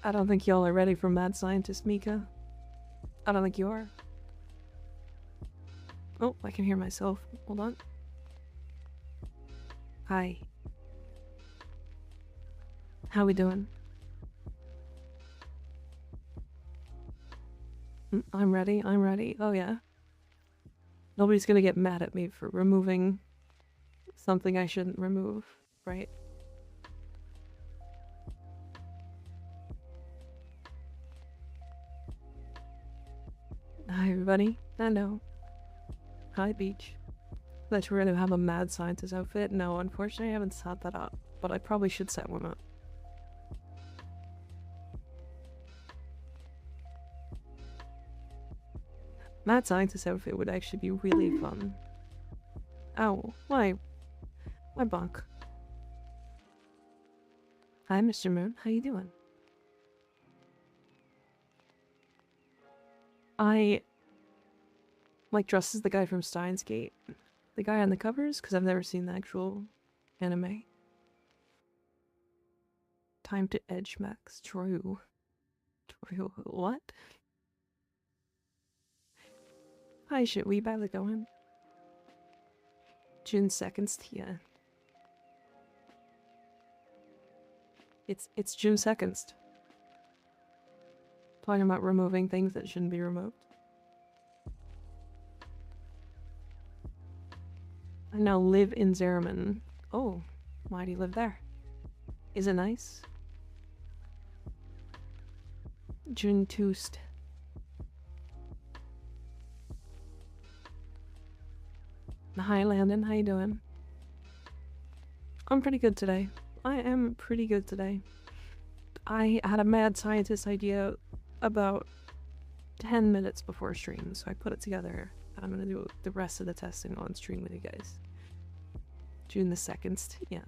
I don't think y'all are ready for Mad Scientist Mika. I don't think you are. Oh, I can hear myself. Hold on. Hi. How we doing? I'm ready. I'm ready. Oh, yeah. Nobody's gonna get mad at me for removing something I shouldn't remove, right? Hi, everybody. I know. Hi, Beach. Thought you were gonna have a mad scientist outfit. No, unfortunately, I haven't set that up, but I probably should set one up. Mad scientist outfit would actually be really fun. Ow, why? Why bonk? Hi, Mr. Moon. How you doing? I like dressed as the guy from Steins Gate. The guy on the covers, because I've never seen the actual anime. Time to edge max. True. True. What? Hi, shit. We badly going. June 2nd, yeah. It's June 2nd. Talking about removing things that shouldn't be removed. I now live in Zeraman. Oh, why do you live there? Is it nice? June 2nd. Hi, Landon. How you doing? I'm pretty good today. I am pretty good today. I had a mad scientist idea about 10 minutes before stream, so I put it together. I'm gonna do the rest of the testing on stream with you guys. June the 2nd, yeah.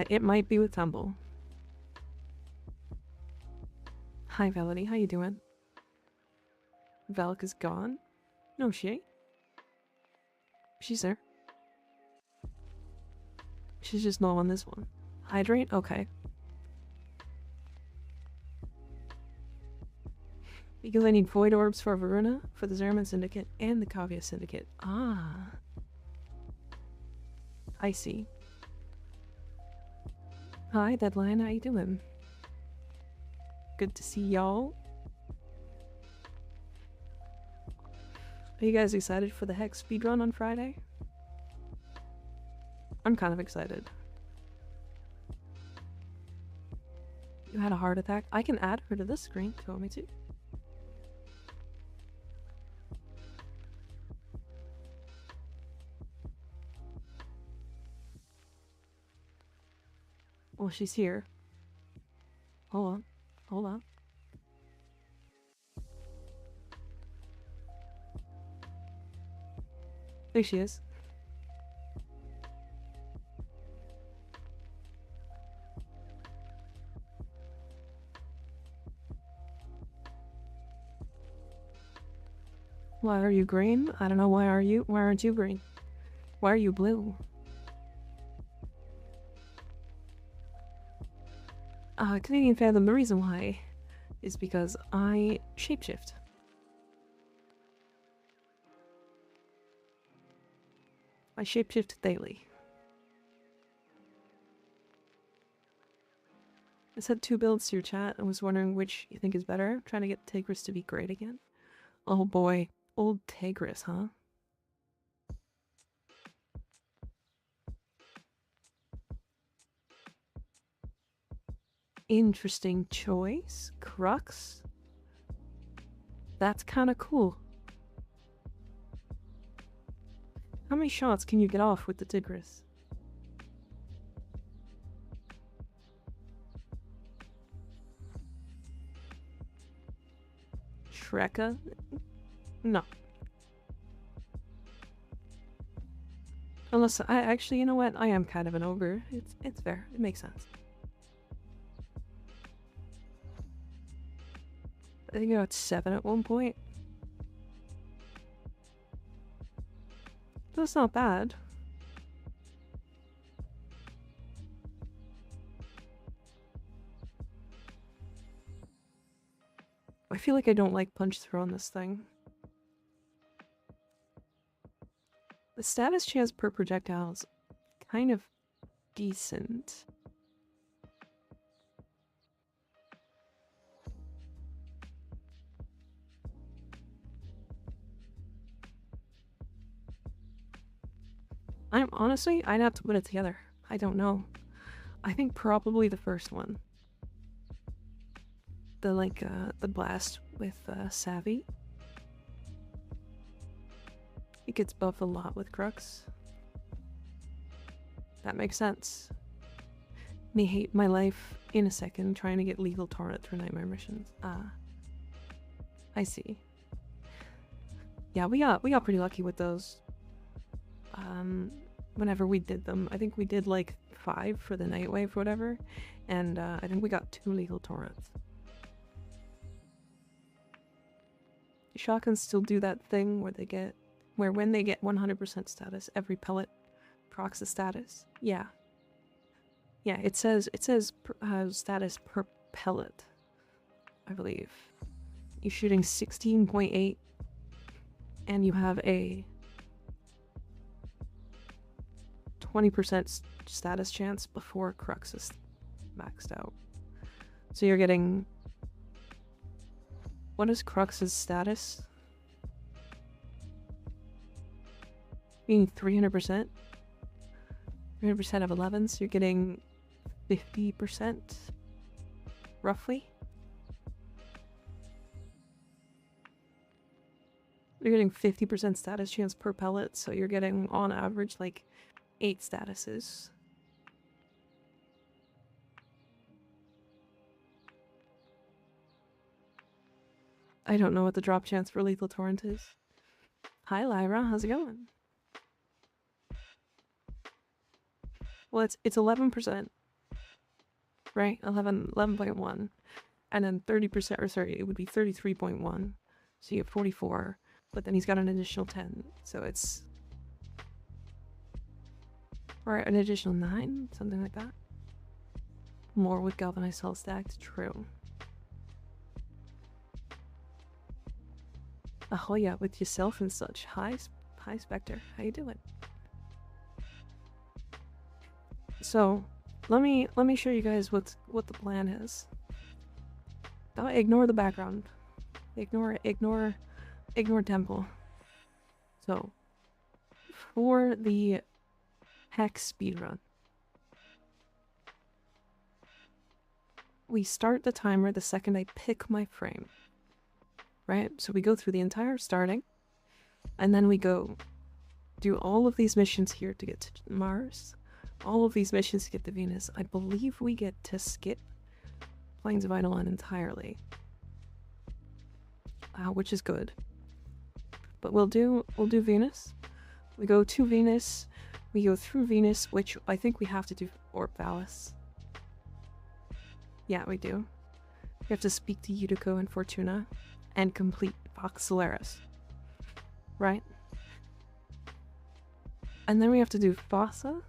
It might be with Tumble. Hi, Melody. How you doing? Valk is gone? No, she ain't. She's there. She's just not on this one. Hydrate? Okay. Because I need Void Orbs for Varuna, for the Zeraman Syndicate, and the Kavya Syndicate. Ah. I see. Hi, Deadline. How you doing? Good to see y'all. Are you guys excited for the Hex speedrun on Friday? I'm kind of excited. You had a heart attack? I can add her to this screen if you want me to. Well, she's here. Hold on. Hold on. There she is. Why are you green? I don't know. Why aren't you green? Why are you blue? Canadian Fathom, the reason why is because I shapeshift. I shapeshift daily. I sent 2 builds to your chat and was wondering which you think is better. I'm trying to get Tigris to be great again. Oh boy. Old Tigris, huh? Interesting choice. Crux? That's kind of cool. How many shots can you get off with the Tigris? Shreka? No. Unless I actually, you know what? I am kind of an ogre. It's fair. It makes sense. I think I got 7 at one point. That's not bad. feel like I don't like punch throw on this thing. The status chance per projectile is kind of decent. Honestly, I'd have to put it together. I don't know. I think probably the first one. The blast with Savvy. It gets buffed a lot with Crux. That makes sense. May hate my life in a second trying to get legal torrent through nightmare missions. Ah. I see. Yeah, we got pretty lucky with those. Whenever we did them. I think we did like 5 for the Nightwave or whatever. And I think we got 2 legal torrents. Shotguns still do that thing where when they get 100% status, every pellet procs the status. Yeah. Yeah, it says status per pellet, I believe. You're shooting 16.8 and you have a 20% status chance before Crux is maxed out. So you're getting... What is Crux's status? Being 300%? 300% of 11, so you're getting 50%? Roughly? You're getting 50% status chance per pellet, so you're getting, on average, like 8 statuses. I don't know what the drop chance for lethal torrent is. Hi Lyra, how's it going? Well, it's 11%, right? 11.1, and then 30%, or sorry, it would be 33.1. So you have 44, but then he's got an additional 10, so it's... Or an additional 9, something like that. More with galvanized cell stacked, true. Oh yeah, with yourself and such. Hi Spectre, how you doing? So, let me show you guys what the plan is. Don't ignore the background. Ignore temple. So, for the hex speedrun, we start the timer the second I pick my frame. Right? So we go through the entire starting, and then we go do all of these missions here to get to Mars, all of these missions to get to Venus. I believe we get to skip Plains of Eidolon entirely, which is good. But we'll do Venus. We go to Venus, we go through Venus, which I think we have to do Orb Valis. Yeah, we do. We have to speak to Yutiko and Fortuna and complete Vox Solaris, right? And then we have to do Fossa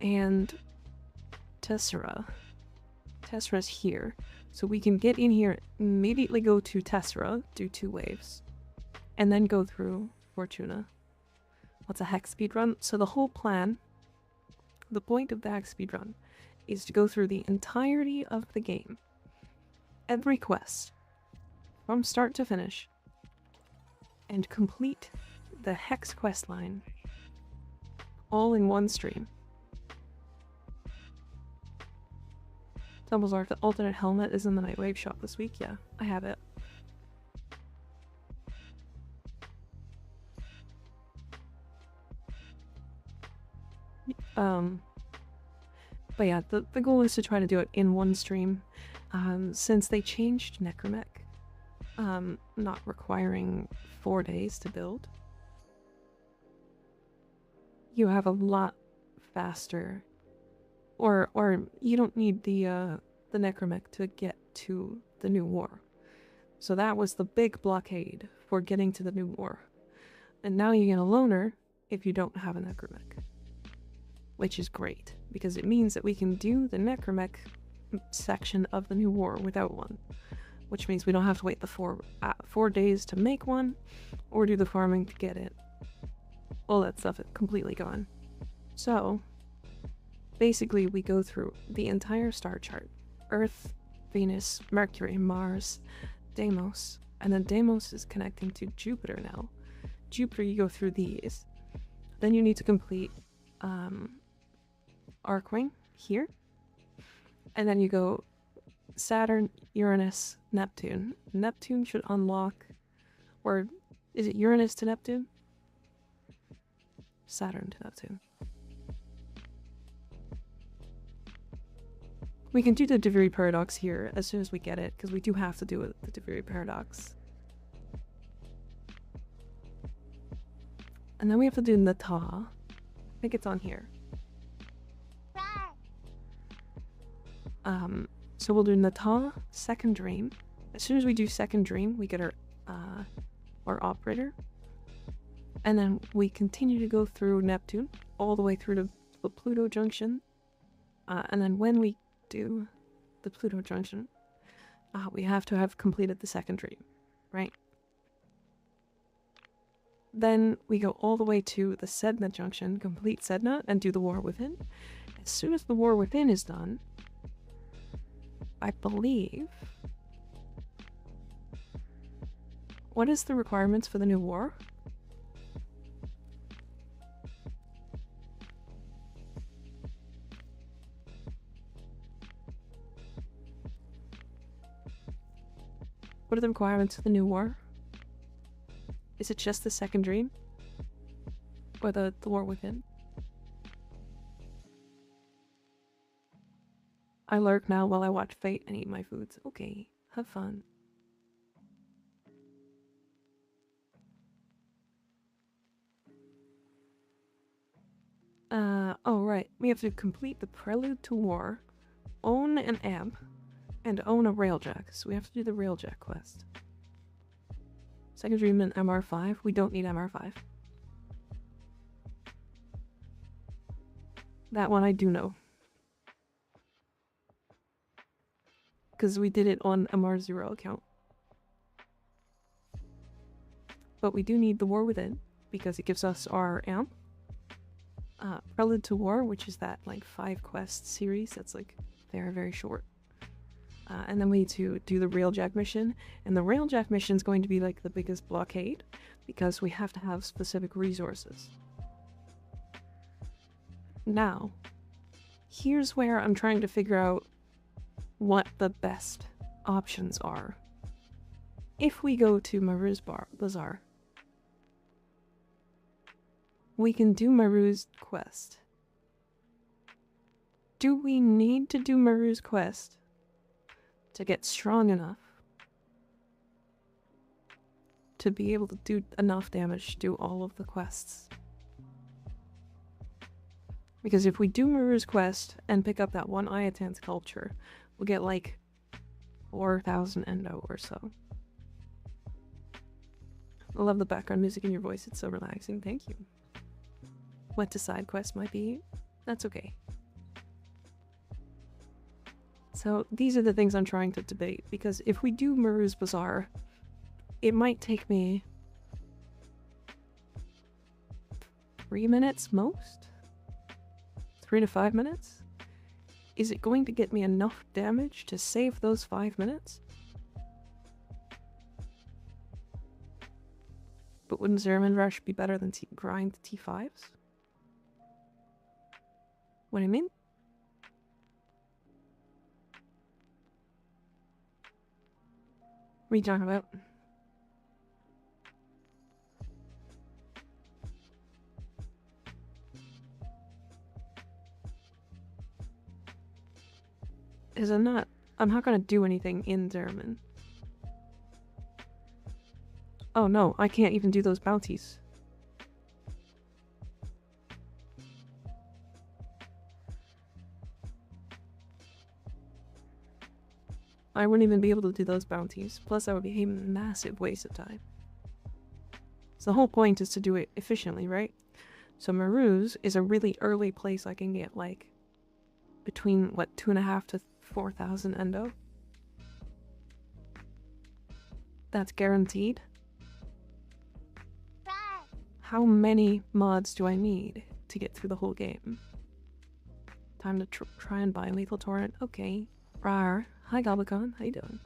and Tessera. Tessera's here, so we can get in here, immediately go to Tessera, do 2 waves, and then go through Fortuna. What's a hex speedrun? So the whole plan, the point of the hex speedrun, is to go through the entirety of the game, every quest, from start to finish, and complete the hex quest line all in one stream. Dumbledore's alternate helmet is in the Nightwave shop this week. Yeah, I have it. But yeah, the goal is to try to do it in one stream. Since they changed Necromech, not requiring 4 days to build, you have a lot faster, or you don't need the Necromech to get to the new war. So that was the big blockade for getting to the new war. And now you get a loner if you don't have a Necromech, which is great because it means that we can do the Necromech section of the new war without one. which means we don't have to wait the 4 days to make one, or do the farming to get it. All that stuff is completely gone. So, basically we go through the entire star chart. Earth, Venus, Mercury, Mars, Deimos, and then Deimos is connecting to Jupiter now. Jupiter, you go through these. Then you need to complete Arcwing here. And then you go Saturn, Uranus, Neptune. Neptune should unlock, or is it Uranus to Neptune? Saturn to Neptune. We can do the Diviri Paradox here as soon as we get it, because we do have to do it, the Diviri Paradox. And then we have to do Nata. I think it's on here. So we'll do Nata, Second Dream. As soon as we do Second Dream, we get our operator. And then we continue to go through Neptune, all the way through to the Pluto junction. And then when we do the Pluto junction, we have to have completed the Second Dream, right? Then we go all the way to the Sedna junction, complete Sedna, and do the War Within. As soon as the War Within is done, I believe... What is the requirements for the new war? What are the requirements for the new war? Is it just the Second Dream? Or the War Within? I lurk now while I watch Fate and eat my foods. Okay, have fun. Oh right, we have to complete the Prelude to War, own an amp, and own a Railjack, so we have to do the Railjack quest. Second Dream and MR5, we don't need MR5. That one I do know. Because we did it on MR0 account. But we do need the War Within, because it gives us our amp. Prelude to War, which is that like 5 quest series that's like very, very short. And then we need to do the Railjack mission, and the Railjack mission is going to be like the biggest blockade, because we have to have specific resources. Now, here's where I'm trying to figure out what the best options are. If we go to Maru's Bazaar, we can do Maru's quest. Do we need to do Maru's quest to get strong enough to be able to do enough damage to do all of the quests? Because if we do Maru's quest and pick up that one Ayatan sculpture, we'll get like 4,000 endo or so. I love the background music in your voice, it's so relaxing, thank you. What a side quest might be, that's okay. So these are the things I'm trying to debate, because if we do Maru's Bazaar, it might take me 3 minutes most? 3 to 5 minutes? Is it going to get me enough damage to save those 5 minutes? But wouldn't Zerman Rush be better than grind T5s? What do you mean? What are you talking about? Because I'm not gonna do anything in Zerman. Oh no, I can't even do those bounties. I wouldn't even be able to do those bounties. Plus that would be a massive waste of time. So the whole point is to do it efficiently, right? So Maru's is a really early place I can get like between what 2,500 to 4,000 endo. That's guaranteed. How many mods do I need to get through the whole game? Time to try and buy Lethal Torrent. Okay. Rar. Hi, Goblicon. How you doing?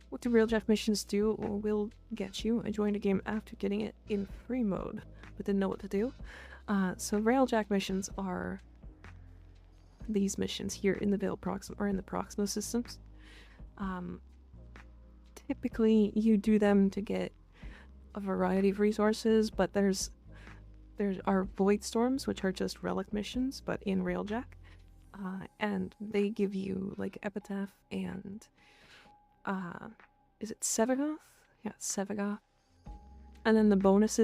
What do Railjack missions do or will get you? I joined a game after getting it in free mode, but didn't know what to do. So Railjack missions are these missions here in the Veil Proxima, or in the Proxima systems. Typically, you do them to get a variety of resources, but there are Void Storms, which are just relic missions, but in Railjack. And they give you, like, Epitaph and, is it Sevagoth? Yeah, Sevagoth. And then the bonus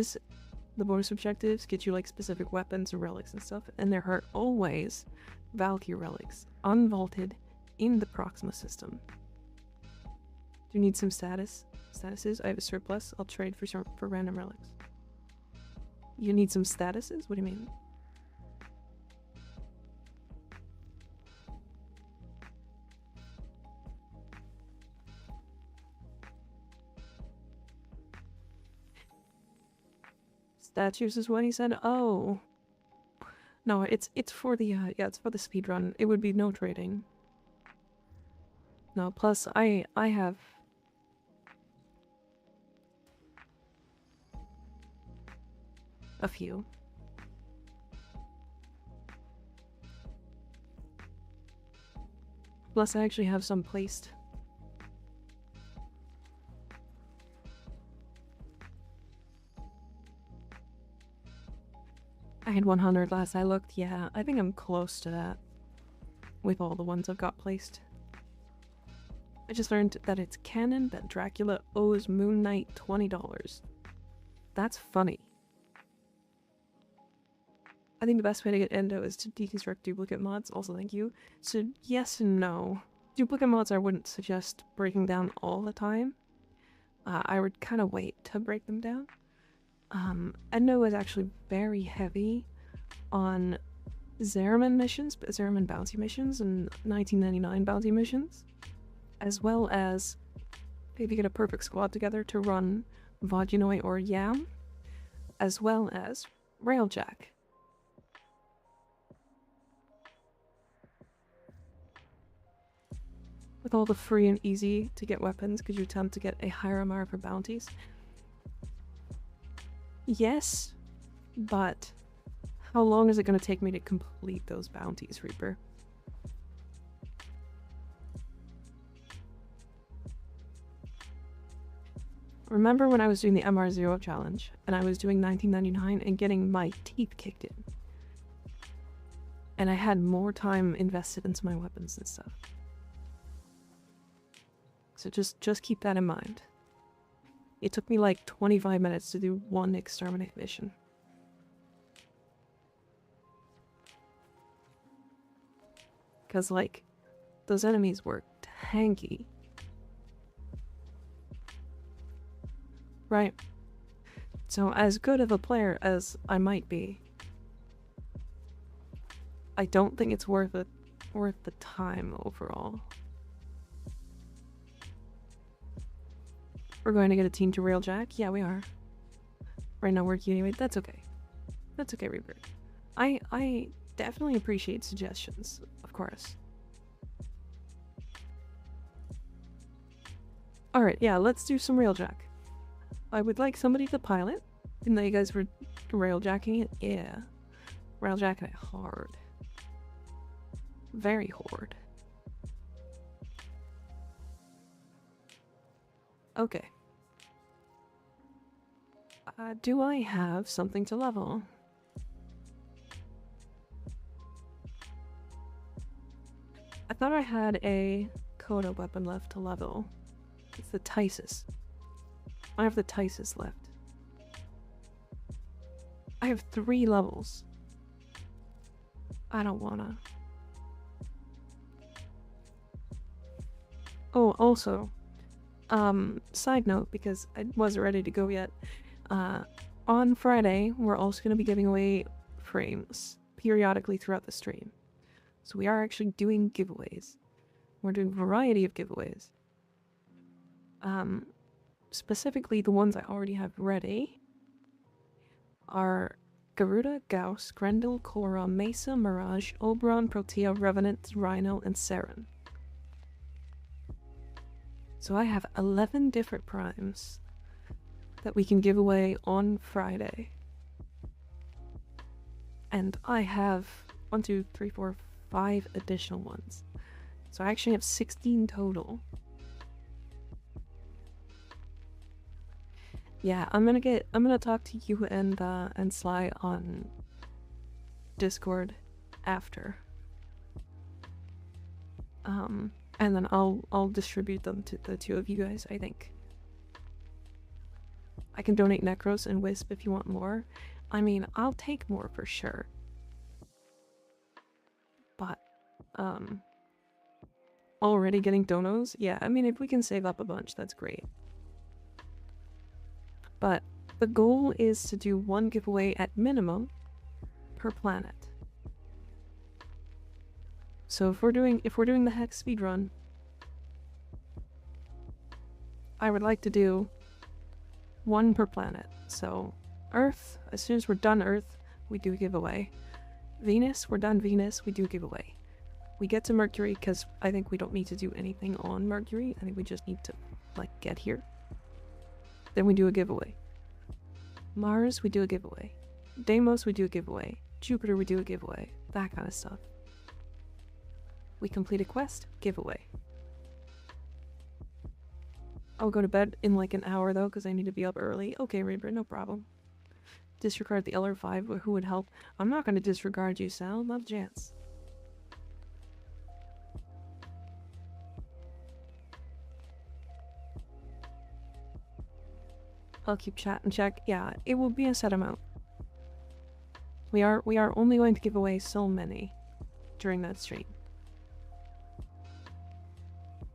objectives get you, like, specific weapons and relics and stuff, and there are always Valkyr relics, unvaulted, in the Proxima system. Do you need some statuses? I have a surplus. I'll trade for random relics. You need some statuses? What do you mean? Statues is what he said? Oh. No, it's for the, yeah, it's for the speedrun. It would be no trading. No, plus I have... a few. Plus I actually have some placed. I had 100 last I looked. Yeah, I think I'm close to that with all the ones I've got placed. I just learned that it's canon that Dracula owes Moon Knight $20. That's funny. I think the best way to get Endo is to deconstruct duplicate mods. Also, thank you. So, yes and no. Duplicate mods I wouldn't suggest breaking down all the time. I would kind of wait to break them down. Endo is actually very heavy on Zeraman missions, but Zeraman bounty missions and 1999 bounty missions. As well as if you get a perfect squad together to run Vodunoi or Yam. As well as Railjack. With all the free and easy to get weapons, could you attempt to get a higher amount for bounties? Yes, but how long is it going to take me to complete those bounties, Reaper? Remember when I was doing the MR0 challenge, and I was doing 1999 and getting my teeth kicked in? And I had more time invested into my weapons and stuff. So just keep that in mind. It took me like 25 minutes to do one exterminate mission. Because, like, those enemies were tanky. Right? So, as good of a player as I might be, I don't think it's worth the time overall. We're going to get a team to Railjack? Yeah, we are. Right now working anyway. That's okay. That's okay, Reaper. I definitely appreciate suggestions, of course. Alright, yeah, let's do some Railjack. I would like somebody to pilot. Didn't know you guys were Railjacking it? Yeah. Railjacking it hard. Very hard. Okay. Do I have something to level? I thought I had a Coda weapon left to level. It's the Tysus. I have the Tysus left. I have 3 levels. I don't wanna. Oh, also, side note, because I wasn't ready to go yet, on Friday, we're also going to be giving away frames periodically throughout the stream. So we are actually doing giveaways. We're doing a variety of giveaways. Specifically, the ones I already have ready are Garuda, Gauss, Grendel, Korra, Mesa, Mirage, Oberon, Protea, Revenant, Rhino, and Saren. So I have 11 different primes that we can give away on Friday. And I have 1, 2, 3, 4, 5 additional ones. So I actually have 16 total. Yeah, I'm gonna talk to you and Sly on Discord after. And then I'll distribute them to the two of you guys, I think. I can donate Necros and Wisp if you want more. I mean, I'll take more for sure. But, already getting donos? Yeah, I mean, if we can save up a bunch, that's great. But the goal is to do one giveaway at minimum per planet. So if we're doing the Hex speedrun, I would like to do one per planet. So Earth, as soon as we're done Earth, we do a giveaway. Venus, we're done Venus, we do a giveaway. We get to Mercury because I think we don't need to do anything on Mercury. I think we just need to, like, get here. Then we do a giveaway. Mars, we do a giveaway. Deimos, we do a giveaway. Jupiter, we do a giveaway. That kind of stuff. We complete a quest, giveaway. I'll go to bed in like an hour though, because I need to be up early. Okay, Reaper, no problem. Disregard the LR5, who would help? I'm not going to disregard you, Sal. Not a chance. I'll keep chat and check. Yeah, it will be a set amount. We are only going to give away so many during that stream.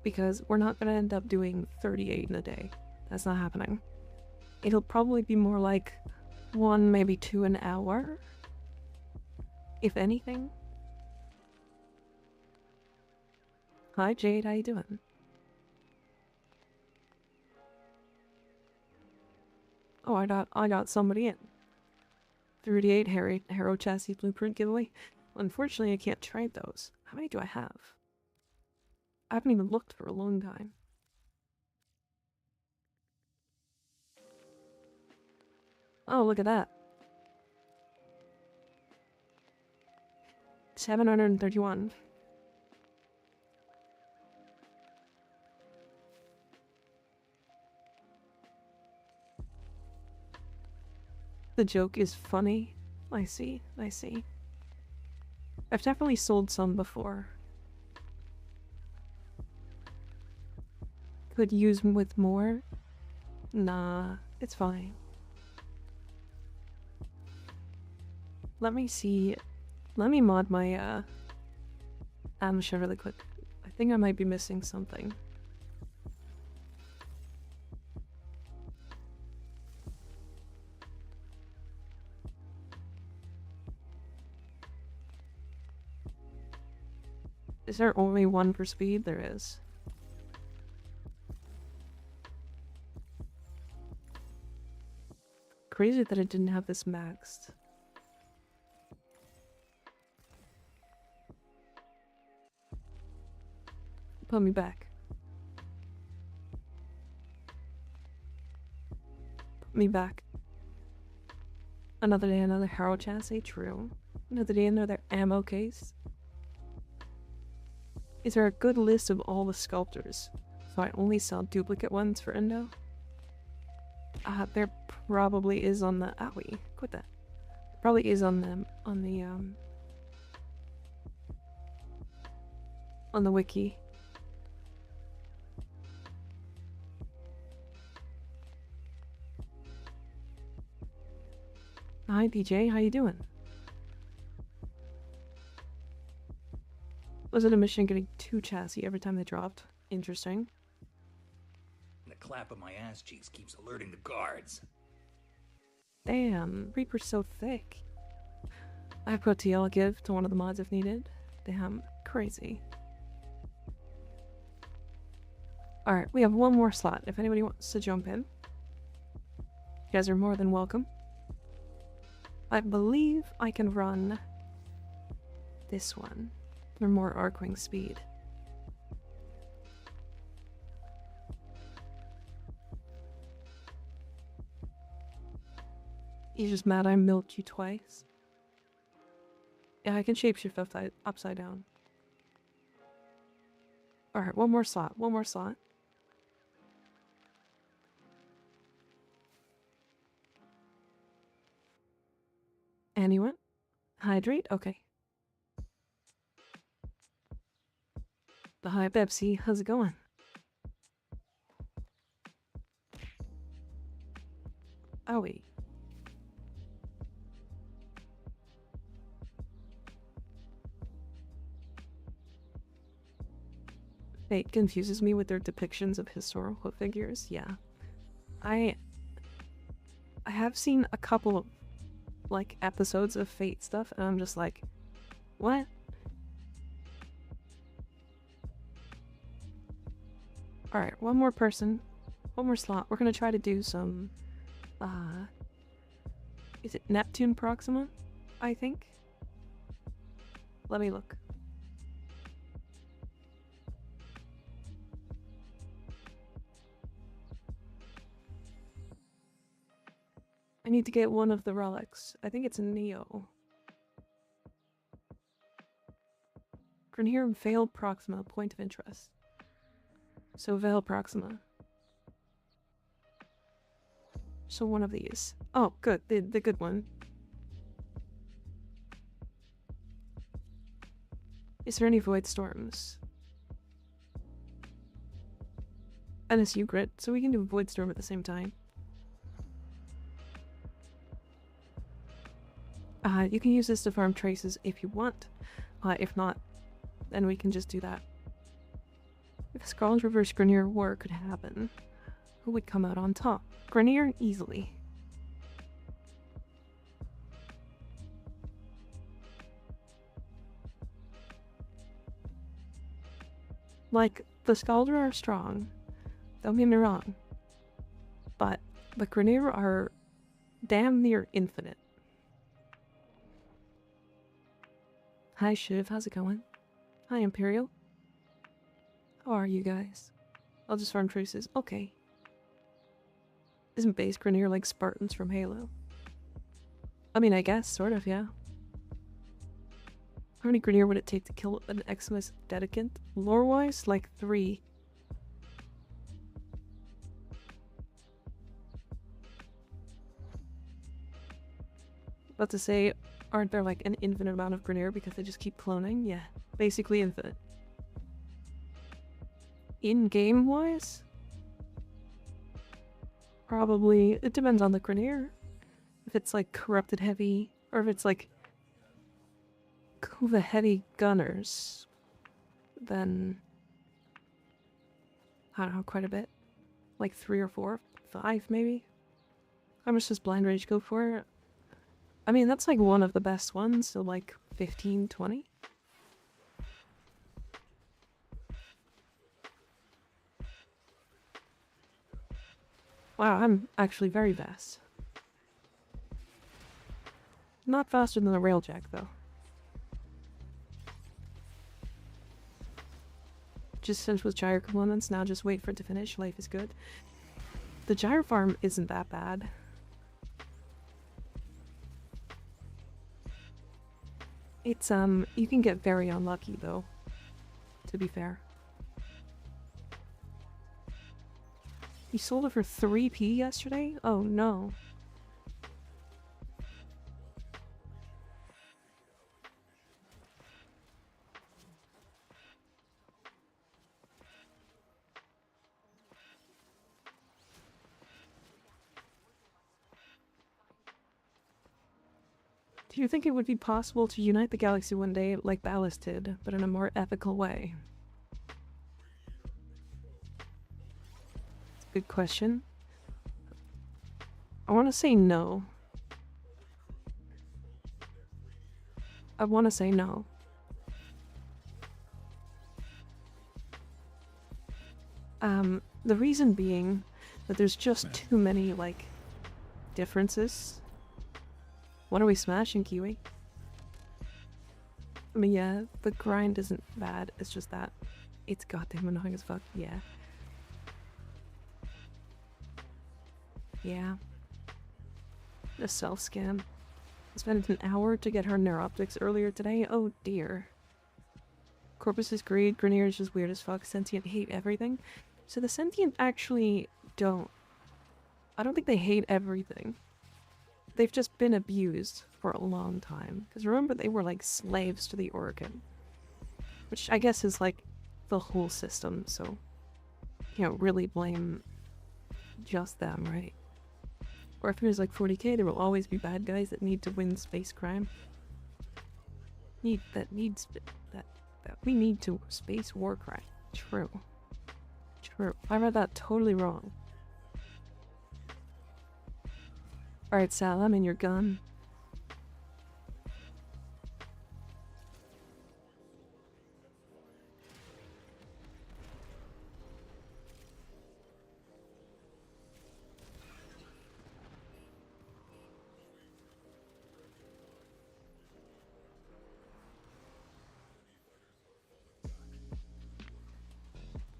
Because we're not going to end up doing 38 in a day. That's not happening. It'll probably be more like 1, maybe 2 an hour. If anything. Hi Jade, how you doing? Oh, I got somebody in. 38 Harrow Chassis Blueprint giveaway. Unfortunately, I can't trade those. How many do I have? I haven't even looked for a long time. Oh, look at that. 731. The joke is funny. I see, I see. I've definitely sold some before. Could use with more? Nah, it's fine. Let me see. Let me mod my Amsha really quick. I think I might be missing something. Is there only one per speed? There is. Crazy that it didn't have this maxed. Put me back. Put me back. Another day, another Harrow Chassis, true. Another day, another ammo case. Is there a good list of all the sculptors? So I only sell duplicate ones for Endo? There probably is on the... Owie, quit that. Probably is on the wiki. Hi DJ, how you doing? Was it a mission getting 2 chassis every time they dropped? Interesting. The clap of my ass cheeks keeps alerting the guards. Damn, Reaper's so thick. I have Protea I'll give to one of the mods if needed. Damn, crazy. Alright, we have one more slot. If anybody wants to jump in, you guys are more than welcome. I believe I can run this one for more Arcwing speed. You're just mad I milked you twice? Yeah, I can shapeshift upside down. Alright, one more slot, one more slot. Anyone? Hydrate? Okay. The Hi Pepsi, how's it going? Owie. Fate confuses me with their depictions of historical figures. Yeah. I have seen a couple of, like, episodes of Fate stuff, and I'm just like, what? Alright, one more person. One more slot. We're gonna try to do some, is it Neptune Proxima? I think? Let me look. I need to get one of the relics. I think it's a Neo. Grenier and Veil Proxima, point of interest. So Veil Proxima. So one of these. Oh, good. The good one. Is there any Void Storms? NSU Grid, so we can do Void Storm at the same time. You can use this to farm traces if you want. If not, then we can just do that. If Scarlet Reverse Grenier War could happen, who would come out on top? Grenier easily. Like, the Scaldra are strong, don't get me wrong, but the Grenier are damn near infinite. Hi Shiv, how's it going? Hi Imperial. How are you guys? I'll just farm traces. Okay. Isn't base Grenier like Spartans from Halo? I mean, I guess, sort of, yeah. How many Grenier would it take to kill an Eximus Dedicant? Lore-wise, like 3. About to say, aren't there like an infinite amount of Grenier because they just keep cloning? Yeah, basically infinite. In-game wise? Probably, it depends on the Grenier. If it's like corrupted heavy, or if it's like Kuva heavy gunners, then I don't know, quite a bit. Like 3 or 4, 5 maybe? How much does Blind Rage go for? I mean, that's like one of the best ones, so like 15, 20? Wow, I'm actually very fast. Not faster than the Railjack, though. Just finished with gyro components, now just wait for it to finish. Life is good. The gyro farm isn't that bad. It's, you can get very unlucky, though, to be fair. You sold it for 3p yesterday? Oh no. Do you think it would be possible to unite the galaxy one day like Ballast did, but in a more ethical way? Good question. I want to say no. I want to say no. The reason being that there's just too many, like, differences. What are we smashing, Kiwi? I mean, yeah, the grind isn't bad, it's just that it's goddamn annoying as fuck, yeah. Yeah. A self-scan. I spent an hour to get her neuroptics earlier today, oh dear. Corpus is greed, Grenier is just weird as fuck, sentient hate everything. So the sentient actually don't... I don't think they hate everything. They've just been abused for a long time. Because remember, they were like slaves to the Organ. Which I guess is like the whole system, so... You can't really blame just them, right? Or if there's like 40k, there will always be bad guys that need to win space crime. That we need to space war crime. True. True. I read that totally wrong. Alright, Sal, I'm in your gun.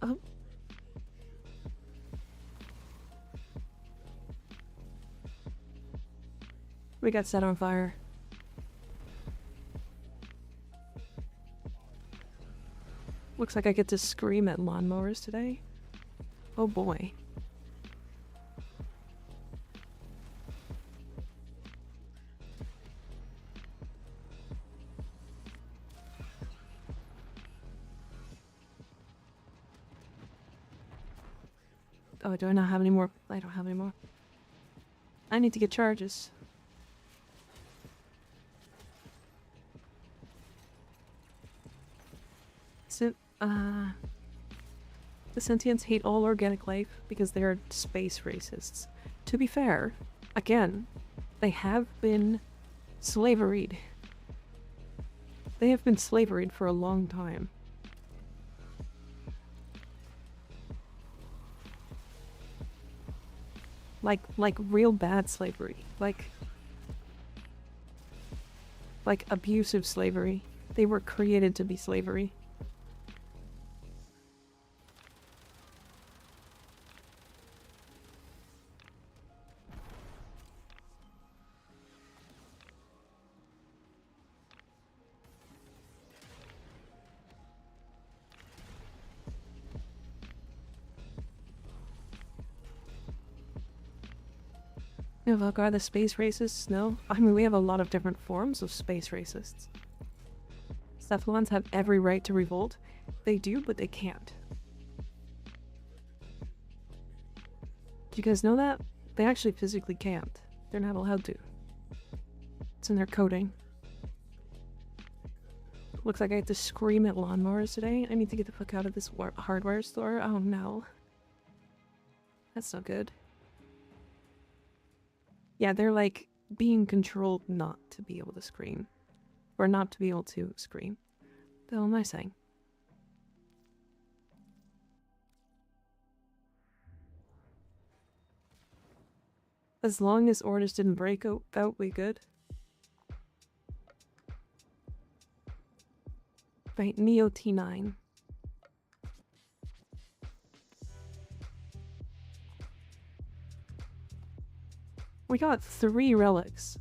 Oh. We got set on fire. Looks like I get to scream at lawnmowers today. Oh boy. Oh, do I not have any more? I don't have any more. I need to get charges. The sentients hate all organic life because they are space racists. To be fair, again, they have been slaveried. They have been slaveried for a long time. Like real bad slavery. Like abusive slavery. They were created to be slavery. No, Valkyr, the space racists? No. I mean, we have a lot of different forms of space racists. Cephalons have every right to revolt. They do, but they can't. Do you guys know that? They actually physically can't. They're not allowed to. It's in their coding. Looks like I have to scream at lawnmowers today. I need to get the fuck out of this hardware store. Oh no. That's not good. Yeah, they're like being controlled not to be able to scream. Or not to be able to scream. The hell am I saying? As long as orders didn't break out, we good. Right, Neo T9. We got 3 relics.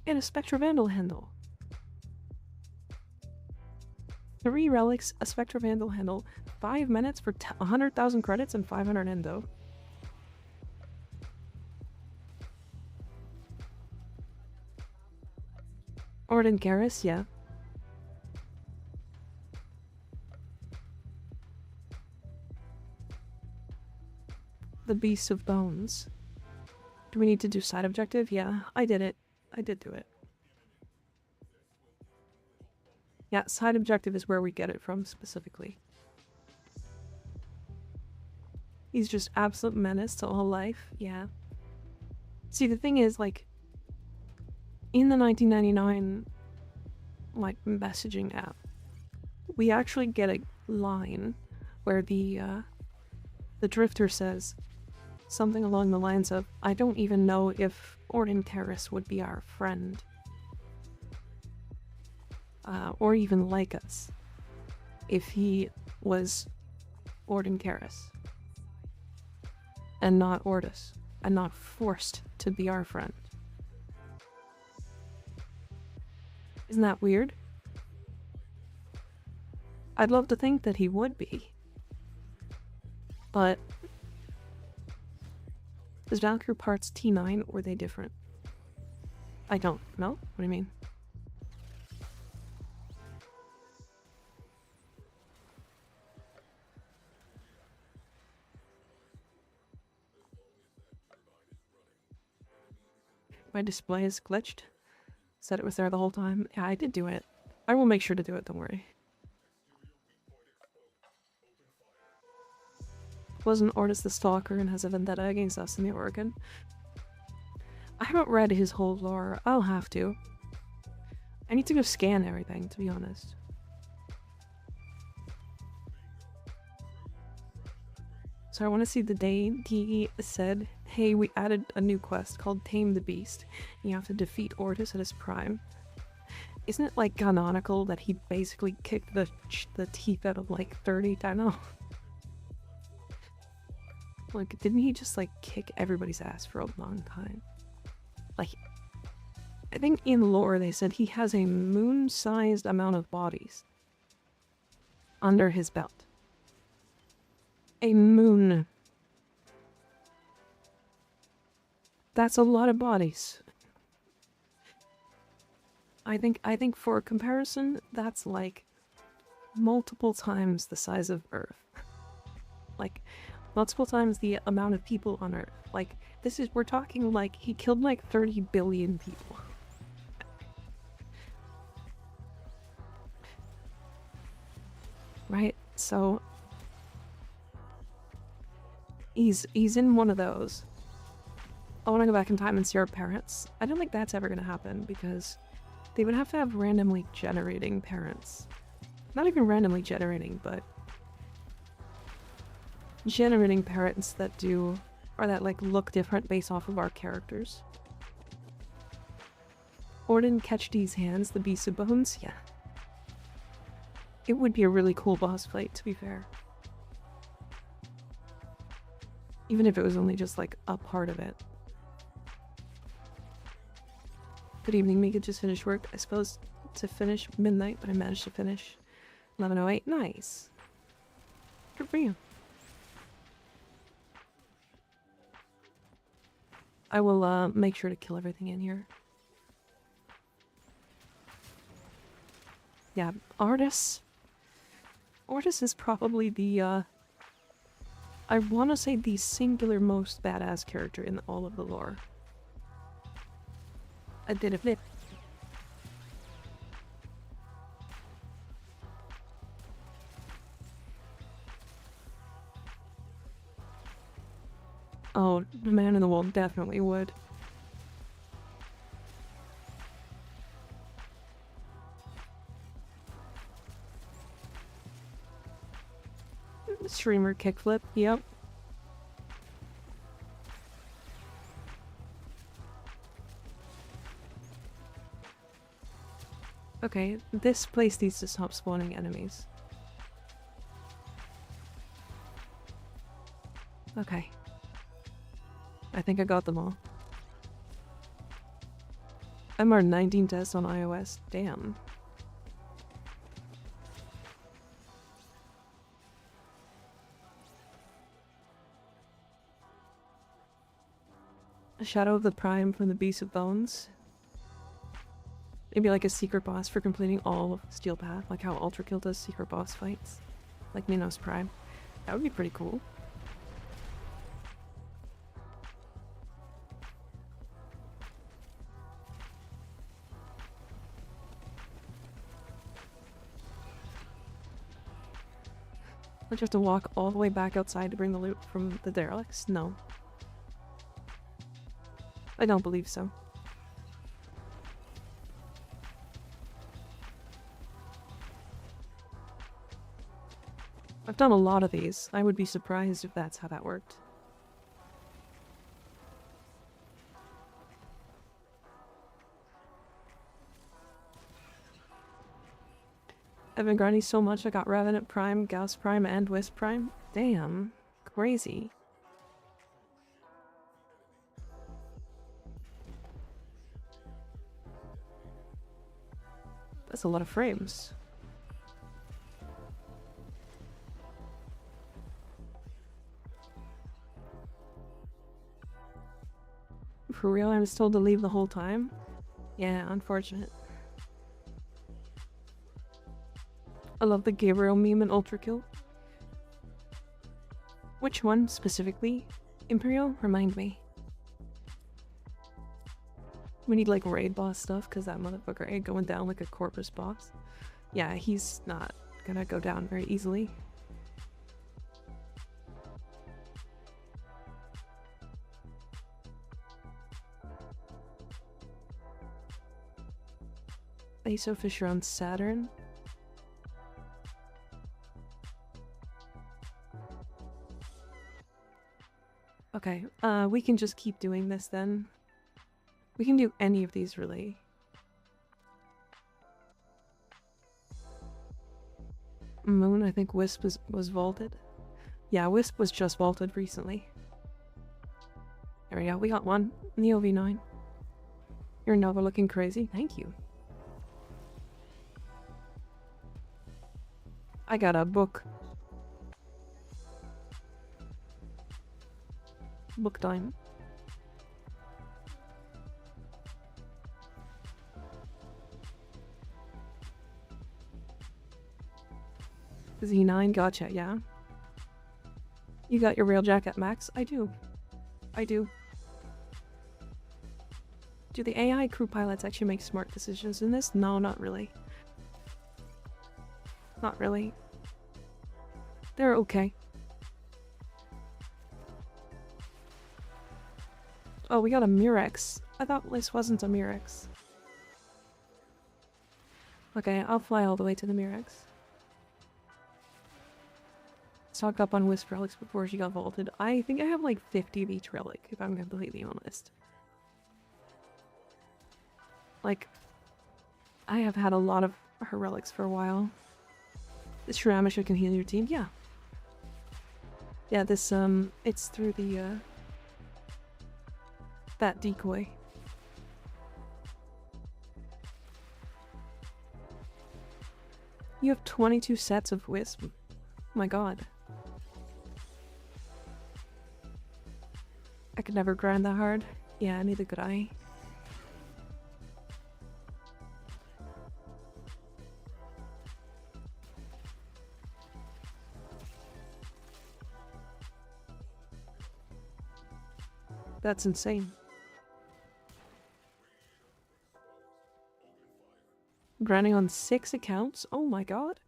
And a Spectra Vandal handle. 3 relics, a Spectra Vandal handle, 5 minutes for 100,000 credits and 500 endo. Orden Garrus, yeah. The Beast of Bones. Do we need to do side objective? Yeah, I did it. I did do it. Yeah, side objective is where we get it from specifically. He's just absolute menace to all life. Yeah. See, the thing is, like, in the 1999, like, messaging app, we actually get a line where the drifter says something along the lines of, "I don't even know if Orden Terrace would be our friend, or even like us, if he was Orden Terrace and not Ordis, and not forced to be our friend." Isn't that weird? I'd love to think that he would be. But is Valkyr parts T9 or are they different? I don't know. What do you mean? My display is glitched. Said it was there the whole time. Yeah, I did do it. I will make sure to do it, don't worry. Wasn't Ordis the Stalker and has a vendetta against us in the Oregon? I haven't read his whole lore. I'll have to. I need to go scan everything, to be honest. So I want to see the day he said, "Hey, we added a new quest called Tame the Beast. You have to defeat Ordis at his prime." Isn't it like canonical that he basically kicked the teeth out of like 30 dino? Like, didn't he just like kick everybody's ass for a long time? Like, I think in lore they said he has a moon-sized amount of bodies under his belt. A moon. That's a lot of bodies. I think for comparison, that's like multiple times the size of Earth. Like, multiple times the amount of people on Earth. Like, we're talking like he killed like 30 billion people. Right? So he's in one of those. I want to go back in time and see our parents. I don't think that's ever going to happen because they would have to have randomly generating parents. Not even randomly generating, but generating parents that do, or that like look different based off of our characters. Orden Ketchdy's hands, the Beast of Bones? Yeah. It would be a really cool boss fight, to be fair. Even if it was only just like a part of it. Good evening, Mika just finished work. I suppose to finish midnight, but I managed to finish 11:08. Nice. Good for you. I will make sure to kill everything in here. Yeah, Ordis. Ordis is probably the I want to say the singular most badass character in all of the lore. I did a flip. Oh, the man in the wall definitely would. Streamer kickflip, yep. Okay, this place needs to stop spawning enemies. Okay. I think I got them all. MR19 test on iOS. Damn. A Shadow of the Prime from the Beast of Bones. Maybe like a secret boss for completing all of Steel Path, like how Ultra Kill does secret boss fights. Like Minos Prime. That would be pretty cool. Don't you have to walk all the way back outside to bring the loot from the derelicts? No. I don't believe so. I've done a lot of these. I would be surprised if that's how that worked. I've been grinding so much I got Revenant Prime, Gauss Prime, and Wisp Prime. Damn. Crazy. That's a lot of frames. For real, I was told to leave the whole time? Yeah, unfortunate. I love the Gabriel meme in Ultra Kill. Which one specifically? Imperial? Remind me. We need like raid boss stuff because that motherfucker ain't going down like a Corpus boss. Yeah, he's not gonna go down very easily. ISO Fisher on Saturn. Okay, we can just keep doing this then. We can do any of these really. Moon, I think Wisp was vaulted. Yeah, Wisp was just vaulted recently. There we go, we got one. Neo V9. You're Nova looking crazy. Thank you. I got a book. Book time. Z9, gotcha, yeah. You got your Railjack at max? I do. I do. Do the AI crew pilots actually make smart decisions in this? No, not really. Not really. They're okay. Oh, we got a Murex. I thought this wasn't a Murex. Okay, I'll fly all the way to the Murex. Stocked up on Wisp relics before she got vaulted. I think I have like 50 of each relic, if I'm completely honest. Like, I have had a lot of her relics for a while. This Shiramisha can heal your team? Yeah. Yeah, this, it's through the, that decoy. You have 22 sets of Wisp. Oh my god. I could never grind that hard. Yeah, neither could I. That's insane. Grinding on 6 accounts? Oh my god.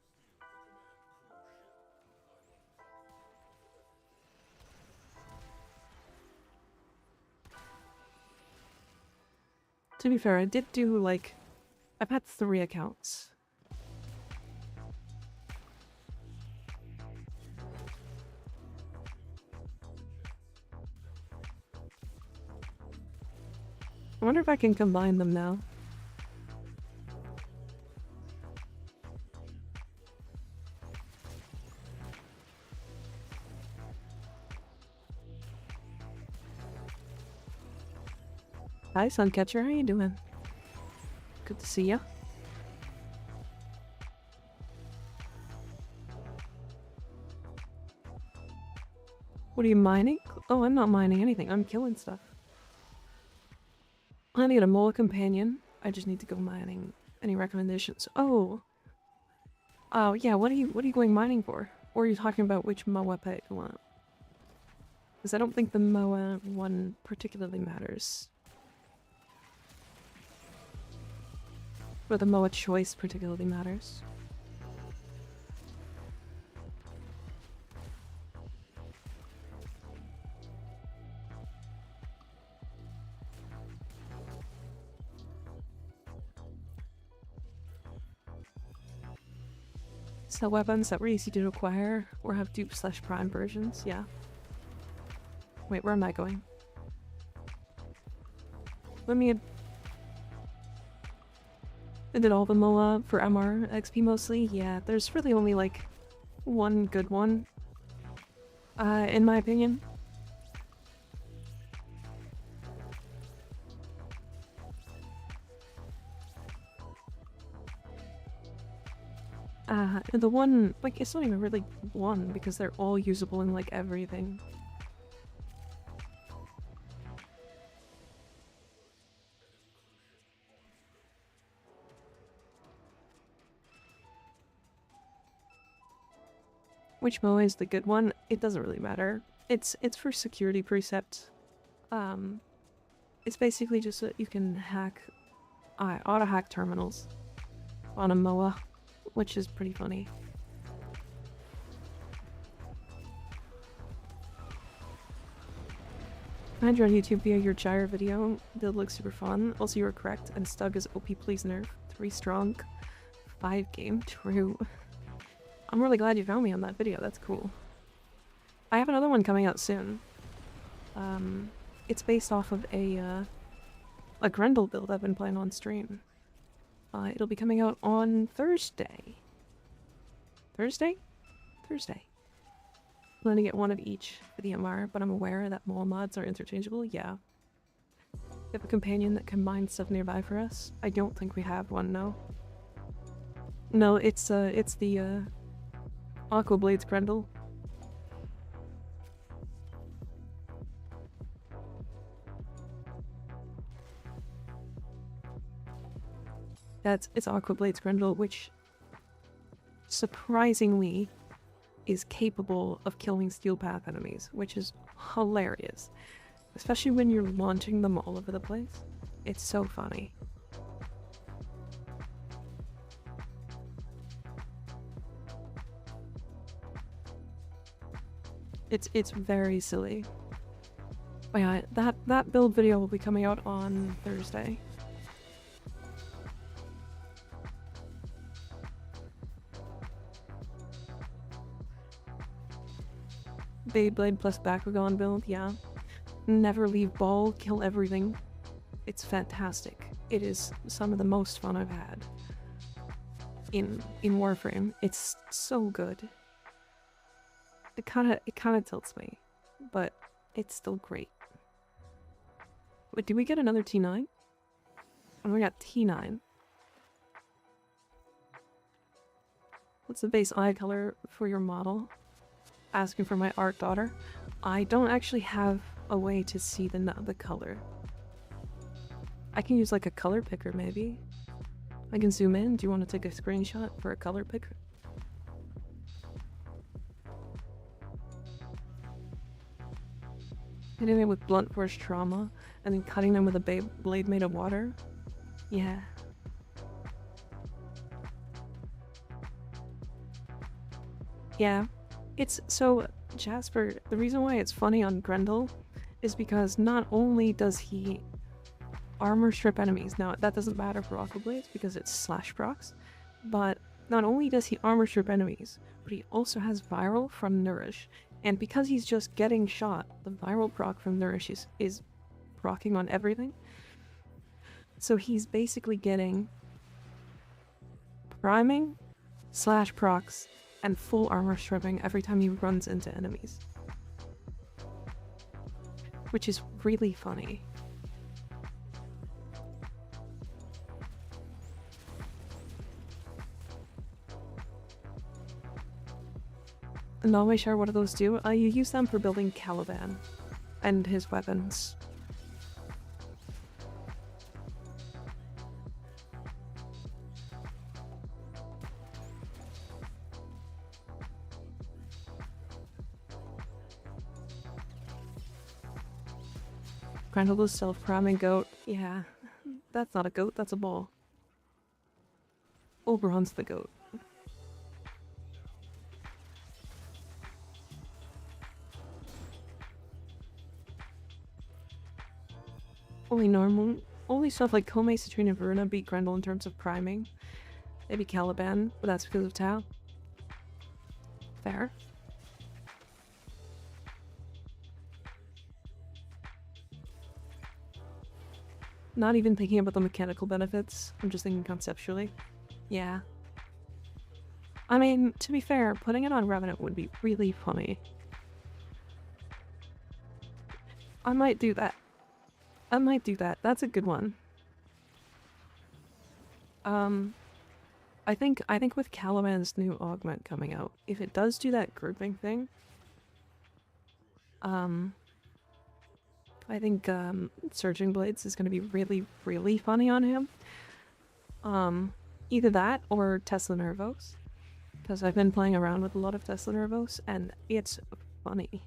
To be fair, I did do like... I've had 3 accounts. I wonder if I can combine them now. Hi, Suncatcher. How you doing? Good to see ya. What are you mining? Oh, I'm not mining anything. I'm killing stuff. I need a Moa companion. I just need to go mining. Any recommendations? Oh. Oh, yeah. What are you going mining for? Or are you talking about which Moa pet you want? Because I don't think the Moa one particularly matters. Or the Moa choice particularly matters. Sell weapons that were easy to acquire or have dupe/prime versions, yeah. Wait, where am I going? Let me... I did all the MOA for MR XP mostly? Yeah, there's really only like one good one. In my opinion. The one, like, it's not even really one because they're all usable in like everything. Which MOA is the good one? It doesn't really matter. It's for security precept. It's basically just that you can hack, auto hack terminals on a MOA, which is pretty funny. I found you on YouTube via your gyre video. Build looks super fun. Also, you were correct, and Stug is OP, please nerf. 3 strong, 5 game, true. I'm really glad you found me on that video, that's cool. I have another one coming out soon. It's based off of a Grendel build I've been playing on stream. It'll be coming out on Thursday. Thursday? Thursday. I'm going to get one of each for the MR, but I'm aware that mole mods are interchangeable, yeah. We have a companion that can mine stuff nearby for us. I don't think we have one, no. No, it's the, Aqua Blades Grendel. It's Aqua Blades Grendel, which surprisingly is capable of killing Steel Path enemies, which is hilarious. Especially when you're launching them all over the place. It's so funny. It's very silly. But yeah, that build video will be coming out on Thursday. Beyblade plus Bakugan build, yeah. Never leave ball, kill everything. It's fantastic. It is some of the most fun I've had in Warframe. It's so good. It kinda tilts me, but it's still great. Wait, did we get another T9? Oh, we got T9. What's the base eye color for your model? Asking for my art daughter. I don't actually have a way to see the color. I can use like a color picker maybe. I can zoom in. Do you want to take a screenshot for a color picker? Hitting them with blunt force trauma and then cutting them with a blade made of water? Yeah. Yeah. It's so, Jasper, the reason why it's funny on Grendel is because not only does he armor strip enemies, now that doesn't matter for Aqua Blades because it's slash procs, but not only does he armor strip enemies, but he also has viral from Nourish, and because he's just getting shot, the viral proc from Nourish is procking on everything, so he's basically getting priming, slash procs, and full armor stripping every time he runs into enemies. Which is really funny. I'm not really sure what do those do. You use them for building Caliban and his weapons. Grandel's self-priming goat. Yeah, that's not a goat, that's a ball. Oberon's the goat. Only stuff like Kome, Citrine, and Veruna beat Grendel in terms of priming. Maybe Caliban, but that's because of Tau. Fair. Not even thinking about the mechanical benefits. I'm just thinking conceptually. Yeah. I mean, to be fair, putting it on Revenant would be really funny. I might do that. I might do that. That's a good one. I think with Caliban's new augment coming out, if it does do that grouping thing, I think Surging Blades is going to be really, really funny on him. Either that or Tesla Nervos, because I've been playing around with a lot of Tesla Nervos, and it's funny.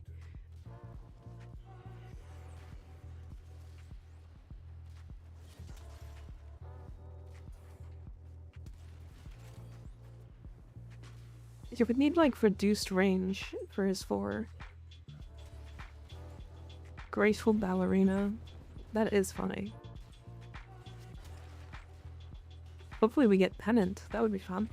You would need like reduced range for his 4. Graceful Ballerina. That is funny. Hopefully we get Pennant. That would be fun.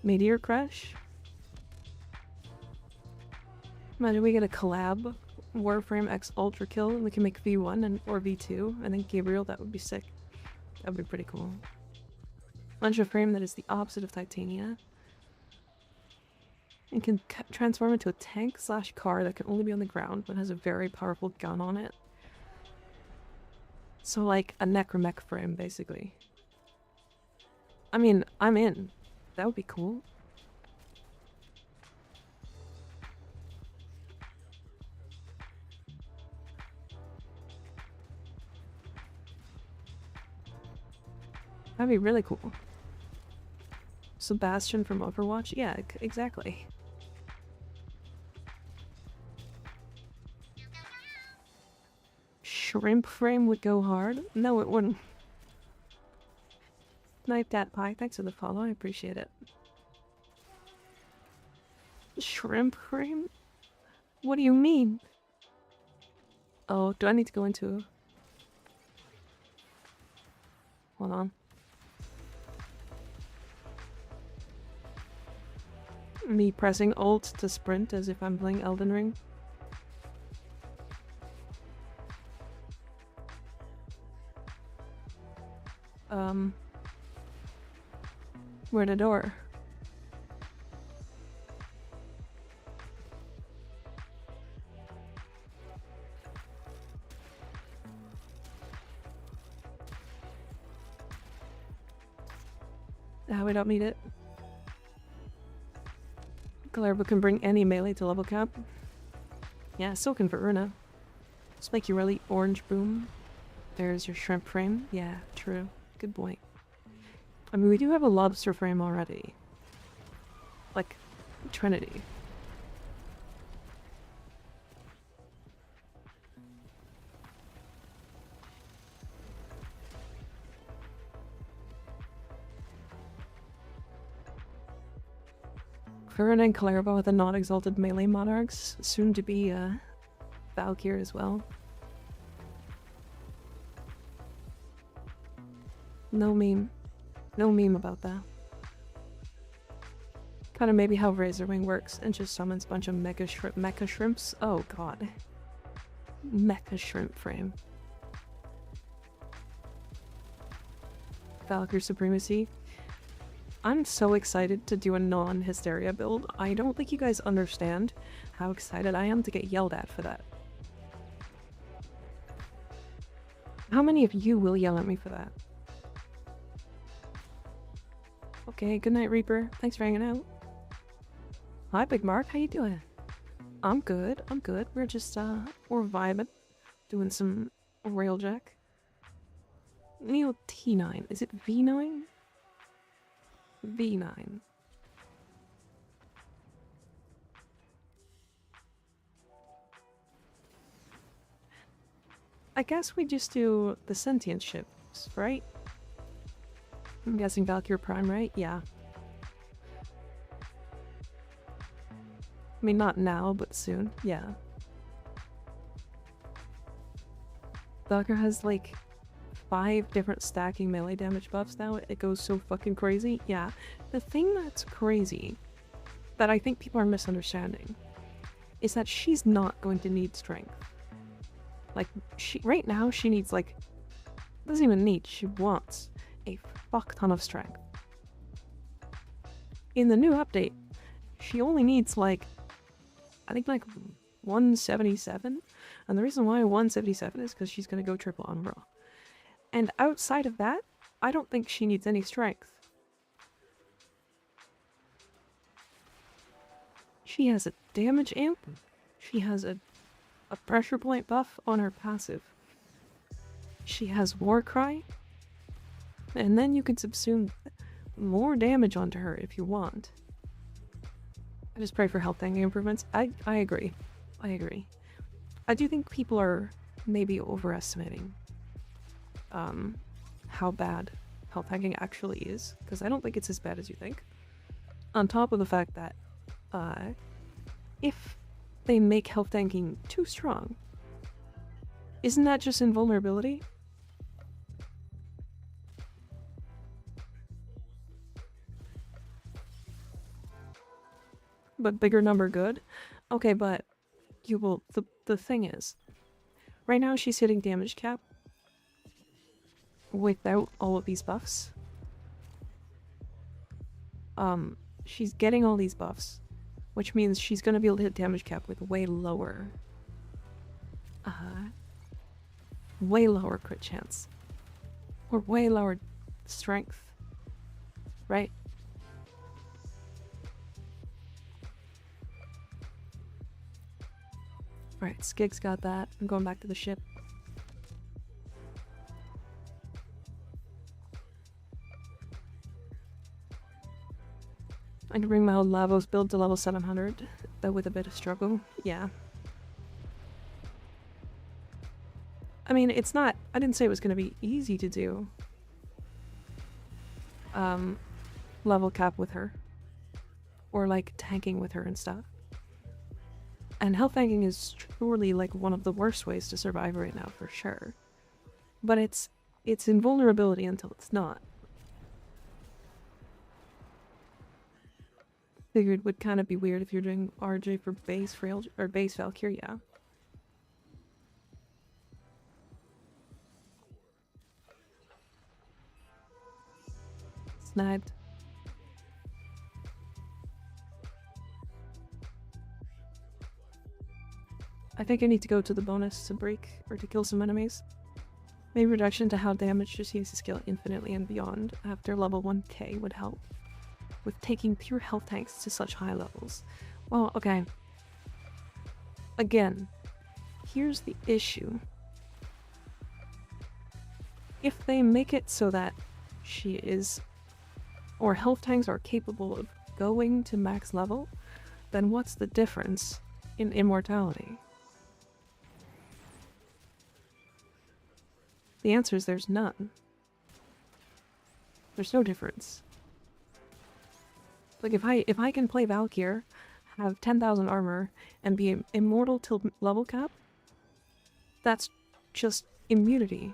Meteor Crash. Imagine we get a collab. Warframe X Ultra Kill and we can make V1 or V2 and then Gabriel. That would be sick. That would be pretty cool. Launch a frame that is the opposite of Titania. And can transform into a tank/car that can only be on the ground but has a very powerful gun on it. So like a necromech frame, basically. I mean, I'm in. That would be cool. That'd be really cool. Sebastian from Overwatch? Yeah, exactly. Shrimp frame would go hard? No, it wouldn't. Knife Dat Pie, thanks for the follow, I appreciate it. Shrimp frame? What do you mean? Oh, do I need to go into... Hold on. Me pressing Alt to sprint as if I'm playing Elden Ring. Where the door? Ah, we don't need it. Gallerbo can bring any melee to level cap. Yeah, so can Veruna. Spiky Rally, Orange Boom. There's your shrimp frame. Yeah, true. Good point. I mean, we do have a lobster frame already. Like, Trinity. Veruna and Kalerba with the non-exalted melee monarchs. Soon to be, Valkyr as well. No meme. No meme about that. Kind of maybe how Razorwing works and just summons a bunch of mecha shrimps. Oh god. Mecha shrimp frame. Valkyr Supremacy. I'm so excited to do a non-Hysteria build. I don't think you guys understand how excited I am to get yelled at for that. How many of you will yell at me for that? Okay, good night, Reaper. Thanks for hanging out. Hi, Big Mark. How you doing? I'm good. I'm good. We're just, we're vibing. Doing some Railjack. Neo T9. Is it V9? V9. I guess we just do the sentient ships, right? I'm guessing Valkyr Prime, right? Yeah. I mean, not now, but soon. Yeah. Valkyr has like 5 different stacking melee damage buffs now. It goes so fucking crazy. Yeah. The thing that's crazy that I think people are misunderstanding is that she's not going to need strength. Like, right now she needs like, doesn't even need, she wants a fuck ton of strength. In the new update, she only needs like, I think like 177. And the reason why 177 is because she's going to go triple on Raw. And outside of that, I don't think she needs any strength. She has a damage amp. She has a pressure point buff on her passive. She has War Cry. And then you can subsume more damage onto her if you want. I just pray for health tanking improvements. I agree. I agree. I do think people are maybe overestimating how bad health tanking actually is, because I don't think it's as bad as you think. On top of the fact that if they make health tanking too strong, isn't that just invulnerability? But bigger number good? Okay, but you will... The thing is, right now she's hitting damage cap without all of these buffs. She's getting all these buffs, which means she's gonna be able to hit damage cap with way lower crit chance. Or way lower strength. Right? Alright, Skig's got that. I'm going back to the ship. I can bring my old Lavos build to level 700, though with a bit of struggle. Yeah. I mean, it's not... I didn't say it was going to be easy to do. Level cap with her. Or, like, tanking with her and stuff. And health tanking is truly, like, one of the worst ways to survive right now, for sure. But it's invulnerability until it's not. Figured would kind of be weird if you're doing RJ for base or base Valkyr, yeah. Snagged. I think I need to go to the bonus to break or to kill some enemies. Maybe reduction to how damage just uses skill infinitely and beyond after level 1k would help with taking pure health tanks to such high levels. Well, okay. Again, here's the issue. If they make it so that she is, or health tanks are capable of going to max level, then what's the difference in immortality? The answer is there's none. There's no difference. Like, if I can play Valkyr, have 10,000 armor, and be immortal till level cap, that's just immunity.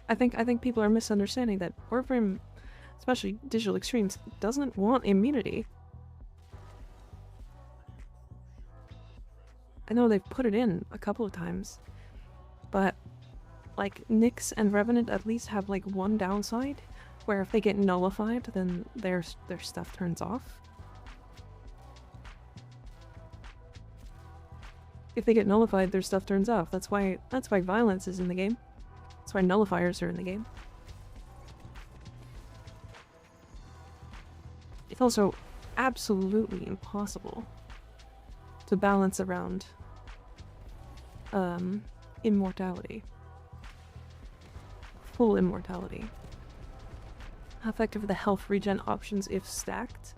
I think people are misunderstanding that Warframe, especially Digital Extremes, doesn't want immunity. I know they've put it in a couple of times, but like Nyx and Revenant at least have like one downside, where if they get nullified, then their stuff turns off. If they get nullified, their stuff turns off. That's why violence is in the game. That's why nullifiers are in the game. It's also absolutely impossible to balance around immortality. Full immortality. How effective are the health regen options if stacked?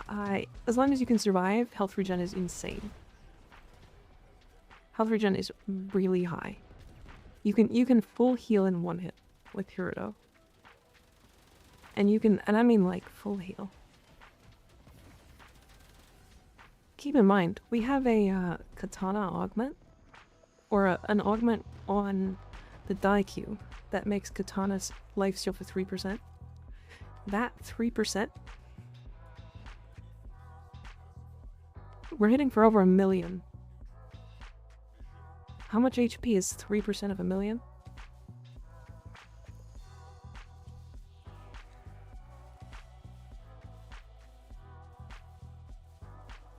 As long as you can survive, health regen is insane. Health regen is really high. You can full heal in one hit with Hirudo. And I mean like full heal. keep in mind, we have a katana augment, or an augment on the die queue that makes katana's lifesteal for 3%. That 3%, we're hitting for over 1 million. How much HP is 3% of 1 million?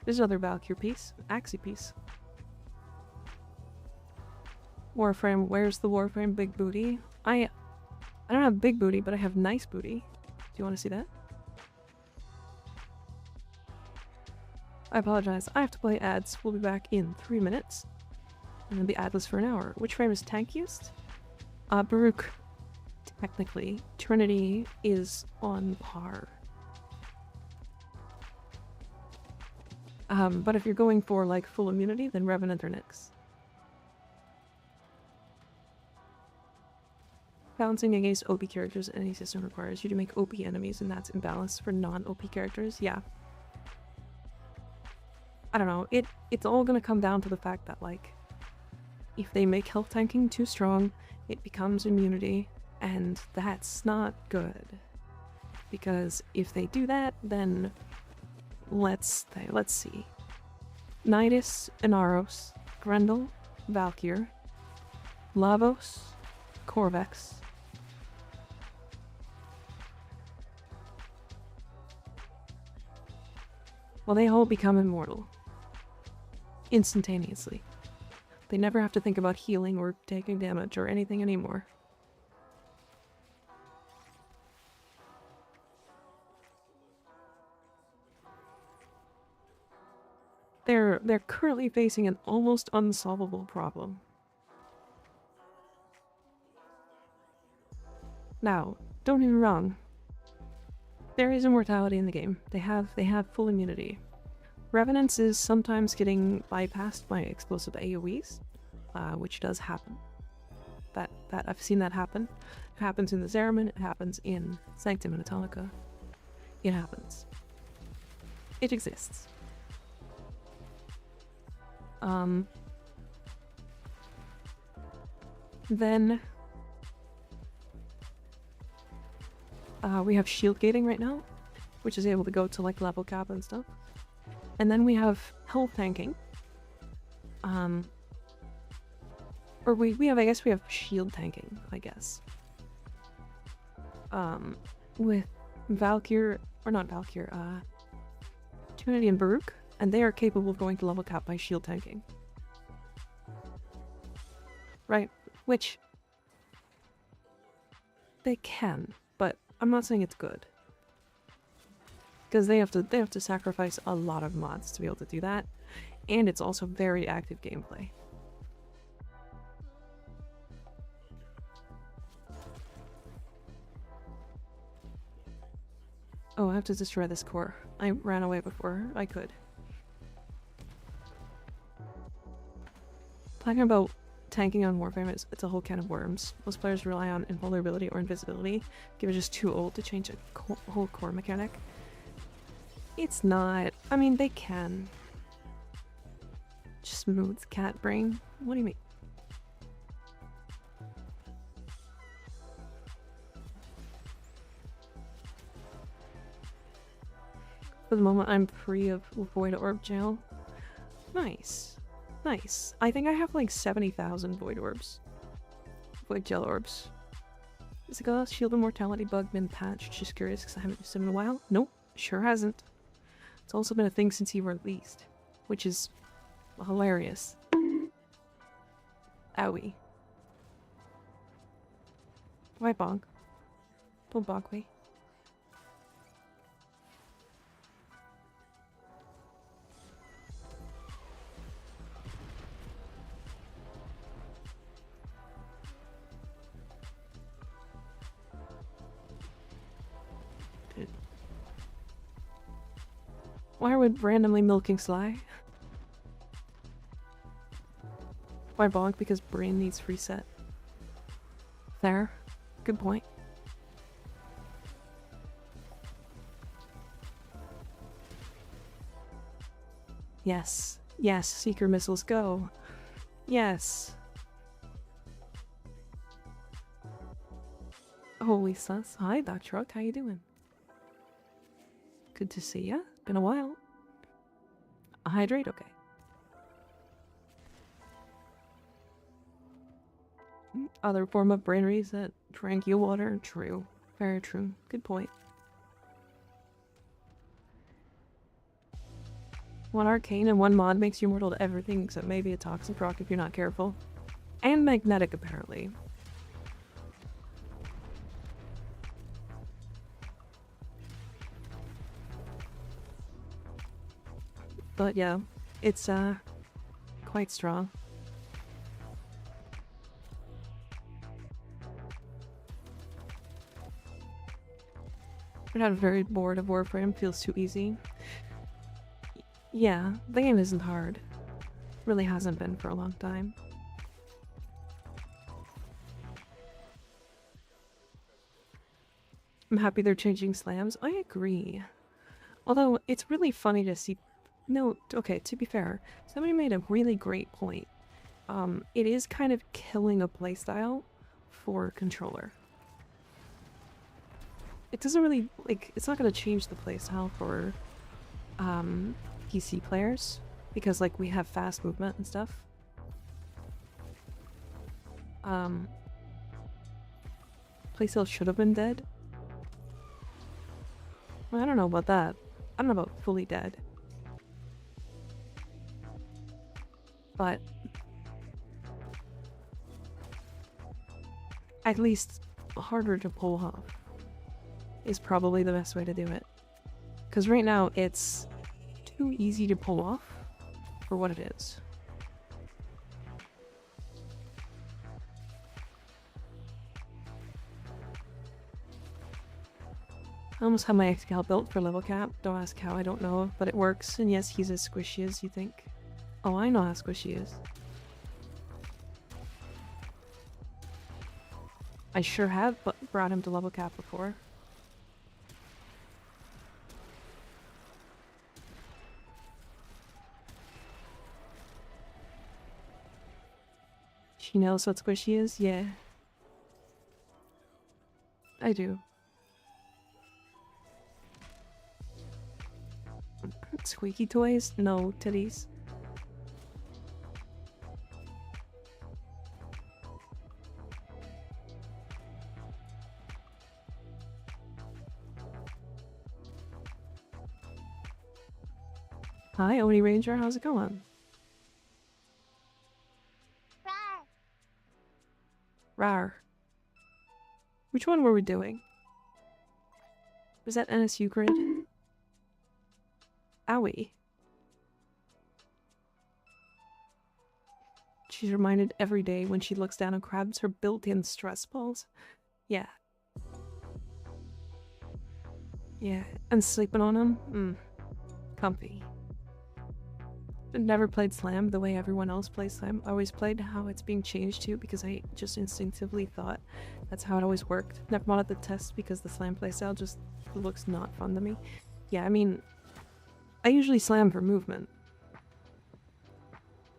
There's another Valkyr piece. Axie piece. Warframe. Where's the Warframe big booty? I don't have big booty, but I have nice booty. Do you want to see that? I apologize. I have to play ads. We'll be back in 3 minutes. And then be adless for an hour. Which frame is tank used? Baruch. Technically, Trinity is on par. But if you're going for like full immunity, then Revenant or Nyx. Balancing against OP characters in any system requires you to make OP enemies, and that's imbalanced for non-OP characters. Yeah. I don't know. It's all gonna come down to the fact that, like, if they make health tanking too strong, it becomes immunity, and that's not good. Because if they do that, then let's see. Nidus, Inaros, Grendel, Valkyr, Lavos, Corvex. Well, they all become immortal. Instantaneously. They never have to think about healing or taking damage or anything anymore. They're currently facing an almost unsolvable problem. Now, don't get me wrong. There is immortality in the game. They have full immunity. Revenants is sometimes getting bypassed by explosive AoEs, which does happen. That I've seen that happen. It happens in the Zeraman, it happens in Sanctum and Atomica. It happens. It exists. Then we have shield gating right now, which is able to go to like level cap and stuff. And then we have health tanking. Or we have, I guess we have shield tanking, I guess. With Valkyr, or not Valkyr, Trinity and Baruch, and they are capable of going to level cap by shield tanking. Right, which they can, but I'm not saying it's good. Because they have to sacrifice a lot of mods to be able to do that, and it's also very active gameplay. Oh, I have to destroy this core. I ran away before I could. Talking about tanking on Warframe, it's a whole can of worms. Most players rely on invulnerability or invisibility. Give it just too old to change a whole core mechanic. It's not. I mean, they can. Smooth cat brain? What do you mean? For the moment, I'm free of Void Orb jail. Nice. Nice. I think I have like 70,000 Void Orbs. Void Gel Orbs. Is the Shield Immortality bug been patched? Just curious because I haven't used it in a while. Nope, sure hasn't. It's also been a thing since he released, which is hilarious. Owie. Why bonk? Don't bonk me. Why are we randomly milking Sly? Why bonk? Because brain needs reset. There. Good point. Yes. Yes, seeker missiles go. Yes. Holy sus. Hi, Doc Truck. How you doing? Good to see ya. Been a while. Hydrate? Okay. Other form of brain reset. Drank you water? True. Very true. Good point. One arcane and one mod makes you immortal to everything except maybe a toxic rock if you're not careful. And magnetic, apparently. But yeah, it's quite strong. I got very bored of Warframe, feels too easy. Yeah, the game isn't hard. Really hasn't been for a long time. I'm happy they're changing slams. I agree. Although, it's really funny to see... No, okay, to be fair, somebody made a really great point. It is kind of killing a playstyle for controller. It doesn't really, like, it's not going to change the playstyle for PC players, because, like, we have fast movement and stuff. Playstyle should have been dead. Well, I don't know about that. I don't know about fully dead. But at least harder to pull off is probably the best way to do it. Because right now it's too easy to pull off for what it is. I almost have my Excal built for level cap. Don't ask how, I don't know, but it works. And yes, he's as squishy as you think. Oh, I know how squishy he is. I sure have brought him to level cap before. She knows what squishy is? Yeah. I do. Squeaky toys? No, titties. Hi, Oni Ranger, how's it going? Rar. Which one were we doing? Was that NSU grid? Owie. She's reminded every day when she looks down and grabs her built-in stress balls. Yeah. Yeah, and sleeping on them? Comfy. Never played Slam the way everyone else plays Slam. I always played how it's being changed to because I just instinctively thought that's how it always worked. Never modded the test because the Slam playstyle just looks not fun to me. Yeah, I mean, I usually Slam for movement.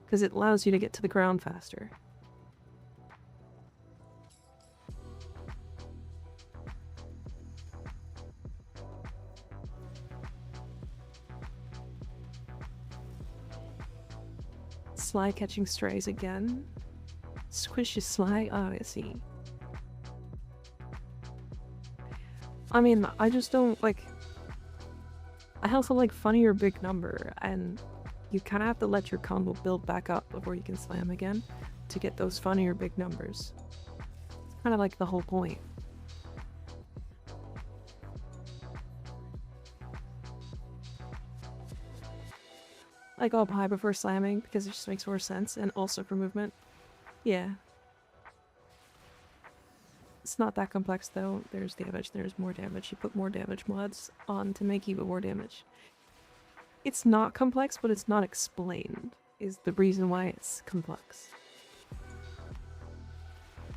Because it allows you to get to the ground faster. Sly catching strays again. Squishy Sly, oh, I see. I mean, I just don't, like... I also like funnier big number, and you kind of have to let your combo build back up before you can slam again to get those funnier big numbers. It's kind of like the whole point. I go up high before slamming because it just makes more sense, and also for movement. Yeah. It's not that complex though. There's damage, there's more damage. You put more damage mods on to make even more damage. It's not complex, but it's not explained, is the reason why it's complex.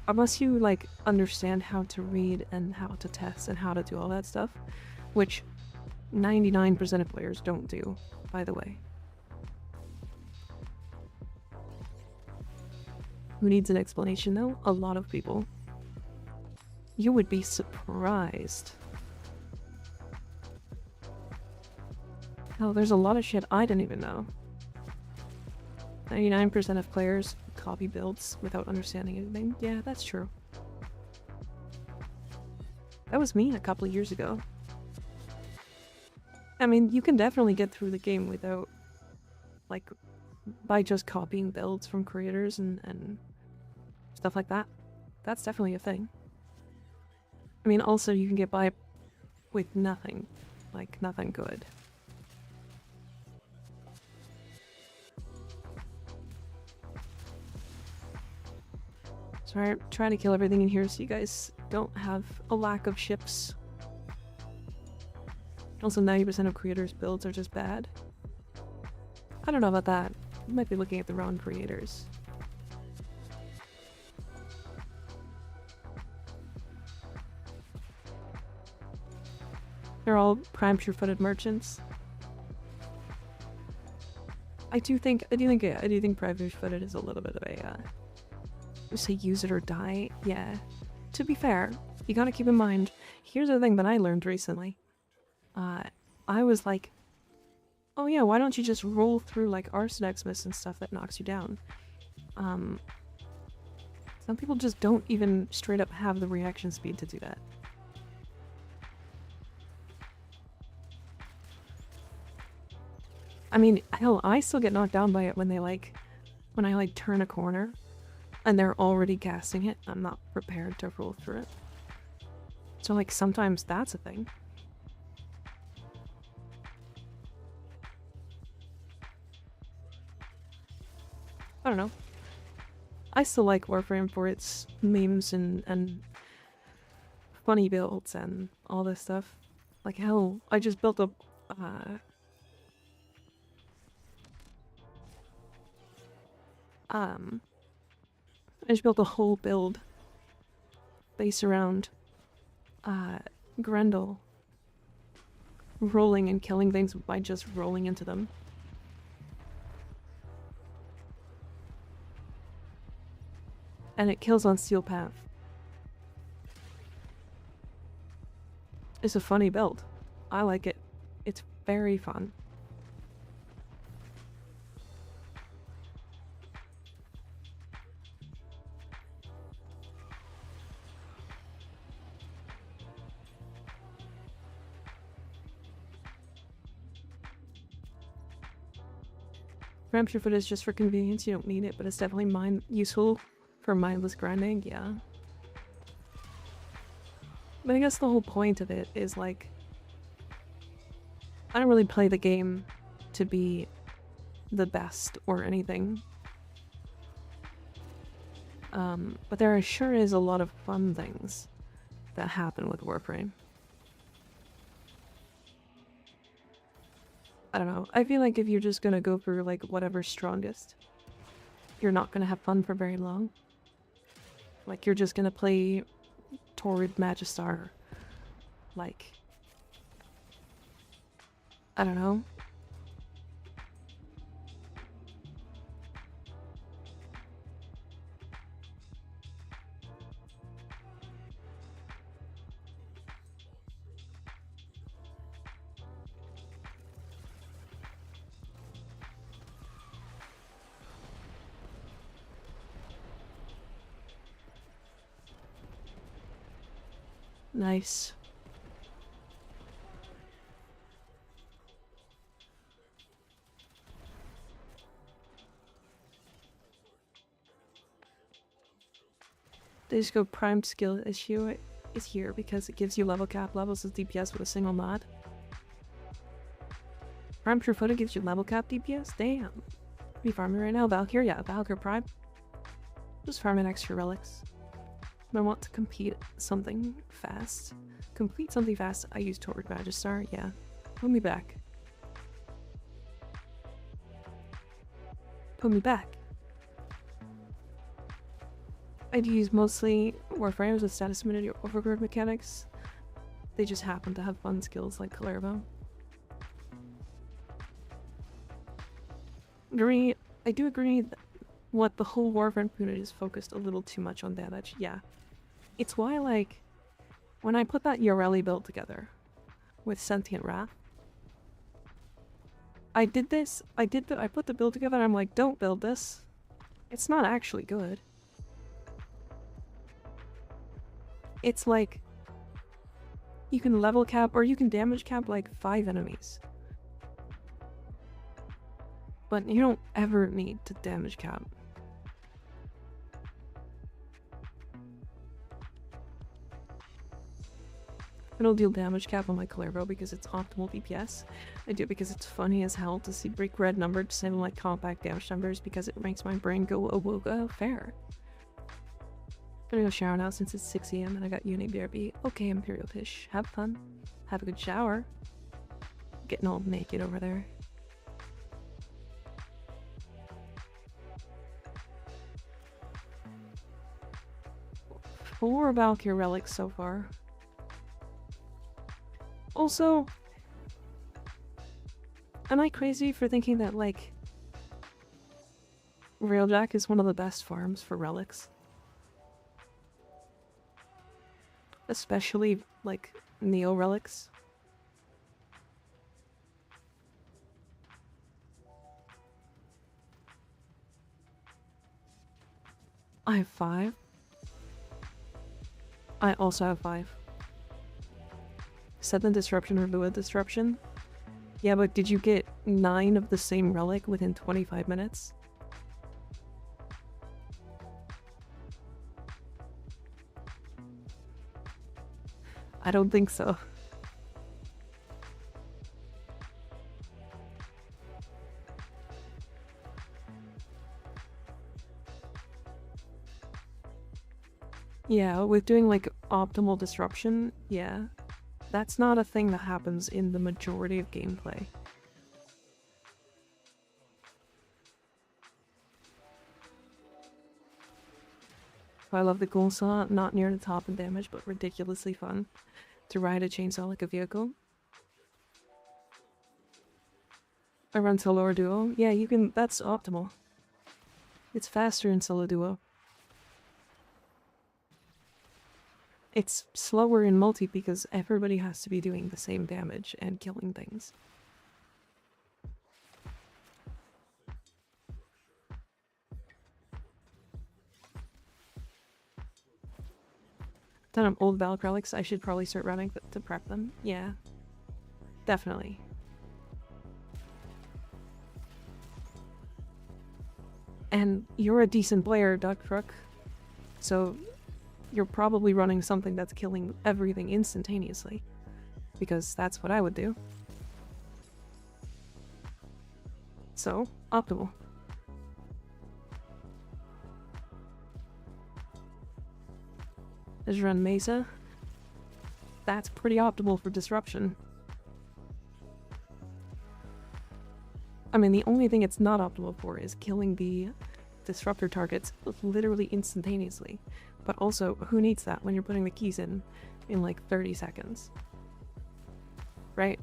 Unless you, like, understand how to read and how to test and how to do all that stuff, which 99% of players don't do, by the way. who needs an explanation though? A lot of people. You would be surprised. Hell, there's a lot of shit I didn't even know. 99% of players copy builds without understanding anything. Yeah, that's true. That was me a couple of years ago. I mean, you can definitely get through the game without, like, by just copying builds from creators and stuff like that. That's definitely a thing. I mean, also you can get by with nothing. Like, nothing good. So I'm trying to kill everything in here so you guys don't have a lack of ships. Also, 90% of creators' builds are just bad. I don't know about that. You might be looking at the wrong creators. They're all prime sure-footed merchants. I do think prime sure-footed is a little bit of a say use it or die. Yeah. To be fair, you gotta keep in mind, here's the thing that I learned recently. I was like, oh yeah, why don't you just roll through like Arson Xmas and stuff that knocks you down? Some people just don't even straight up have the reaction speed to do that. I mean, hell, I still get knocked down by it when when I turn a corner and they're already casting it. I'm not prepared to roll through it. So like sometimes that's a thing. I don't know. I still like Warframe for its memes and funny builds and all this stuff. Like hell, I just built a I just built a whole build based around Grendel rolling and killing things by just rolling into them. And it kills on Steel Path. It's a funny build. I like it. It's very fun. Rapture foot is just for convenience, you don't need it, but it's definitely useful for mindless grinding, yeah. But I guess the whole point of it is like, I don't really play the game to be the best or anything. But there sure is a lot of fun things that happen with Warframe. I don't know. I feel like if you're just gonna go for like whatever's strongest, you're not gonna have fun for very long. Like you're just gonna play Torrid Magistar. Like, I don't know. Nice. They just go primed skill issue is here because it gives you level cap levels as DPS with a single mod. Prime True Footed gives you level cap DPS? Damn. Be farming right now? Valkyr? Yeah, Valkyr Prime. Just farming extra relics. When I want to complete something fast. Complete something fast, I use Torrid Magistar, yeah. Put me back. Put me back. I'd use mostly Warframes with status immunity or overgrowth mechanics. They just happen to have fun skills like Kalervo. I do agree what the whole War of Impunity is focused a little too much on damage. Yeah. It's why, like, when I put that Yoreli build together with Sentient Wrath, I put the build together and I'm like, don't build this. It's not actually good. It's like, you can level cap or you can damage cap like 5 enemies. But you don't ever need to damage cap. I don't deal damage cap on my Clervo because it's optimal DPS. I do it because it's funny as hell to see break red numbered to same like compact damage numbers because it makes my brain go awoga fair. I'm gonna go shower now since it's 6 AM and I got uni BRB. Okay, Imperial Fish. Have fun. Have a good shower. Getting all naked over there. Four Valkyr relics so far. Also, am I crazy for thinking that, like, Railjack is one of the best farms for relics? Especially, like, Neo relics? I have 5. I also have 5. Sudden Disruption or Fluid Disruption? Yeah, but did you get 9 of the same relic within 25 minutes? I don't think so. Yeah, with doing like optimal disruption, yeah. That's not a thing that happens in the majority of gameplay. I love the ghoul saw, not near the top in damage, but ridiculously fun to ride a chainsaw like a vehicle. I run solo or duo. Yeah, you can, that's optimal. It's faster in solo duo. It's slower in multi because everybody has to be doing the same damage and killing things. Then I'm old Valk relics, I should probably start running to prep them. Yeah. Definitely. And you're a decent player, Duck Truck. So you're probably running something that's killing everything instantaneously. Because that's what I would do. So, optimal. Let's run Mesa. That's pretty optimal for disruption. I mean, the only thing it's not optimal for is killing the disruptor targets literally instantaneously. But also, who needs that when you're putting the keys in like 30 seconds? Right?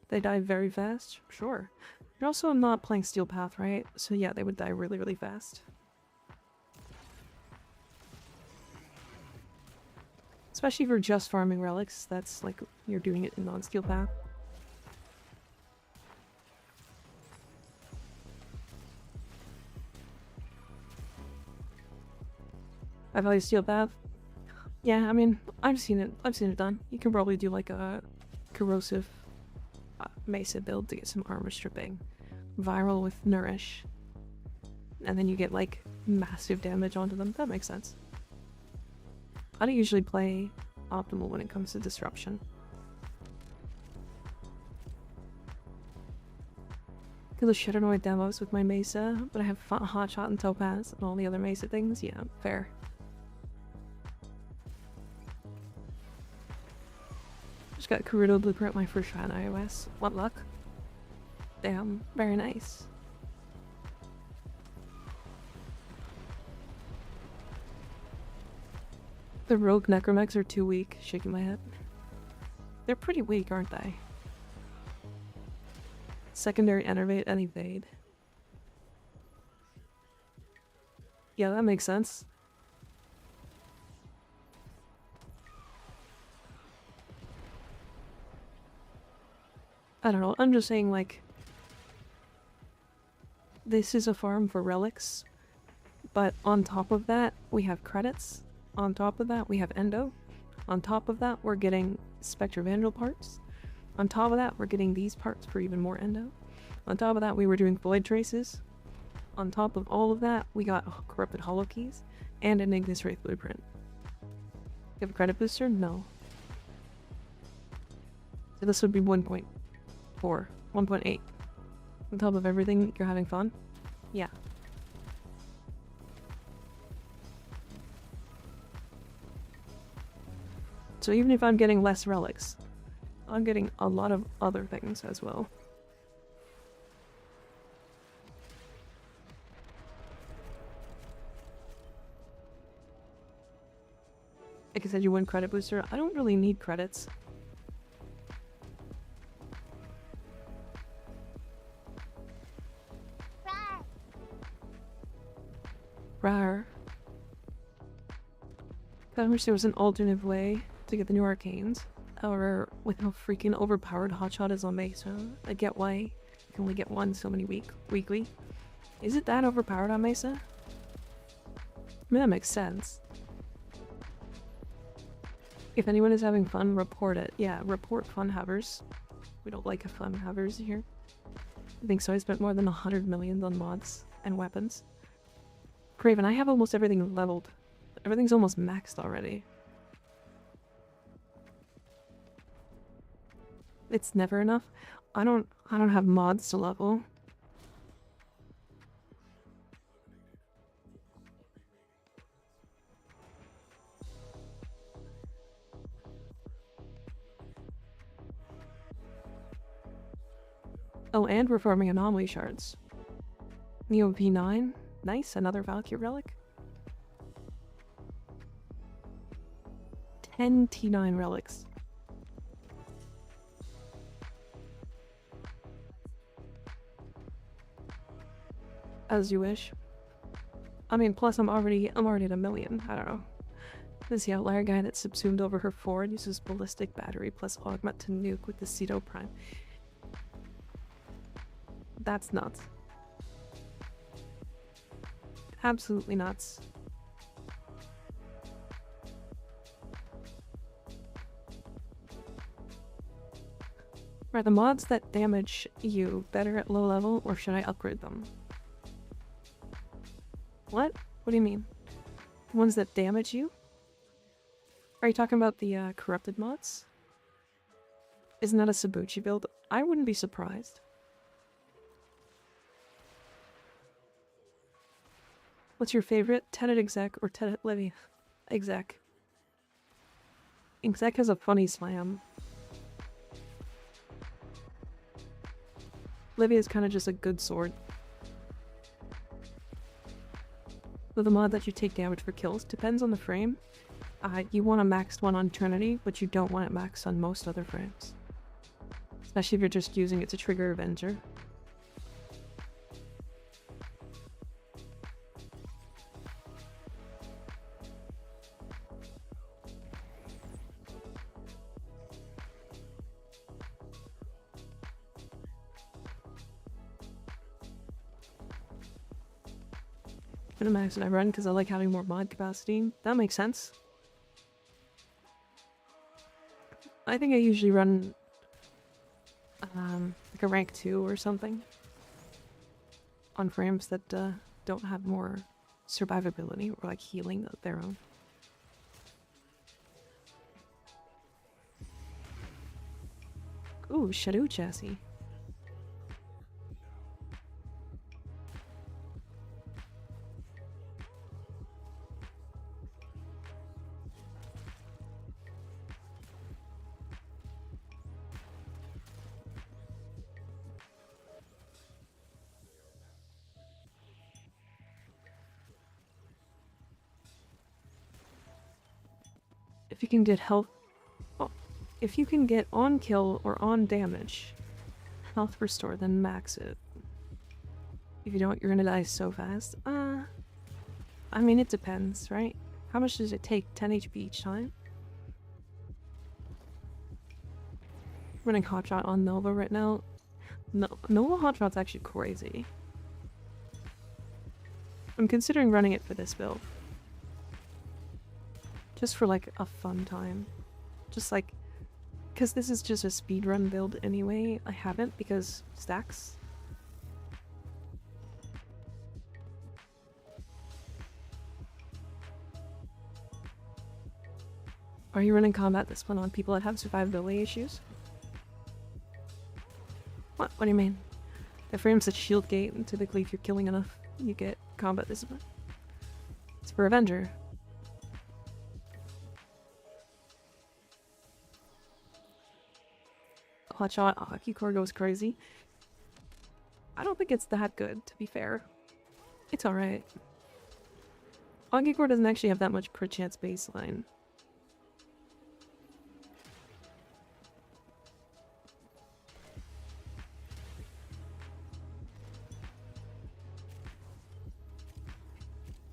They die very fast? Sure. You're also not playing Steel Path, right? So yeah, they would die really, really fast. Especially if you're just farming relics, that's like you're doing it in non-Steel Path. I value Steel Path. Yeah, I mean, I've seen it done. You can probably do like a corrosive Mesa build to get some armor stripping. Viral with Nourish. And then you get like massive damage onto them. That makes sense. I don't usually play optimal when it comes to disruption. Kill the Shitternoid demos with my Mesa, but I have Hotshot and Topaz and all the other Mesa things. Yeah, fair. Just got Karuto Blueprint my first try on iOS. What luck? Damn, very nice. The rogue necromechs are too weak. Shaking my head. They're pretty weak, aren't they? Secondary enervate and evade. Yeah, that makes sense. I don't know, I'm just saying, like, this is a farm for relics, but on top of that, we have credits. On top of that, we have endo. On top of that, we're getting Spectre Vandal parts. On top of that, we're getting these parts for even more endo. On top of that, we were doing void traces. On top of all of that, we got corrupted holokeys and an Ignis Wraith blueprint. You have a credit booster? No. So this would be 1.4, 1.8. On top of everything, you're having fun? Yeah. So even if I'm getting less relics, I'm getting a lot of other things as well. Like I said, you win credit booster. I don't really need credits. Rar. I wish there was an alternative way to get the new arcanes. However, with how freaking overpowered Hotshot is on Mesa, I get why you can only get one so many weekly. Is it that overpowered on Mesa? I mean, that makes sense. If anyone is having fun, report it. Yeah, report fun havers. We don't like fun havers here. I think so. I spent more than 100 million on mods and weapons. Craven, I have almost everything leveled. Everything's almost maxed already. It's never enough. I don't have mods to level. Oh, and we're farming anomaly shards. Neo P9. Nice, another Valkyr relic. 10 T9 relics. As you wish. I mean, plus I'm already at a million. I don't know. This is the outlier guy that subsumed over her forward uses ballistic battery plus augment to nuke with the Ceto Prime. That's nuts. Absolutely nuts. Are the mods that damage you better at low level, or should I upgrade them? What? What do you mean? The ones that damage you? Are you talking about the corrupted mods? Isn't that a Sabuchi build? I wouldn't be surprised. What's your favorite? Tenet Exec or Tenet Livy? Exec. Exec has a funny slam. Livy is kind of just a good sword. So the mod that you take damage for kills depends on the frame. You want a maxed one on Trinity, but you don't want it maxed on most other frames. Especially if you're just using it to trigger Avenger. I'm gonna max it I run because I like having more mod capacity. That makes sense. I think I usually run like a rank 2 or something on frames that don't have more survivability or like healing of their own. Ooh, Shadow Chassis. If you can get health... Oh, if you can get on kill or on damage, health restore, then max it. If you don't, you're gonna die so fast. I mean, it depends, right? How much does it take? 10 HP each time? Running Hotshot on Nova right now. No, Nova Hotshot's actually crazy. I'm considering running it for this build. Just for like a fun time. Just like, because this is just a speedrun build anyway. I haven't because stacks. Are you running combat discipline on people that have survivability issues? What? What do you mean? The frame's a shield gate, and typically if you're killing enough, you get combat discipline. It's for Avenger. Hotshot Hockey Core goes crazy. I don't think it's that good, to be fair. It's alright. Hockey Core doesn't actually have that much crit chance baseline.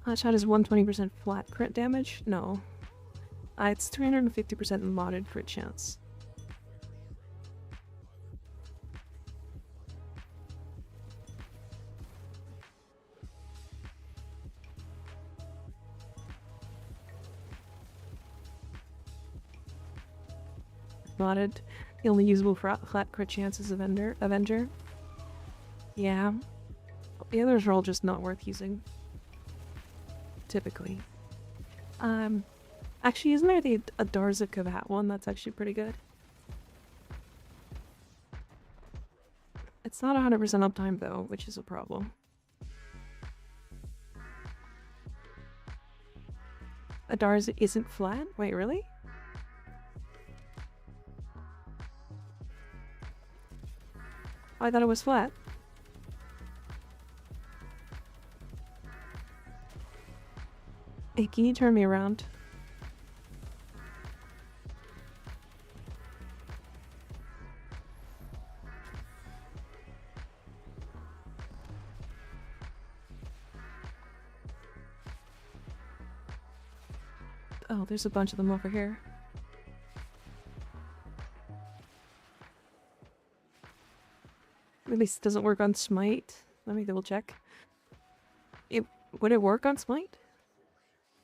Hotshot is 120% flat crit damage? No. It's 350% modded crit chance. Modded. The only usable flat crit chance is Avenger. Yeah. The others are all just not worth using. Typically. Actually, isn't there the Adarza Kavat one that's actually pretty good? It's not 100% uptime though, which is a problem. Adarza isn't flat? Wait, really? Oh, I thought it was flat. Hey, can you turn me around? Oh, there's a bunch of them over here. At least it doesn't work on Smite. Let me double check. Would it work on Smite?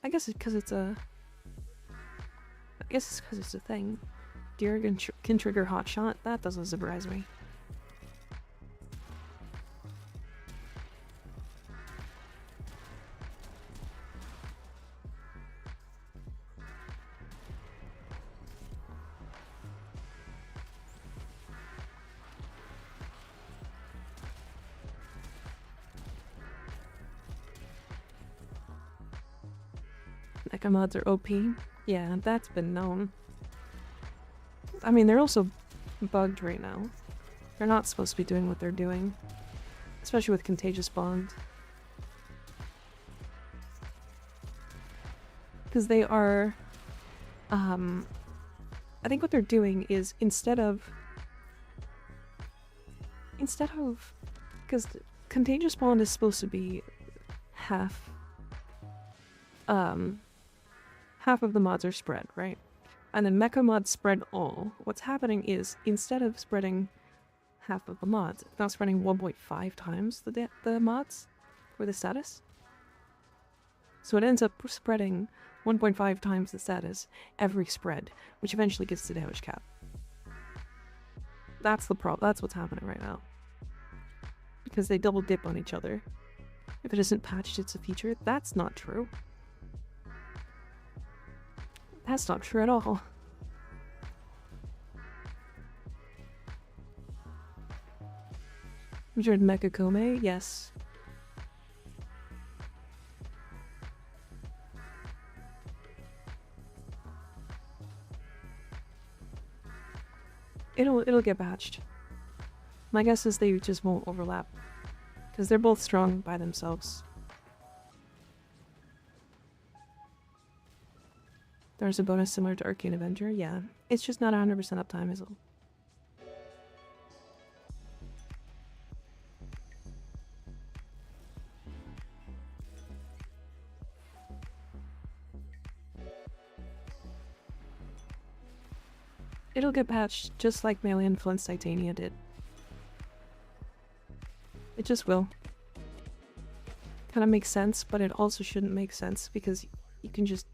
I guess it's because it's a... I guess it's because it's a thing. Deer can trigger Hotshot? That doesn't surprise me. Mecha mods are OP. Yeah, that's been known. I mean, they're also bugged right now. They're not supposed to be doing what they're doing. Especially with Contagious Bond. Because they are... I think what they're doing is instead of... Because Contagious Bond is supposed to be half... half of the mods are spread, right? And then mecha mods spread all. What's happening is, instead of spreading half of the mods, it's now spreading 1.5 times the mods for the status. So it ends up spreading 1.5 times the status every spread, which eventually gets to damage cap. That's the problem. That's what's happening right now. Because they double dip on each other. If it isn't patched, it's a feature. That's not true. That's not true at all. Enjoyed Mecha Kome? Yes. It'll get patched. My guess is they just won't overlap. Because they're both strong by themselves. There's a bonus similar to Arcane Avenger, yeah. It's just not 100% uptime is all. It'll get patched just like Melee and Flint's Titania did. It just will. Kind of makes sense, but it also shouldn't make sense because you can just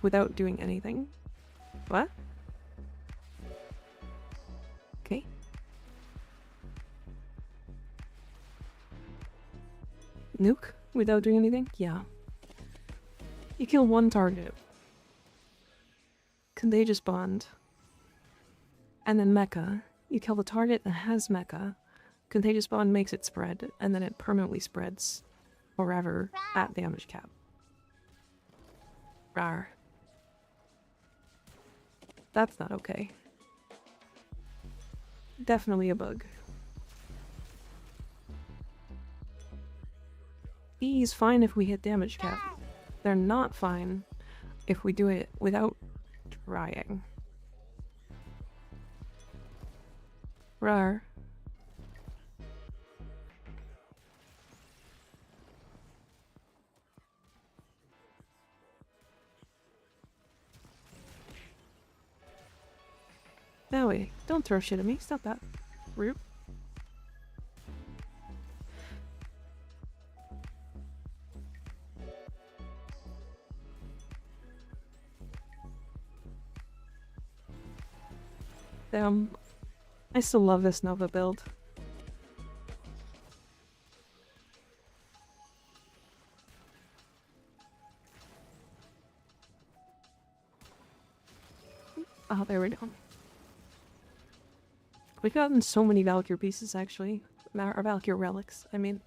without doing anything. What? Okay. Nuke without doing anything? Yeah. You kill one target. Contagious Bond. And then Mecha. You kill the target that has Mecha. Contagious Bond makes it spread, and then it permanently spreads forever at damage cap. Rawr. That's not okay. Definitely a bug. E is fine if we hit damage cap. They're not fine if we do it without trying. Rawr. No way. Don't throw shit at me. Stop that. Rude. Damn. I still love this Nova build. Oh, there we go. We've gotten so many Valkyr pieces, actually. Or Valkyr relics, I mean.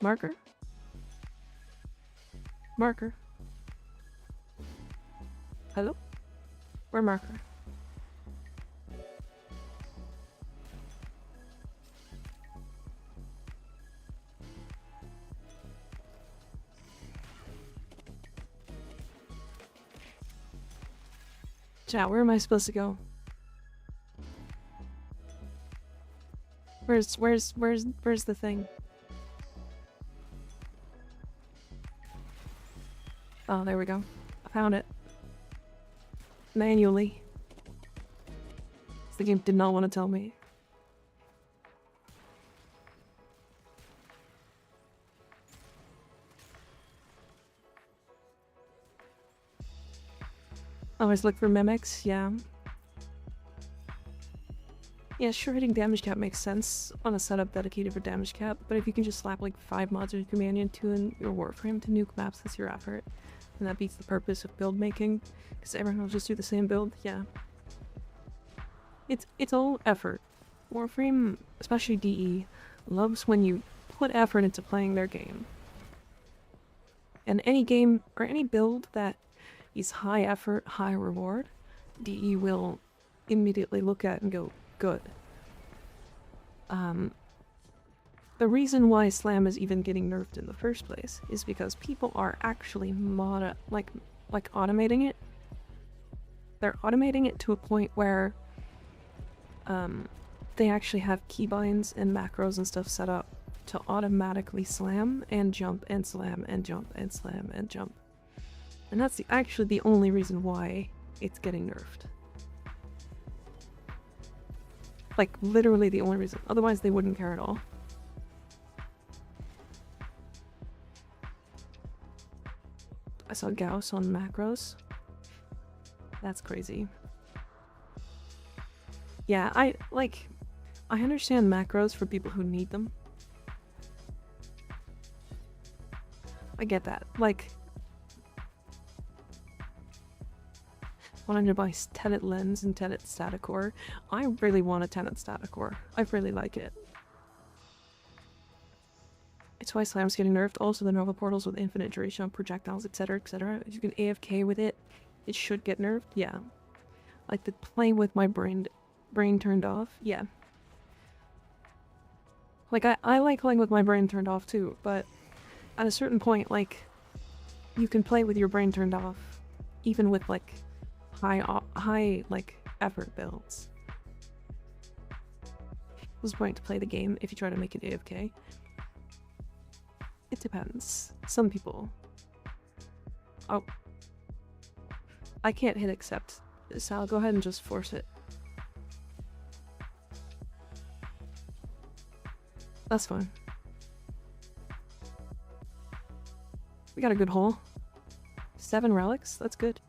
Marker? Marker? Hello? Where Marker? Chat, where am I supposed to go? Where's the thing? Oh, there we go. I found it. Manually. The game did not want to tell me. Always look for mimics, yeah. Yeah, sure, hitting damage cap makes sense on a setup dedicated for damage cap, but if you can just slap like 5 mods of your companion to in your Warframe to nuke maps, that's your effort. And that beats the purpose of build making, because everyone will just do the same build, yeah. It's all effort. Warframe, especially DE, loves when you put effort into playing their game. And any game, or any build that is high effort, high reward, DE will immediately look at and go, good. The reason why Slam is even getting nerfed in the first place is because people are actually automating it. They're automating it to a point where they actually have keybinds and macros and stuff set up to automatically slam and jump and slam and jump and slam and jump. And that's actually the only reason why it's getting nerfed. Like, literally the only reason. Otherwise, they wouldn't care at all. I saw Gauss on macros. That's crazy. Yeah, I understand macros for people who need them. I get that. Like, wanting to buy Tenet Lens and Tenet Static Core. I really want a Tenet Static Core. I really like it. It's why Slam's getting nerfed. Also, the Nova portals with infinite duration of projectiles, etc., etc. If you can AFK with it, it should get nerfed. Yeah. Like the playing with my brain turned off. Yeah. Like I like playing with my brain turned off too, but at a certain point, like, you can play with your brain turned off, even with like high like effort builds. What's the point to play the game if you try to make it AFK? It depends. Some people. Oh. I can't hit accept. Sal, go ahead and just force it. That's fine. We got a good haul. 7 relics? That's good.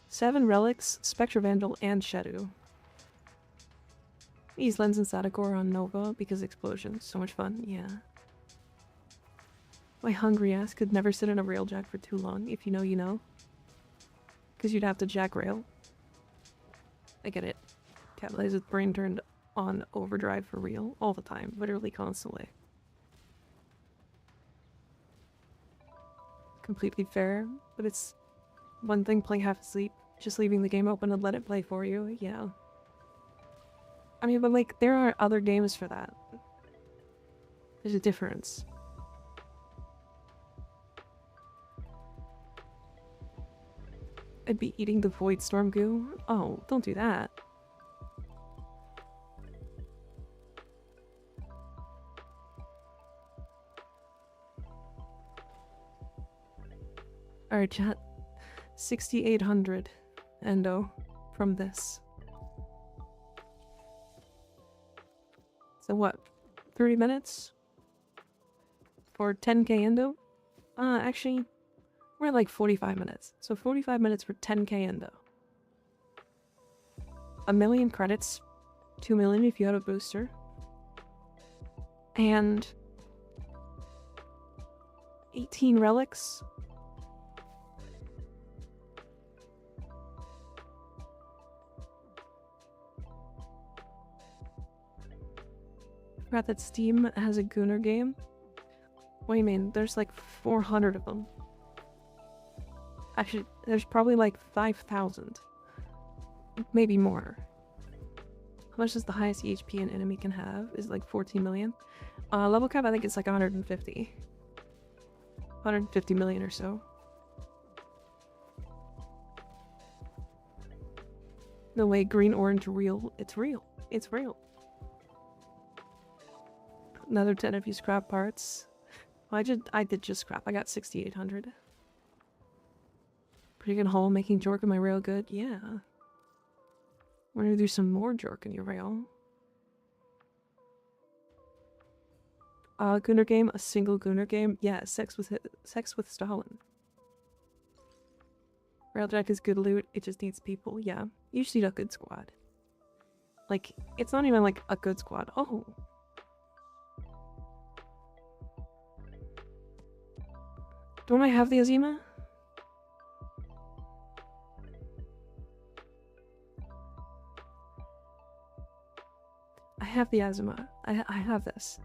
Seven relics, Spectre Vandal, and Shadow. Use Lens and Sadakor on Nova because explosions. So much fun, yeah. My hungry ass could never sit in a railjack for too long. If you know, you know. Because you'd have to jack rail. I get it. Cat plays with brain turned on overdrive for real. All the time. Literally constantly. Completely fair. But it's one thing playing half asleep. Just leaving the game open and let it play for you. Yeah. I mean, but like, there are other games for that. There's a difference. I'd be eating the Void Storm goo. Oh, don't do that. Alright, chat. 6,800 endo from this. So what? 30 minutes? For 10k endo? Actually, we're at like 45 minutes. So 45 minutes for 10k endo. 1 million credits. 2 million if you had a booster. And 18 relics. Forgot that Steam has a Gooner game. What do you mean? There's like 400 of them. Actually, there's probably like 5,000. Maybe more. How much is the highest HP an enemy can have? Is it like 14 million? Level cap, I think it's like 150. 150 million or so. No way, green, orange, real. It's real. It's real. Another 10 if you scrap parts. Well, I did just scrap. I got 6,800. Pretty good haul, making Jork in my rail good. Yeah. We're gonna do some more Jork in your rail. Gooner game, a single Gooner game. Yeah, sex with Stalin. Railjack is good loot. It just needs people. Yeah, you just need a good squad. Like, it's not even like a good squad. Oh. Don't I have the Azima? I have the Azima. I have this.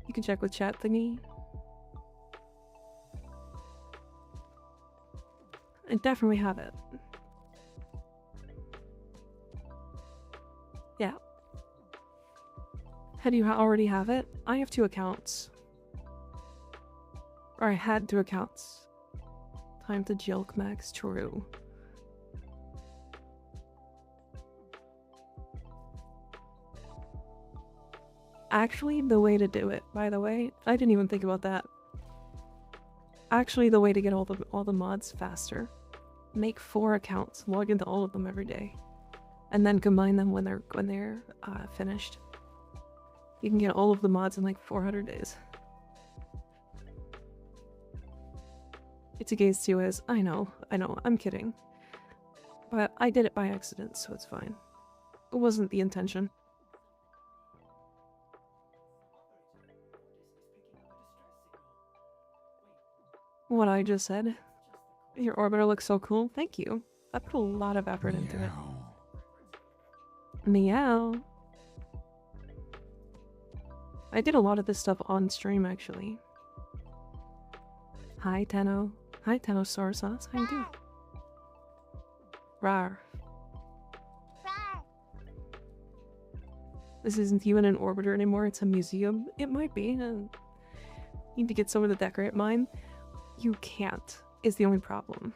You can check with chat thingy. I definitely have it. Yeah. Had you already have it? I have 2 accounts. Or I had 2 accounts. Time to jilk max, true. Actually, the way to do it, by the way, I didn't even think about that. Actually, the way to get all the mods faster. Make 4 accounts, log into all of them every day. And then combine them when they're finished. You can get all of the mods in like 400 days. It's against Suez. I know, I'm kidding. But I did it by accident, so it's fine. It wasn't the intention. What I just said. Your orbiter looks so cool. Thank you. I put a lot of effort into it. Meow. I did a lot of this stuff on stream, actually. Hi, Tenno. Hi, Tenno Sour Sauce. How you doing? Rar. This isn't even an orbiter anymore, it's a museum. It might be. Need to get someone to decorate mine. You can't, is the only problem.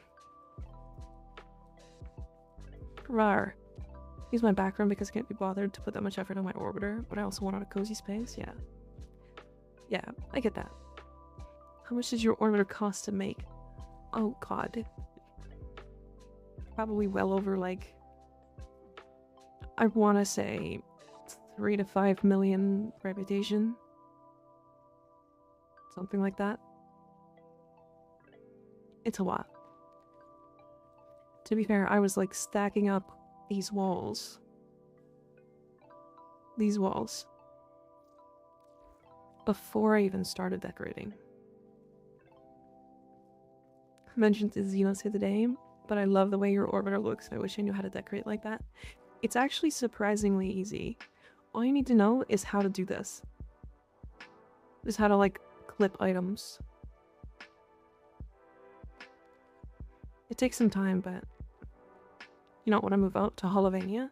Rar. Use my background because I can't be bothered to put that much effort on my orbiter, but I also want a cozy space, yeah. Yeah, I get that. How much does your orbiter cost to make? Oh god. Probably well over, like, I want to say 3 to 5 million reputation. Something like that. It's a lot. To be fair, I was like stacking up these walls. These walls. Before I even started decorating. I mentioned to Xenos the other day, but I love the way your orbiter looks. I wish I knew how to decorate like that. It's actually surprisingly easy. All you need to know is how to do this. Is how to like clip items. It takes some time, but you know, when I move out to Holovania,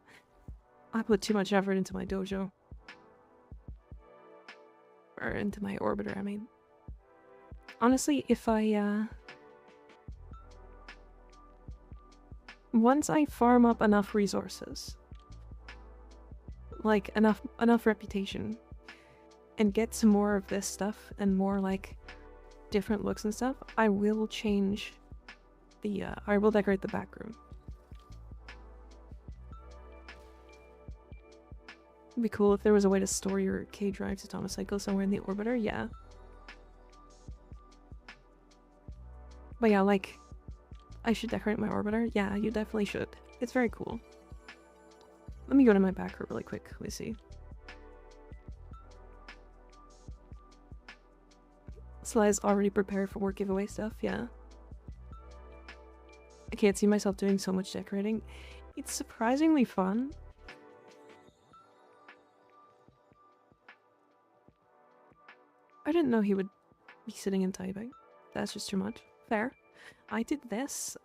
I put too much effort into my dojo. Or into my orbiter, I mean. Honestly, if I, once I farm up enough resources, like enough reputation, and get some more of this stuff and more like different looks and stuff, I will change the, I will decorate the back room. It'd be cool if there was a way to store your K drives to Tomocycle somewhere in the orbiter, yeah. But yeah, like, I should decorate my orbiter? Yeah, you definitely should. It's very cool. Let me go to my back room really quick. Let me see. Sly's already prepared for work giveaway stuff, yeah. I can't see myself doing so much decorating. It's surprisingly fun. I didn't know he would be sitting and typing. That's just too much. Fair. I did this.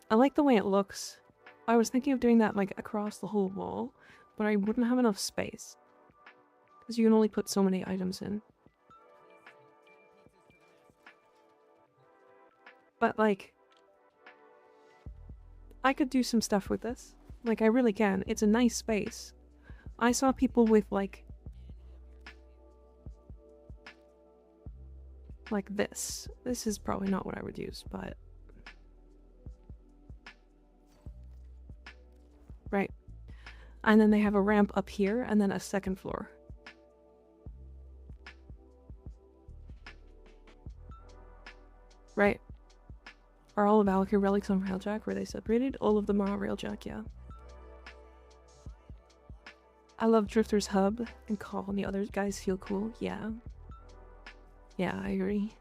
I like the way it looks. I was thinking of doing that like across the whole wall, but I wouldn't have enough space. Because you can only put so many items in. But like, I could do some stuff with this. Like, I really can. It's a nice space. I saw people with like this. This is probably not what I would use, but right. And then they have a ramp up here and then a second floor. Right. Are all of Valkyr relics on Railjack? Were they separated? All of them are on Railjack, yeah. I love Drifter's Hub and Call and the other guys feel cool, yeah. Yeah, I agree.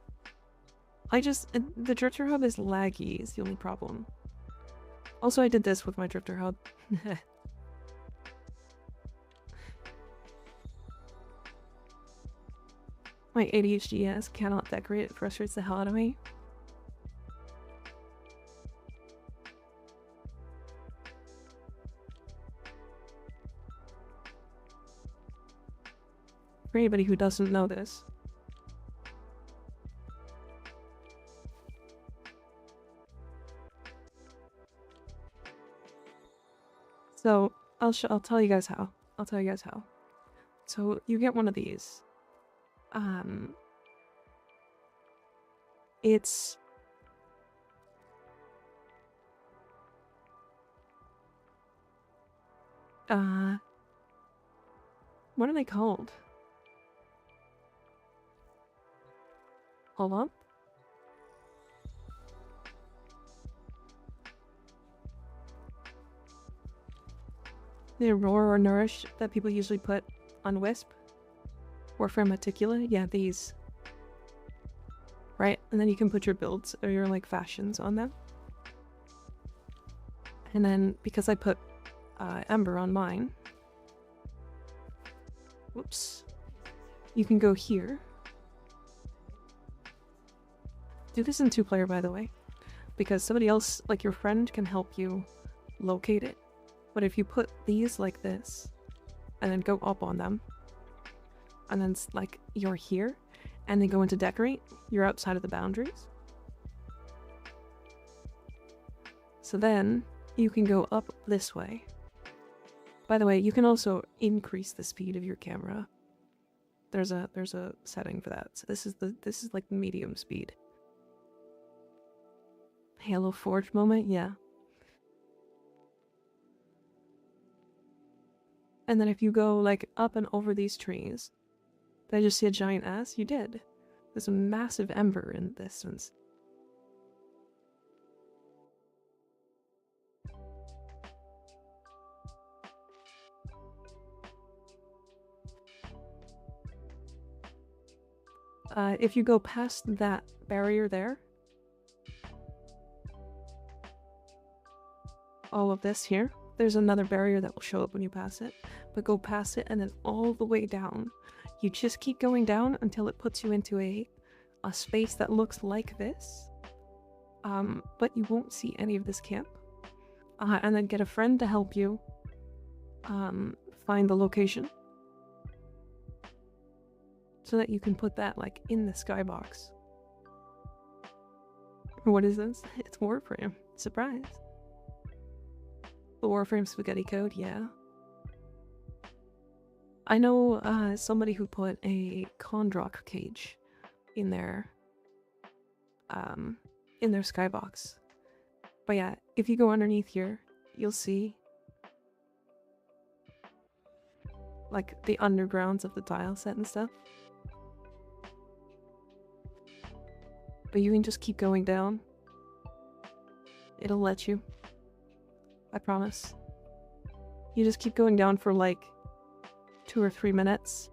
The Drifter Hub is laggy, is the only problem. Also, I did this with my Drifter Hub. My ADHD ass cannot decorate, it frustrates the hell out of me. For anybody who doesn't know this. So, I'll tell you guys how. I'll tell you guys how. So, you get one of these. It's... what are they called? Hold up. The Roar or Nourish that people usually put on Wisp. Warfare Meticula, yeah, these. Right, and then you can put your builds or your like fashions on them. And then, because I put Ember on mine, whoops, you can go here. Do this in 2-player, by the way, because somebody else, like your friend, can help you locate it. But if you put these like this, and then go up on them. And then it's like you're here, and then go into decorate, you're outside of the boundaries. So then you can go up this way. By the way, you can also increase the speed of your camera. There's a setting for that. So this is like the medium speed. Halo Forge moment, yeah. And then if you go like up and over these trees, did I just see a giant ass? You did. There's a massive ember in the distance. If you go past that barrier there, all of this here, there's another barrier that will show up when you pass it, but go past it and then all the way down. You just keep going down until it puts you into a space that looks like this, but you won't see any of this camp. And then get a friend to help you find the location so that you can put that like in the skybox. What is this? It's Warframe. Surprise. The Warframe spaghetti code, yeah. I know somebody who put a Condrock cage in their skybox. But yeah, if you go underneath here, you'll see like the undergrounds of the tile set and stuff. But you can just keep going down. It'll let you. I promise. You just keep going down for like 2 or 3 minutes.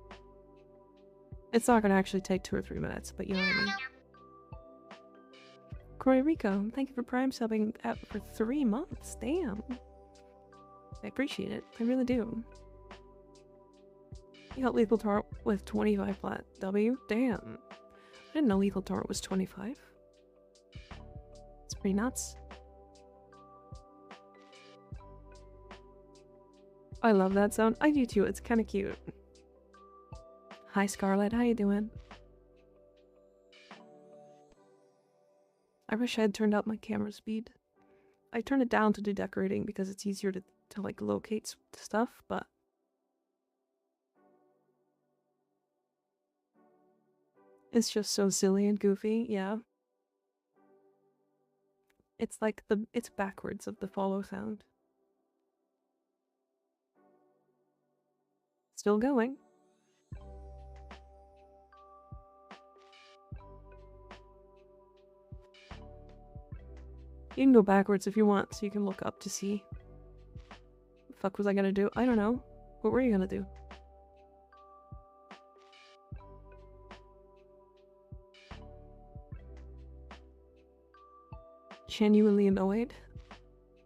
It's not gonna actually take 2 or 3 minutes, but you know what I mean. Croy Rico, thank you for Prime subbing out for 3 months. Damn. I appreciate it. I really do. You got Lethal Torrent with 25 flat W? Damn. I didn't know Lethal Torrent was 25. It's pretty nuts. I love that sound. I do too. It's kind of cute. Hi Scarlett, how you doing? I wish I had turned up my camera speed. I turned it down to do decorating because it's easier to like locate stuff, but it's just so silly and goofy, yeah. It's like it's backwards of the follow sound. Still going. You can go backwards if you want, so you can look up to see. What the fuck was I gonna do? I don't know. What were you gonna do? Genuinely annoyed.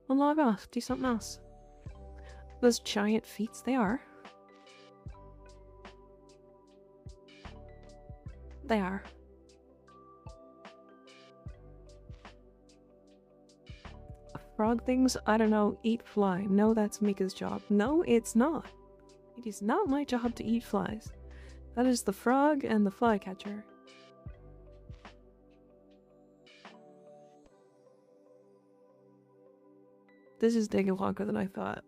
Well, log off. Do something else. Those giant feet, they are. They are. Frog things? I don't know. Eat fly. No, that's Mika's job. No, it's not. It is not my job to eat flies. That is the frog and the flycatcher. This is taking longer than I thought.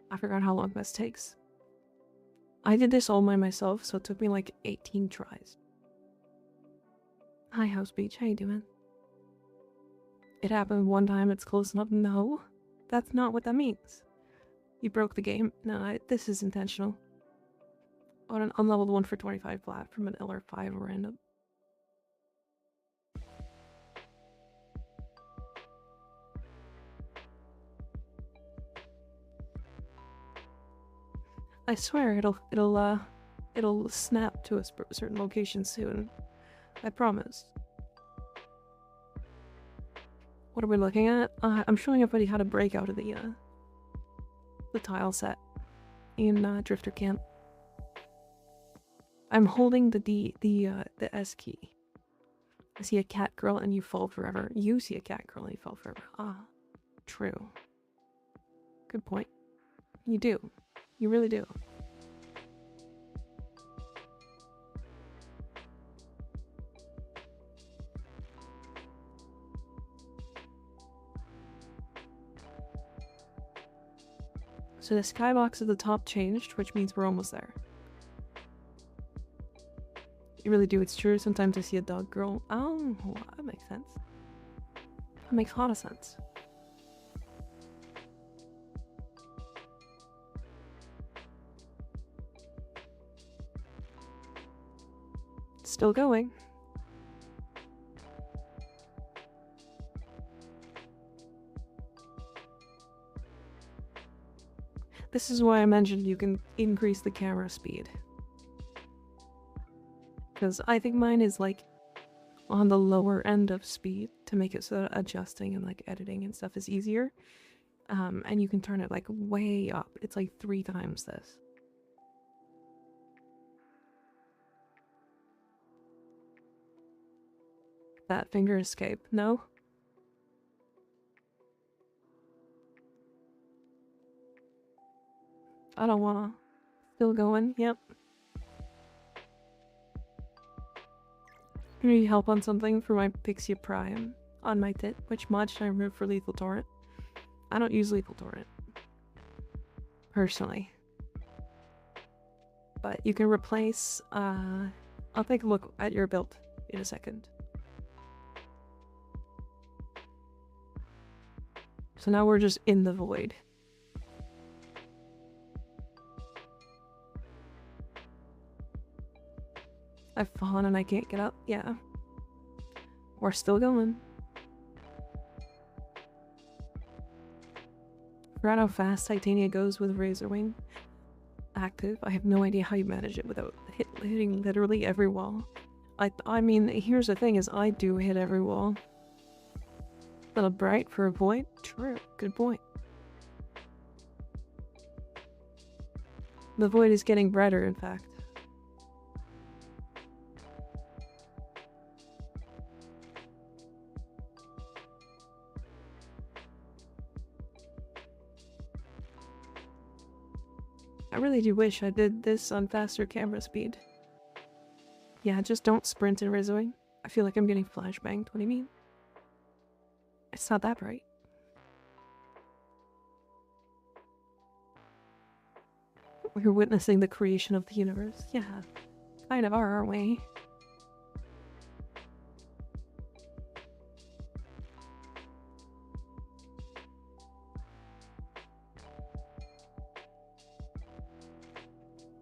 I forgot how long this takes. I did this all by myself, so it took me like 18 tries. Hi, House Beach. How you doing? It happened one time, it's close enough. No, that's not what that means. You broke the game. No, this is intentional. On an unleveled 1 for 25 flat from an LR5 random. I swear it'll snap to a certain location soon. I promise. What are we looking at? I'm showing everybody how to break out of the tile set in Drifter Camp. I'm holding the S key. I see a cat girl and you fall forever. You see a cat girl and you fall forever. Ah, true. Good point. You do. You really do. So the skybox at the top changed, which means we're almost there. You really do, it's true. Sometimes I see a dog girl. Oh, that makes sense. That makes a lot of sense. Still going. This is why I mentioned you can increase the camera speed. Because I think mine is like on the lower end of speed to make it so that adjusting and like editing and stuff is easier. And you can turn it like way up. It's like 3 times this. That finger escape. No? I don't wanna. Still going. Yep. Need help on something for my Pixie Prime on my tit? Which mod should I remove for Lethal Torrent? I don't use Lethal Torrent. Personally. But you can replace, I'll take a look at your build in a second. So now we're just in the void. I've fallen and I can't get up. Yeah. We're still going. Forgot how fast Titania goes with Razor Wing. Active. I have no idea how you manage it without hitting literally every wall. I mean, here's the thing is I do hit every wall. A little bright for a void? True. Good point. The void is getting brighter, in fact. I really do wish I did this on faster camera speed. Yeah, just don't sprint in Rizzoing. I feel like I'm getting flashbanged. What do you mean? It's not that bright. We're witnessing the creation of the universe. Yeah, kind of are, aren't we?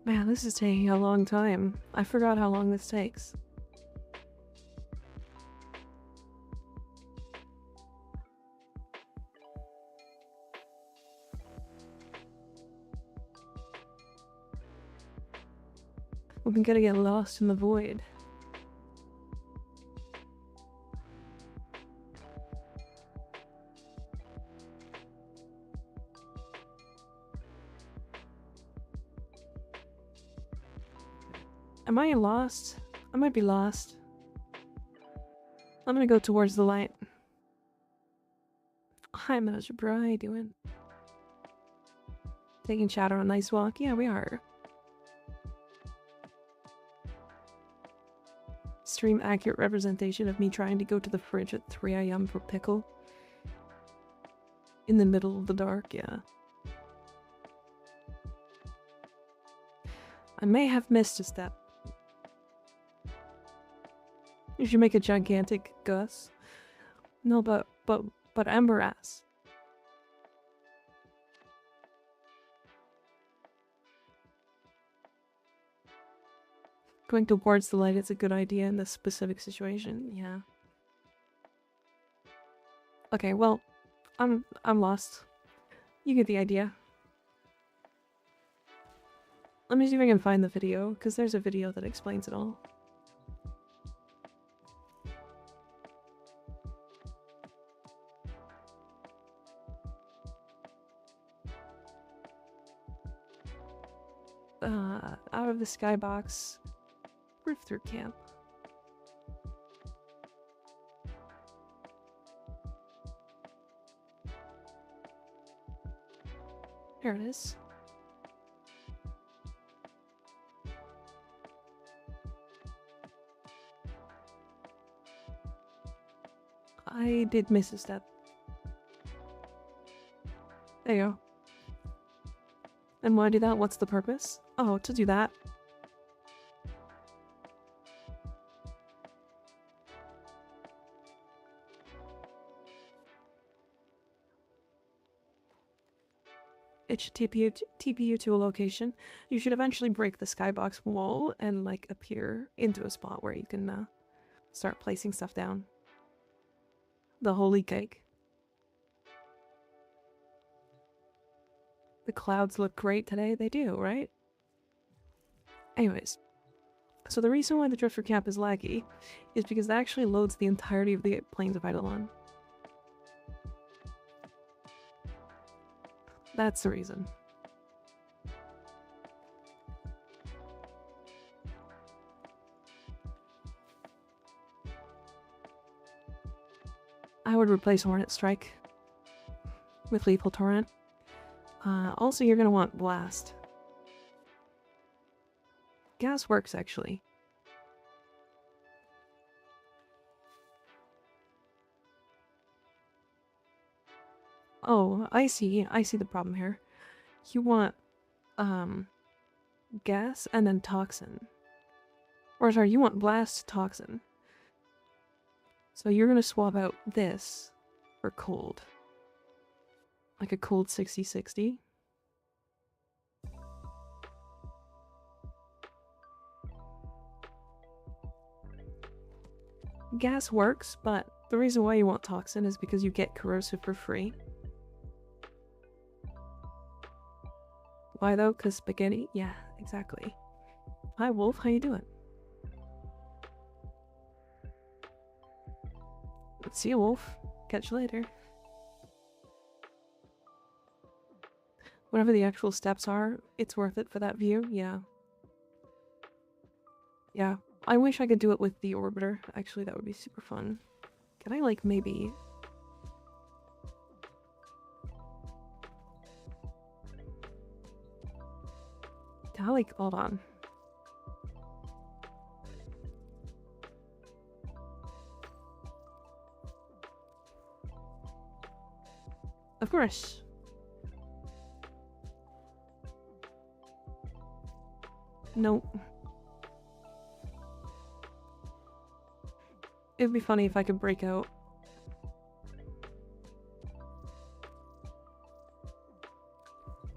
Man, this is taking a long time. I forgot how long this takes. We're gonna get lost in the void. Am I lost? I might be lost. I'm gonna go towards the light. Hi, Algebra. How you doing? Taking chat on a nice walk? Yeah, we are. Stream accurate representation of me trying to go to the fridge at 3 AM for pickle. In the middle of the dark, yeah. I may have missed a step. You should make a gigantic Gus. No, but Ember ass. Going towards the light is a good idea in this specific situation, yeah. Okay, well, I'm lost. You get the idea. Let me see if I can find the video, because there's a video that explains it all. Out of the skybox. Roof through camp. There it is. I did miss a step. There you go. And why do that? What's the purpose? Oh, to do that. It should TP you to a location. You should eventually break the skybox wall and, like, appear into a spot where you can start placing stuff down. The holy cake. The clouds look great today. They do, right? Anyways, so the reason why the Drifter Camp is laggy is because it actually loads the entirety of the Plains of Eidolon. That's the reason. I would replace Hornet Strike with Lethal Torrent. Also, you're gonna want Blast. Gas works, actually. Oh, I see. I see the problem here. You want, gas and then Toxin. Or sorry, you want Blast Toxin. So you're gonna swap out this for Cold. Like a Cold 60-60. Gas works, but the reason why you want Toxin is because you get Corrosive for free. Why though? Because spaghetti? Yeah, exactly. Hi Wolf, how you doing? See you, Wolf. Catch you later. Whatever the actual steps are, it's worth it for that view, yeah. Yeah, I wish I could do it with the Orbiter. Actually, that would be super fun. Can I, like, maybe... Can I, like, hold on. Of course. Nope. It would be funny if I could break out.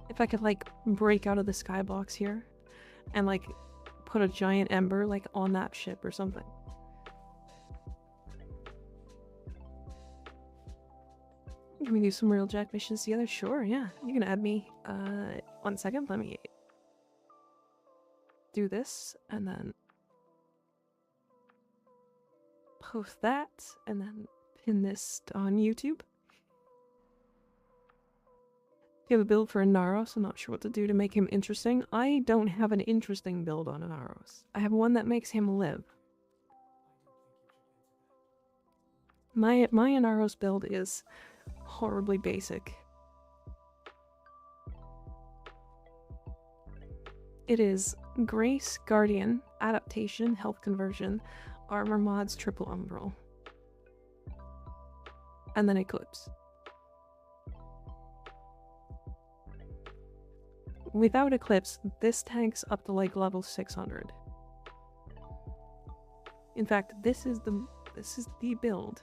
If I could, like, break out of the skybox here and, like, put a giant ember, like, on that ship or something. Can we do some Railjack missions together? Sure, yeah. You can add me. 1 second, let me do this, and then post that, and then pin this on YouTube. If you have a build for a Naros, I'm not sure what to do to make him interesting. I don't have an interesting build on a Naros. I have one that makes him live. My Naros build is horribly basic. It is Grace, Guardian, Adaptation, Health Conversion, Armor Mods, Triple Umbral. And then Eclipse. Without Eclipse, this tanks up to like level 600. In fact, this is the build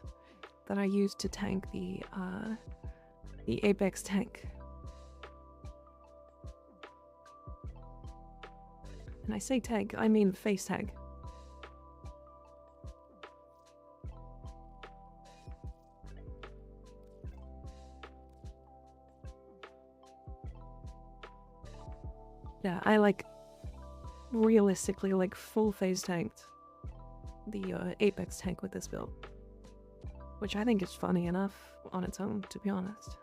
that I used to tank the Apex tank. And I say tank, I mean face tag. Yeah, I like realistically like full phase tanked the Apex tank with this build. Which I think is funny enough on its own, to be honest.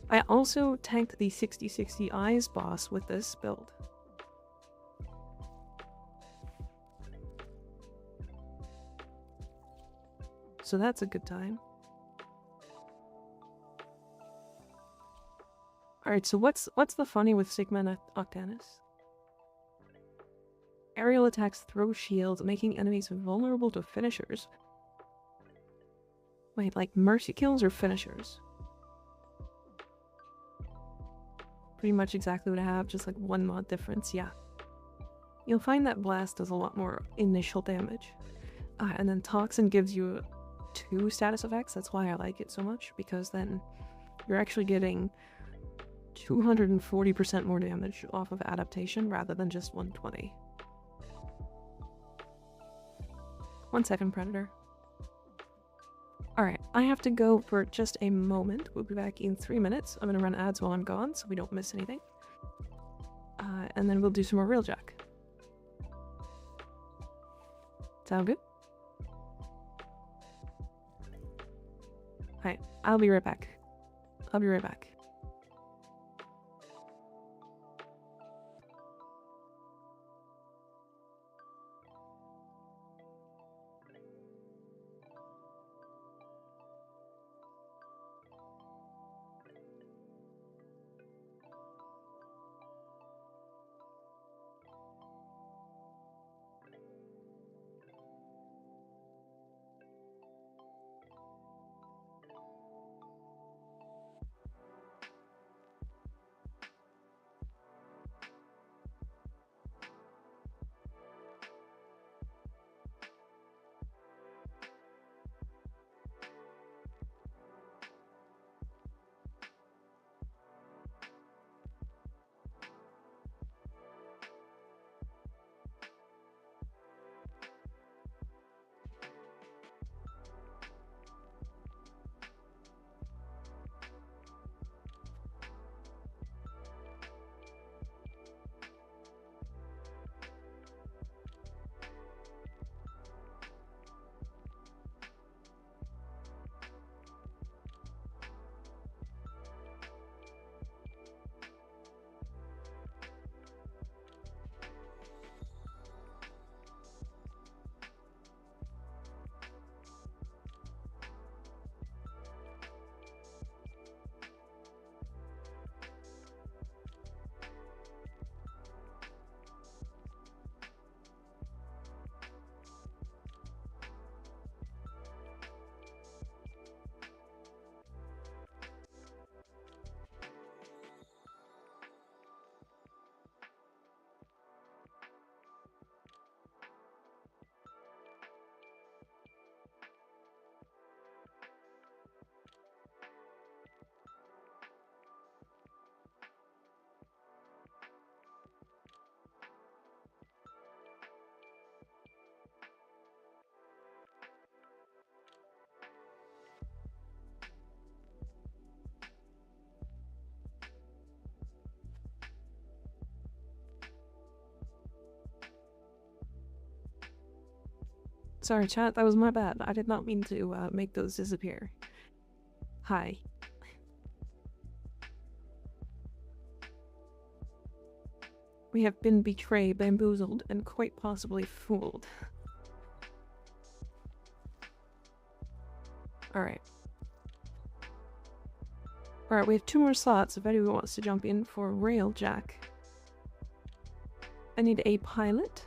I also tanked the 60-60 Eyes boss with this build. So that's a good time. Alright, so what's the funny with Sigma and Octanus? Aerial attacks throw shields, making enemies vulnerable to finishers. Wait, like mercy kills or finishers? pretty much exactly what I have, just like one mod difference, yeah. You'll find that Blast does a lot more initial damage. And then Toxin gives you 2 status effects, that's why I like it so much, because then you're actually getting 240% more damage off of adaptation rather than just 120. 1 second, Predator. Alright, I have to go for just a moment. We'll be back in 3 minutes. I'm gonna run ads while I'm gone so we don't miss anything. And then we'll do some more Railjack. Sound good? Alright, I'll be right back. I'll be right back. Sorry, chat, that was my bad. I did not mean to make those disappear. Hi. We have been betrayed, bamboozled, and quite possibly fooled. Alright. Alright, we have 2 more slots if anyone wants to jump in for Railjack. I need a pilot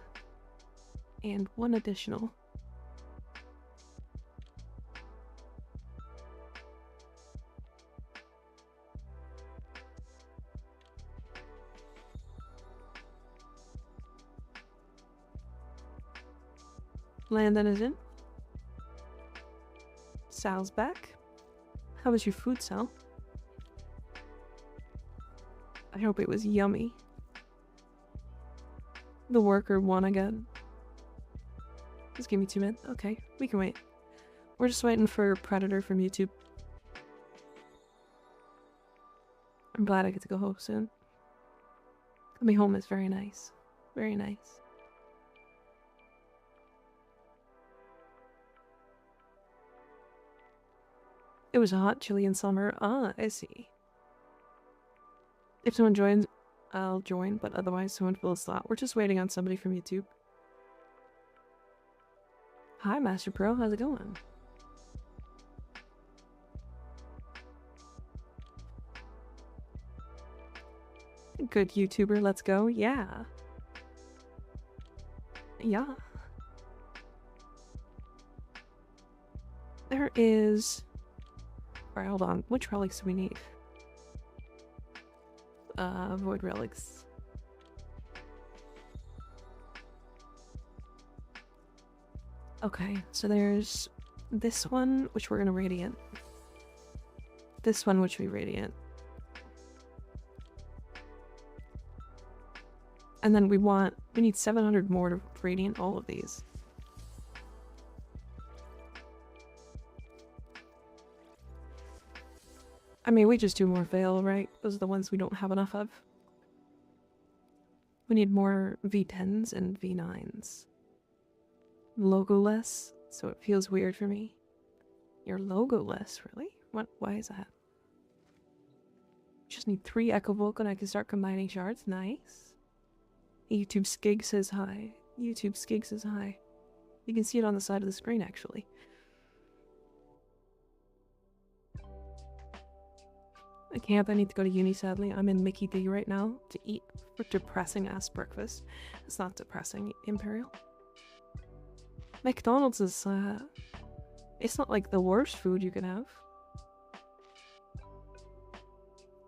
and 1 additional. Landon is in. Sal's back. How was your food, Sal? I hope it was yummy. The worker won again. Just give me 2 minutes. Okay, we can wait. We're just waiting for Predator from YouTube. I'm glad I get to go home soon. Coming home is very nice. Very nice. It was a hot Chilean summer. Ah, I see. If someone joins, I'll join, but otherwise someone fill a slot. We're just waiting on somebody from YouTube. Hi, Master Pro. How's it going? Good YouTuber. Let's go. Yeah. Yeah. There is... Alright, hold on. Which relics do we need? void relics. Okay, so there's this one, which we're gonna radiant. This one, which we radiant. And then we need 700 more to radiant all of these. I mean, we just do more Veil, right? Those are the ones we don't have enough of. We need more V10s and V9s. Logo-less, so it feels weird for me. You're logo-less, really? What? Why is that? Just need 3 Echo Volk and I can start combining shards. Nice. YouTube Skig says hi. YouTube Skig says hi. You can see it on the side of the screen, actually. I can't. I need to go to uni, sadly. I'm in Mickey D right now to eat for depressing-ass breakfast. It's not depressing, Imperial. McDonald's is, it's not like the worst food you can have.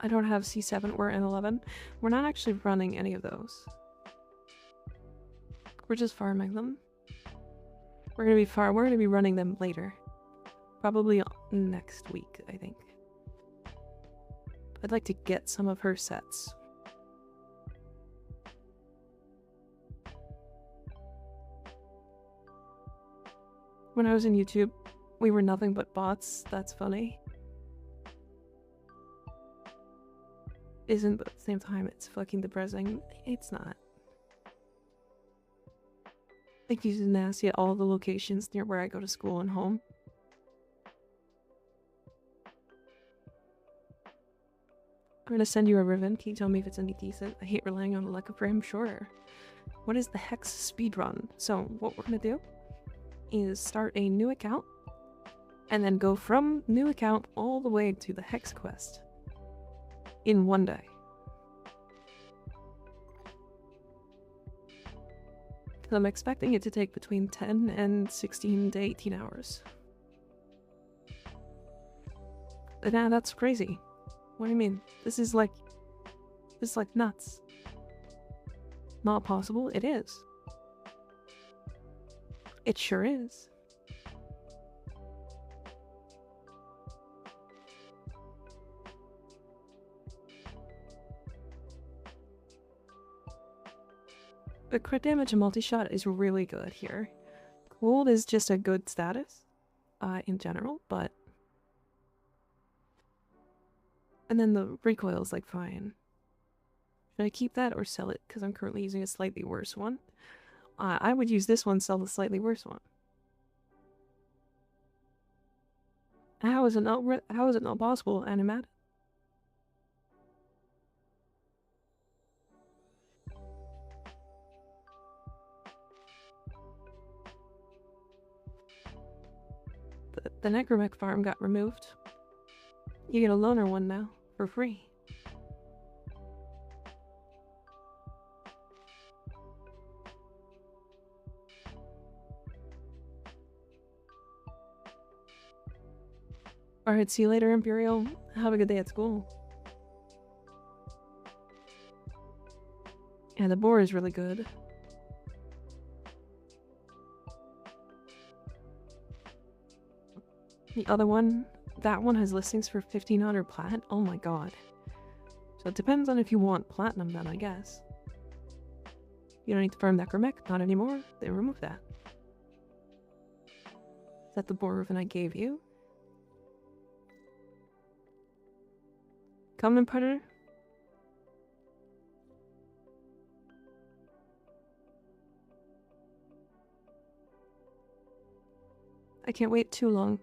I don't have C7 or N11. We're not actually running any of those. We're just farming them. We're gonna be running them later. Probably next week, I think. I'd like to get some of her sets. When I was in YouTube, we were nothing but bots. That's funny. Isn't, but at the same time, it's fucking depressing. It's not. Like, he's nasty at all the locations near where I go to school and home. I'm gonna send you a ribbon. Can you tell me if it's any decent? I hate relying on the luck of frame. Sure. What is the Hex speedrun? So, what we're gonna do is start a new account and then go from new account all the way to the Hex quest in one day. Because I'm expecting it to take between 10 and 16 to 18 hours. But nah, that's crazy. What do you mean? This is like nuts. Not possible? It is. It sure is. The crit damage and multi-shot is really good here. Cold is just a good status, in general, but... And then the recoil is like fine. Should I keep that or sell it? Because I'm currently using a slightly worse one. I would use this one, sell the slightly worse one. How is it not possible, Animat? The Necromech farm got removed. You get a loner one now, for free. Alright, see you later, Imperial. Have a good day at school. Yeah, the boar is really good. The other one, that one has listings for 1500 plat. Oh my god. So it depends on if you want platinum then, I guess. You don't need to farm Necromech? Not anymore. They removed that. Is that the boar ribbon I gave you? Come in, partner. I can't wait too long.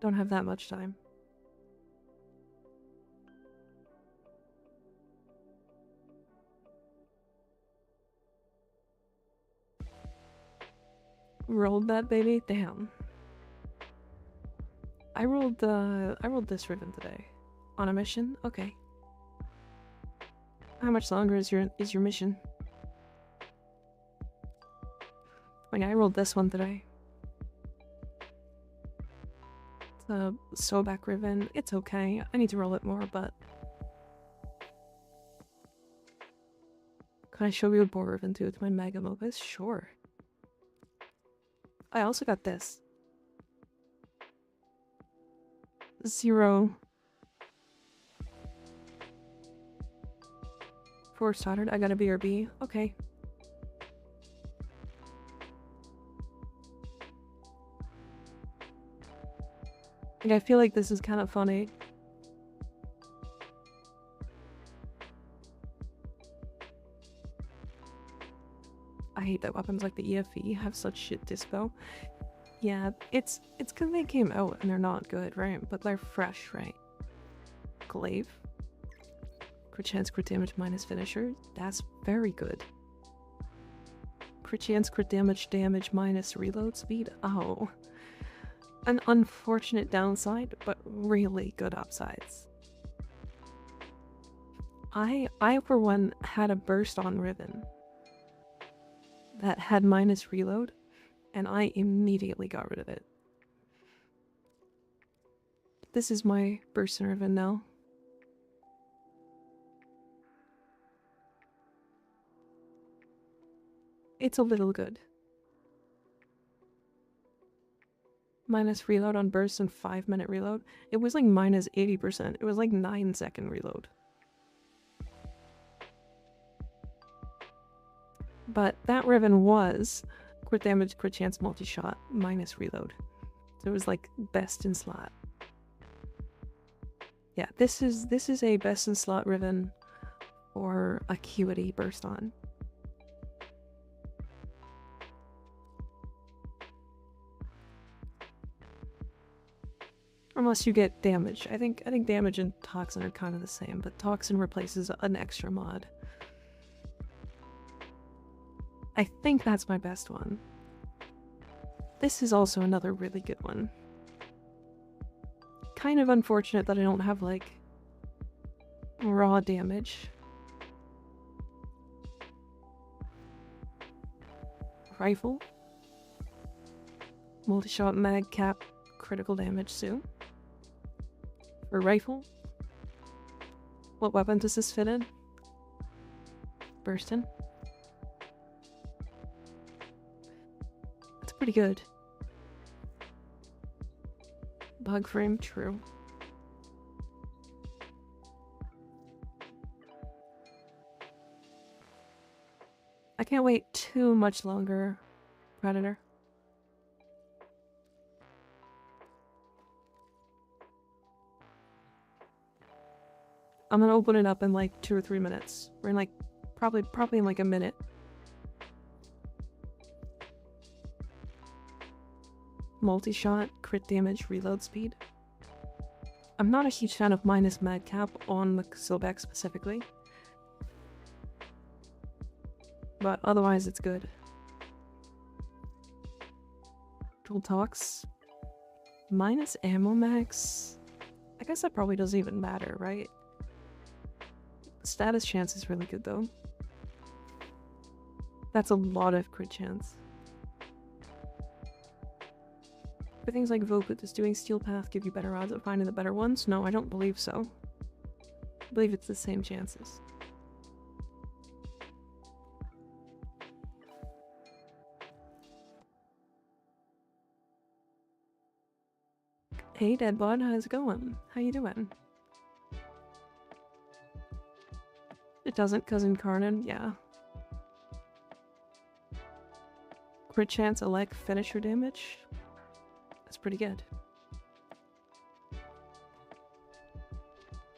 Don't have that much time. Rolled that baby? Damn. I rolled this ribbon today. On a mission? Okay. How much longer is your mission? Like, I rolled this one today. The Sobek ribbon, it's okay. I need to roll it more, but... Can I show you a boar ribbon too with my Mega Mobis? Sure. I also got this. 0. 4 soldered. I got a BRB. Okay. Like, I feel like this is kind of funny. I hate that weapons like the EFE have such shit dispo. Yeah, it's because they came out and they're not good, right? But they're fresh, right? Glaive. Crit chance, crit damage minus finisher. That's very good. Crit chance, crit damage minus reload speed. Oh. An unfortunate downside, but really good upsides. I for one had a burst on ribbon that had minus reload, and I immediately got rid of it. This is my burst on ribbon now. It's a little good. Minus reload on burst and 5-minute reload. It was like minus 80%. It was like 9-second reload. But that ribbon was crit damage, crit chance, multi-shot, minus reload. So it was like best in slot. Yeah, this is a best in slot ribbon or acuity burst on. Unless you get damage. I think damage and toxin are kind of the same, but toxin replaces an extra mod. I think that's my best one. This is also another really good one. Kind of unfortunate that I don't have, like, raw damage. Rifle. Multi-shot mag cap critical damage soon. For rifle. What weapon does this fit in? Burst in. That's pretty good. Bug frame, true. I can't wait too much longer, Predator. I'm gonna open it up in like 2 or 3 minutes. We're in like probably in like a minute. Multi-shot, crit damage, reload speed. I'm not a huge fan of minus mag cap on the Silbeck specifically. But otherwise it's good. Dual tox. Minus ammo max. I guess that probably doesn't even matter, right? Status chance is really good though. That's a lot of crit chance. For things like Voput, does doing Steel Path give you better odds of finding the better ones? No, I don't believe so. I believe it's the same chances. Hey Deadbot, how's it going? How you doing? It doesn't, cause Incarnate, yeah. Crit chance, elect finisher damage. That's pretty good.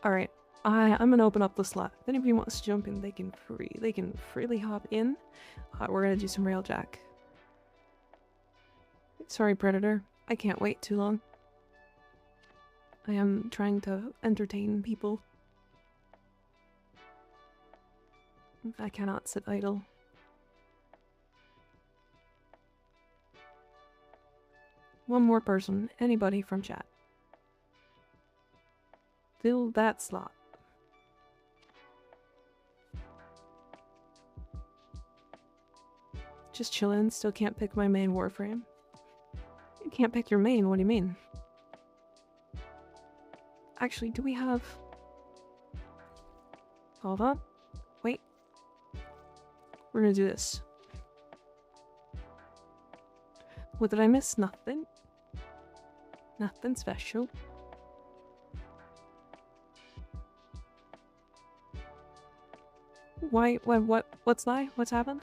Alright, I'm gonna open up the slot. If anybody wants to jump in, they can freely hop in. We're gonna do some Railjack. Sorry, Predator. I can't wait too long. I am trying to entertain people. I cannot sit idle. One more person. Anybody from chat. Fill that slot. Just chillin', still can't pick my main Warframe. You can't pick your main, what do you mean? Actually, do we have... Hold on. Wait. We're gonna do this. What did I miss? Nothing. Nothing special. Why? What's that? What's happened?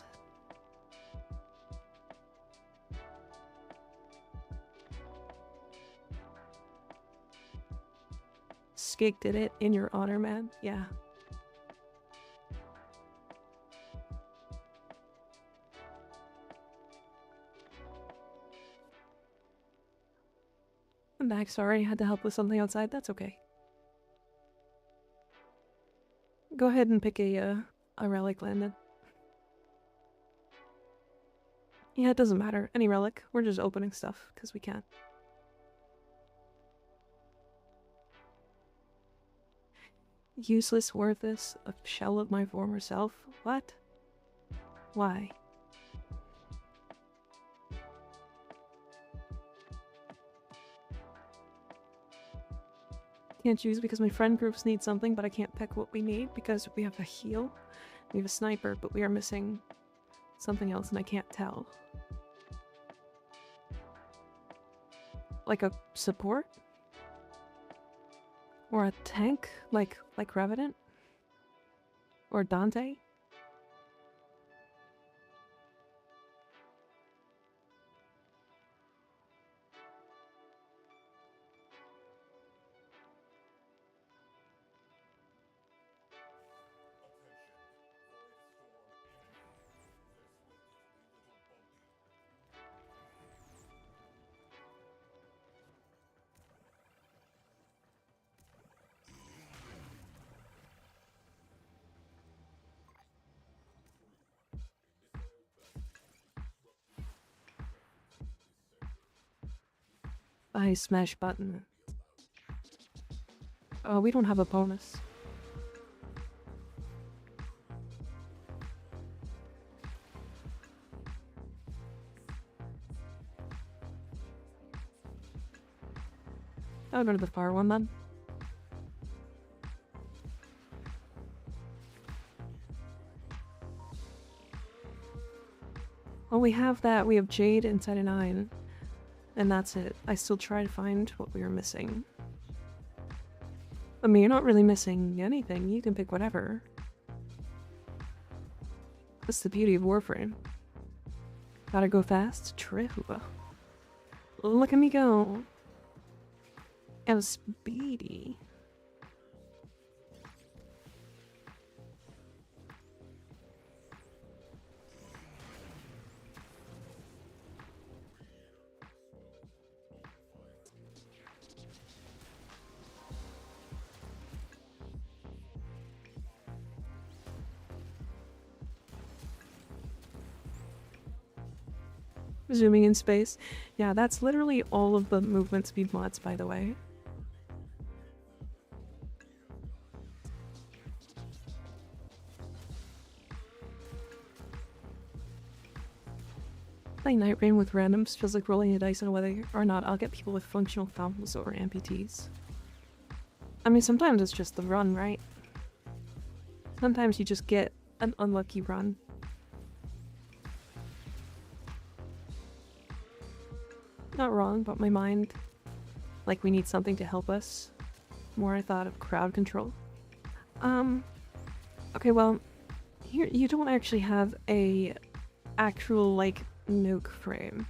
Skig did it in your honor, man. Yeah. I'm back. Sorry, I had to help with something outside. That's okay. Go ahead and pick a relic, Landon. Yeah, it doesn't matter. Any relic. We're just opening stuff, because we can. Useless, worthless, a shell of my former self? What? Why? Can't choose because my friend groups need something, but I can't pick what we need because we have a heal. We have a sniper, but we are missing something else and I can't tell. Like a support? Or a tank? Like Revenant? Or Dante? I smash button. Oh, we don't have a bonus. I'll go to the far one then. Well, we have that. We have Jade inside a 9. And that's it. I still try to find what we were missing. I mean, you're not really missing anything. You can pick whatever. That's the beauty of Warframe. Gotta go fast? True. Look at me go. I'm speedy. Zooming in space. Yeah, that's literally all of the movement speed mods, by the way. Playing Night Rain with randoms feels like rolling a dice on whether or not I'll get people with functional thumbs or amputees. I mean, sometimes it's just the run, right? Sometimes you just get an unlucky run. Not wrong, but my mind, like, we need something to help us. More I thought of crowd control. Okay, well, here you don't actually have a actual, like, nuke frame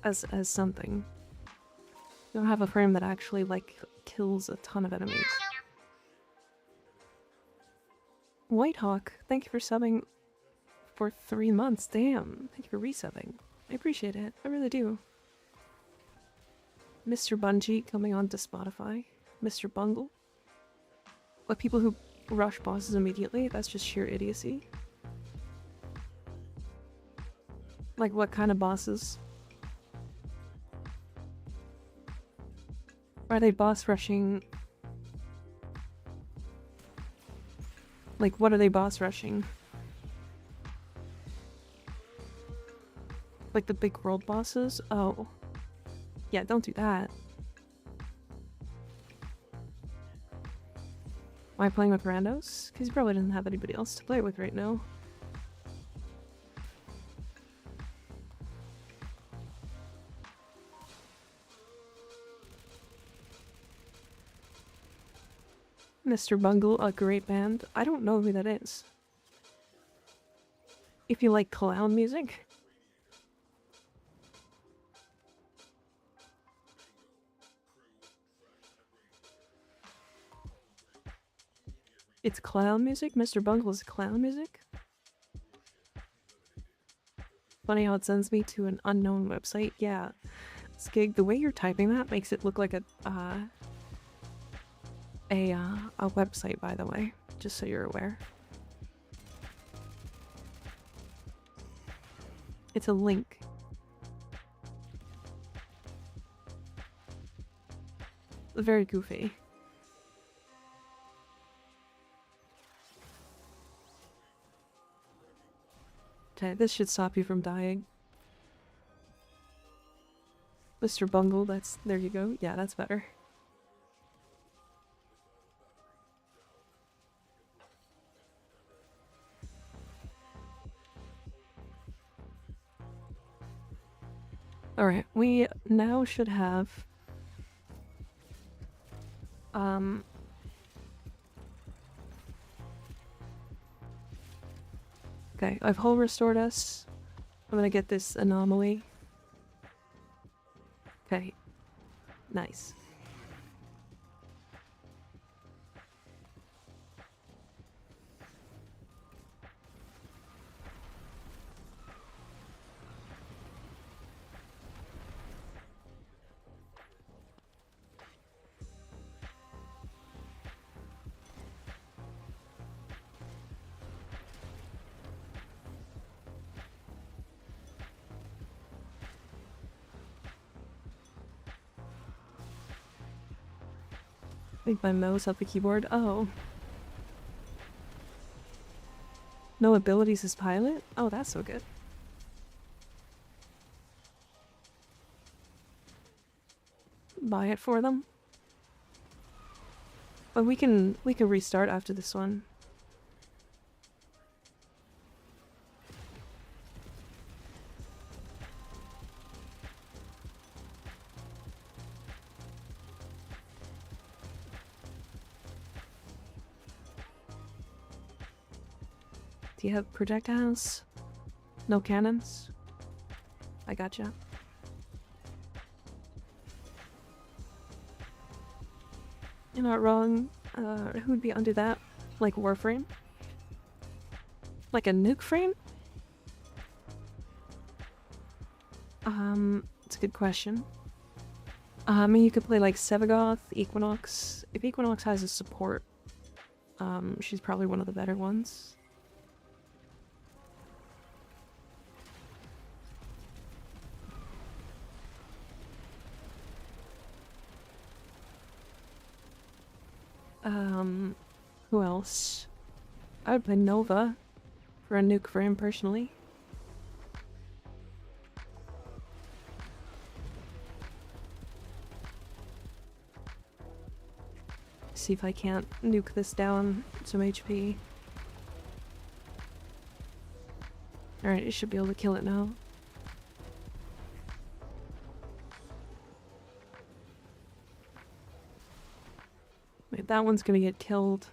as something. You don't have a frame that actually, like, kills a ton of enemies. Whitehawk, thank you for subbing for 3 months. Damn, thank you for resubbing. I appreciate it. I really do. Mr. Bungie coming on to Spotify. Mr. Bungle. What, people who rush bosses immediately? That's just sheer idiocy. Like, what kind of bosses? Are they boss rushing? Like, what are they boss rushing? Like the big world bosses? Oh. Yeah, don't do that. Am I playing with randos? Because he probably doesn't have anybody else to play with right now. Mr. Bungle, a great band. I don't know who that is. If you like clown music. It's clown music? Mr. Bungle is clown music? Funny how it sends me to an unknown website. Yeah. Skig, the way you're typing that makes it look like a website, by the way. Just so you're aware. It's a link. Very goofy. Okay, this should stop you from dying. Mr. Bungle, there you go. Yeah, that's better. Alright, we now should have okay, I've hull restored us. I'm gonna get this anomaly. Okay. Nice. I think my mouse up the keyboard. Oh. No abilities as pilot? Oh, that's so good. Buy it for them. But we can restart after this one. Do you have projectiles? No cannons? I gotcha. You're not wrong. Who'd be under that? Like Warframe? Like a nuke frame? It's a good question. I mean, you could play like Sevagoth, Equinox. If Equinox has a support, she's probably one of the better ones. Who else? I would play Nova for a nuke frame personally. See if I can't nuke this down some HP. Alright, you should be able to kill it now. Wait, that one's gonna get killed.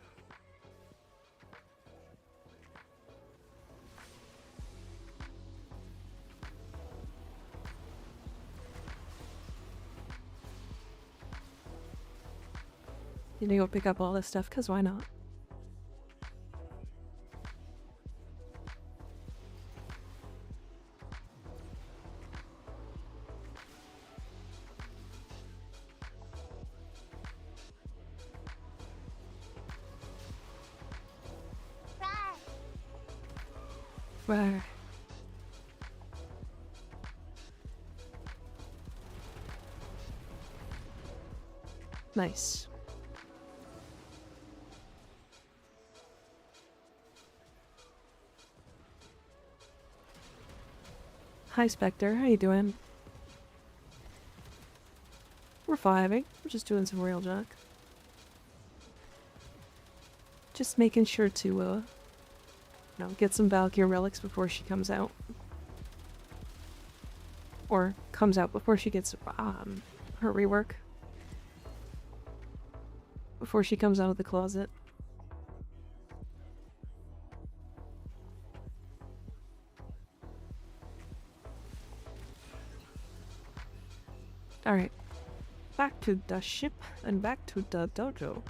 You need to go pick up all this stuff, because why not? Where? Nice. Hi Spectre, how you doing? We're vibing. We're just doing some Railjack. Just making sure to, get some Valkyr relics before she comes out. Or comes out before she gets, her rework. Before she comes out of the closet. Alright. Back to the ship and back to the dojo.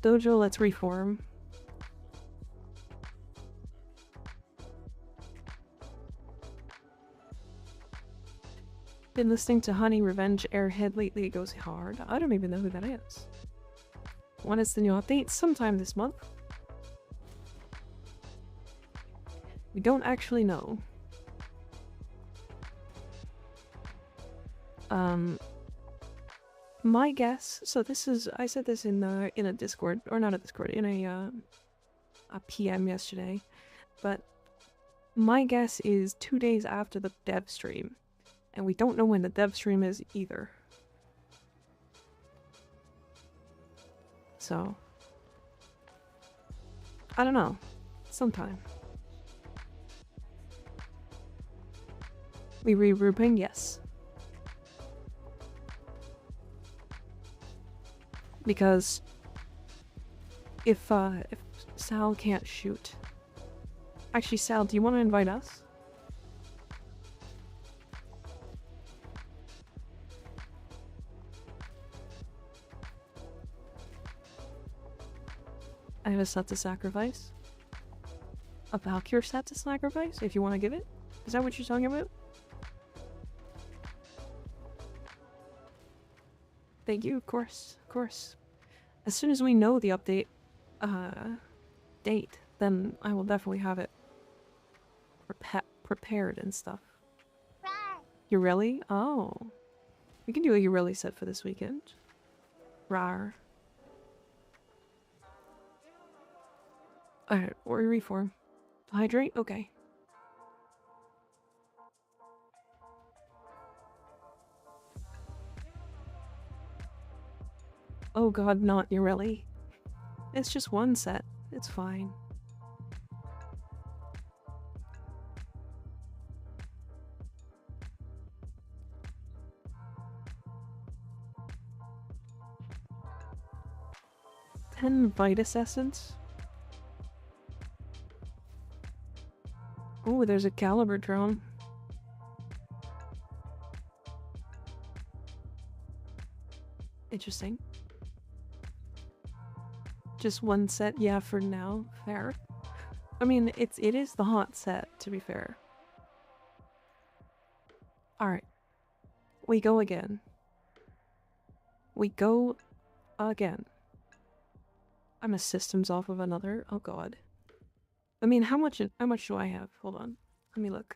Dojo, let's reform. Been listening to Honey Revenge Airhead lately. It goes hard. I don't even know who that is. When is the new update? Sometime this month. We don't actually know. My guess, so this is, I said this in a Discord, or not a Discord, in a PM yesterday, but my guess is 2 days after the dev stream, and we don't know when the dev stream is either. So, I don't know, sometime. We regrouping? Yes. Because if Sal can't shoot... Actually, Sal, do you want to invite us? I have a set to sacrifice. A Valkyr set to sacrifice, if you want to give it? Is that what you're talking about? Thank you, of course, of course. As soon as we know the update, date, then I will definitely have it prepared and stuff. Ureli? Oh. We can do a Ureli set for this weekend. Rar. Alright, or reform. Hydrate? Okay. Oh god, not Ureli. It's just one set. It's fine. Ten Vitus Essence? Oh, there's a Caliber drone. Interesting. Just one set, yeah, for now. Fair. I mean, it is the hot set, to be fair. Alright. We go again. We go again. I'm a systems off of another. Oh god. I mean, how much do I have? Hold on. Let me look.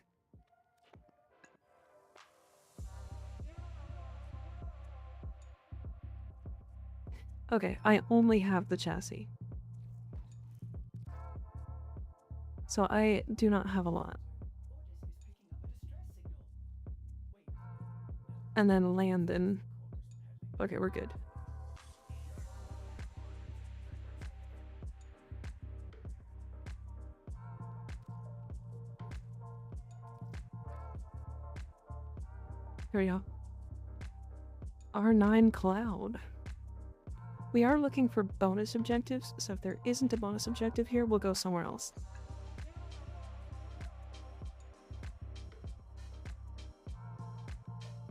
Okay, I only have the chassis. So I do not have a lot. And then Landon. Okay, we're good. Here we go. R9 Cloud. We are looking for bonus objectives, so if there isn't a bonus objective here, we'll go somewhere else.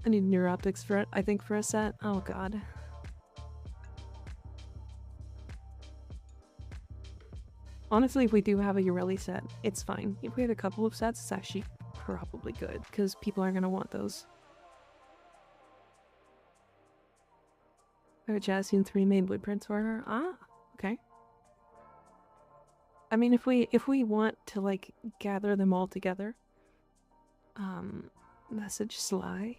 I need neuroptics for it, I think, for a set. Oh god. Honestly, if we do have a Ureli set, it's fine. If we had a couple of sets, it's actually probably good, because people are gonna want those. I have a chassis and 3 main blueprints for her. Ah, okay. I mean, if we want to, like, gather them all together, message Sly.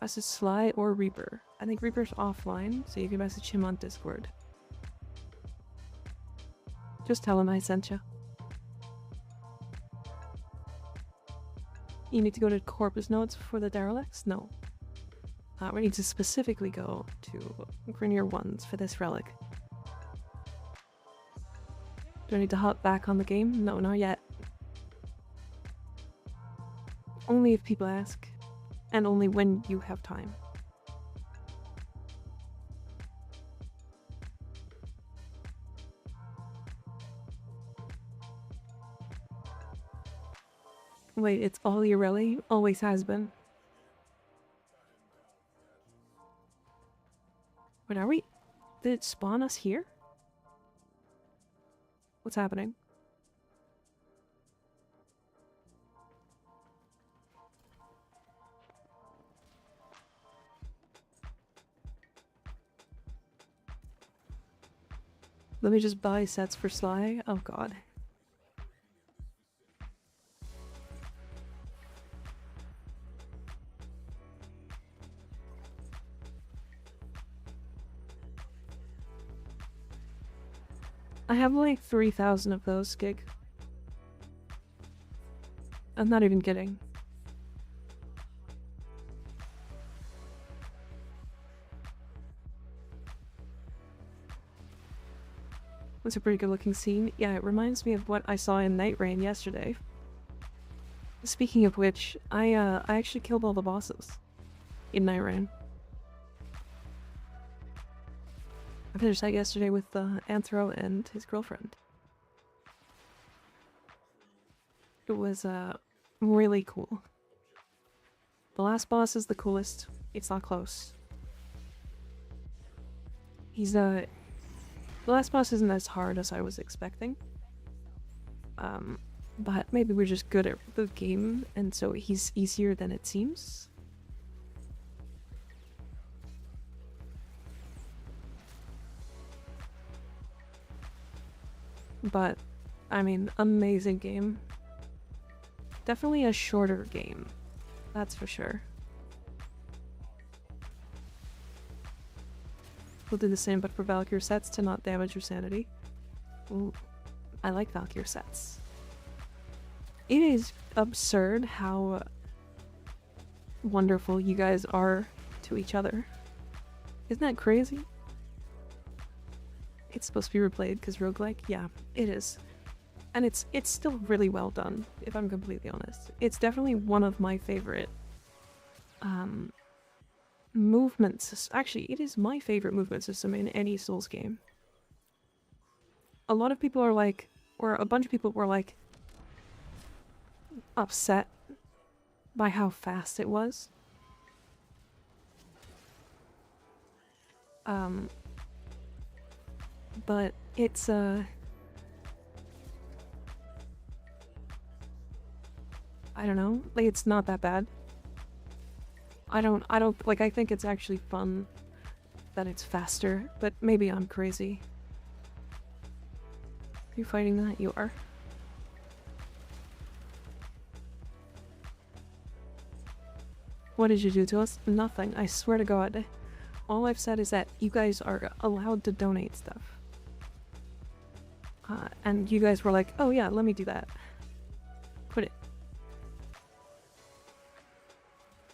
Message Sly or Reaper. I think Reaper's offline, so you can message him on Discord. Just tell him I sent you. You need to go to Corpus Notes for the derelicts? No. We need to specifically go to Grenier 1s for this relic. Do I need to hop back on the game? No, not yet. Only if people ask, and only when you have time. Wait, it's all Urelli? Always has been. Wait, are we? Did it spawn us here? What's happening? Let me just buy sets for Sly. Oh god. I have like 3,000 of those, Gig. I'm not even kidding. It's a pretty good looking scene. Yeah, it reminds me of what I saw in Night Rain yesterday. Speaking of which, I actually killed all the bosses in Night Rain. I finished that yesterday with Anthro and his girlfriend. It was really cool. The last boss is the coolest. It's not close. He's the last boss isn't as hard as I was expecting. But maybe we're just good at the game, and so he's easier than it seems. But, I mean, amazing game. Definitely a shorter game, that's for sure. We'll do the same, but for Valkyr sets to not damage your sanity. Ooh, I like Valkyr sets. It is absurd how wonderful you guys are to each other. Isn't that crazy? It's supposed to be replayed because roguelike? Yeah, it is. And it's still really well done, if I'm completely honest. It's definitely one of my favorite movements. Actually, it is my favorite movement system in any Souls game. A lot of people are like, or a bunch of people were like, upset by how fast it was. But it's I don't know, like it's not that bad. I don't like, I think it's actually fun that it's faster, but maybe I'm crazy. Are you fighting that? You are. What did you do to us? Nothing, I swear to God. All I've said is that you guys are allowed to donate stuff. And you guys were like, oh yeah, let me do that. Put it.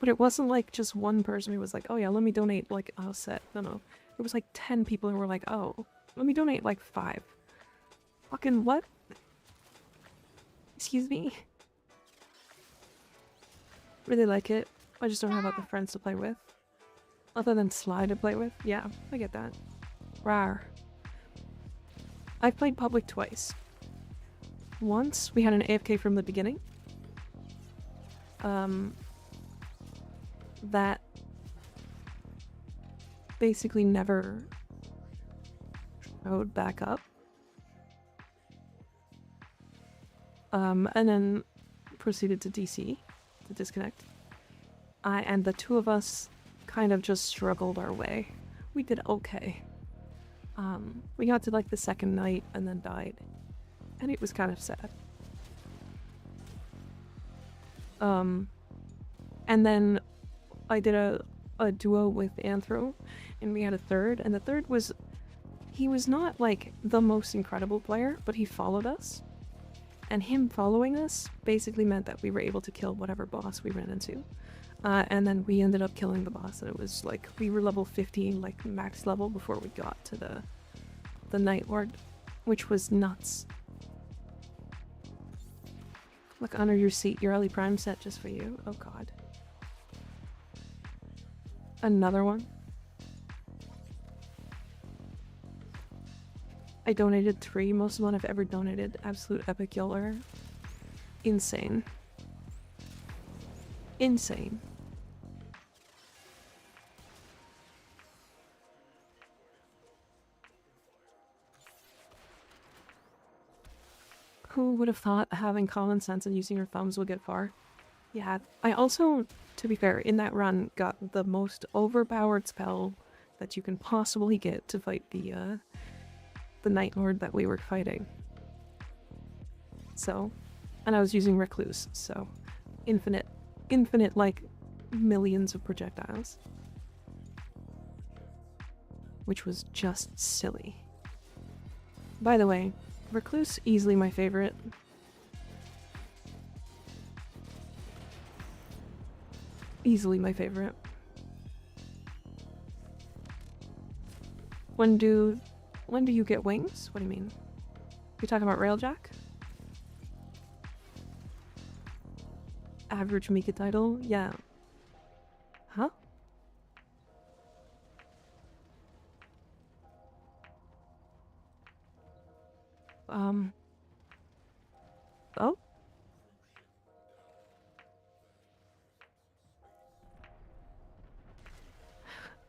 But it wasn't like just one person who was like, oh yeah, let me donate like a set. No. It was like 10 people who were like, oh, let me donate like 5. Fucking what? Excuse me? Really like it. I just don't have other friends to play with. Other than Sly to play with. Yeah, I get that. Rawr. I've played public twice. Once, we had an AFK from the beginning. That basically never showed back up. And then proceeded to DC, to disconnect. And the two of us kind of just struggled our way. We did okay. We got to like the second night and then died. And it was kind of sad. And then I did a duo with Anthro, and we had a third, and the third was, he was not like the most incredible player, but he followed us. And him following us basically meant that we were able to kill whatever boss we ran into. And then we ended up killing the boss, and it was like we were level 15, like max level, before we got to the Night Lord, which was nuts. Look under your seat, your Ellie Prime set just for you. Oh god. Another one. I donated 3, most one I've ever donated. Absolute epic killer. Insane. Insane. Who would have thought having common sense and using your thumbs would get far? Yeah, I also, to be fair, in that run got the most overpowered spell that you can possibly get to fight the Night Lord that we were fighting. So, and I was using Recluse, so infinite, like, millions of projectiles. Which was just silly. By the way, Recluse, easily my favorite. Easily my favorite. When do you get wings? What do you mean? You talking about Railjack? Average Mika title? Yeah. Huh? Oh?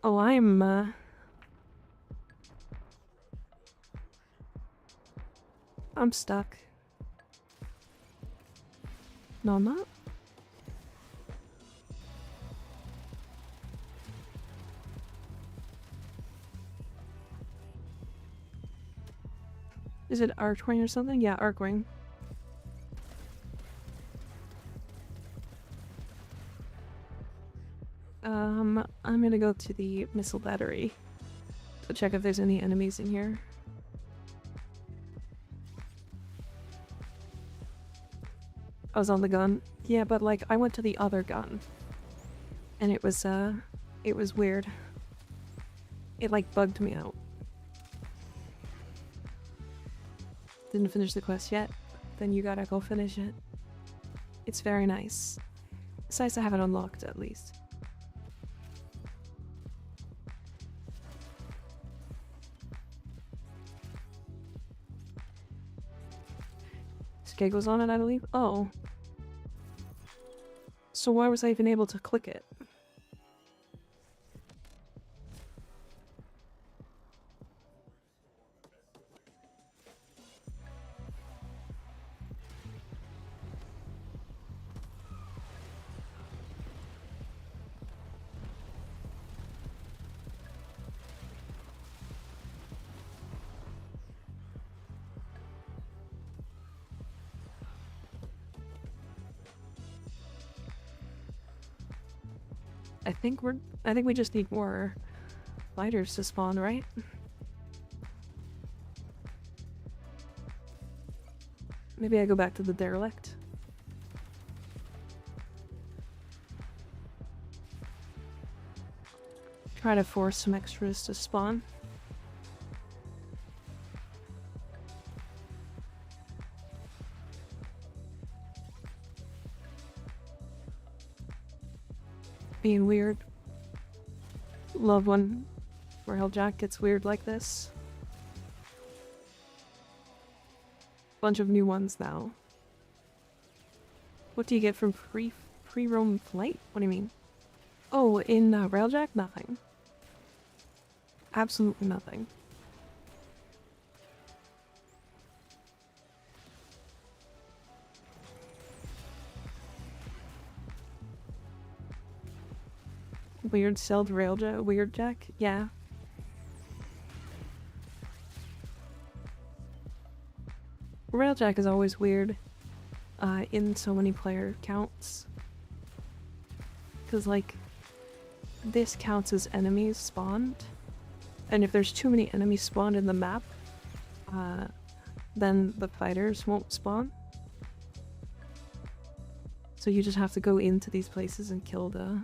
Oh, I'm stuck. No, I'm not. Is it Archwing or something? Yeah, Archwing. I'm gonna go to the missile battery to check if there's any enemies in here. I was on the gun. Yeah, but like I went to the other gun. And it was weird. It like bugged me out. Didn't finish the quest yet? Then you gotta go finish it. It's very nice. It's nice to have it unlocked at least. Giggles on it, I believe. Oh. So why was I even able to click it? I think we just need more fighters to spawn, right? Maybe I go back to the derelict. Try to force some extras to spawn. Being weird. Love when Railjacking gets weird like this. Bunch of new ones now. What do you get from free-roam flight? What do you mean? Oh, in Railjacking? Nothing. Absolutely nothing. Weird celled Railjacking? Yeah. Railjacking is always weird in so many player counts. Because, like, this counts as enemies spawned. And if there's too many enemies spawned in the map, then the fighters won't spawn. So you just have to go into these places and kill the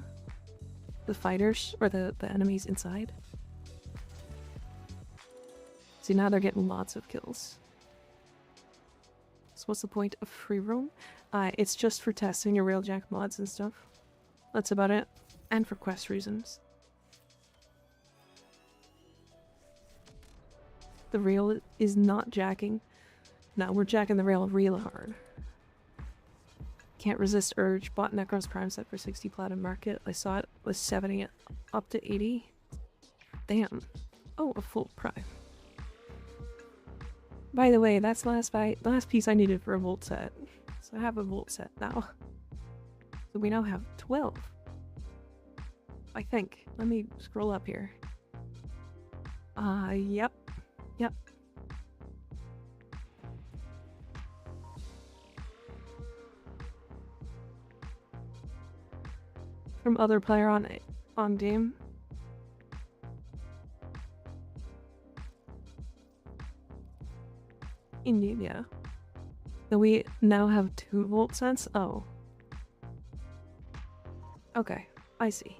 fighters or the enemies inside. See, now they're getting lots of kills. So what's the point of free roam? It's just for testing your Railjack mods and stuff. That's about it. And for quest reasons. The rail is not jacking. No, we're jacking the rail real hard. Can't resist urge. Bought Necros Prime set for 60 platinum market. I saw it was 70 up to 80. Damn. Oh, a full prime. By the way, that's the last piece I needed for a Volt set. So I have a Volt set now. So we now have 12. I think. Let me scroll up here. Yep. Yep. From other player on Dame. Indeed, yeah. So we now have 2 Volt sets? Oh. Okay, I see.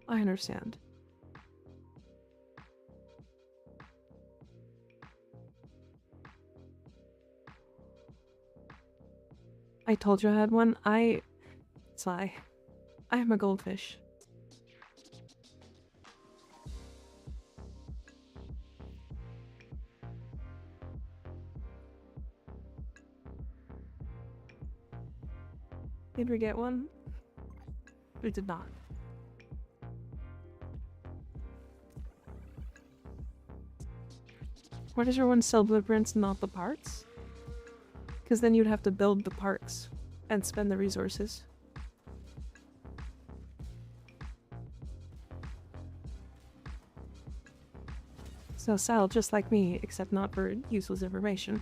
I understand. I told you I had one. Sigh. I am a goldfish. Did we get one? We did not. Why does everyone sell blueprints, not the parts? Because then you'd have to build the parts and spend the resources. So Sal, just like me, except not for useless information.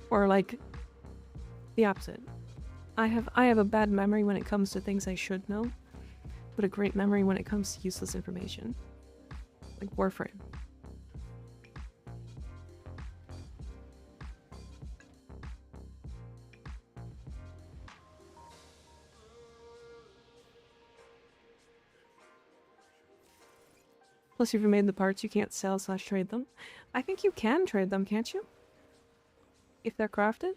Or like the opposite. I have a bad memory when it comes to things I should know, but a great memory when it comes to useless information. Like Warframe. Plus, if you made the parts, you can't sell/trade them. I think you can trade them, can't you? If they're crafted?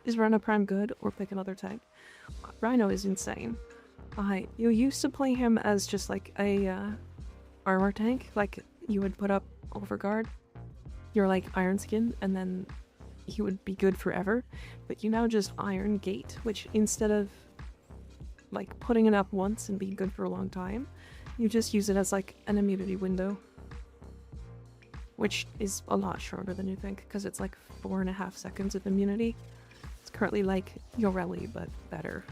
Is Rhino Prime good, or pick another tank? Rhino is insane. You used to play him as just like a armor tank, like you would put up overguard, your like iron skin, and then he would be good forever. But you now just iron gate, which instead of like putting it up once and being good for a long time, you just use it as like an immunity window. Which is a lot shorter than you think, because it's like 4.5 seconds of immunity. It's currently like Yoreli, but better.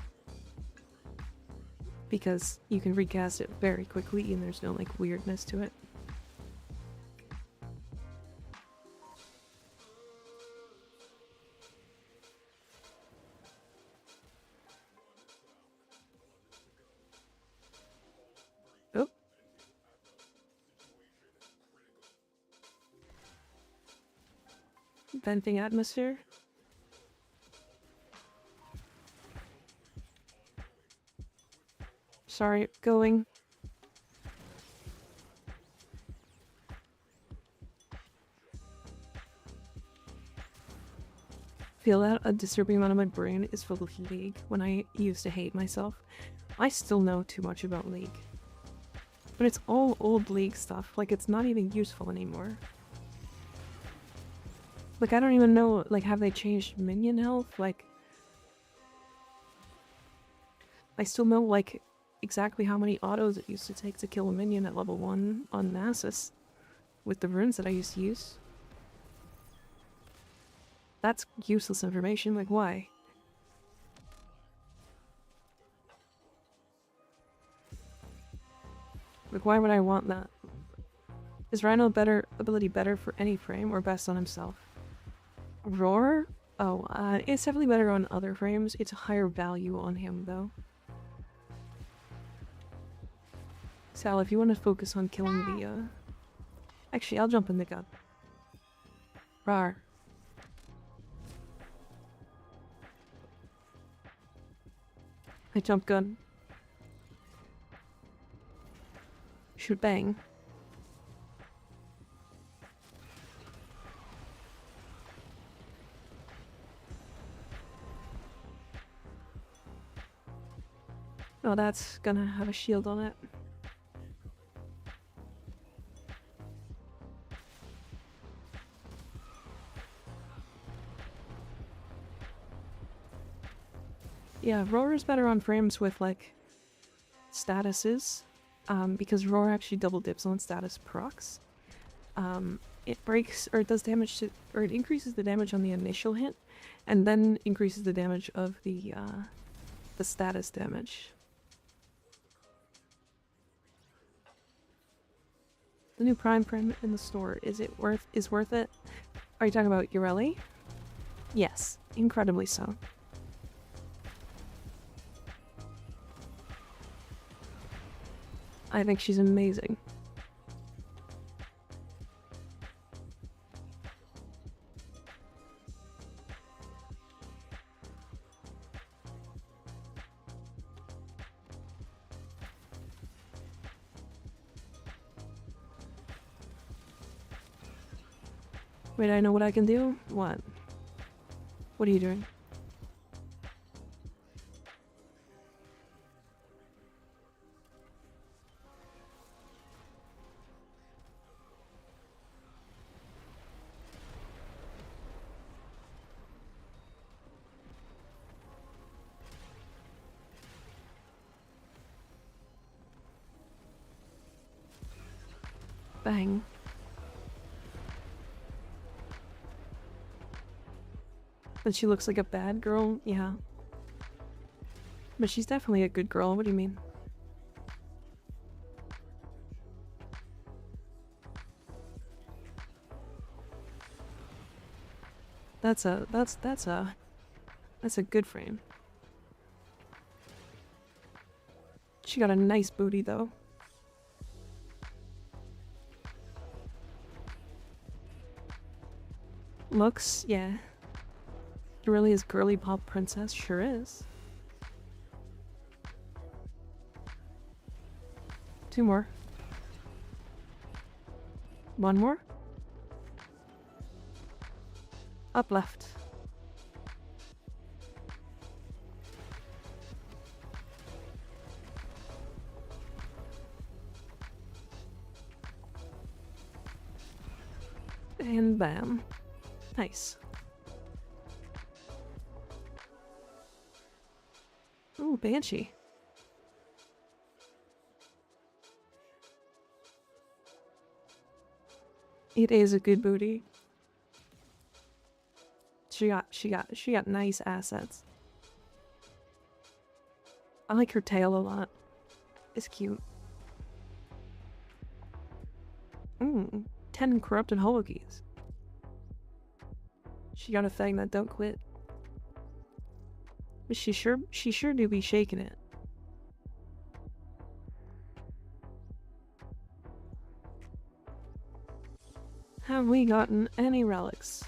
Because you can recast it very quickly and there's no like weirdness to it. Oh. Venting atmosphere. Sorry, going. Feel that a disturbing amount of my brain is full of League when I used to hate myself. I still know too much about League. But it's all old League stuff, like it's not even useful anymore. Like I don't even know, like have they changed minion health? Like I still know like exactly how many autos it used to take to kill a minion at level 1 on Nasus with the runes that I used to use. That's useless information, like why? Like why would I want that? Is Rhino ability better for any frame or best on himself? Roar? Oh, it's definitely better on other frames. It's a higher value on him though. Sal, if you want to focus on killing the, Actually, I'll jump in the gun. Rar. I jump gun. Shoot bang. Oh, that's gonna have a shield on it. Yeah, Roar is better on frames with, like, statuses, because Roar actually double dips on status procs. It breaks, or it does damage to, or it increases the damage on the initial hit, and then increases the damage of the status damage. The new Prime in the store, is worth it? Are you talking about Ureli? Yes, incredibly so. I think she's amazing. Wait, I know what I can do? What? What are you doing? Bang. But she looks like a bad girl? Yeah. But she's definitely a good girl, what do you mean? That's a good frame. She got a nice booty though. Looks, yeah. She really is girly pop princess, sure is. 2 more. 1 more. Up left. And bam. Nice. Ooh, Banshee. It is a good booty. She got nice assets. I like her tail a lot. It's cute. 10 corrupted holokeys. She got a thing that don't quit. But she sure do be shaking it. Have we gotten any relics?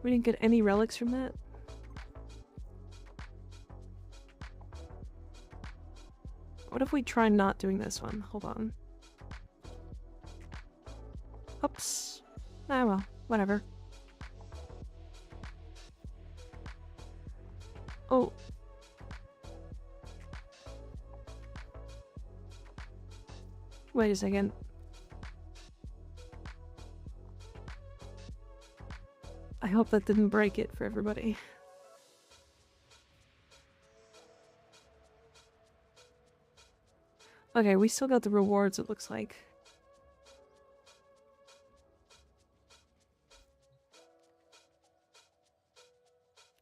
We didn't get any relics from that? What if we try not doing this one? Hold on. Oops. Ah well, whatever. Oh. Wait a second. I hope that didn't break it for everybody. Okay, we still got the rewards, it looks like.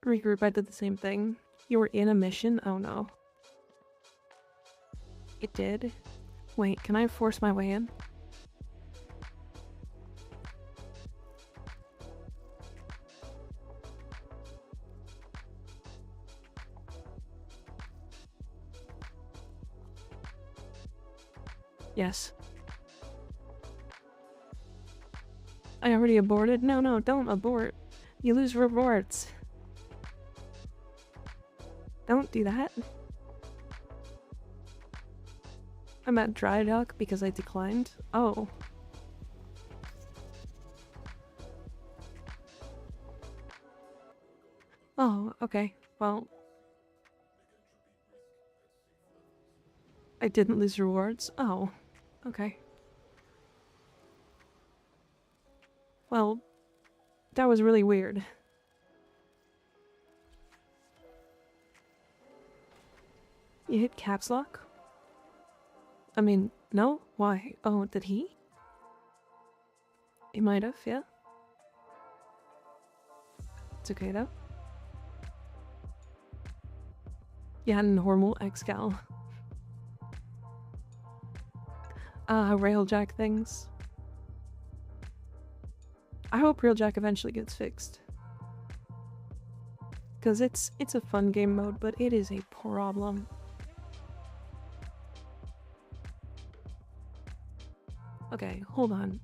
Regroup, I did the same thing. You were in a mission? Oh no. It did? Wait, can I force my way in? Yes. I already aborted? No, no, don't abort. You lose rewards. Don't do that. I'm at dry dock because I declined. Oh. Oh, okay. Well, I didn't lose rewards. Oh, okay. Well, that was really weird. You hit caps lock? I mean, no? Why? Oh, did he? He might have, yeah. It's okay though. Yeah, normal excal. Railjack things. I hope Railjack eventually gets fixed. Because it's a fun game mode, but it is a problem. Okay, hold on.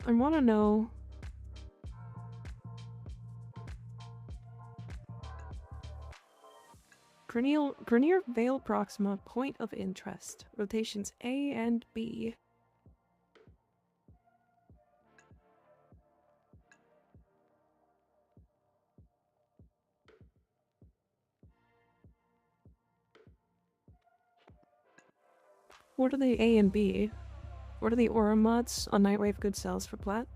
I want to know... Grenier Vale Proxima, point of interest. Rotations A and B. What are the A and B? What are the aura mods on Nightwave good sells for plat?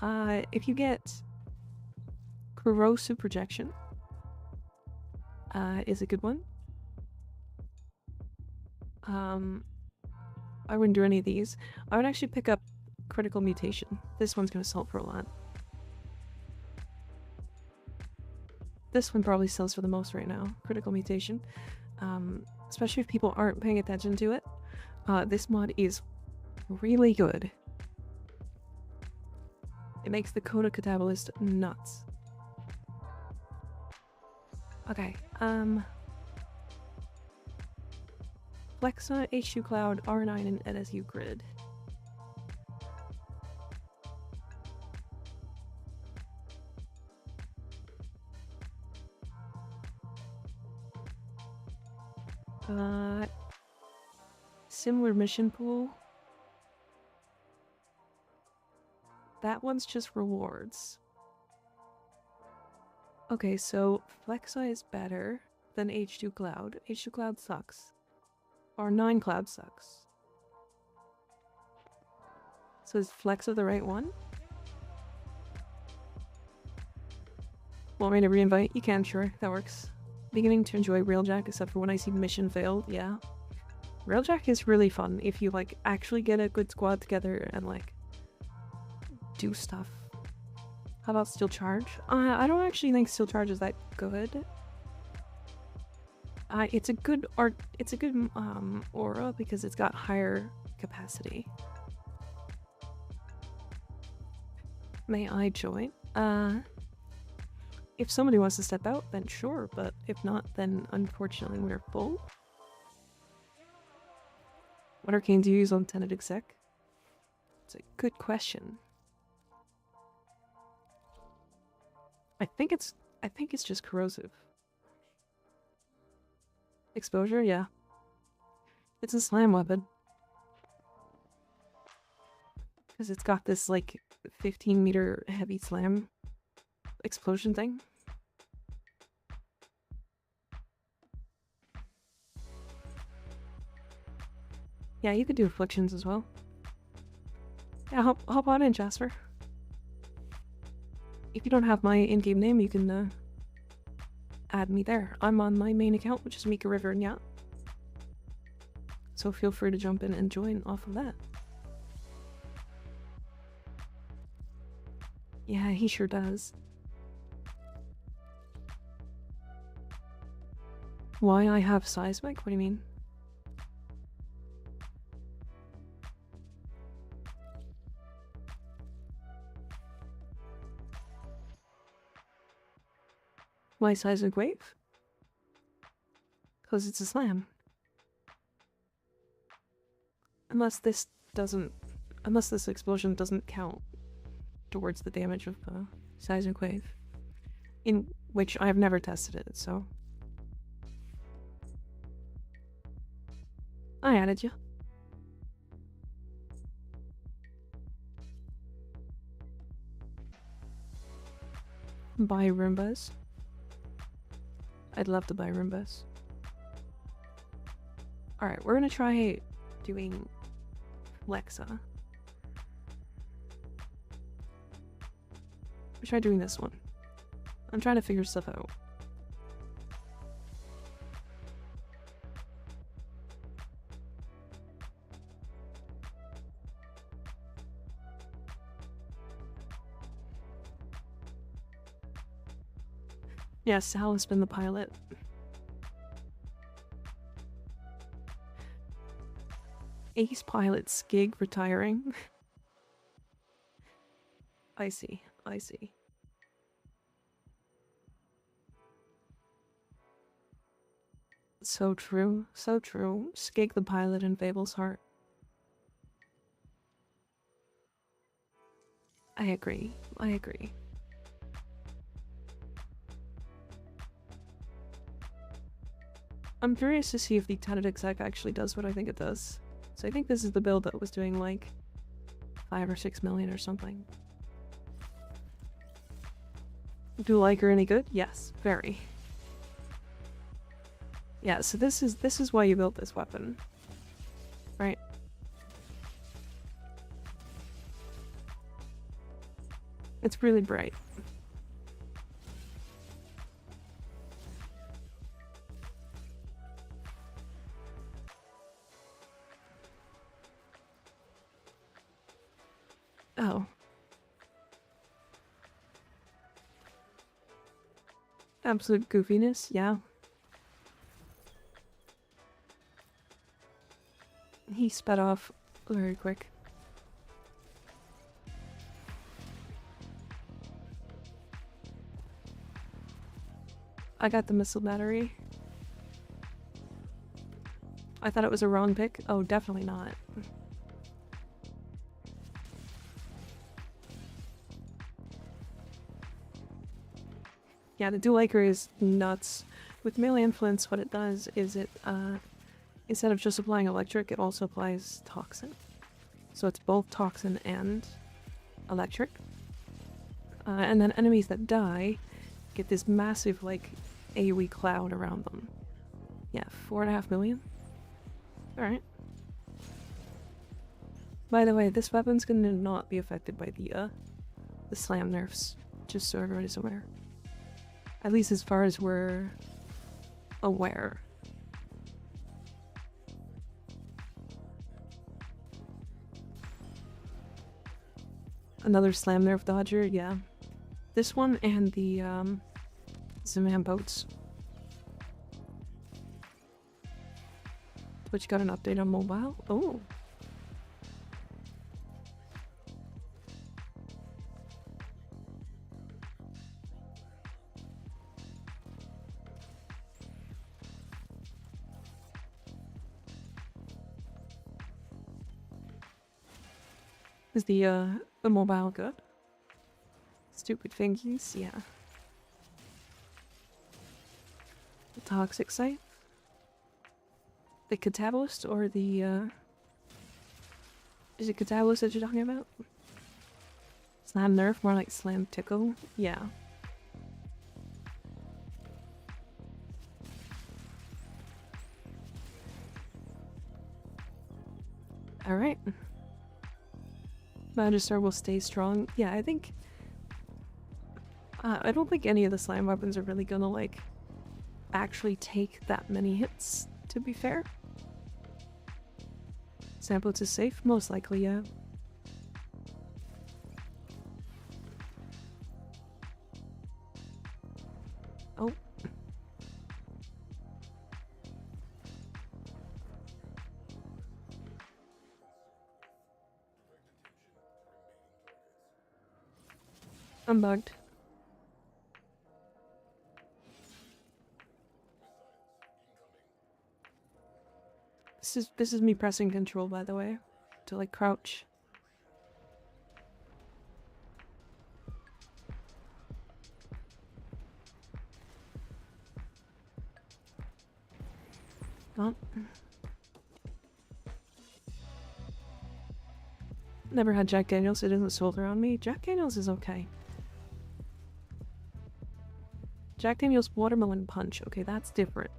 If you get corrosive projection, is a good one. I wouldn't do any of these. I would actually pick up critical mutation. This one's gonna sell for a lot. This one probably sells for the most right now. Critical mutation. Especially if people aren't paying attention to it. This mod is really good. It makes the Coda Catabolist nuts. Okay, Flexa, H2 Cloud, R9, and NSU Grid. Similar mission pool. That one's just rewards. Okay, so Flexa is better than H2 Cloud. H2 Cloud sucks. R9 Cloud sucks. So is Flexa the right one? Want me to reinvite? You can, sure. That works. Beginning to enjoy Railjack except for when I see mission failed, yeah. Railjack is really fun if you, like, actually get a good squad together and, like, do stuff. How about Steel Charge? I don't actually think Steel Charge is that good. It's a good aura because it's got higher capacity. May I join? If somebody wants to step out, then sure, but if not, then unfortunately we're full. What arcane do you use on Tenet Exec? It's a good question. I think it's just corrosive. Exposure, yeah. It's a slam weapon. Because it's got this, like, 15-meter heavy slam explosion thing. Yeah, you could do afflictions as well. Yeah, hop on in, Jasper. If you don't have my in-game name, you can add me there. I'm on my main account, which is Mika River and Yacht. So feel free to jump in and join off of that. Yeah, he sure does. Why I have seismic? What do you mean? Why seismic wave? Because it's a slam. Unless this doesn't... Unless this explosion doesn't count towards the damage of the seismic wave. In which I have never tested it, so... I added you. Buy Roombas. I'd love to buy Roombas. Alright, we're gonna try doing Lexa. We'll try doing this one. I'm trying to figure stuff out. Yeah, Sal has been the pilot. Ace pilot Skig retiring. I see, I see. So true, so true. Skig the pilot in Fable's heart. I agree, I agree. I'm curious to see if the tenant exec actually does what I think it does. So I think this is the build that was doing like 5 or 6 million or something. Do you like her any good? Yes, very. Yeah, so this is why you built this weapon. Right? It's really bright. Oh. Absolute goofiness, yeah. He sped off very quick. I got the missile battery. I thought it was a wrong pick. Oh, definitely not. Yeah, the dual acre is nuts. With melee influence, what it does is it, instead of just applying electric, it also applies toxin. So it's both toxin and electric. And then enemies that die get this massive, like, AoE cloud around them. Yeah, 4.5 million? Alright. By the way, this weapon's gonna not be affected by the slam nerfs, just so everybody's aware. At least as far as we're aware. Another slam nerf dodger, yeah. This one and the Zaman boats. Twitch got an update on mobile? Oh. Is the mobile good? Stupid fingies, yeah. The toxic site? The catabolist or the is it catabolist that you're talking about? Slam nerf, more like slam tickle? Yeah. Alright. Magister will stay strong. Yeah, I think... I don't think any of the slime weapons are really gonna, like, actually take that many hits, to be fair. Sample is safe? Most likely, yeah. Oh. I'm bugged. This is me pressing control, by the way, to like crouch. Not. Never had Jack Daniels. It isn't sold around me. Jack Daniels is okay. Jack Daniels Watermelon Punch. Okay, that's different.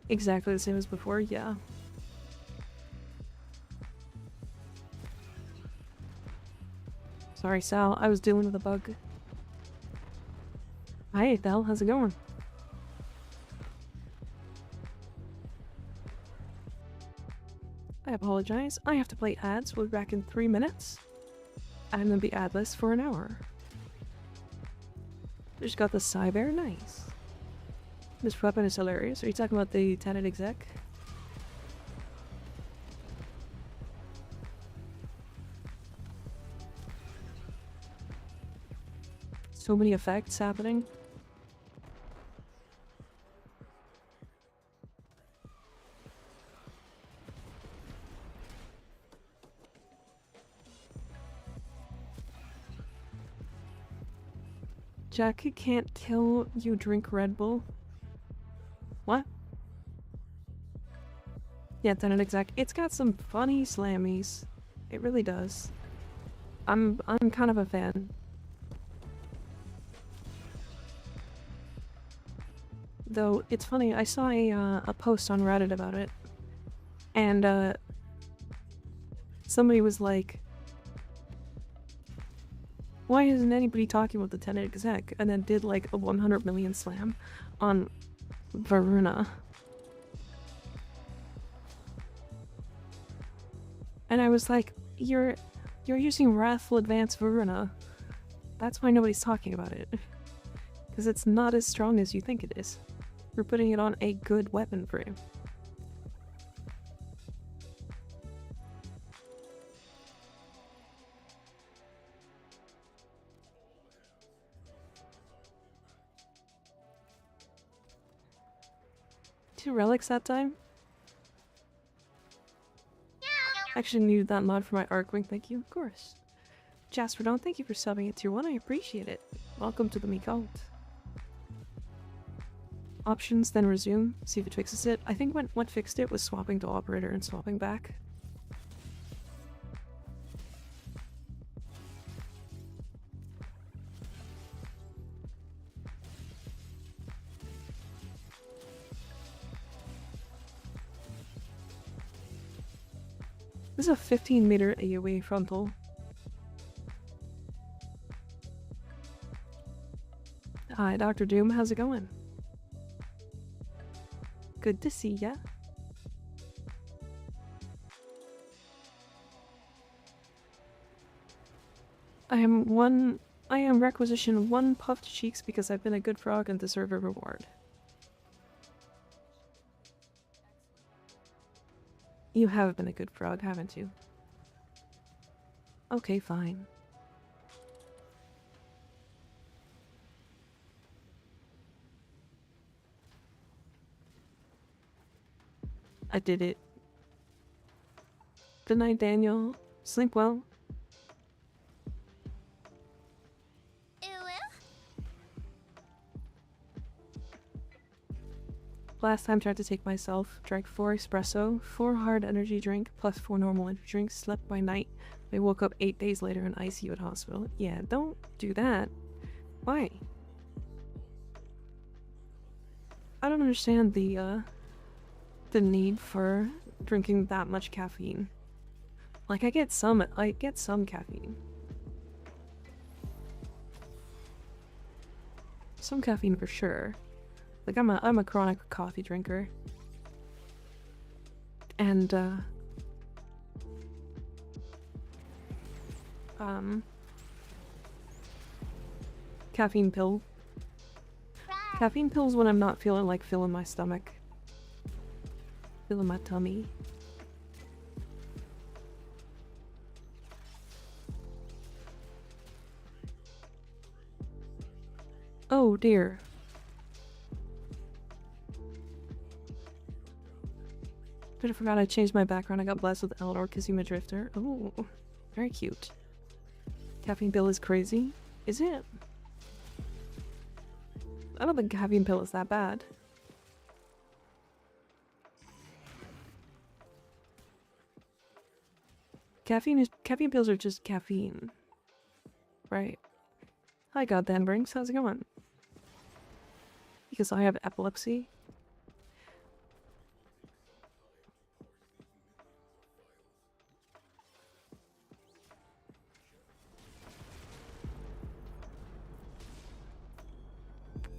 Exactly the same as before, yeah. Sorry, Sal. I was dealing with a bug. Hi, Thel. How's it going? I apologize. I have to play ads. We'll be back in 3 minutes. I'm gonna be adless for an hour. Just got the Cyber. Nice. This weapon is hilarious. Are you talking about the tenant exec? So many effects happening. Jackie can't kill you drink Red Bull. What? Yeah, tenant exec. It's got some funny slammies. It really does. I'm kind of a fan. Though it's funny, I saw a post on Reddit about it, and somebody was like, "Why isn't anybody talking about the tenant exec?" And then did like a 100 million slam on Varuna. And I was like, "You're using Wrathful Advance Varuna. That's why nobody's talking about it, because it's not as strong as you think it is. We're putting it on a good weapon frame." Two relics that time? Actually needed that mod for my Arcwing, thank you, of course. Jasper Don, thank you for subbing at tier 1, I appreciate it. Welcome to the Meek Alt. Options, then resume, see if it fixes it. I think what fixed it was swapping to operator and swapping back. This is a 15-meter AoE frontal. Hi, Dr. Doom, how's it going? Good to see ya. I am requisition 1 puffed cheeks because I've been a good frog and deserve a reward. You have been a good frog, haven't you? Okay, fine. I did it. Good night, Daniel. Sleep well. Last time tried to take myself, drank 4 espresso, 4 hard energy drink, plus 4 normal energy drinks, slept by night. I woke up 8 days later in ICU at hospital. Yeah, don't do that. Why? I don't understand the need for drinking that much caffeine. Like, I get some caffeine. Some caffeine for sure. Like, I'm a chronic coffee drinker. And, caffeine pill. Caffeine pills when I'm not feeling like filling my stomach. Filling my tummy. Oh dear. But I forgot I changed my background. I got blessed with Eleanor Kazuma Drifter. Oh, very cute. Caffeine pill is crazy. Is it? I don't think caffeine pill is that bad. Caffeine pills are just caffeine. Right. Hi God Dan Brinks, how's it going? Because I have epilepsy.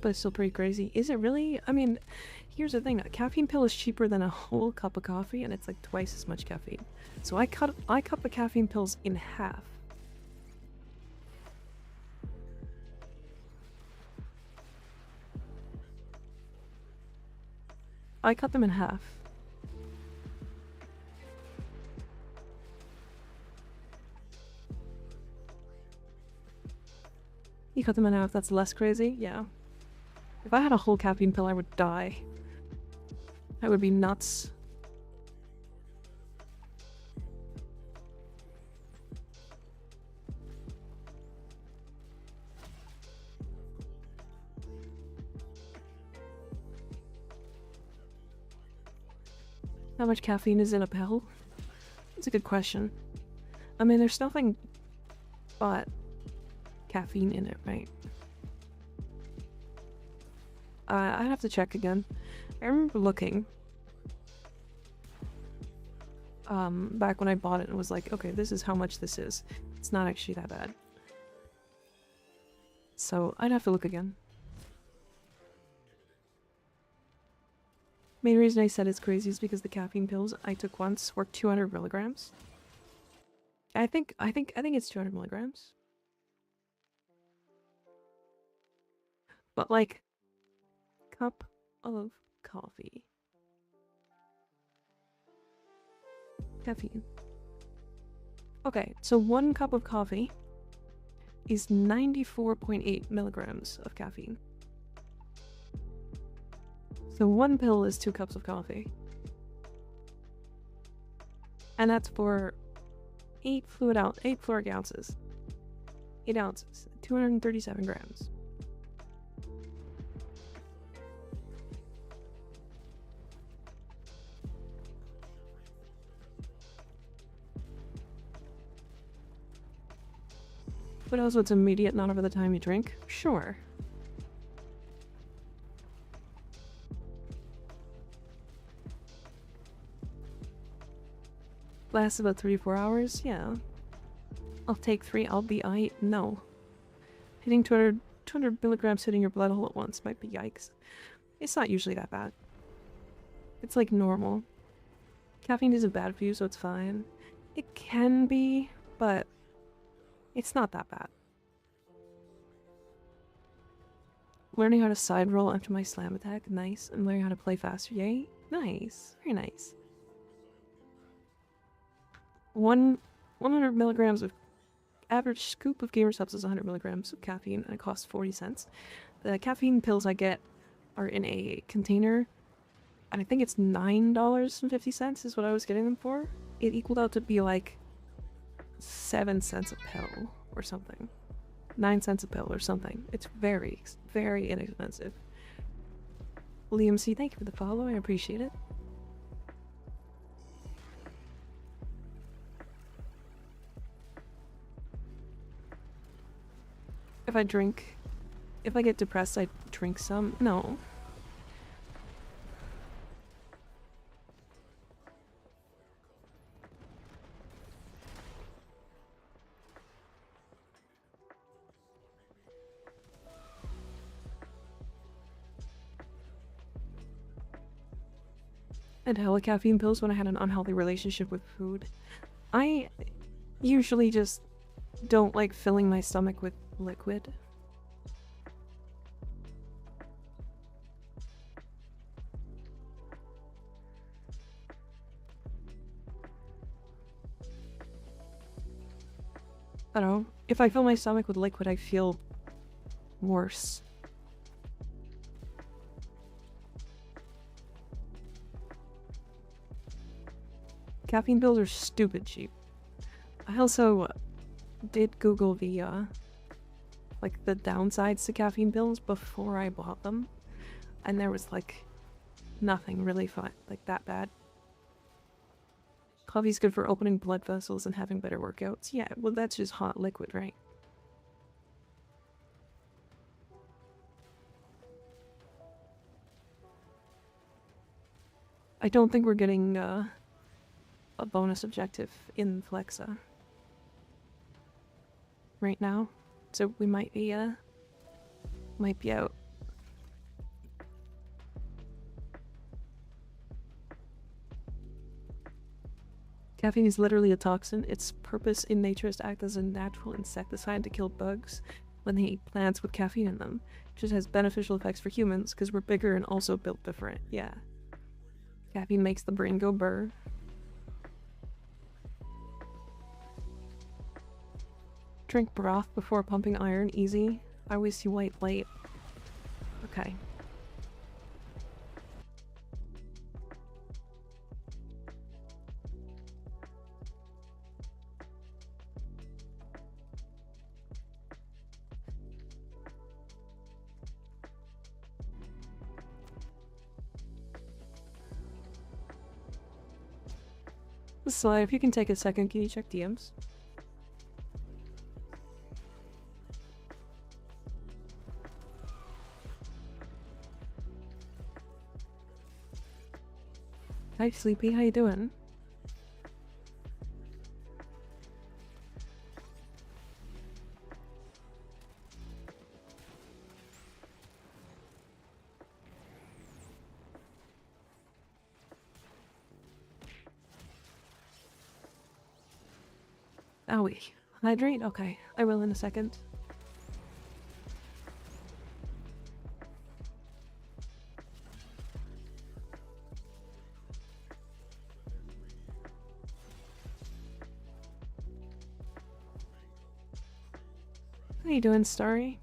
But it's still pretty crazy. Is it really? I mean, here's the thing. A caffeine pill is cheaper than a whole cup of coffee, and it's like twice as much caffeine. So I cut the caffeine pills in half. I cut them in half. You cut them in half, that's less crazy? Yeah. If I had a whole caffeine pill, I would die. I would be nuts. How much caffeine is in a pill? That's a good question. I mean, there's nothing but caffeine in it, right? I'd have to check again. I remember looking back when I bought it and was like, okay, this is how much this is. It's not actually that bad. So I'd have to look again. Main reason I said it's crazy is because the caffeine pills I took once were 200 milligrams. I think it's 200 milligrams. But like, cup of coffee. Caffeine. Okay, so 1 cup of coffee is 94.8 milligrams of caffeine. So 1 pill is 2 cups of coffee. And that's for 8 fluoric ounces. 8 ounces. 237 grams. But also it's immediate, not over the time you drink? Sure. Lasts about 3-4 hours? Yeah. I'll take 3, I'll be no. Hitting 200 milligrams hitting your blood all at once might be yikes. It's not usually that bad. It's like normal. Caffeine isn't bad for you, so it's fine. It can be, but it's not that bad. Learning how to side roll after my slam attack, nice. And learning how to play faster, yay. Nice, very nice. 100 milligrams of average scoop of gamer subs is 100 milligrams of caffeine, and it costs 40 cents. The caffeine pills I get are in a container, and I think it's $9.50 is what I was getting them for. It equaled out to be like 7 cents a pill or something. 9 cents a pill or something. It's very, very inexpensive. Liam C, thank you for the follow. I appreciate it. If I get depressed, I drink some. No. And hella caffeine pills when I had an unhealthy relationship with food. I usually just don't like filling my stomach with liquid. I don't know. If I fill my stomach with liquid, I feel worse. Caffeine pills are stupid cheap. I also did Google the, like, the downsides to caffeine pills before I bought them. And there was, like, nothing really fun, like, that bad. Coffee's good for opening blood vessels and having better workouts. Yeah, well, that's just hot liquid, right? I don't think we're getting, a bonus objective in Flexa right now, so we might be out. Caffeine is literally a toxin. Its purpose in nature is to act as a natural insecticide to kill bugs when they eat plants with caffeine in them. It just has beneficial effects for humans because we're bigger and also built different. Yeah. Caffeine makes the brain go burr. Drink broth before pumping iron. Easy. I always see white light. Okay. So if you can take a second, can you check DMs? Hi, Sleepy. How you doing? Owie. Hydrate? Okay. I will in a second. How you doing, Starry?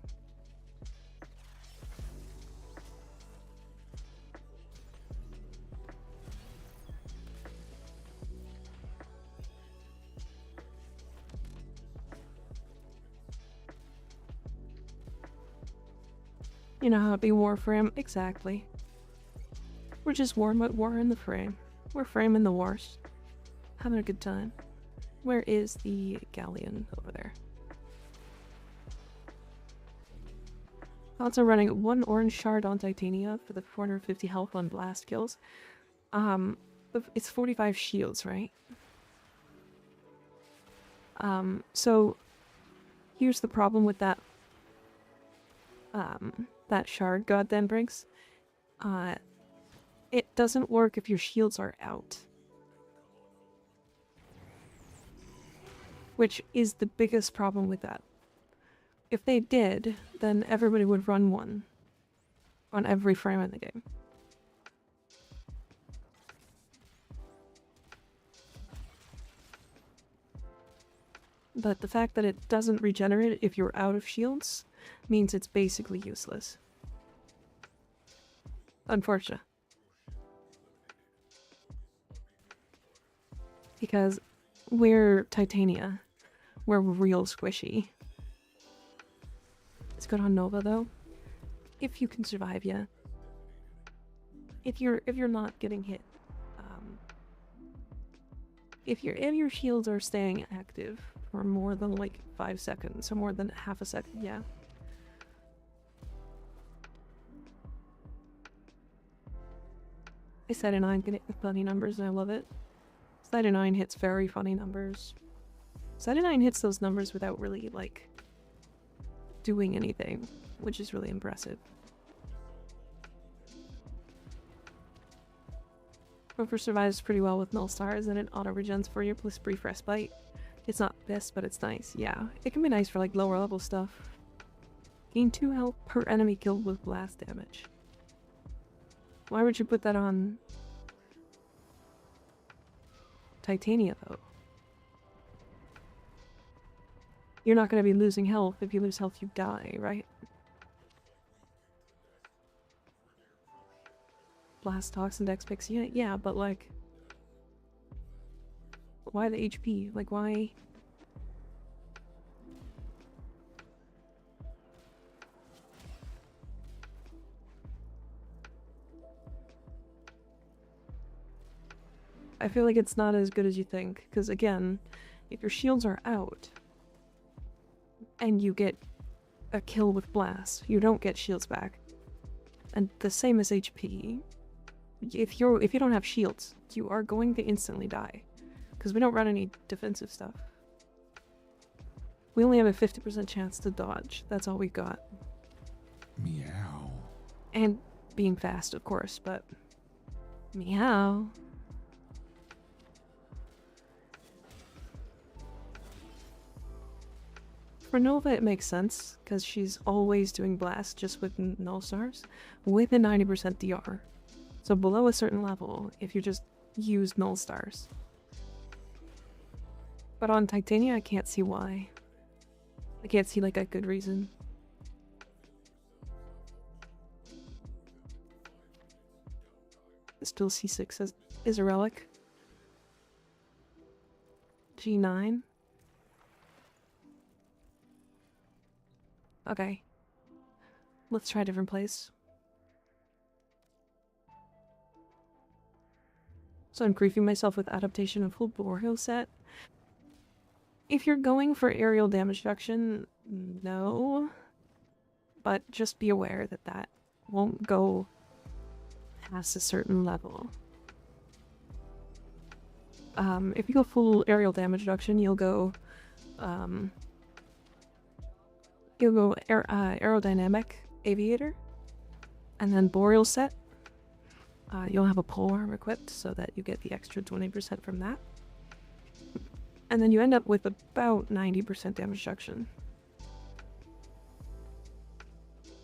You know how it'd be Warframe? Exactly. We're just war in the frame. We're framing the wars. Having a good time. Where is the galleon? Over there. Also running 1 orange shard on Titania for the 450 health on blast kills. It's 45 shields, right? So here's the problem with that that shard god then brings. It doesn't work if your shields are out. Which is the biggest problem with that. If they did, then everybody would run one on every frame in the game. But the fact that it doesn't regenerate if you're out of shields means it's basically useless. Unfortunate. Because we're Titania. We're real squishy. It's good on Nova though. If you can survive, yeah. If you're not getting hit. If your shields are staying active for more than like 5 seconds, or more than half a second, yeah. I said 9 can hit funny numbers and I love it. 9 hits very funny numbers. 9 hits those numbers without really, like, doing anything, which is really impressive. Rover survives pretty well with null stars and it auto-regens for you plus brief respite. It's not best, but it's nice. Yeah, it can be nice for, like, lower level stuff. Gain 2 health per enemy killed with blast damage. Why would you put that on Titania, though? You're not going to be losing health. If you lose health, you die, right? Blast toxin dex picks, yeah, but like... Why the HP? Like, why? I feel like it's not as good as you think, because again, if your shields are out and you get a kill with blast, you don't get shields back. And the same as HP. If you don't have shields, you are going to instantly die. Because we don't run any defensive stuff. We only have a 50% chance to dodge. That's all we got. Meow. And being fast, of course, but meow. For Nova, it makes sense, because she's always doing blast just with null stars, with a 90% DR. So below a certain level, if you just use null stars. But on Titania, I can't see why. I can't see, like, a good reason. Still C6 is a relic. G9. Okay. Let's try a different place. So I'm griefing myself with adaptation and full Boreal set. If you're going for aerial damage reduction, no. But just be aware that that won't go past a certain level. If you go full aerial damage reduction, you'll go aerodynamic aviator, and then Boreal set. You'll have a pole arm equipped so that you get the extra 20% from that. And then you end up with about 90% damage reduction.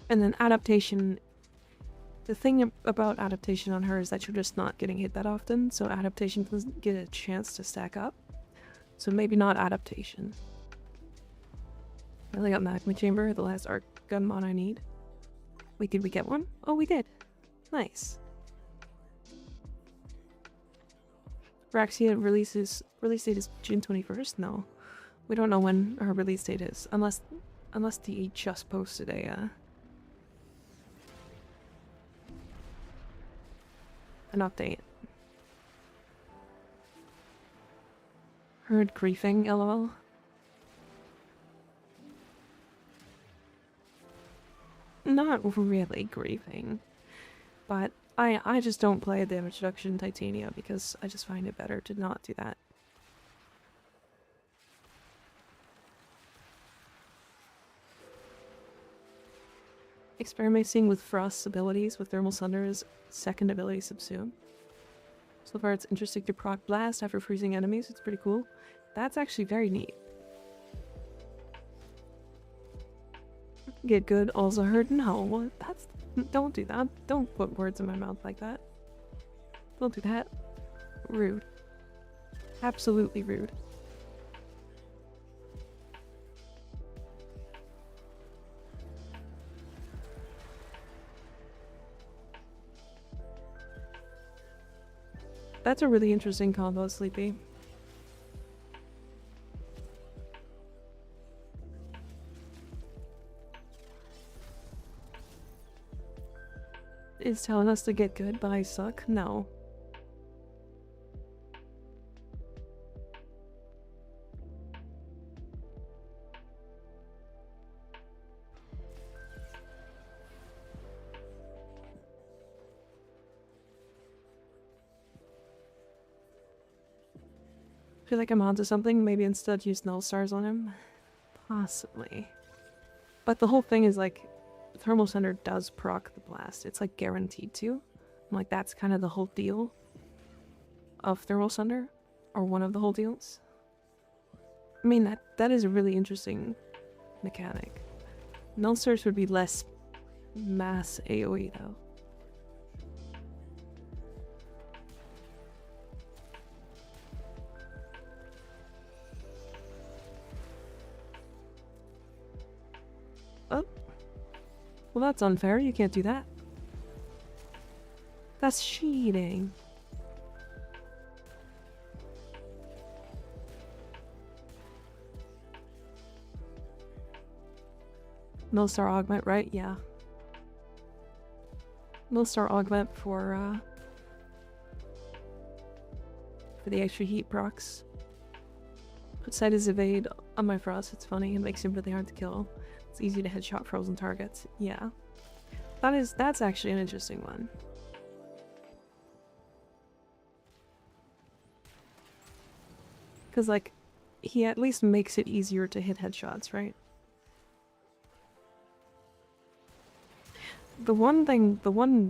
And then adaptation. The thing about adaptation on her is that you're just not getting hit that often, so adaptation doesn't get a chance to stack up. So maybe not adaptation. I really got Magma Chamber, the last arc gun mod I need. Wait, did we get one? Oh, we did. Nice. Raxia release date is June 21st? No. We don't know when her release date is, unless DE just posted a an update. Heard griefing, lol. Not really griefing, but I just don't play a damage reduction in Titania because I just find it better to not do that. Experimenting with Frost's abilities with Thermal Sunder's second ability Subsume. So far it's interesting to proc blast after freezing enemies, it's pretty cool. That's actually very neat. Get good, also heard. No, that's... Don't do that. Don't put words in my mouth like that. Don't do that. Rude. Absolutely rude. That's a really interesting combo, Sleepy. Is telling us to get good, but I suck? No. Feel like I'm onto something. Maybe instead use null stars on him. Possibly. But the whole thing is like, Thermal Center does proc the blast. It's like guaranteed to. Like that's kind of the whole deal of Thermal Thunder, or one of the whole deals. I mean that is a really interesting mechanic. Null stars would be less mass AoE though. Oh. Well, that's unfair. You can't do that. That's cheating. Millstar Augment, right? Yeah. Millstar Augment for the extra heat procs. Put Sighted Evade on my Frost, it's funny, it makes him really hard to kill. It's easy to headshot frozen targets. Yeah. That's actually an interesting one. Because, like, he at least makes it easier to hit headshots, right? The one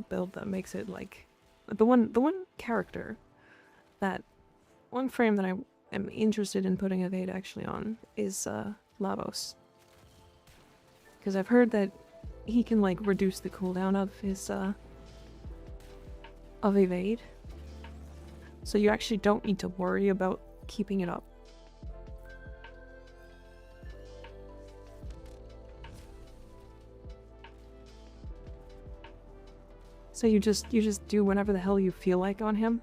build that makes it, like, the one character that, one frame that I am interested in putting Evade actually on is, Lavos. Because I've heard that he can, like, reduce the cooldown of his, of Evade. So you actually don't need to worry about keeping it up. So you just do whatever the hell you feel like on him.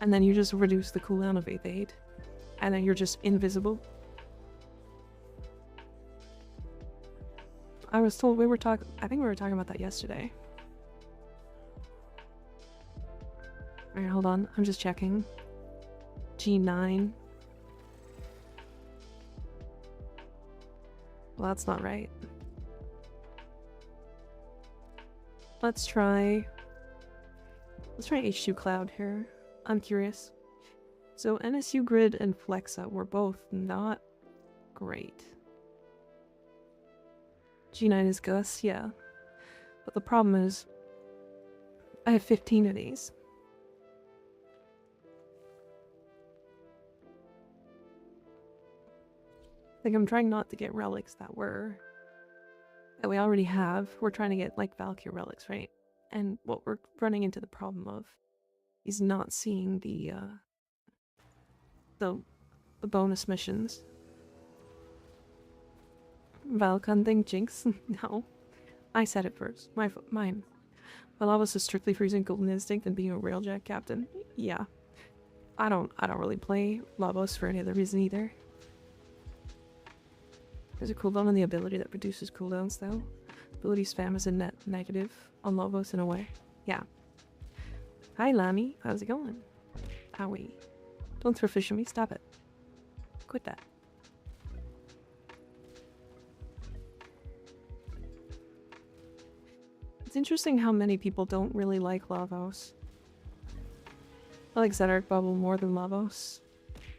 And then you just reduce the cooldown of Evade. And then you're just invisible. I was told I think we were talking about that yesterday. Alright, hold on. I'm just checking. G9. Well, that's not right. Let's try H2 Cloud here. I'm curious. So NSU Grid and Flexa were both not great. G9 is Gus, yeah. But the problem is, I have 15 of these. Like, I'm trying not to get relics that we already have. We're trying to get, like, Valkyr relics, right? And what we're running into the problem of is not seeing the bonus missions. Valkyr thing, Jinx? No. I said it first. Mine. Well, I was a strictly freezing Golden Instinct and being a Railjack captain. Yeah. I don't really play Lavos for any other reason either. There's a cooldown on the ability that reduces cooldowns though. Ability spam is a net negative on Lavos in a way. Yeah. Hi Lamy, how's it going? Owie. Don't throw fish at me, stop it. Quit that. It's interesting how many people don't really like Lavos. I like Zedaric Bubble more than Lavos.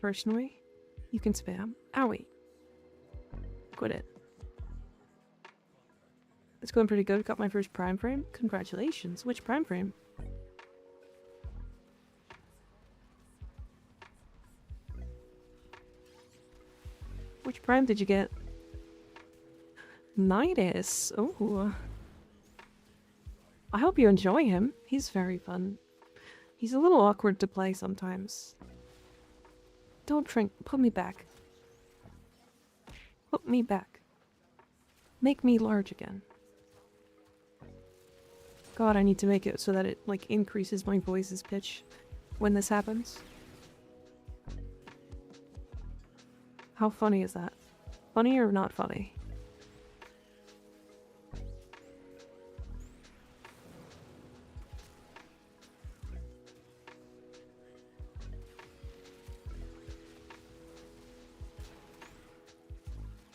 Personally. You can spam. Owie. Quit it. It's going pretty good. Got my first prime frame. Congratulations. Which prime frame? Which prime did you get? Nidus. Oh. I hope you enjoy him. He's very fun. He's a little awkward to play sometimes. Don't shrink. Put me back. Put me back. Make me large again. God, I need to make it so that it, like, increases my voice's pitch when this happens. How funny is that? Funny or not funny?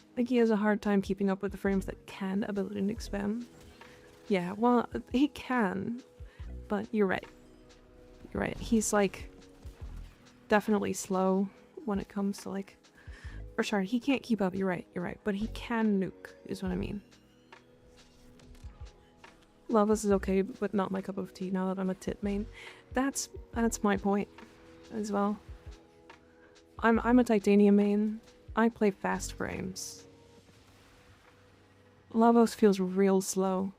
I think he has a hard time keeping up with the frames that can ability and spam. Yeah, well, he can, but you're right. You're right. He's, like, definitely slow when it comes to, like... Or sorry, he can't keep up, you're right. But he can nuke, is what I mean. Lavos is okay, but not my cup of tea now that I'm a tit main. That's my point, as well. I'm a titanium main. I play fast frames. Lavos feels real slow.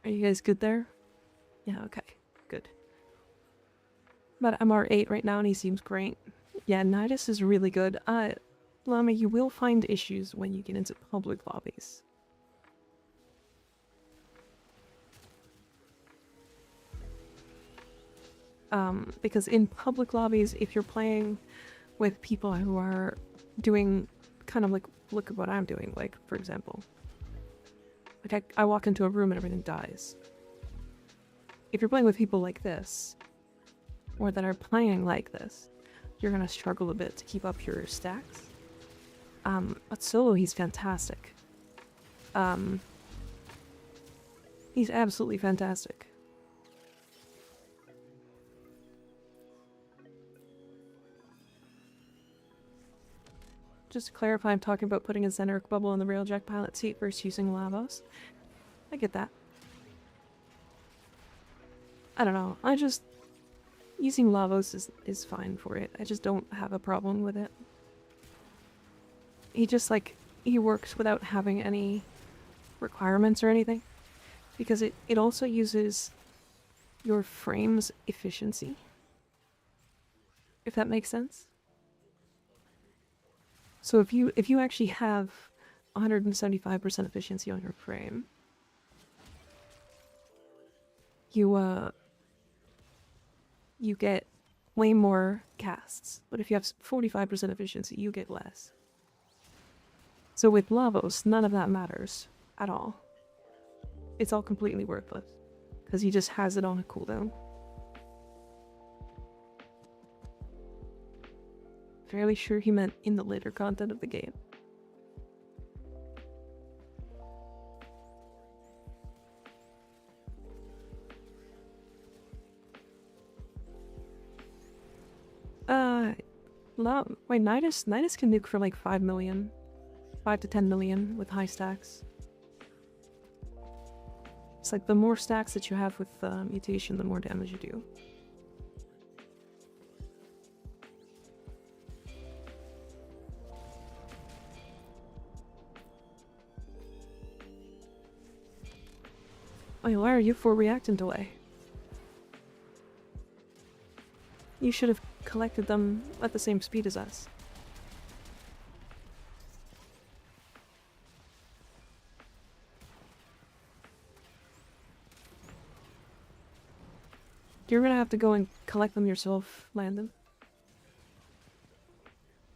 Are you guys good there? Yeah, okay. Good. But I'm R8 right now and he seems great. Yeah, Nidus is really good. Lama, you will find issues when you get into public lobbies. Because in public lobbies, if you're playing with people who are doing kind of like, look at what I'm doing, like, for example. Like, I walk into a room and everything dies. If you're playing with people like this, or that are playing like this, you're gonna struggle a bit to keep up your stacks. But solo, he's fantastic. He's absolutely fantastic. Just to clarify, I'm talking about putting a center bubble in the Railjack pilot seat versus using Lavos. I get that. I don't know. Using Lavos is fine for it. I just don't have a problem with it. He just, like, he works without having any requirements or anything. Because it also uses your frame's efficiency. If that makes sense. So if you actually have 175% efficiency on your frame, you get way more casts. But if you have 45% efficiency, you get less. So with Lavos, none of that matters at all. It's all completely worthless. Because he just has it on a cooldown. Fairly sure he meant in the later content of the game. Wait, Nidus can nuke for like 5 million. 5 to 10 million with high stacks. It's like the more stacks that you have with mutation, the more damage you do. Wait, why are you for react and delay? You should have collected them at the same speed as us. You're gonna have to go and collect them yourself, Landon.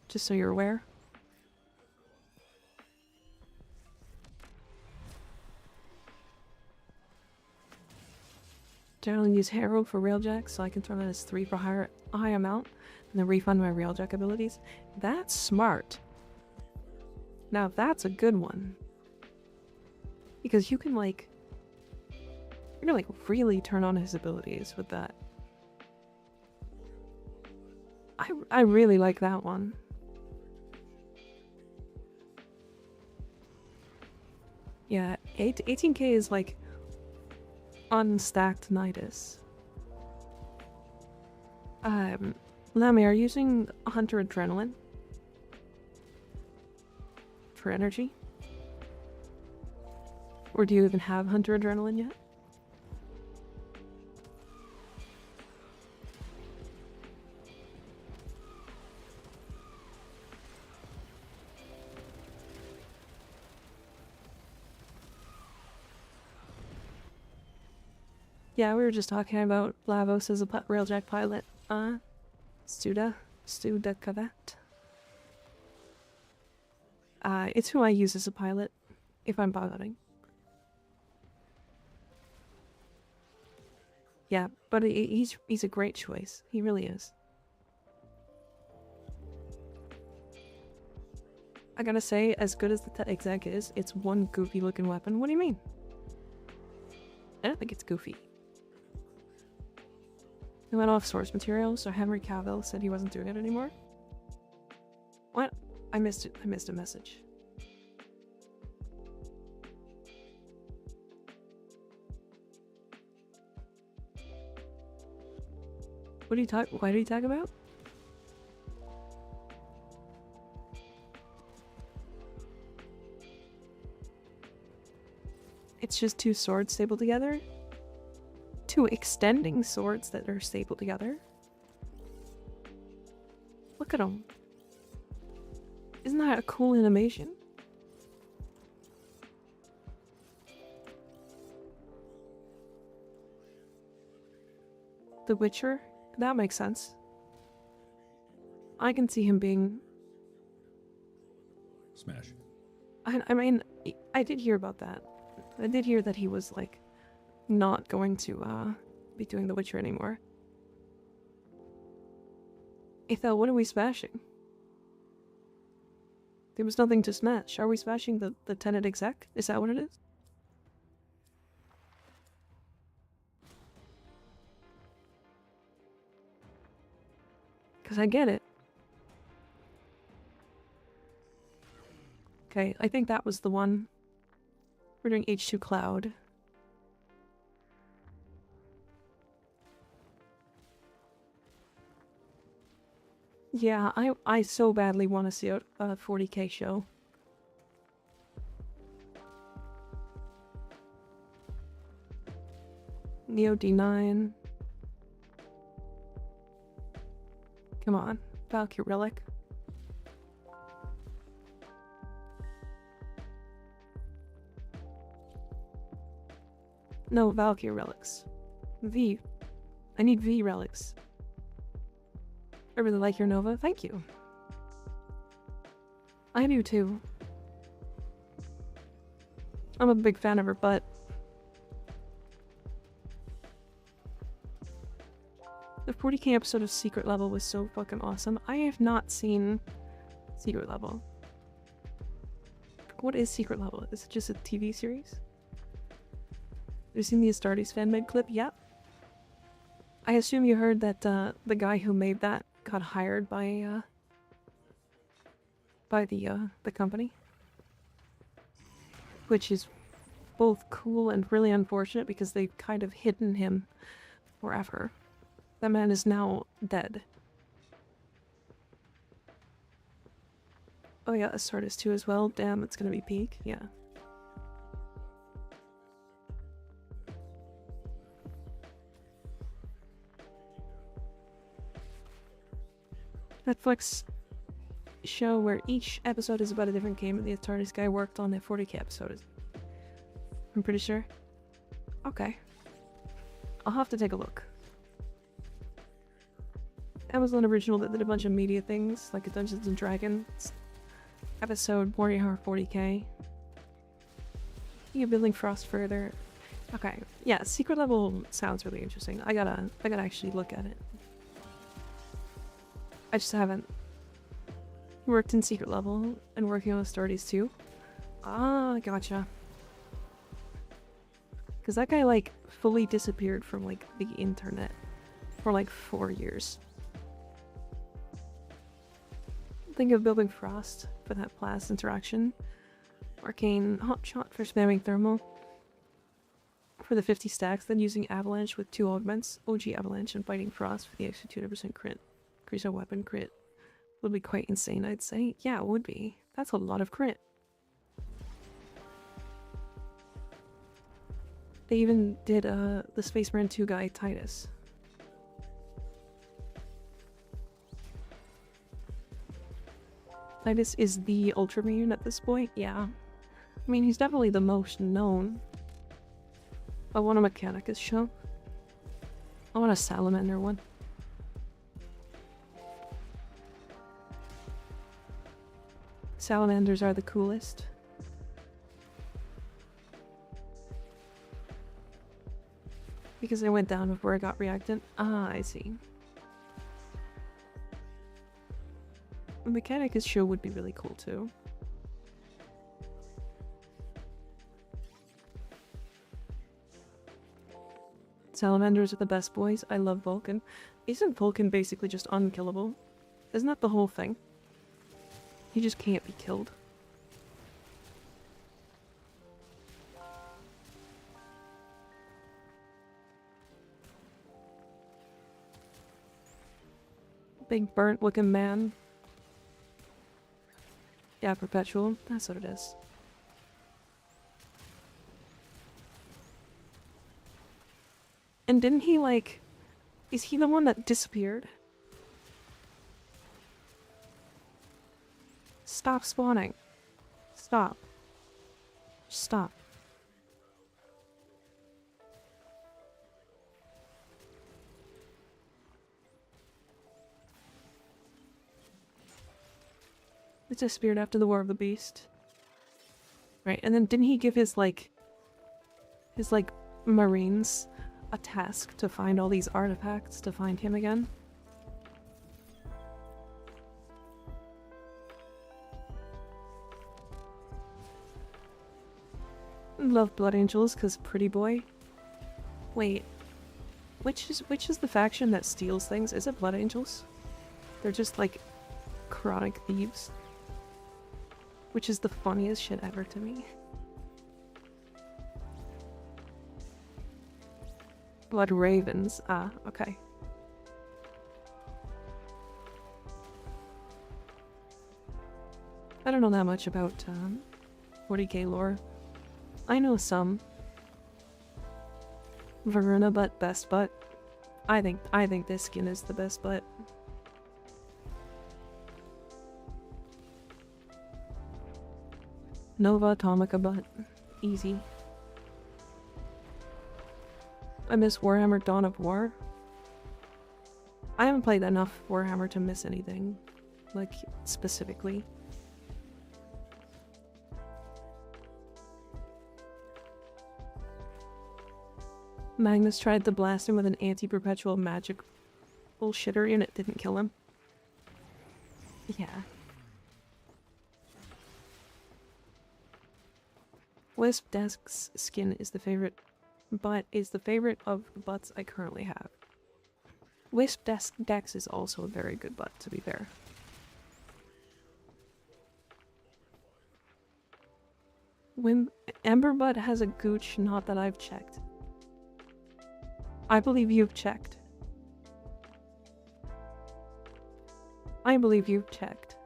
Just so you're aware. Generally use Herald for Railjack so I can throw that as 3 for a high amount and then refund my Railjack abilities. That's smart. Now that's a good one. Because you can like... You're gonna like really turn on his abilities with that. I really like that one. Yeah, 18k is like unstacked Nidus. Lammy, are you using Hunter Adrenaline? For energy? Or do you even have Hunter Adrenaline yet? Yeah, we were just talking about Lavos as a Railjack pilot. Studa Kavat. It's who I use as a pilot, if I'm piloting. Yeah, but he's a great choice. He really is. I gotta say, as good as the tech exec is, it's one goofy looking weapon. What do you mean? I don't think it's goofy. He went off source material, so Henry Cavill said he wasn't doing it anymore. What? I missed it. I missed a message. What do you talk? Why do you talk about? It's just 2 swords stapled together? 2 extending swords that are stapled together? Look at them. Isn't that a cool animation? The Witcher That makes sense. I can see him being... Smash. I mean, I did hear about that. I did hear that he was, like, not going to, be doing The Witcher anymore. Ethel, what are we smashing? There was nothing to smash. Are we smashing the tenant exec? Is that what it is? Because I get it. Okay, I think that was the one. We're doing H2 Cloud. Yeah, I so badly want to see a 40k show. Neo D9. Come on, Valkyr Relic. No, Valkyr relics. V. I need V relics. I really like your Nova. Thank you. I do too. I'm a big fan of her butt. The 40k episode of Secret Level was so fucking awesome. I have not seen Secret Level. What is Secret Level? Is it just a TV series? Have you seen the Astartes fan-made clip? Yep. I assume you heard that the guy who made that got hired by the company. Which is both cool and really unfortunate because they've kind of hidden him forever. That man is now dead. Oh yeah, Astartes 2 as well. Damn, it's gonna be peak. Yeah. Netflix show where each episode is about a different game and the Astartes guy worked on a 40k episode. I'm pretty sure. Okay. I'll have to take a look. Amazon original that did a bunch of media things, like a Dungeons and Dragons episode, Warrior 40k. You're building Frost further. Okay, yeah, Secret Level sounds really interesting. I gotta actually look at it. I just haven't worked in Secret Level and working on Astartes too. Ah, gotcha. Because that guy, like, fully disappeared from, like, the internet for, like, 4 years. Think of building Frost for that blast interaction. Arcane Hotshot for spamming Thermal. For the 50 stacks, then using Avalanche with 2 augments, OG Avalanche, and fighting Frost for the extra 200% crit. Increase our weapon crit. Would be quite insane, I'd say. Yeah, it would be. That's a lot of crit. They even did the Space Marine 2 guy, Titus. Titus is the Ultramarine at this point, yeah. I mean, he's definitely the most known. I want a Mechanicus show. I want a Salamander one. Salamanders are the coolest. Because I went down before I got reactant. Ah, I see. A Mechanicus show would be really cool too. Salamanders are the best boys. I love Vulcan. Isn't Vulcan basically just unkillable? Isn't that the whole thing? He just can't be killed. Big burnt looking man. Yeah, perpetual. That's what it is. And didn't he, like... Is he the one that disappeared? Stop spawning. Stop. Stop. It disappeared after the War of the Beast. Right, and then didn't he give his Marines a task to find all these artifacts to find him again? Love Blood Angels because pretty boy. Wait, which is the faction that steals things? Is it Blood Angels? They're just like chronic thieves. Which is the funniest shit ever to me. Blood Ravens. Ah, okay. I don't know that much about 40k lore. I know some. Varuna butt, best butt. I think this skin is the best butt. Nova Atomica butt. Easy. I miss Warhammer Dawn of War. I haven't played enough Warhammer to miss anything. Like, specifically. Magnus tried to blast him with an anti-perpetual magic bullshitter and it didn't kill him. Yeah. Wisp Desk's skin is the favorite, but is the favorite of the butts I currently have. Wisp Dex is also a very good butt, to be fair. Emberbutt has a gooch, not that I've checked. I believe you've checked. I believe you've checked.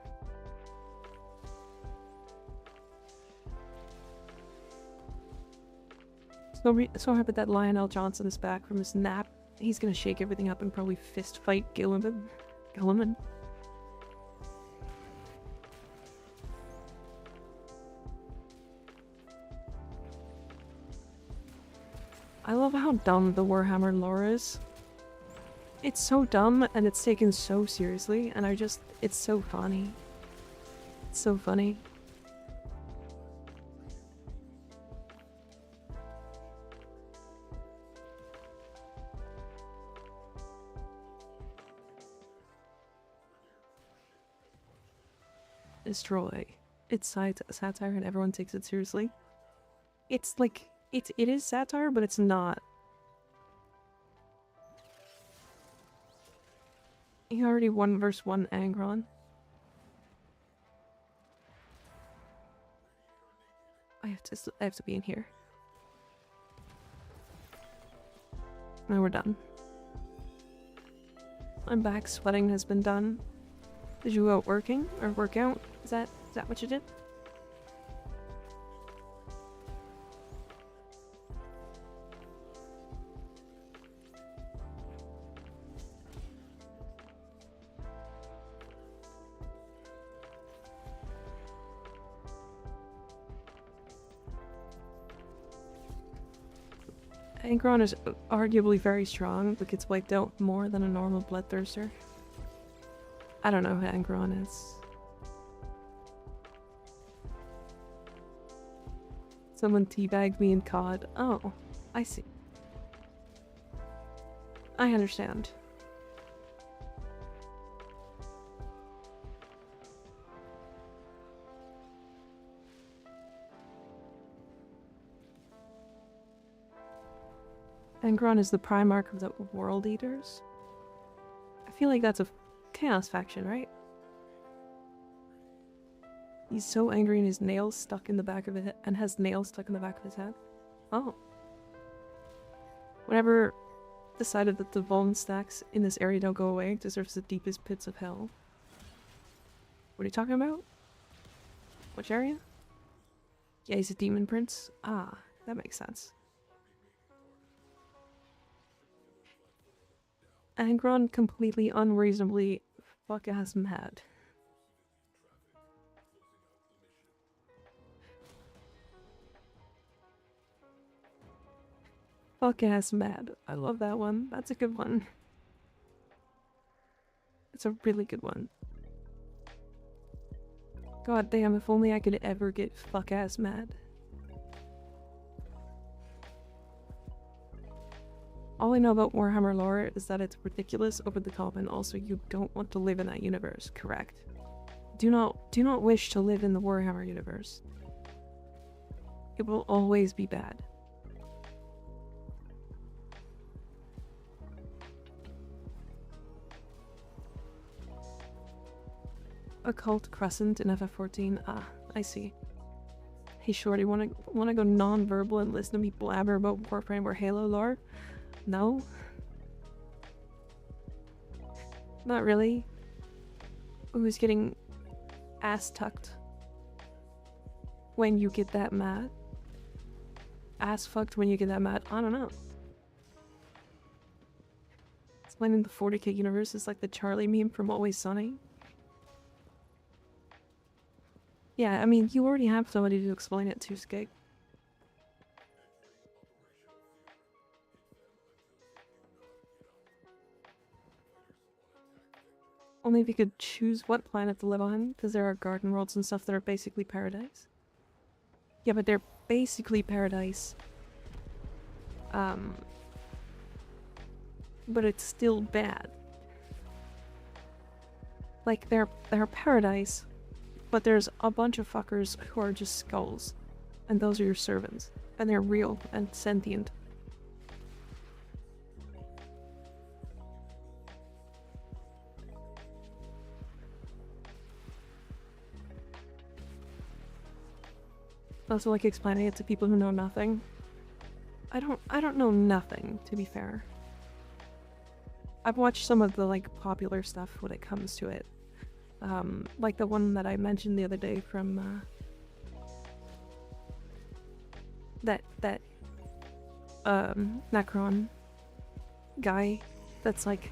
So happy that Lionel Johnson is back from his nap. He's gonna shake everything up and probably fist fight Gilliman. I love how dumb the Warhammer lore is. It's so dumb and it's taken so seriously, and it's so funny. It's so funny. Destroy. It's satire and everyone takes it seriously. It's like, it is satire, but it's not. You already won verse 1 Angron. I have to be in here. Now we're done. I'm back, sweating has been done. Did you go out working or work out? Is that what you did? Angron is arguably very strong, but gets wiped out more than a normal bloodthirster. I don't know who Angron is. Someone teabagged me in COD. Oh, I see. I understand. Angron is the Primarch of the World Eaters. I feel like that's a Chaos faction, right? He's so angry and his nails stuck in the back of his head, and has nails stuck in the back of his head. Oh. Whenever decided that the Vuln stacks in this area don't go away, deserves the deepest pits of hell. What are you talking about? Which area? Yeah, he's a demon prince. Ah, that makes sense. Angron completely unreasonably fuck-ass mad. Fuck-ass mad. I love that one. That's a good one. It's a really good one. God damn, if only I could ever get fuck-ass mad. All I know about Warhammer lore is that it's ridiculous, over the top, and also you don't want to live in that universe, correct? Do not wish to live in the Warhammer universe. It will always be bad. Occult Crescent in FF14. Ah, I see. Hey shorty, wanna go non-verbal and listen to me blabber about Warframe or Halo lore? No? Not really. Who's getting ass tucked when you get that mad? Ass fucked when you get that mad? I don't know. Explaining the 40k universe is like the Charlie meme from Always Sunny. Yeah, I mean, you already have somebody to explain it to, Skig. Only if you could choose what planet to live on, because there are garden worlds and stuff that are basically paradise. Yeah, but they're basically paradise. But it's still bad. Like, they're paradise, but there's a bunch of fuckers who are just skulls. And those are your servants. And they're real and sentient. Also, like, explaining it to people who know nothing. I don't know nothing, to be fair. I've watched some of the, like, popular stuff when it comes to it. Like the one that I mentioned the other day from, that Necron guy that's, like,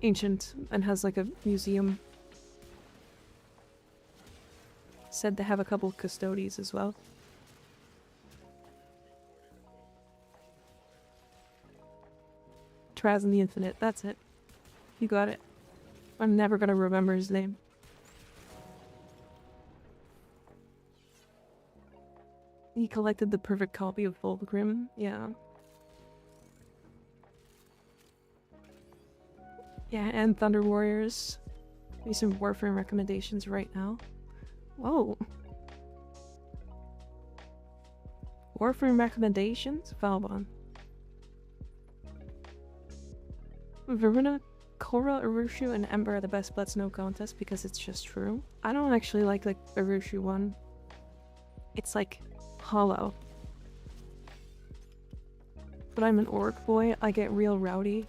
ancient and has, like, a museum. Said to have a couple custodies as well. Traz in the Infinite, that's it. You got it. I'm never gonna remember his name. He collected the perfect copy of Fulgrim, yeah. Yeah, and Thunder Warriors. Maybe some Warframe recommendations right now. Whoa. Warframe recommendations? Valbon. Verona, Korra, Urushu, and Ember are the best Let's Know contest because it's just true. I don't actually like the Urushu one. It's like hollow. But I'm an orc boy, I get real rowdy.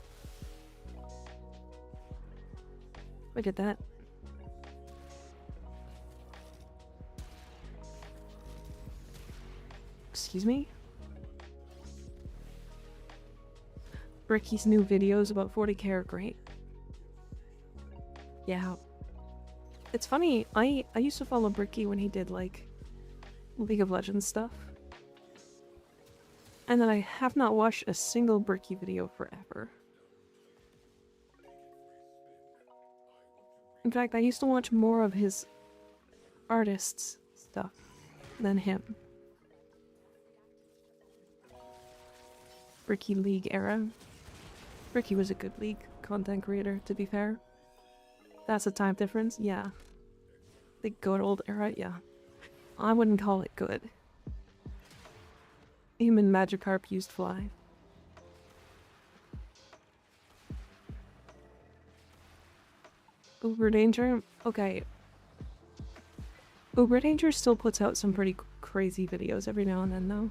Look at that. Excuse me? Ricky's new videos about 40k are great. Yeah. It's funny, I used to follow Bricky when he did, like, League of Legends stuff. And then I have not watched a single Bricky video forever. In fact, I used to watch more of his artists' stuff than him. Bricky League era. Bricky was a good League content creator, to be fair. That's a time difference, yeah. The good old era, yeah. I wouldn't call it good. Him and Magikarp used fly. Uber Danger? Okay. Uber Danger still puts out some pretty crazy videos every now and then, though.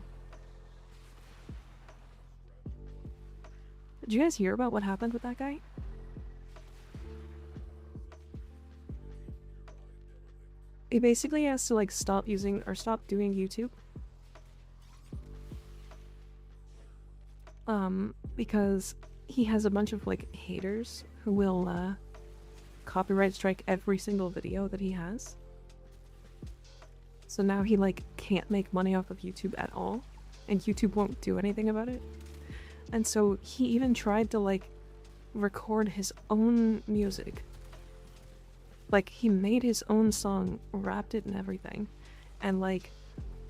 Did you guys hear about what happened with that guy? He basically has to, like, stop using or stop doing YouTube. Because he has a bunch of, like, haters who will copyright strike every single video that he has. So now he, like, can't make money off of YouTube at all, and YouTube won't do anything about it. And so he even tried to, like, record his own music Like, he made his own song, rapped it and everything, and like,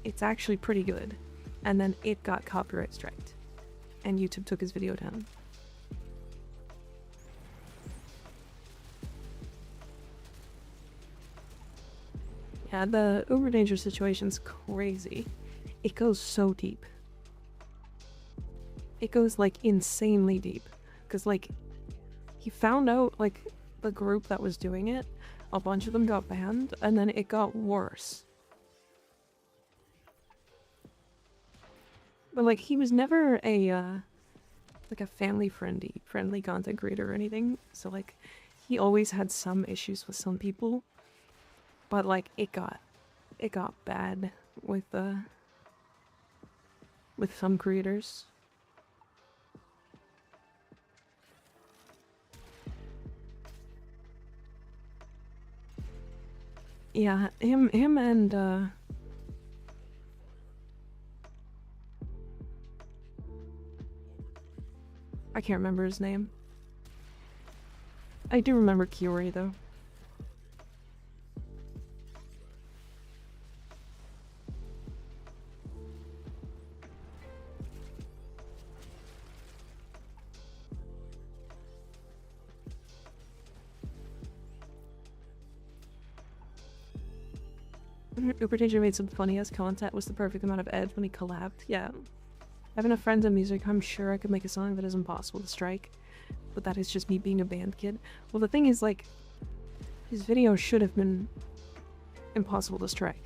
it's actually pretty good. And then it got copyright striked, and YouTube took his video down. Yeah, the Uber Danger situation's crazy. It goes so deep. It goes like insanely deep. Cause like, he found out like the group that was doing it, a bunch of them got banned, and then it got worse. But like, he was never a like a friendly content creator or anything. So like, he always had some issues with some people. But like, it got bad with some creators. Yeah, him and I can't remember his name. I do remember Kiori though. Uber Danger made some funny ass content, was the perfect amount of edge when he collabed. Yeah. Having a friend in music, I'm sure I could make a song that is impossible to strike. But that is just me being a band kid. Well, the thing is, like, his video should have been impossible to strike.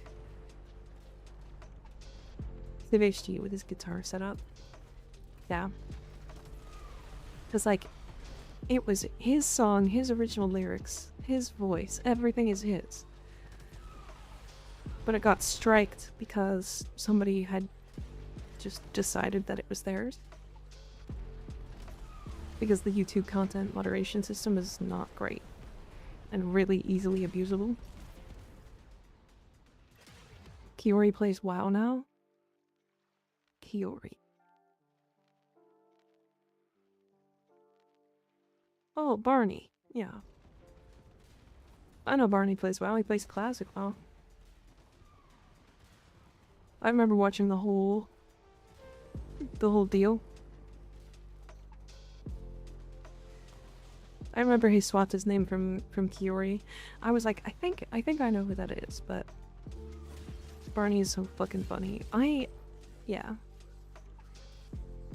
Steve HG with his guitar setup. Yeah. Because, like, it was his song, his original lyrics, his voice, everything is his. But it got striked because somebody had just decided that it was theirs. Because the YouTube content moderation system is not great and really easily abusable. Kiori plays WoW now? Kiori. Oh, Barney. Yeah. I know Barney plays WoW. He plays classic WoW. I remember watching the whole deal. I remember he swapped his name from Kiori. I was like, I think I know who that is, but Barney is so fucking funny. Yeah.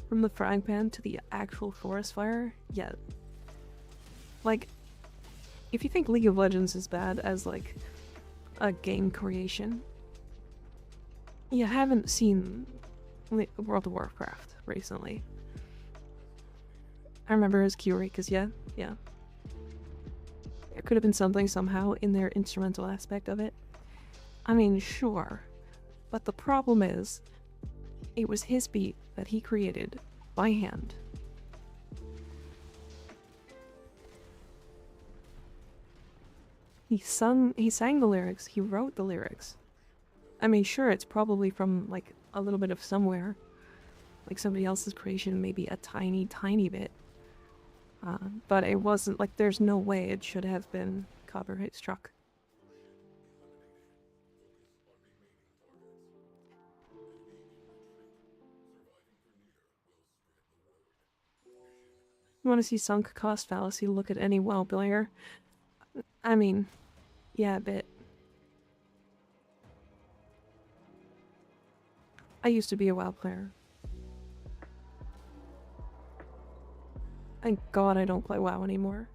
From the frying pan to the actual forest fire, yeah. Like, if you think League of Legends is bad as like a game creation, you haven't seen World of Warcraft recently. I remember his Kiori, because yeah. It could have been something somehow in their instrumental aspect of it. I mean, sure. But the problem is, it was his beat that he created by hand. He sang the lyrics, he wrote the lyrics. I mean, sure, it's probably from, like, a little bit of somewhere. Like somebody else's creation, maybe a tiny, tiny bit. But it wasn't, like, there's no way it should have been copyright struck. You want to see sunk cost fallacy? Look at any WoW player. I mean, yeah, a bit. I used to be a WoW player. Thank God I don't play WoW anymore.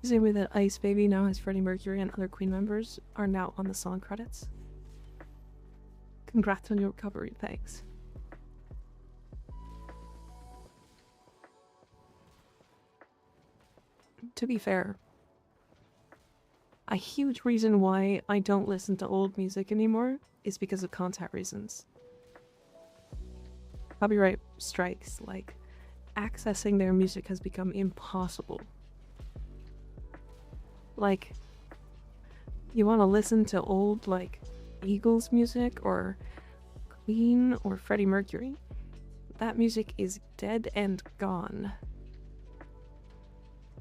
Same way that Ice Baby now has Freddie Mercury and other Queen members are now on the song credits. Congrats on your recovery, thanks. To be fair, a huge reason why I don't listen to old music anymore is because of content reasons. Copyright strikes, like, accessing their music has become impossible. Like, you want to listen to old, like, Eagles music or Queen or Freddie Mercury? that music is dead and gone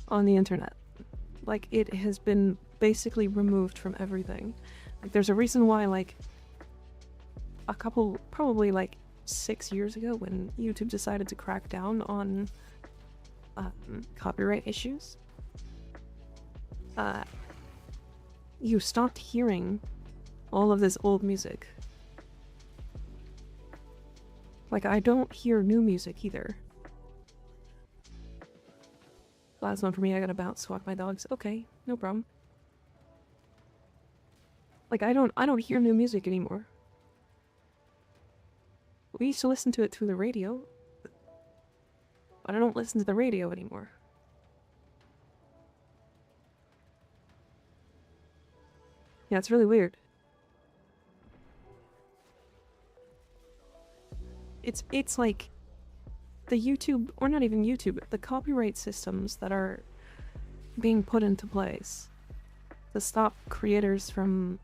on the internet. Like, it has been basically removed from everything. Like, there's a reason why, like, probably like 6 years ago, when YouTube decided to crack down on copyright issues, you stopped hearing all of this old music. Like, I don't hear new music either. Last one for me, I gotta bounce, walk my dogs. Okay, no problem. Like, I don't hear new music anymore. We used to listen to it through the radio, but I don't listen to the radio anymore. Yeah, it's really weird. It's like the YouTube, or not even YouTube, the copyright systems that are being put into place to stop creators from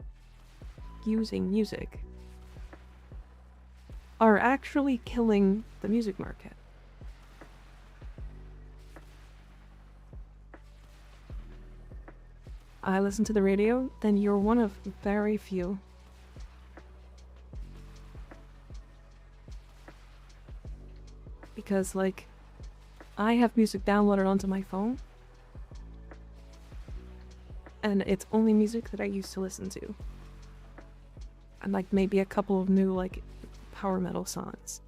using music are actually killing the music market. I listen to the radio, then you're one of very few. Because, like, I have music downloaded onto my phone, and it's only music that I used to listen to. And, like, maybe a couple of new, like, power metal songs.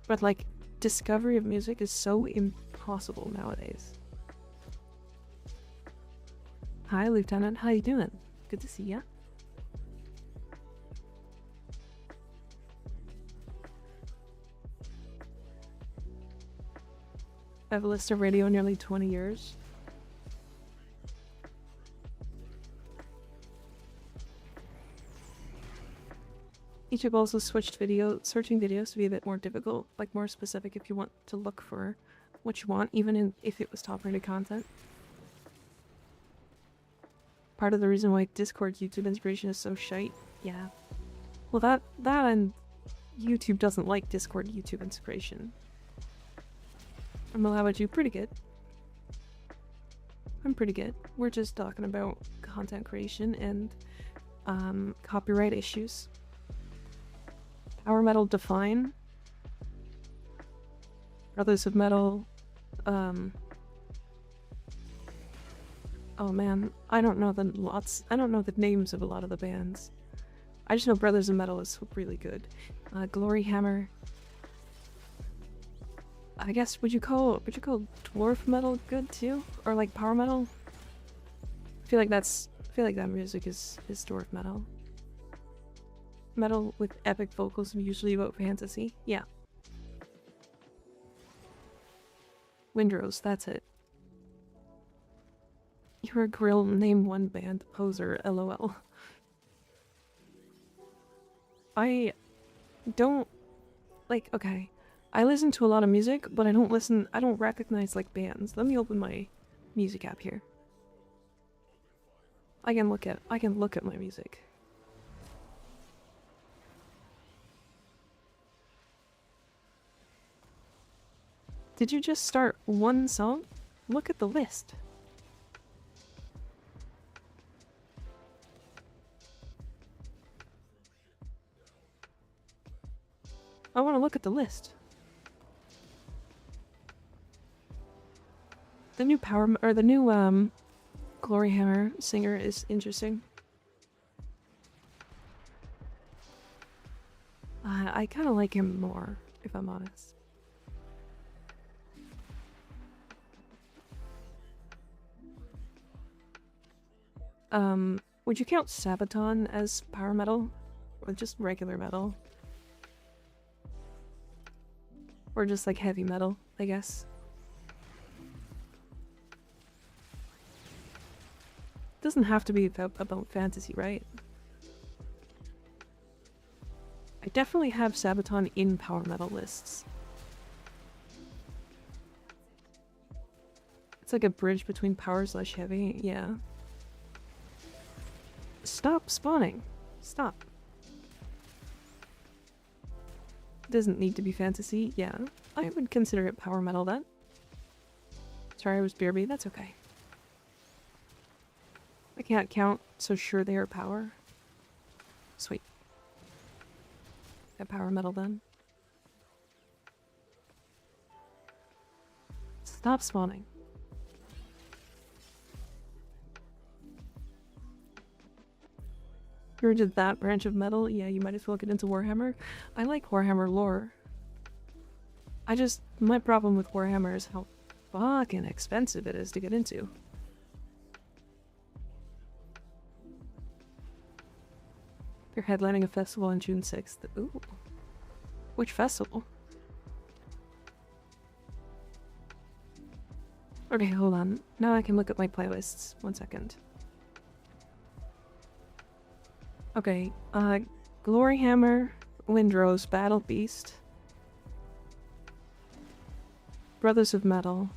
But, like, discovery of music is so impossible nowadays. Hi, Lieutenant. How you doing? Good to see ya. I've listened to radio nearly 20 years. YouTube also switched searching videos to be a bit more difficult, like more specific if you want to look for what you want, even if it was top-rated content. Part of the reason why Discord YouTube inspiration is so shite. Yeah. Well, that and YouTube doesn't like Discord YouTube inspiration. Well, how about you? Pretty good. I'm pretty good. We're just talking about content creation and copyright issues. Power Metal Define. Brothers of Metal. Oh man, I don't know the names of a lot of the bands. I just know Brothers of Metal is really good. Glory Hammer. I guess would you call dwarf metal good too, or like power metal? I feel like that music is dwarf metal. Metal with epic vocals usually about fantasy. Yeah. Windrose, that's it. You're a grill, name one band. Poser, lol. I don't like, okay. I listen to a lot of music, but I don't recognize like bands. Let me open my music app here. I can look at my music. Did you just start one song? Look at the list. I want to look at the list. The new Glory Hammer singer is interesting. I kind of like him more, if I'm honest. Would you count Sabaton as power metal? Or just regular metal? Or just like heavy metal, I guess? Doesn't have to be about fantasy, right? I definitely have Sabaton in power metal lists. It's like a bridge between power / heavy, yeah. Stop spawning. Stop. Doesn't need to be fantasy. Yeah, I would consider it power metal then. Sorry, I was BRB. That's okay. I can't count, so sure they are power. Sweet. That power metal then. Stop spawning. You're into that branch of metal? Yeah, you might as well get into Warhammer. I like Warhammer lore. My problem with Warhammer is how fucking expensive it is to get into. They're headlining a festival on June 6th. Ooh. Which festival? Okay, hold on. Now I can look at my playlists. 1 second. Okay, Gloryhammer, Windrose, Battle Beast, Brothers of Metal,